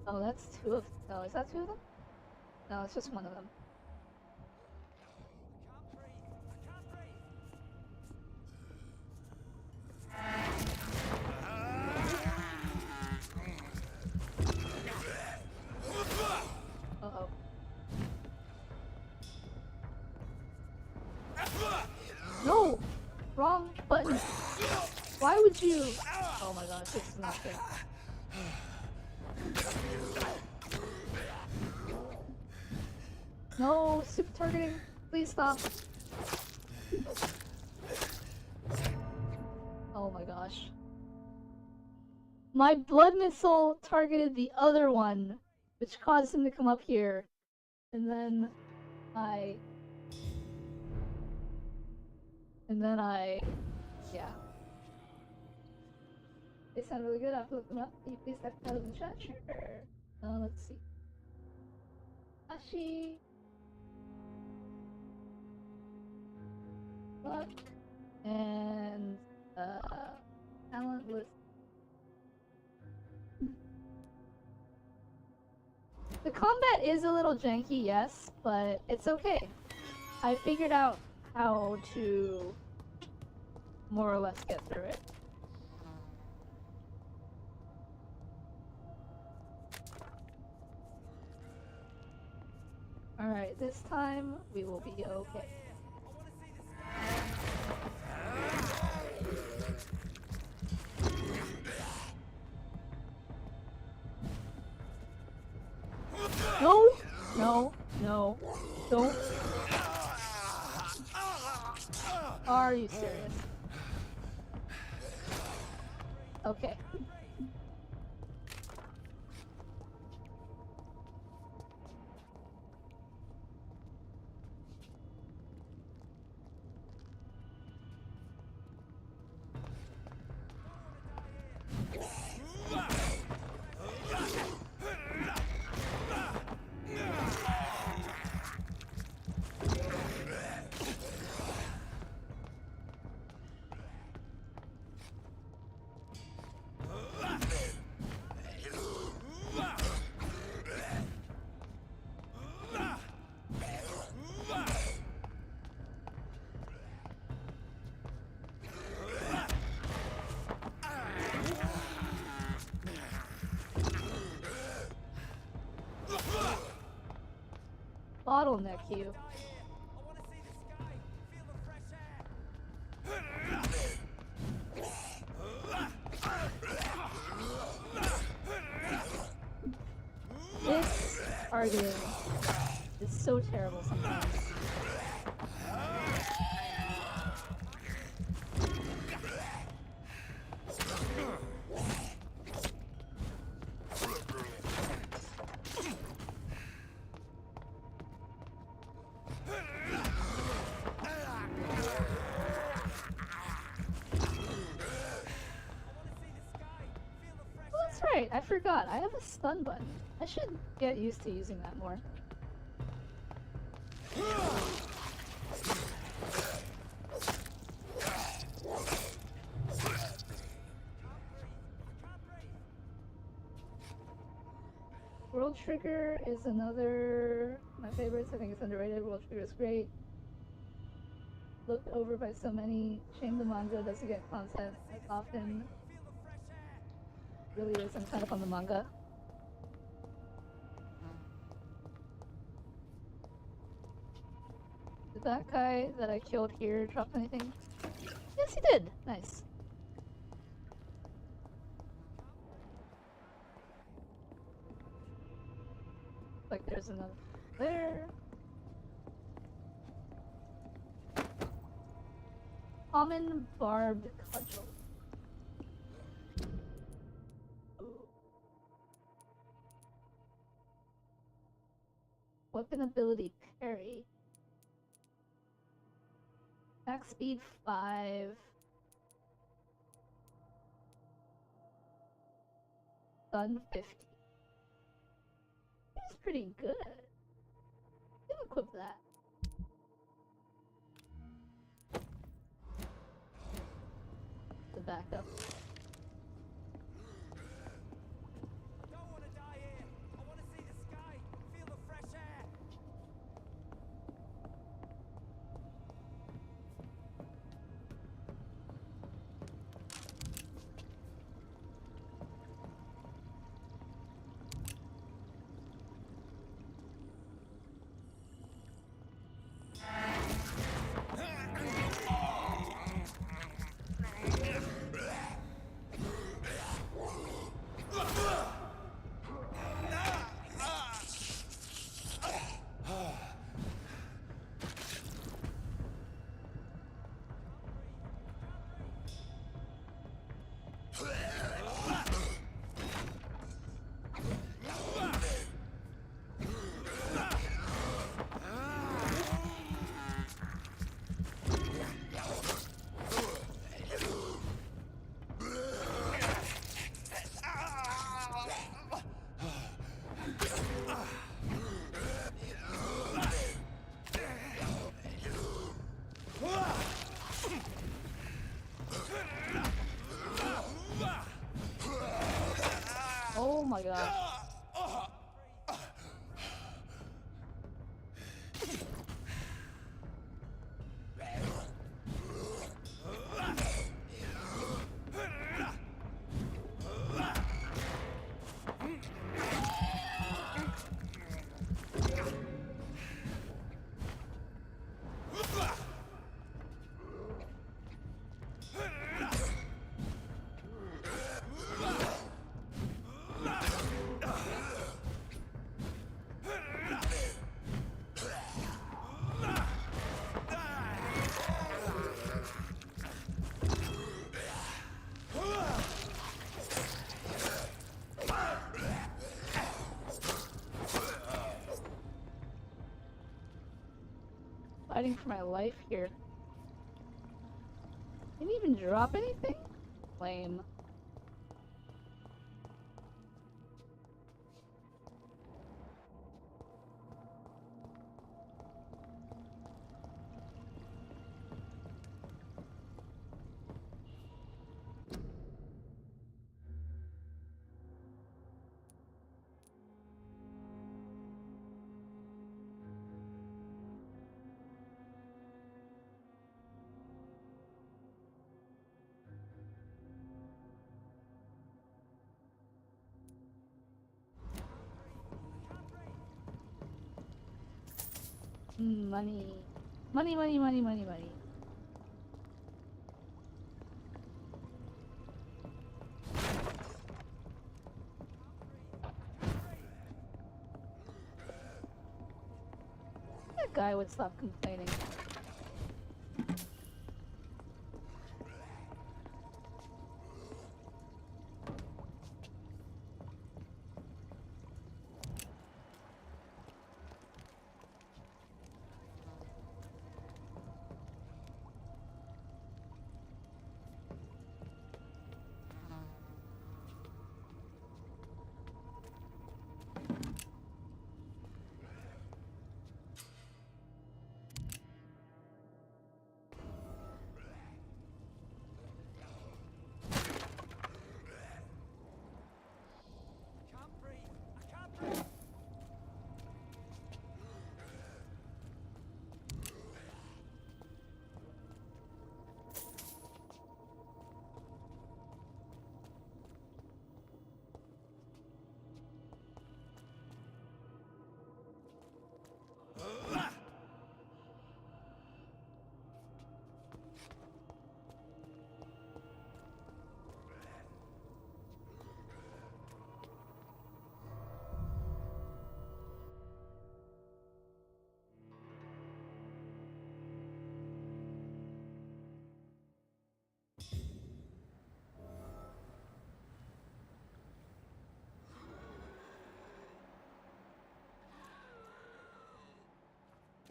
Oh, that's two of... Oh, is that two of them? No, it's just one of them. Uh-oh. No! Wrong button! Why would you... Oh my gosh, this is not good. No, super targeting. Please stop. Oh my gosh. My blood missile targeted the other one, which caused him to come up here. And then I... Yeah. They sound really good. I have to look them up. Can you please step out of the chat? Sure. Let's see. Ashi. Luck. And, talent list. The combat is a little janky, yes, but it's okay. I figured out how to more or less get through it. Alright, this time we will be okay. No! No, no, don't. Are you serious? Okay. Bottleneck you. This targeting is so terrible sometimes. Right, I forgot. I have a stun button. I should get used to using that more. World Trigger is another my favorites. I think it's underrated. World Trigger is great. Looked over by so many. Shame the manga doesn't get content as often. Really is. I'm kind of on the manga. Did that guy that I killed here drop anything? Yes, he did. Nice. Like there's another there. Common barbed cudgel. Weapon ability parry. Attack speed 5. Gun 50. It's pretty good. You can equip that. The backup. Don't want to die here. I want to see the sky, feel the fresh air. Oh my gosh. Fighting for my life here. Didn't even drop anything? Lame. Money. Money, money, money, money, money. That guy would stop complaining.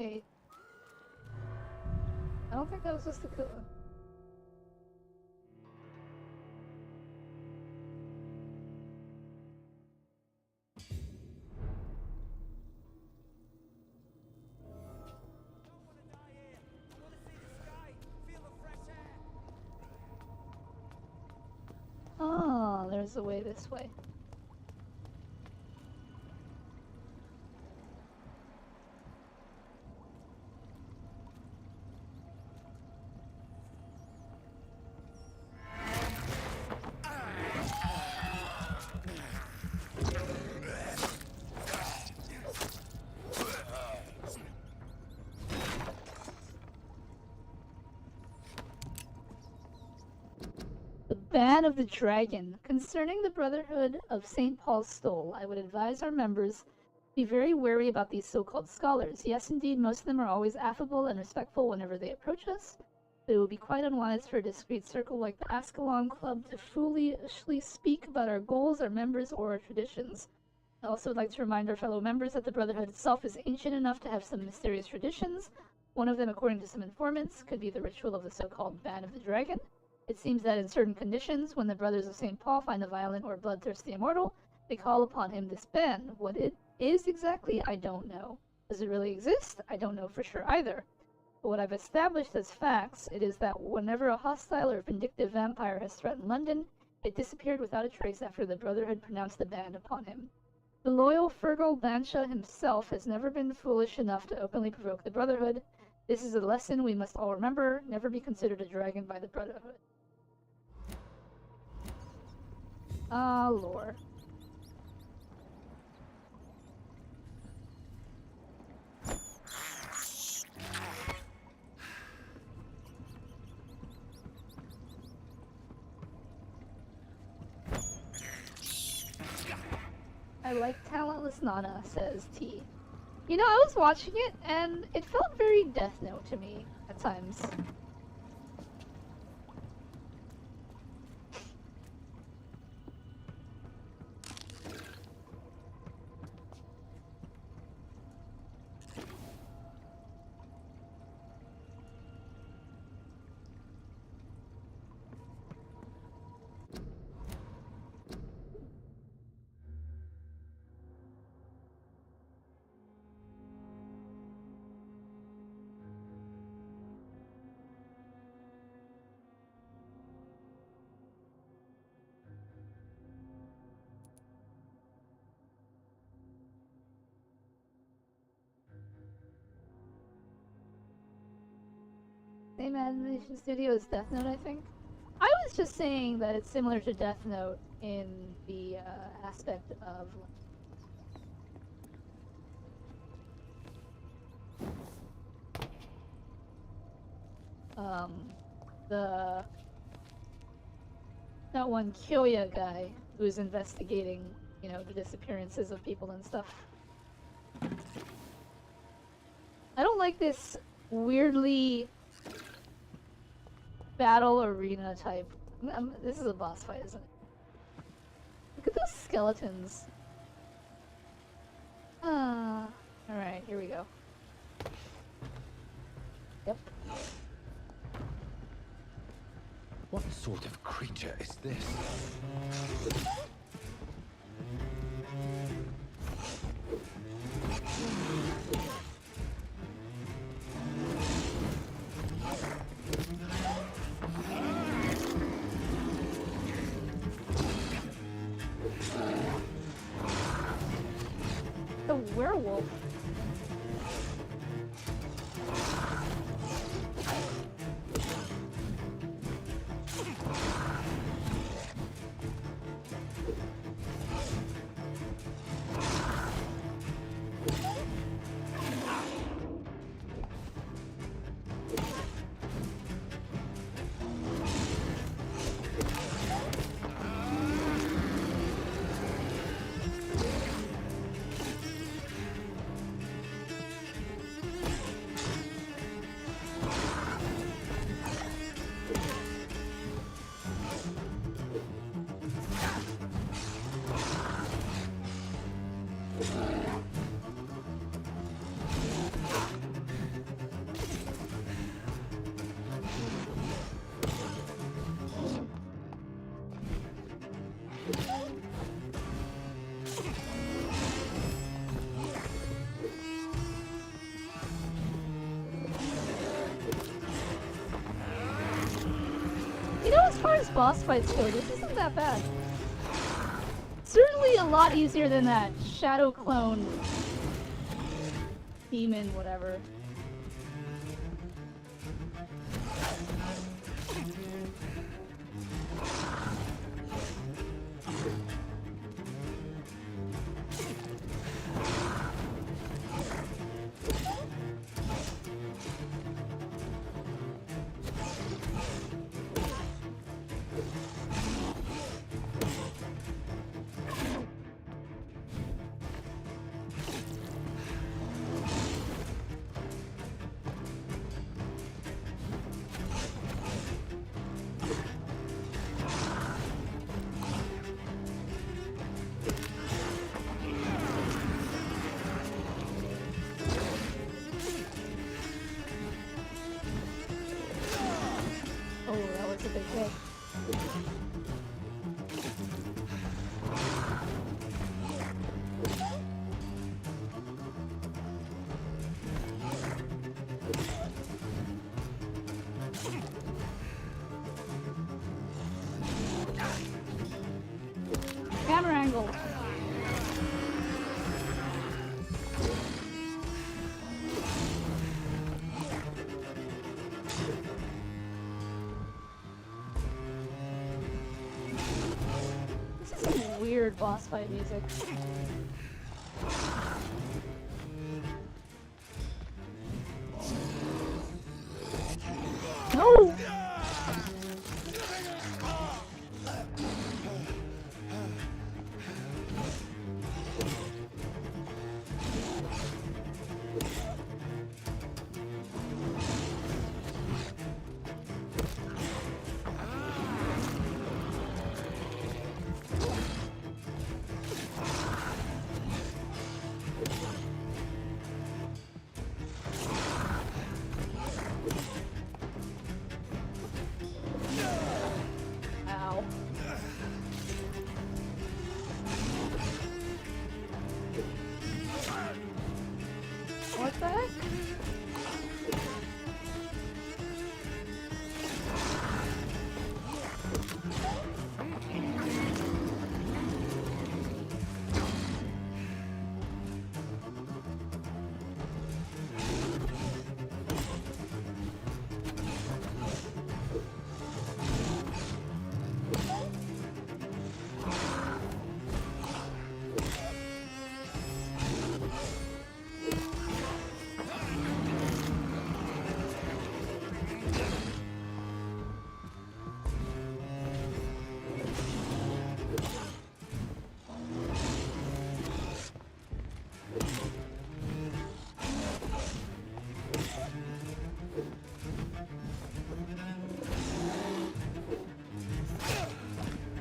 Okay. I don't think that was just the kill him. Oh, there's a way this way. Ban of the Dragon. Concerning the Brotherhood of St. Paul's Stole, I would advise our members be very wary about these so-called scholars. Yes, indeed, most of them are always affable and respectful whenever they approach us, but it would be quite unwise for a discreet circle like the Ascalon Club to foolishly speak about our goals, our members, or our traditions. I also would like to remind our fellow members that the Brotherhood itself is ancient enough to have some mysterious traditions. One of them, according to some informants, could be the ritual of the so-called Ban of the Dragon. It seems that in certain conditions, when the Brothers of St. Paul find a violent or bloodthirsty immortal, they call upon him this ban. What it is exactly, I don't know. Does it really exist? I don't know for sure either. But what I've established as facts, it is that whenever a hostile or vindictive vampire has threatened London, it disappeared without a trace after the Brotherhood pronounced the ban upon him. The loyal Fergal Bansha himself has never been foolish enough to openly provoke the Brotherhood. This is a lesson we must all remember. Never be considered a dragon by the Brotherhood. Ah, lore. I like talentless Nana, says T. You know, I was watching it, and it felt very Death Note to me, at times. Same animation studio as Death Note, I think. I was just saying that it's similar to Death Note in the aspect of that one Kyoya guy who's investigating, you know, the disappearances of people and stuff. I don't like this weirdly battle arena type. This is a boss fight, isn't it? Look at those skeletons. Alright, here we go. Yep. What sort of creature is this? The werewolf. far as boss fights go, this isn't that bad. Certainly a lot easier than that shadow clone demon whatever. Oh, that was a big hit. Camera angle. This is some weird boss fight music. No! Ow. What the heck?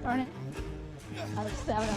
Darn it. Out of stamina.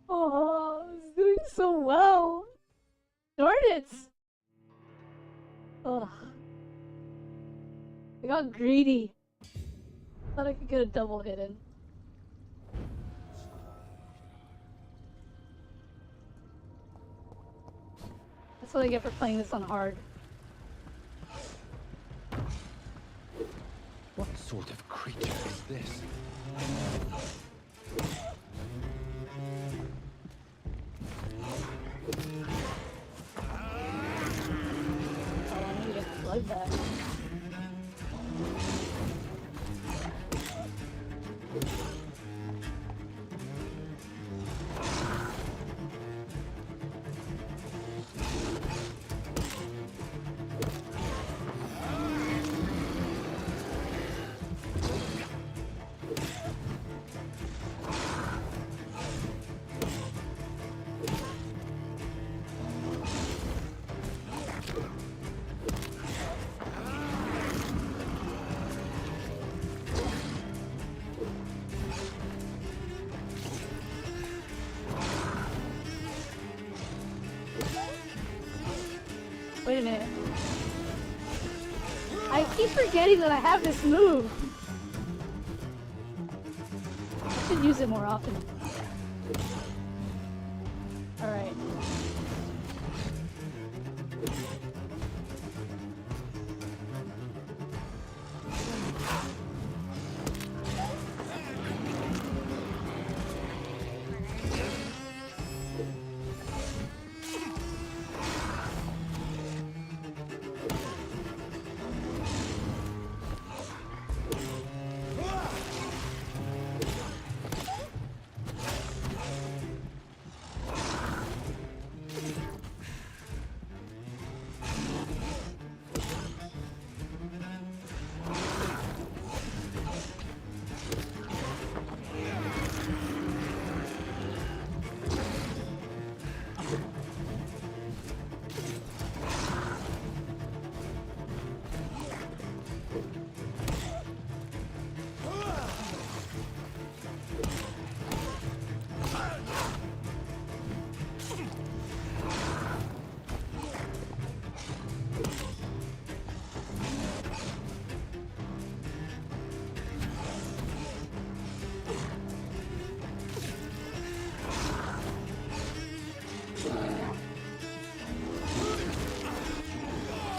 Oh, it's doing so well. Darn it! Ugh. I got greedy. Thought I could get a double hidden. That's what I get for playing this on hard. What sort of creature is this? Oh, I need to plug that. Wait a minute. I keep forgetting that I have this move. I should use it more often. Alright.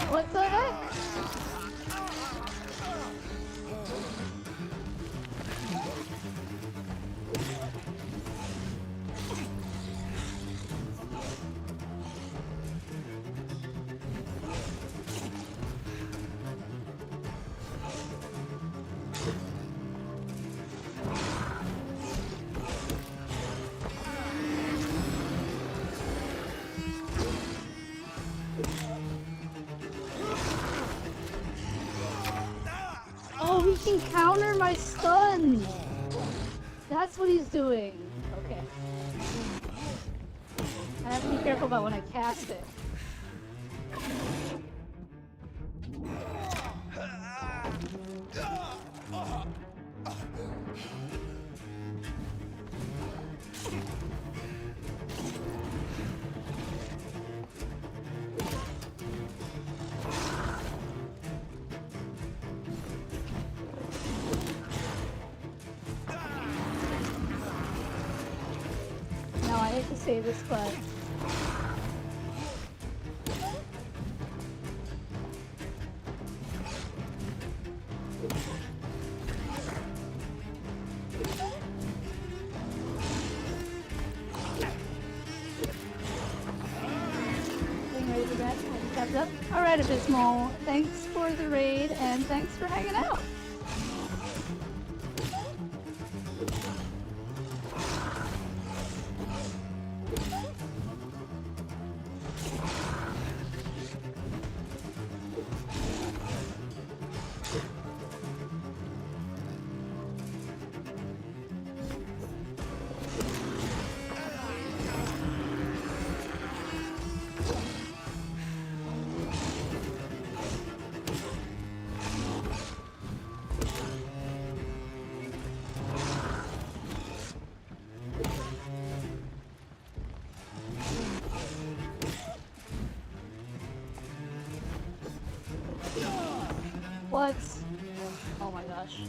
What the heck? Oh, he can counter my stun! That's what he's doing. Okay. I have to be careful about when I cast it. Now I hate to say this, but Alright, Abysmal. Thanks for the raid, and thanks for hanging out. What? Oh my gosh.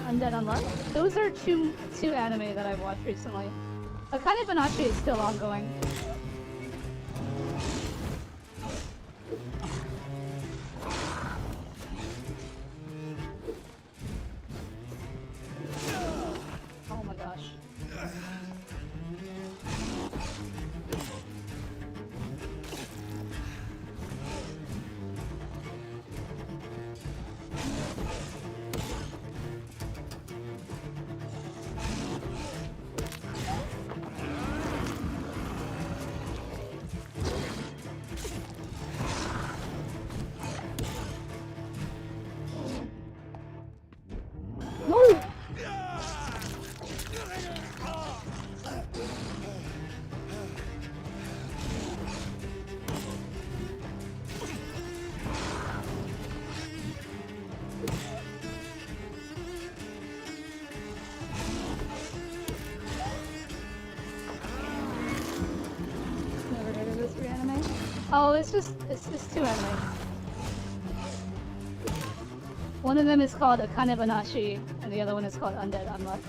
Undead Unluck. Those are two anime that I've watched recently. Akane Banashi is still ongoing. Oh my gosh. No! Never heard of this reanime? Oh, it's just two anime. One of them is called Akane Banashi, and the other one is called Undead Unluck.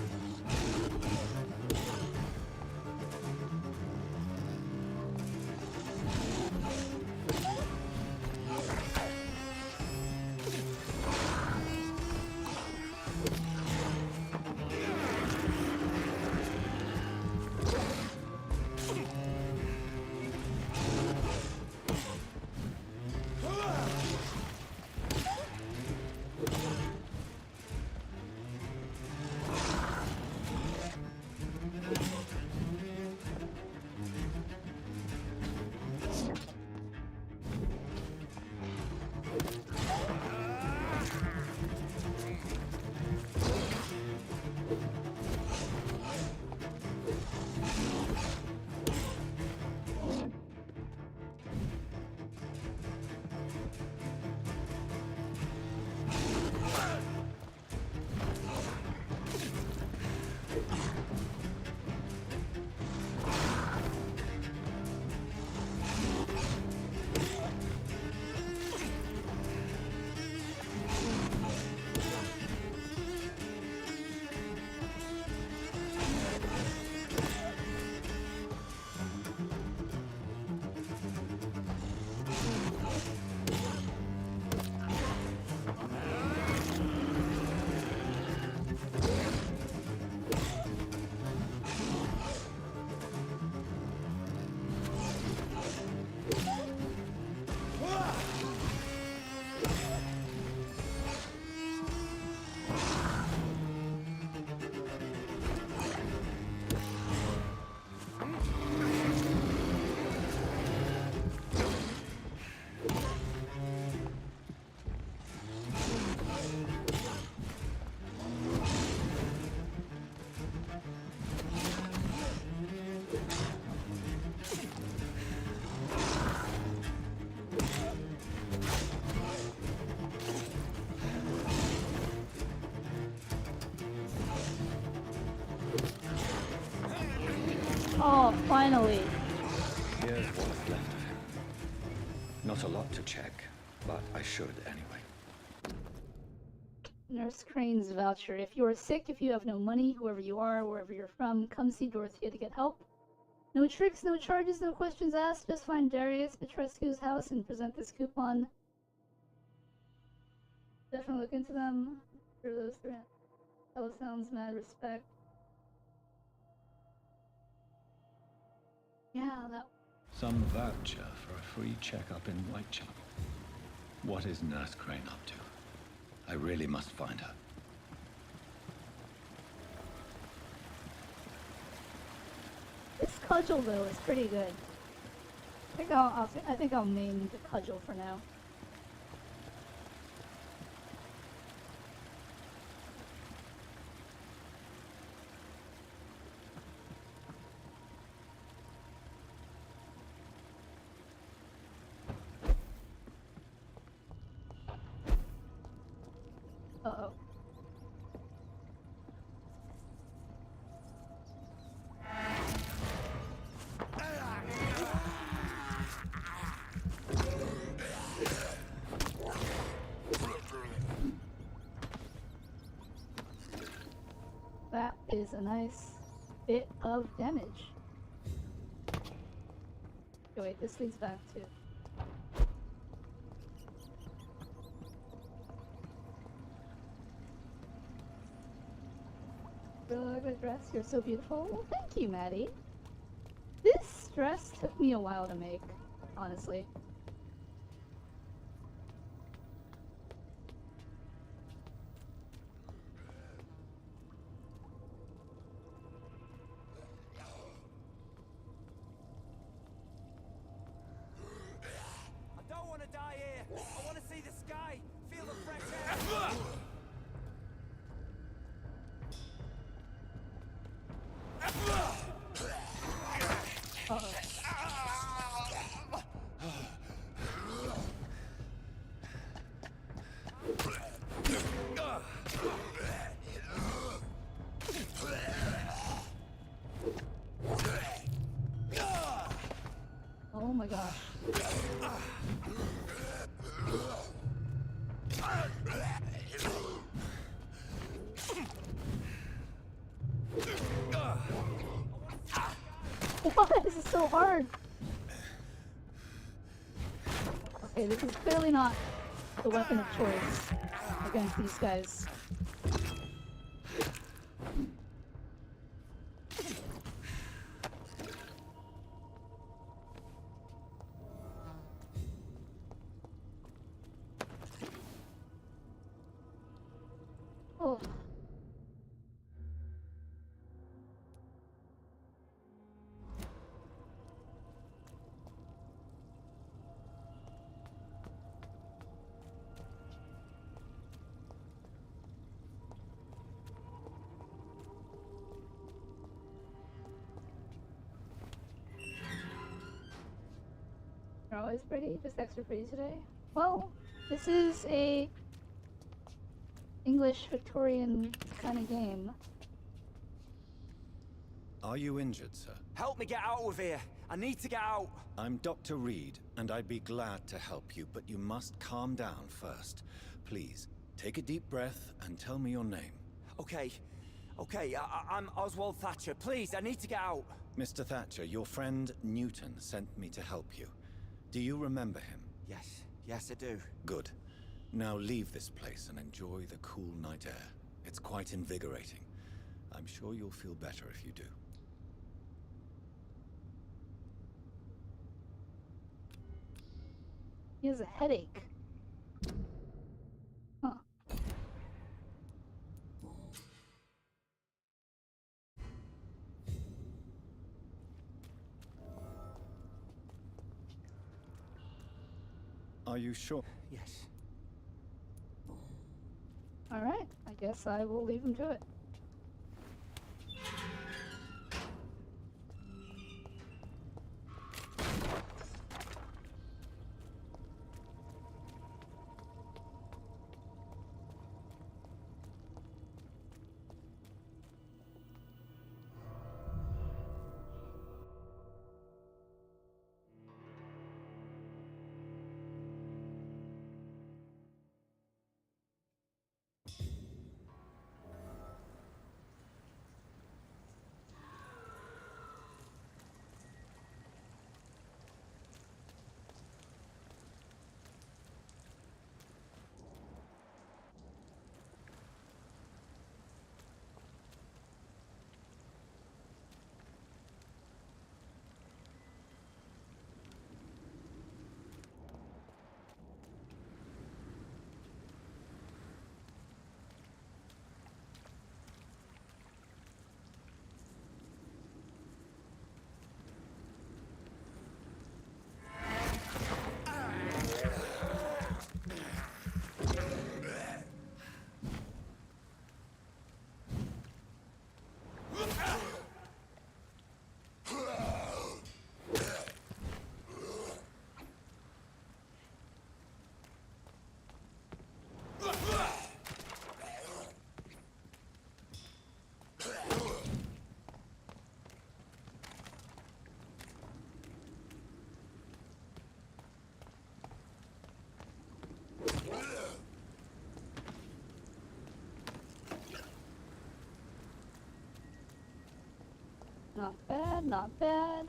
Oh, finally. Here's what's left of him. Not a lot to check, but I should anyway. Nurse Crane's voucher. If you are sick, if you have no money, whoever you are, wherever you're from, come see Dorothea to get help. No tricks, no charges, no questions asked. Just find Darius Petrescu's house and present this coupon. Definitely look into them. For those three. That sounds mad respect. Yeah, that. Some voucher for a free checkup in Whitechapel. What is Nurse Crane up to? I really must find her. This cudgel though is pretty good. I think I'll name the cudgel for now. Uh-oh. That is a nice bit of damage. Oh, wait, this leads back to... Really good dress. You're so beautiful. Well, thank you, Maddie. This dress took me a while to make, honestly. I don't want to die here. I want to see the sky, feel the fresh air. Oh my gosh. Why is it so hard? Okay, this is clearly not the weapon of choice against these guys. Oh. You're always pretty, just extra pretty today. Well, this is a English Victorian kind of game. Are you injured, sir? Help me get out of here. I need to get out. I'm Dr. Reed, and I'd be glad to help you, but you must calm down first. Please, take a deep breath and tell me your name. Okay. I'm Oswald Thatcher. Please, I need to get out. Mr. Thatcher, your friend Newton sent me to help you. Do you remember him? Yes, I do. Good. Now leave this place and enjoy the cool night air. It's quite invigorating. I'm sure you'll feel better if you do. He has a headache. Huh. Are you sure? Yes. Alright, I guess I will leave him to it. Not bad, not bad.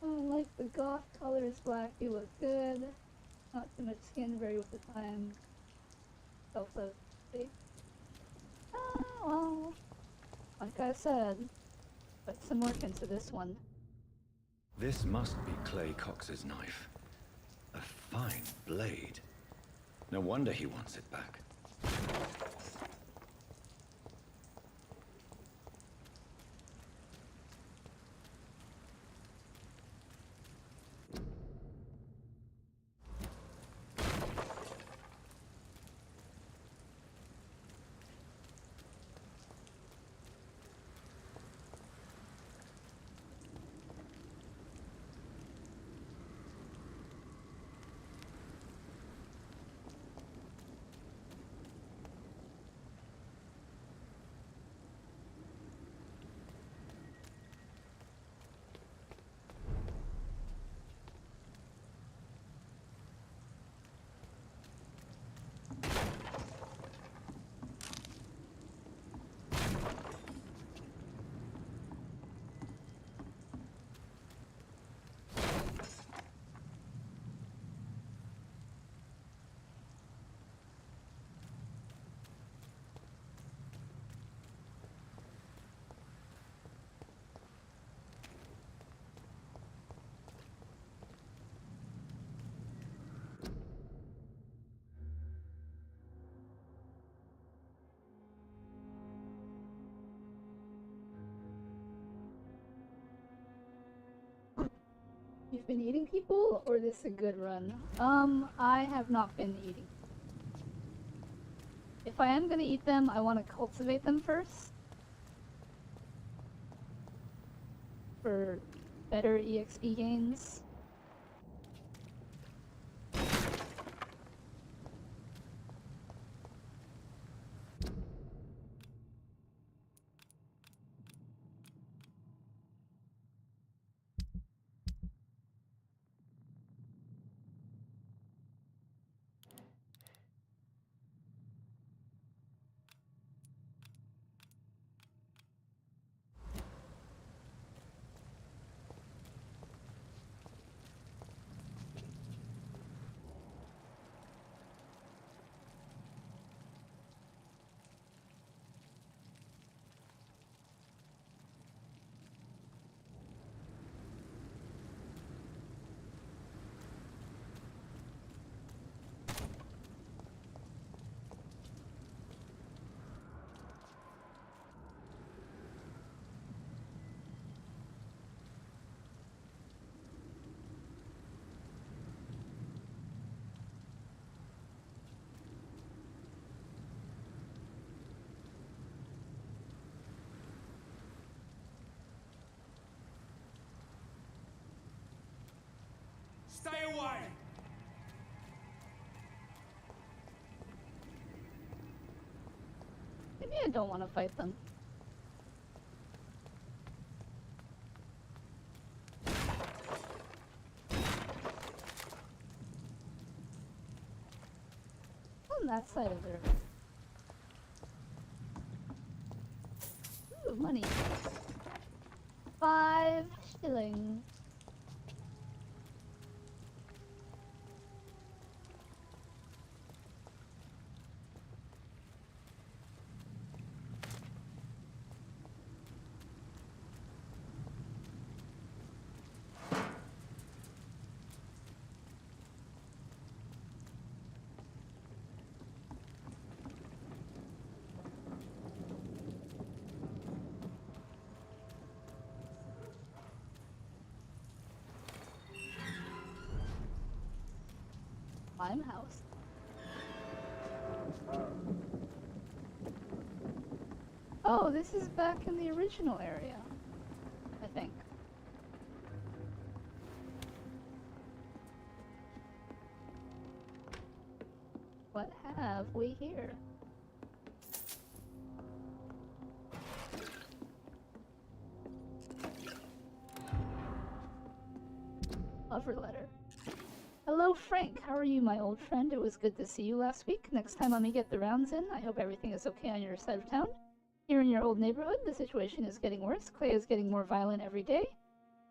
I like the goth colors, black, you look good. Not too much skin, very with the time. Also, see? Oh, well, like I said, put some work into this one. This must be Clay Cox's knife. A fine blade. No wonder he wants it back. You've been eating people, or this is a good run? I have not been eating. If I am gonna eat them, I want to cultivate them first. For better EXP gains. Stay away! Maybe I don't want to fight them. On that side of the river. Ooh, money. 5 shillings. House. Oh, this is back in the original area, I think. What have we here? cover letter. Hello, Frank. How are you, my old friend? It was good to see you last week. Next time, let me get the rounds in. I hope everything is okay on your side of town. Here in your old neighborhood, the situation is getting worse. Clay is getting more violent every day,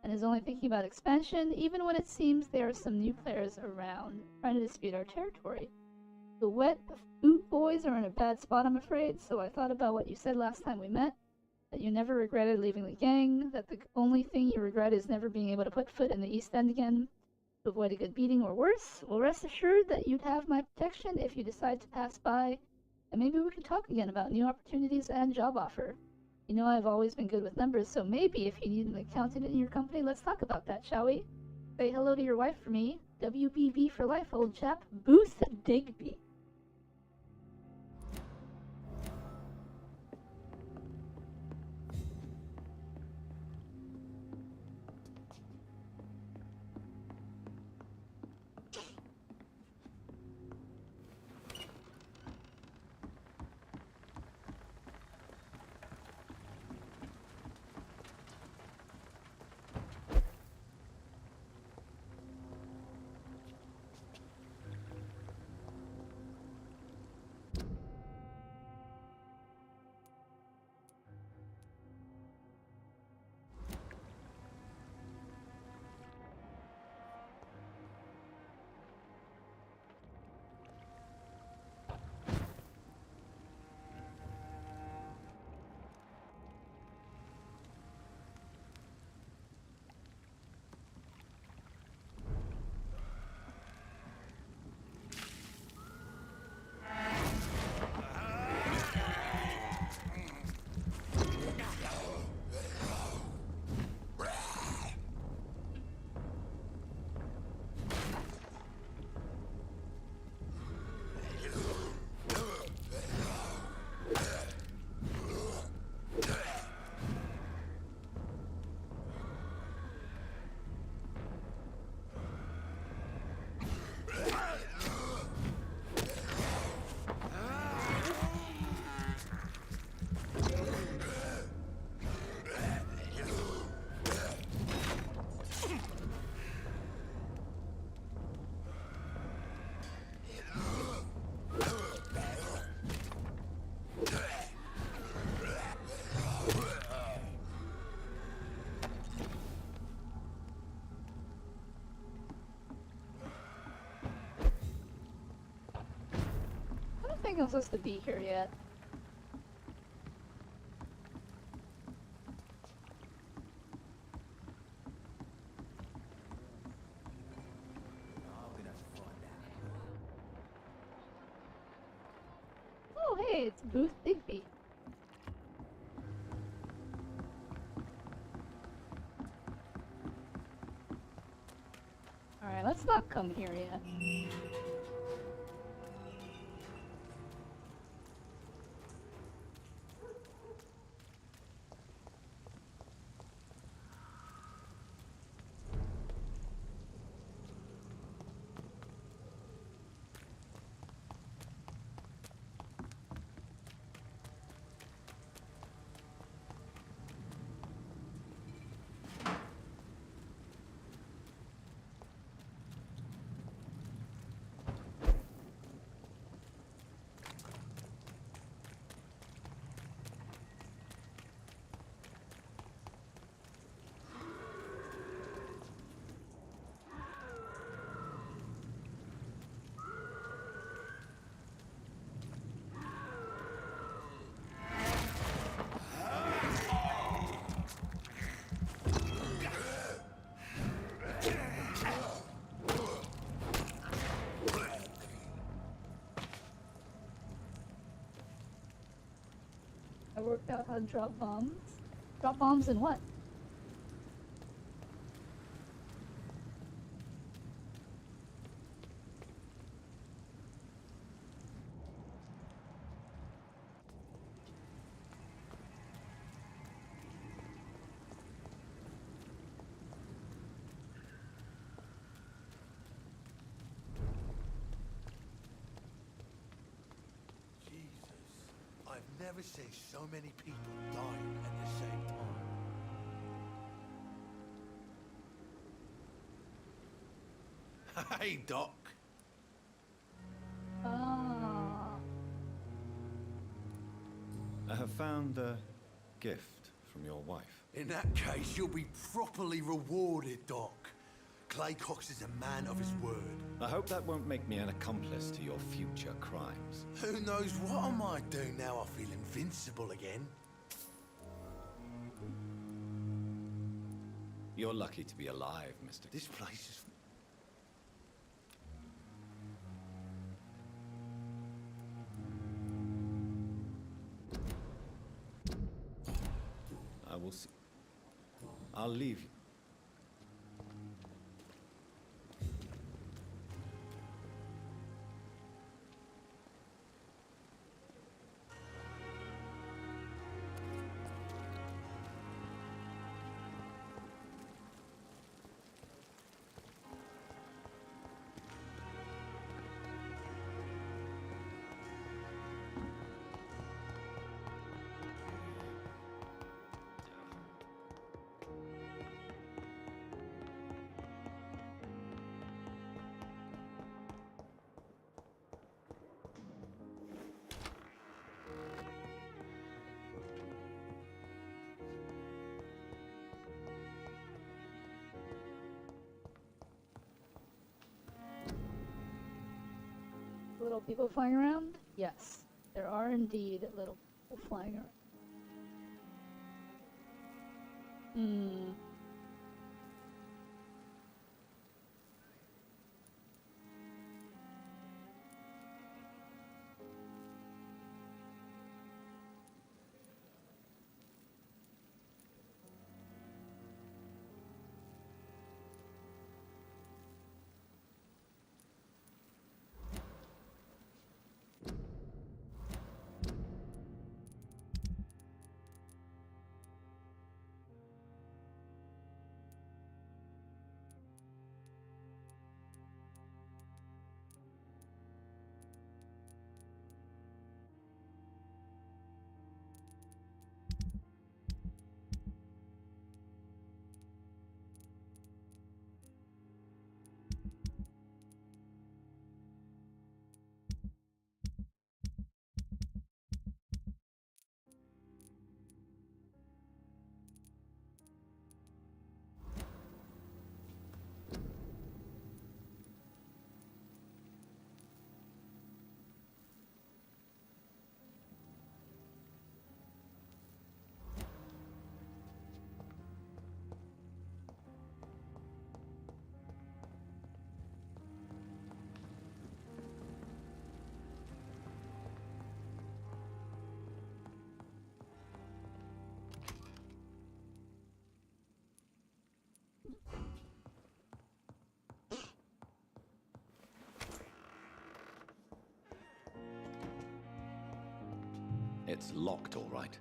and is only thinking about expansion, even when it seems there are some new players around, trying to dispute our territory. The wet boot boys are in a bad spot, I'm afraid, so I thought about what you said last time we met, that you never regretted leaving the gang, that the only thing you regret is never being able to put foot in the East End again, to avoid a good beating or worse. Well, rest assured that you'd have my protection if you decide to pass by, and maybe we could talk again about new opportunities and job offer. You know I've always been good with numbers, so maybe if you need an accountant in your company, let's talk about that, shall we? Say hello to your wife for me. WBB for life, old chap. Booth Digby. I don't think I'm supposed to be here yet. Oh, hey, it's Booth Digby. Alright, let's not come here yet. I worked out how to drop bombs. Drop bombs in what? I've never seen so many people dying at the same time. Hey, Doc. Ah. I have found a gift from your wife. In that case, you'll be properly rewarded, Doc. Clay Cox is a man of his word. I hope that won't make me an accomplice to your future crimes. Who knows what I might do now I feel invincible again? You're lucky to be alive, Mr. This place is... I will see. I'll leave you. Little people flying around? Yes, there are indeed little people flying around. Hmm. It's locked, all right.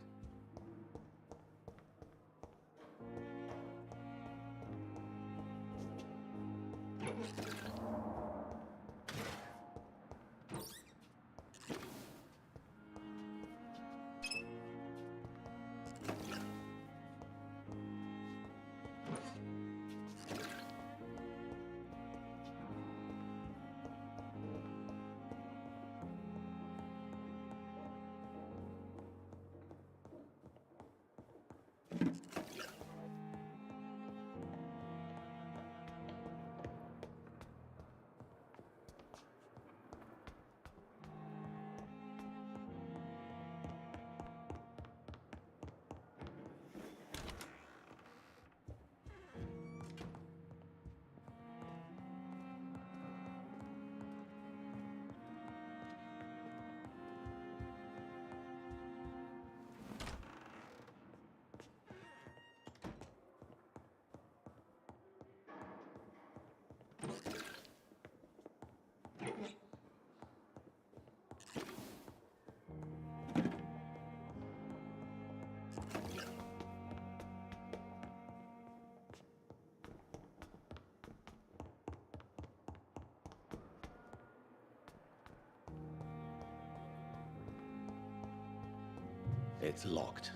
It's locked.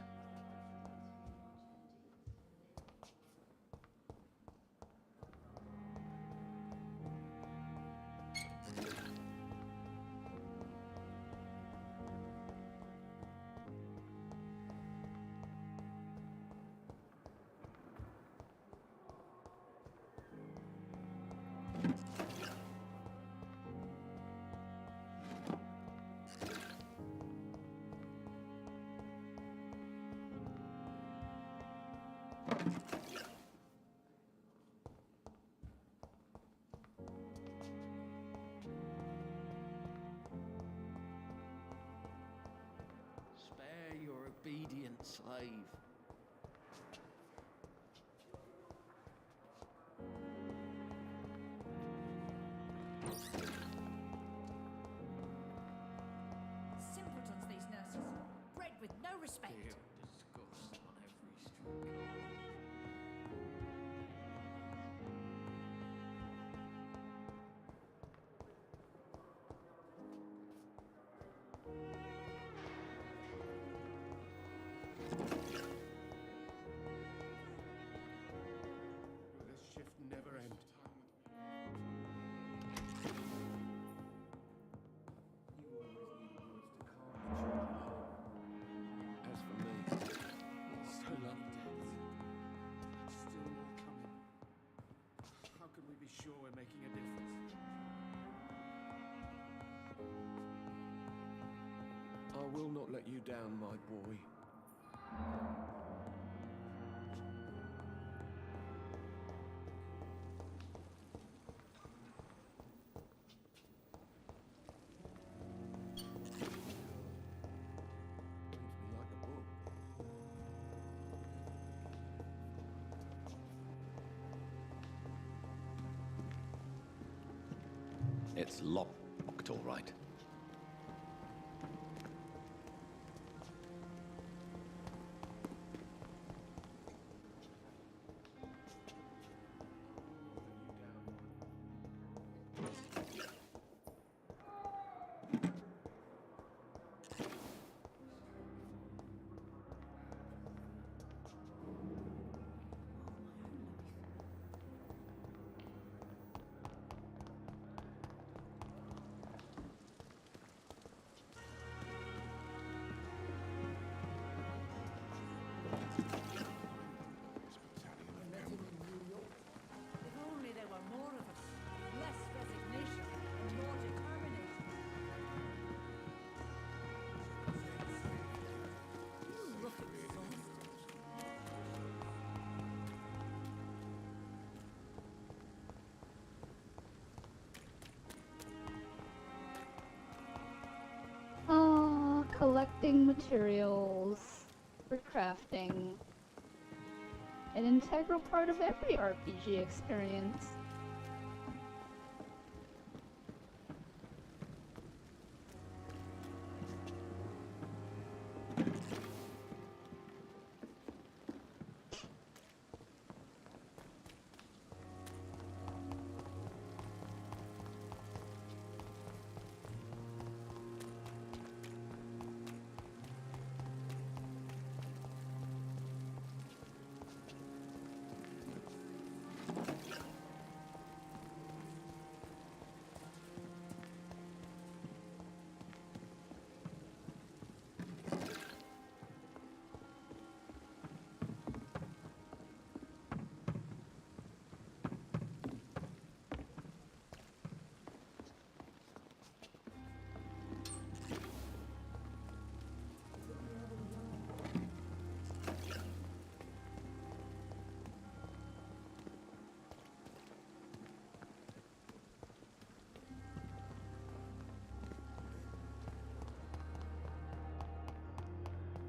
slave. Simpletons, these nurses. Bred with no respect. Disgust on every street corner. Will this shift never end? As for me, So long deaths. Still more coming. How can we be sure we're making a difference? I will not let you down, my boy. Reads me like a book. It's locked, all right. If only there were more of us. Less resignation and more determination. You look exhausted. Oh, collecting materials for crafting. An integral part of every RPG experience.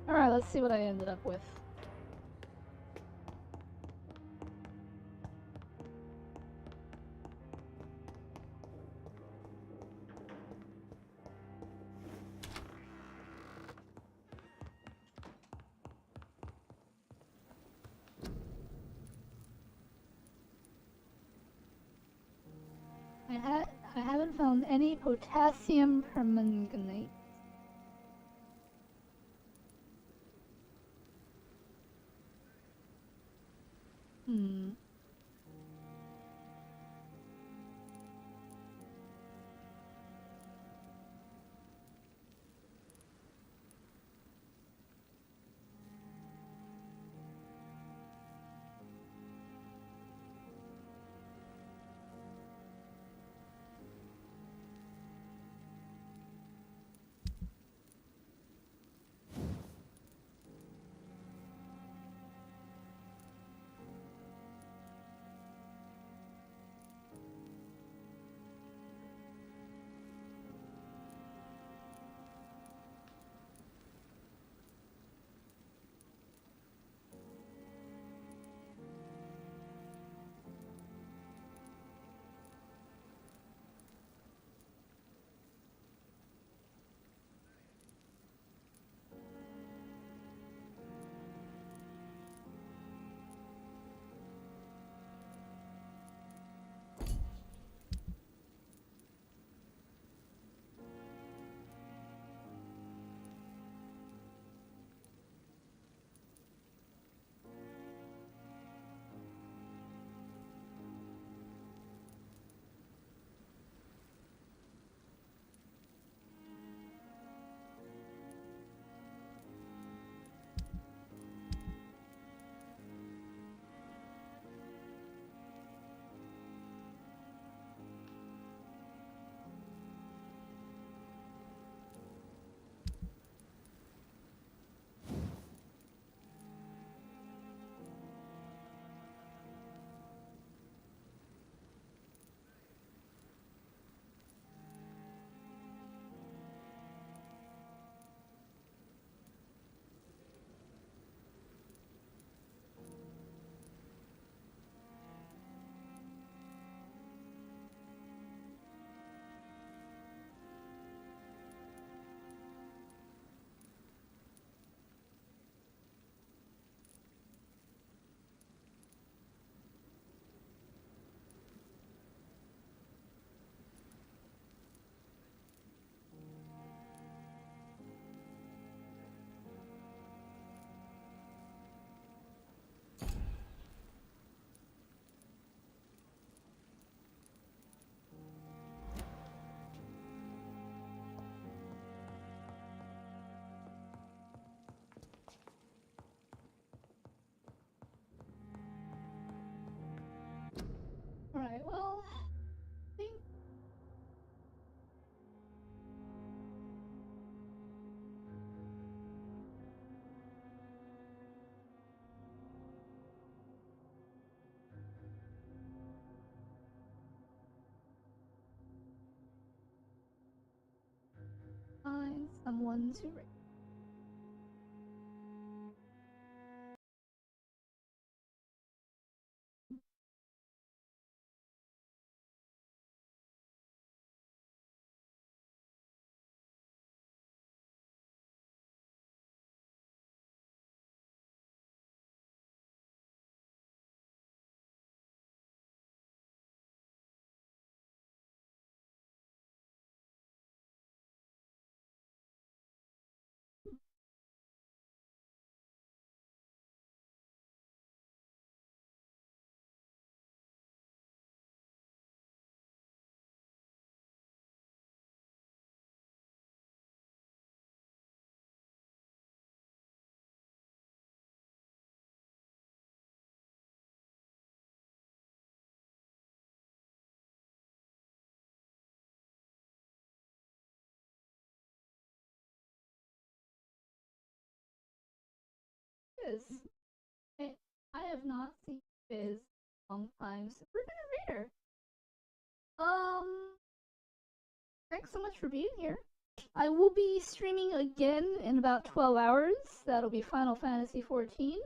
Alright, let's see what I ended up with. I haven't found any potassium permanganate. Alright, well, I think find someone to rate. Fizz. I have not seen Fizz a long time, so we're gonna rate her. Thanks so much for being here. I will be streaming again in about 12 hours. That'll be Final Fantasy XIV.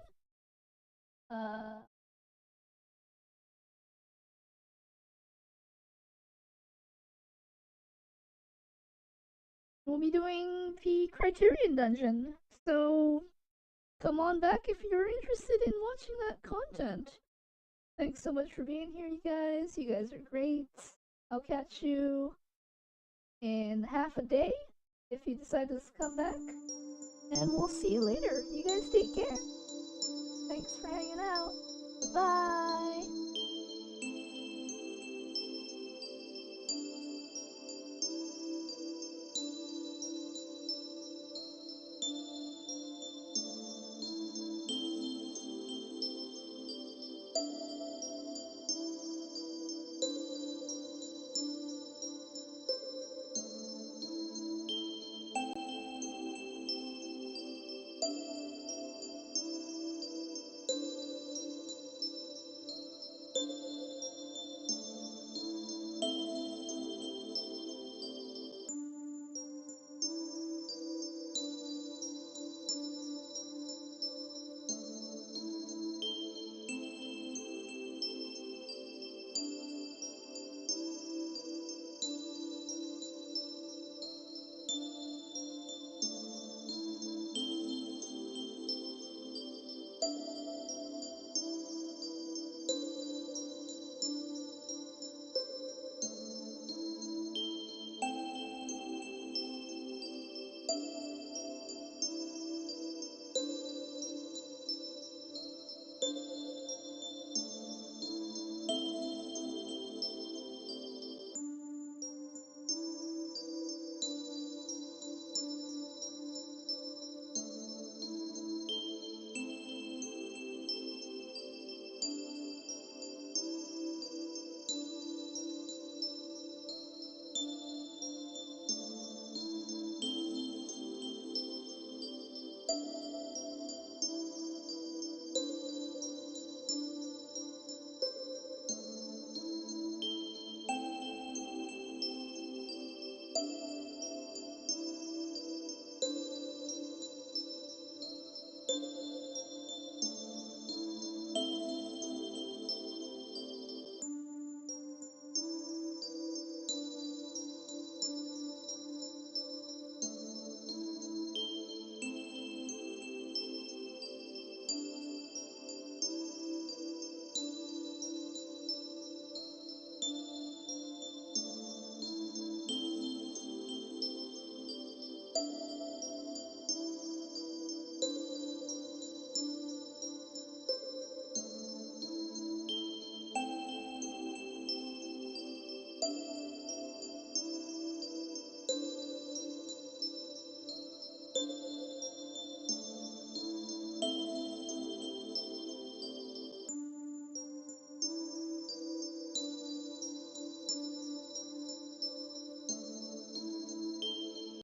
We'll be doing the Criterion Dungeon, so come on back if you're interested in watching that content. Thanks so much for being here, you guys. You guys are great. I'll catch you in half a day if you decide to come back. And we'll see you later. You guys take care. Thanks for hanging out. Bye.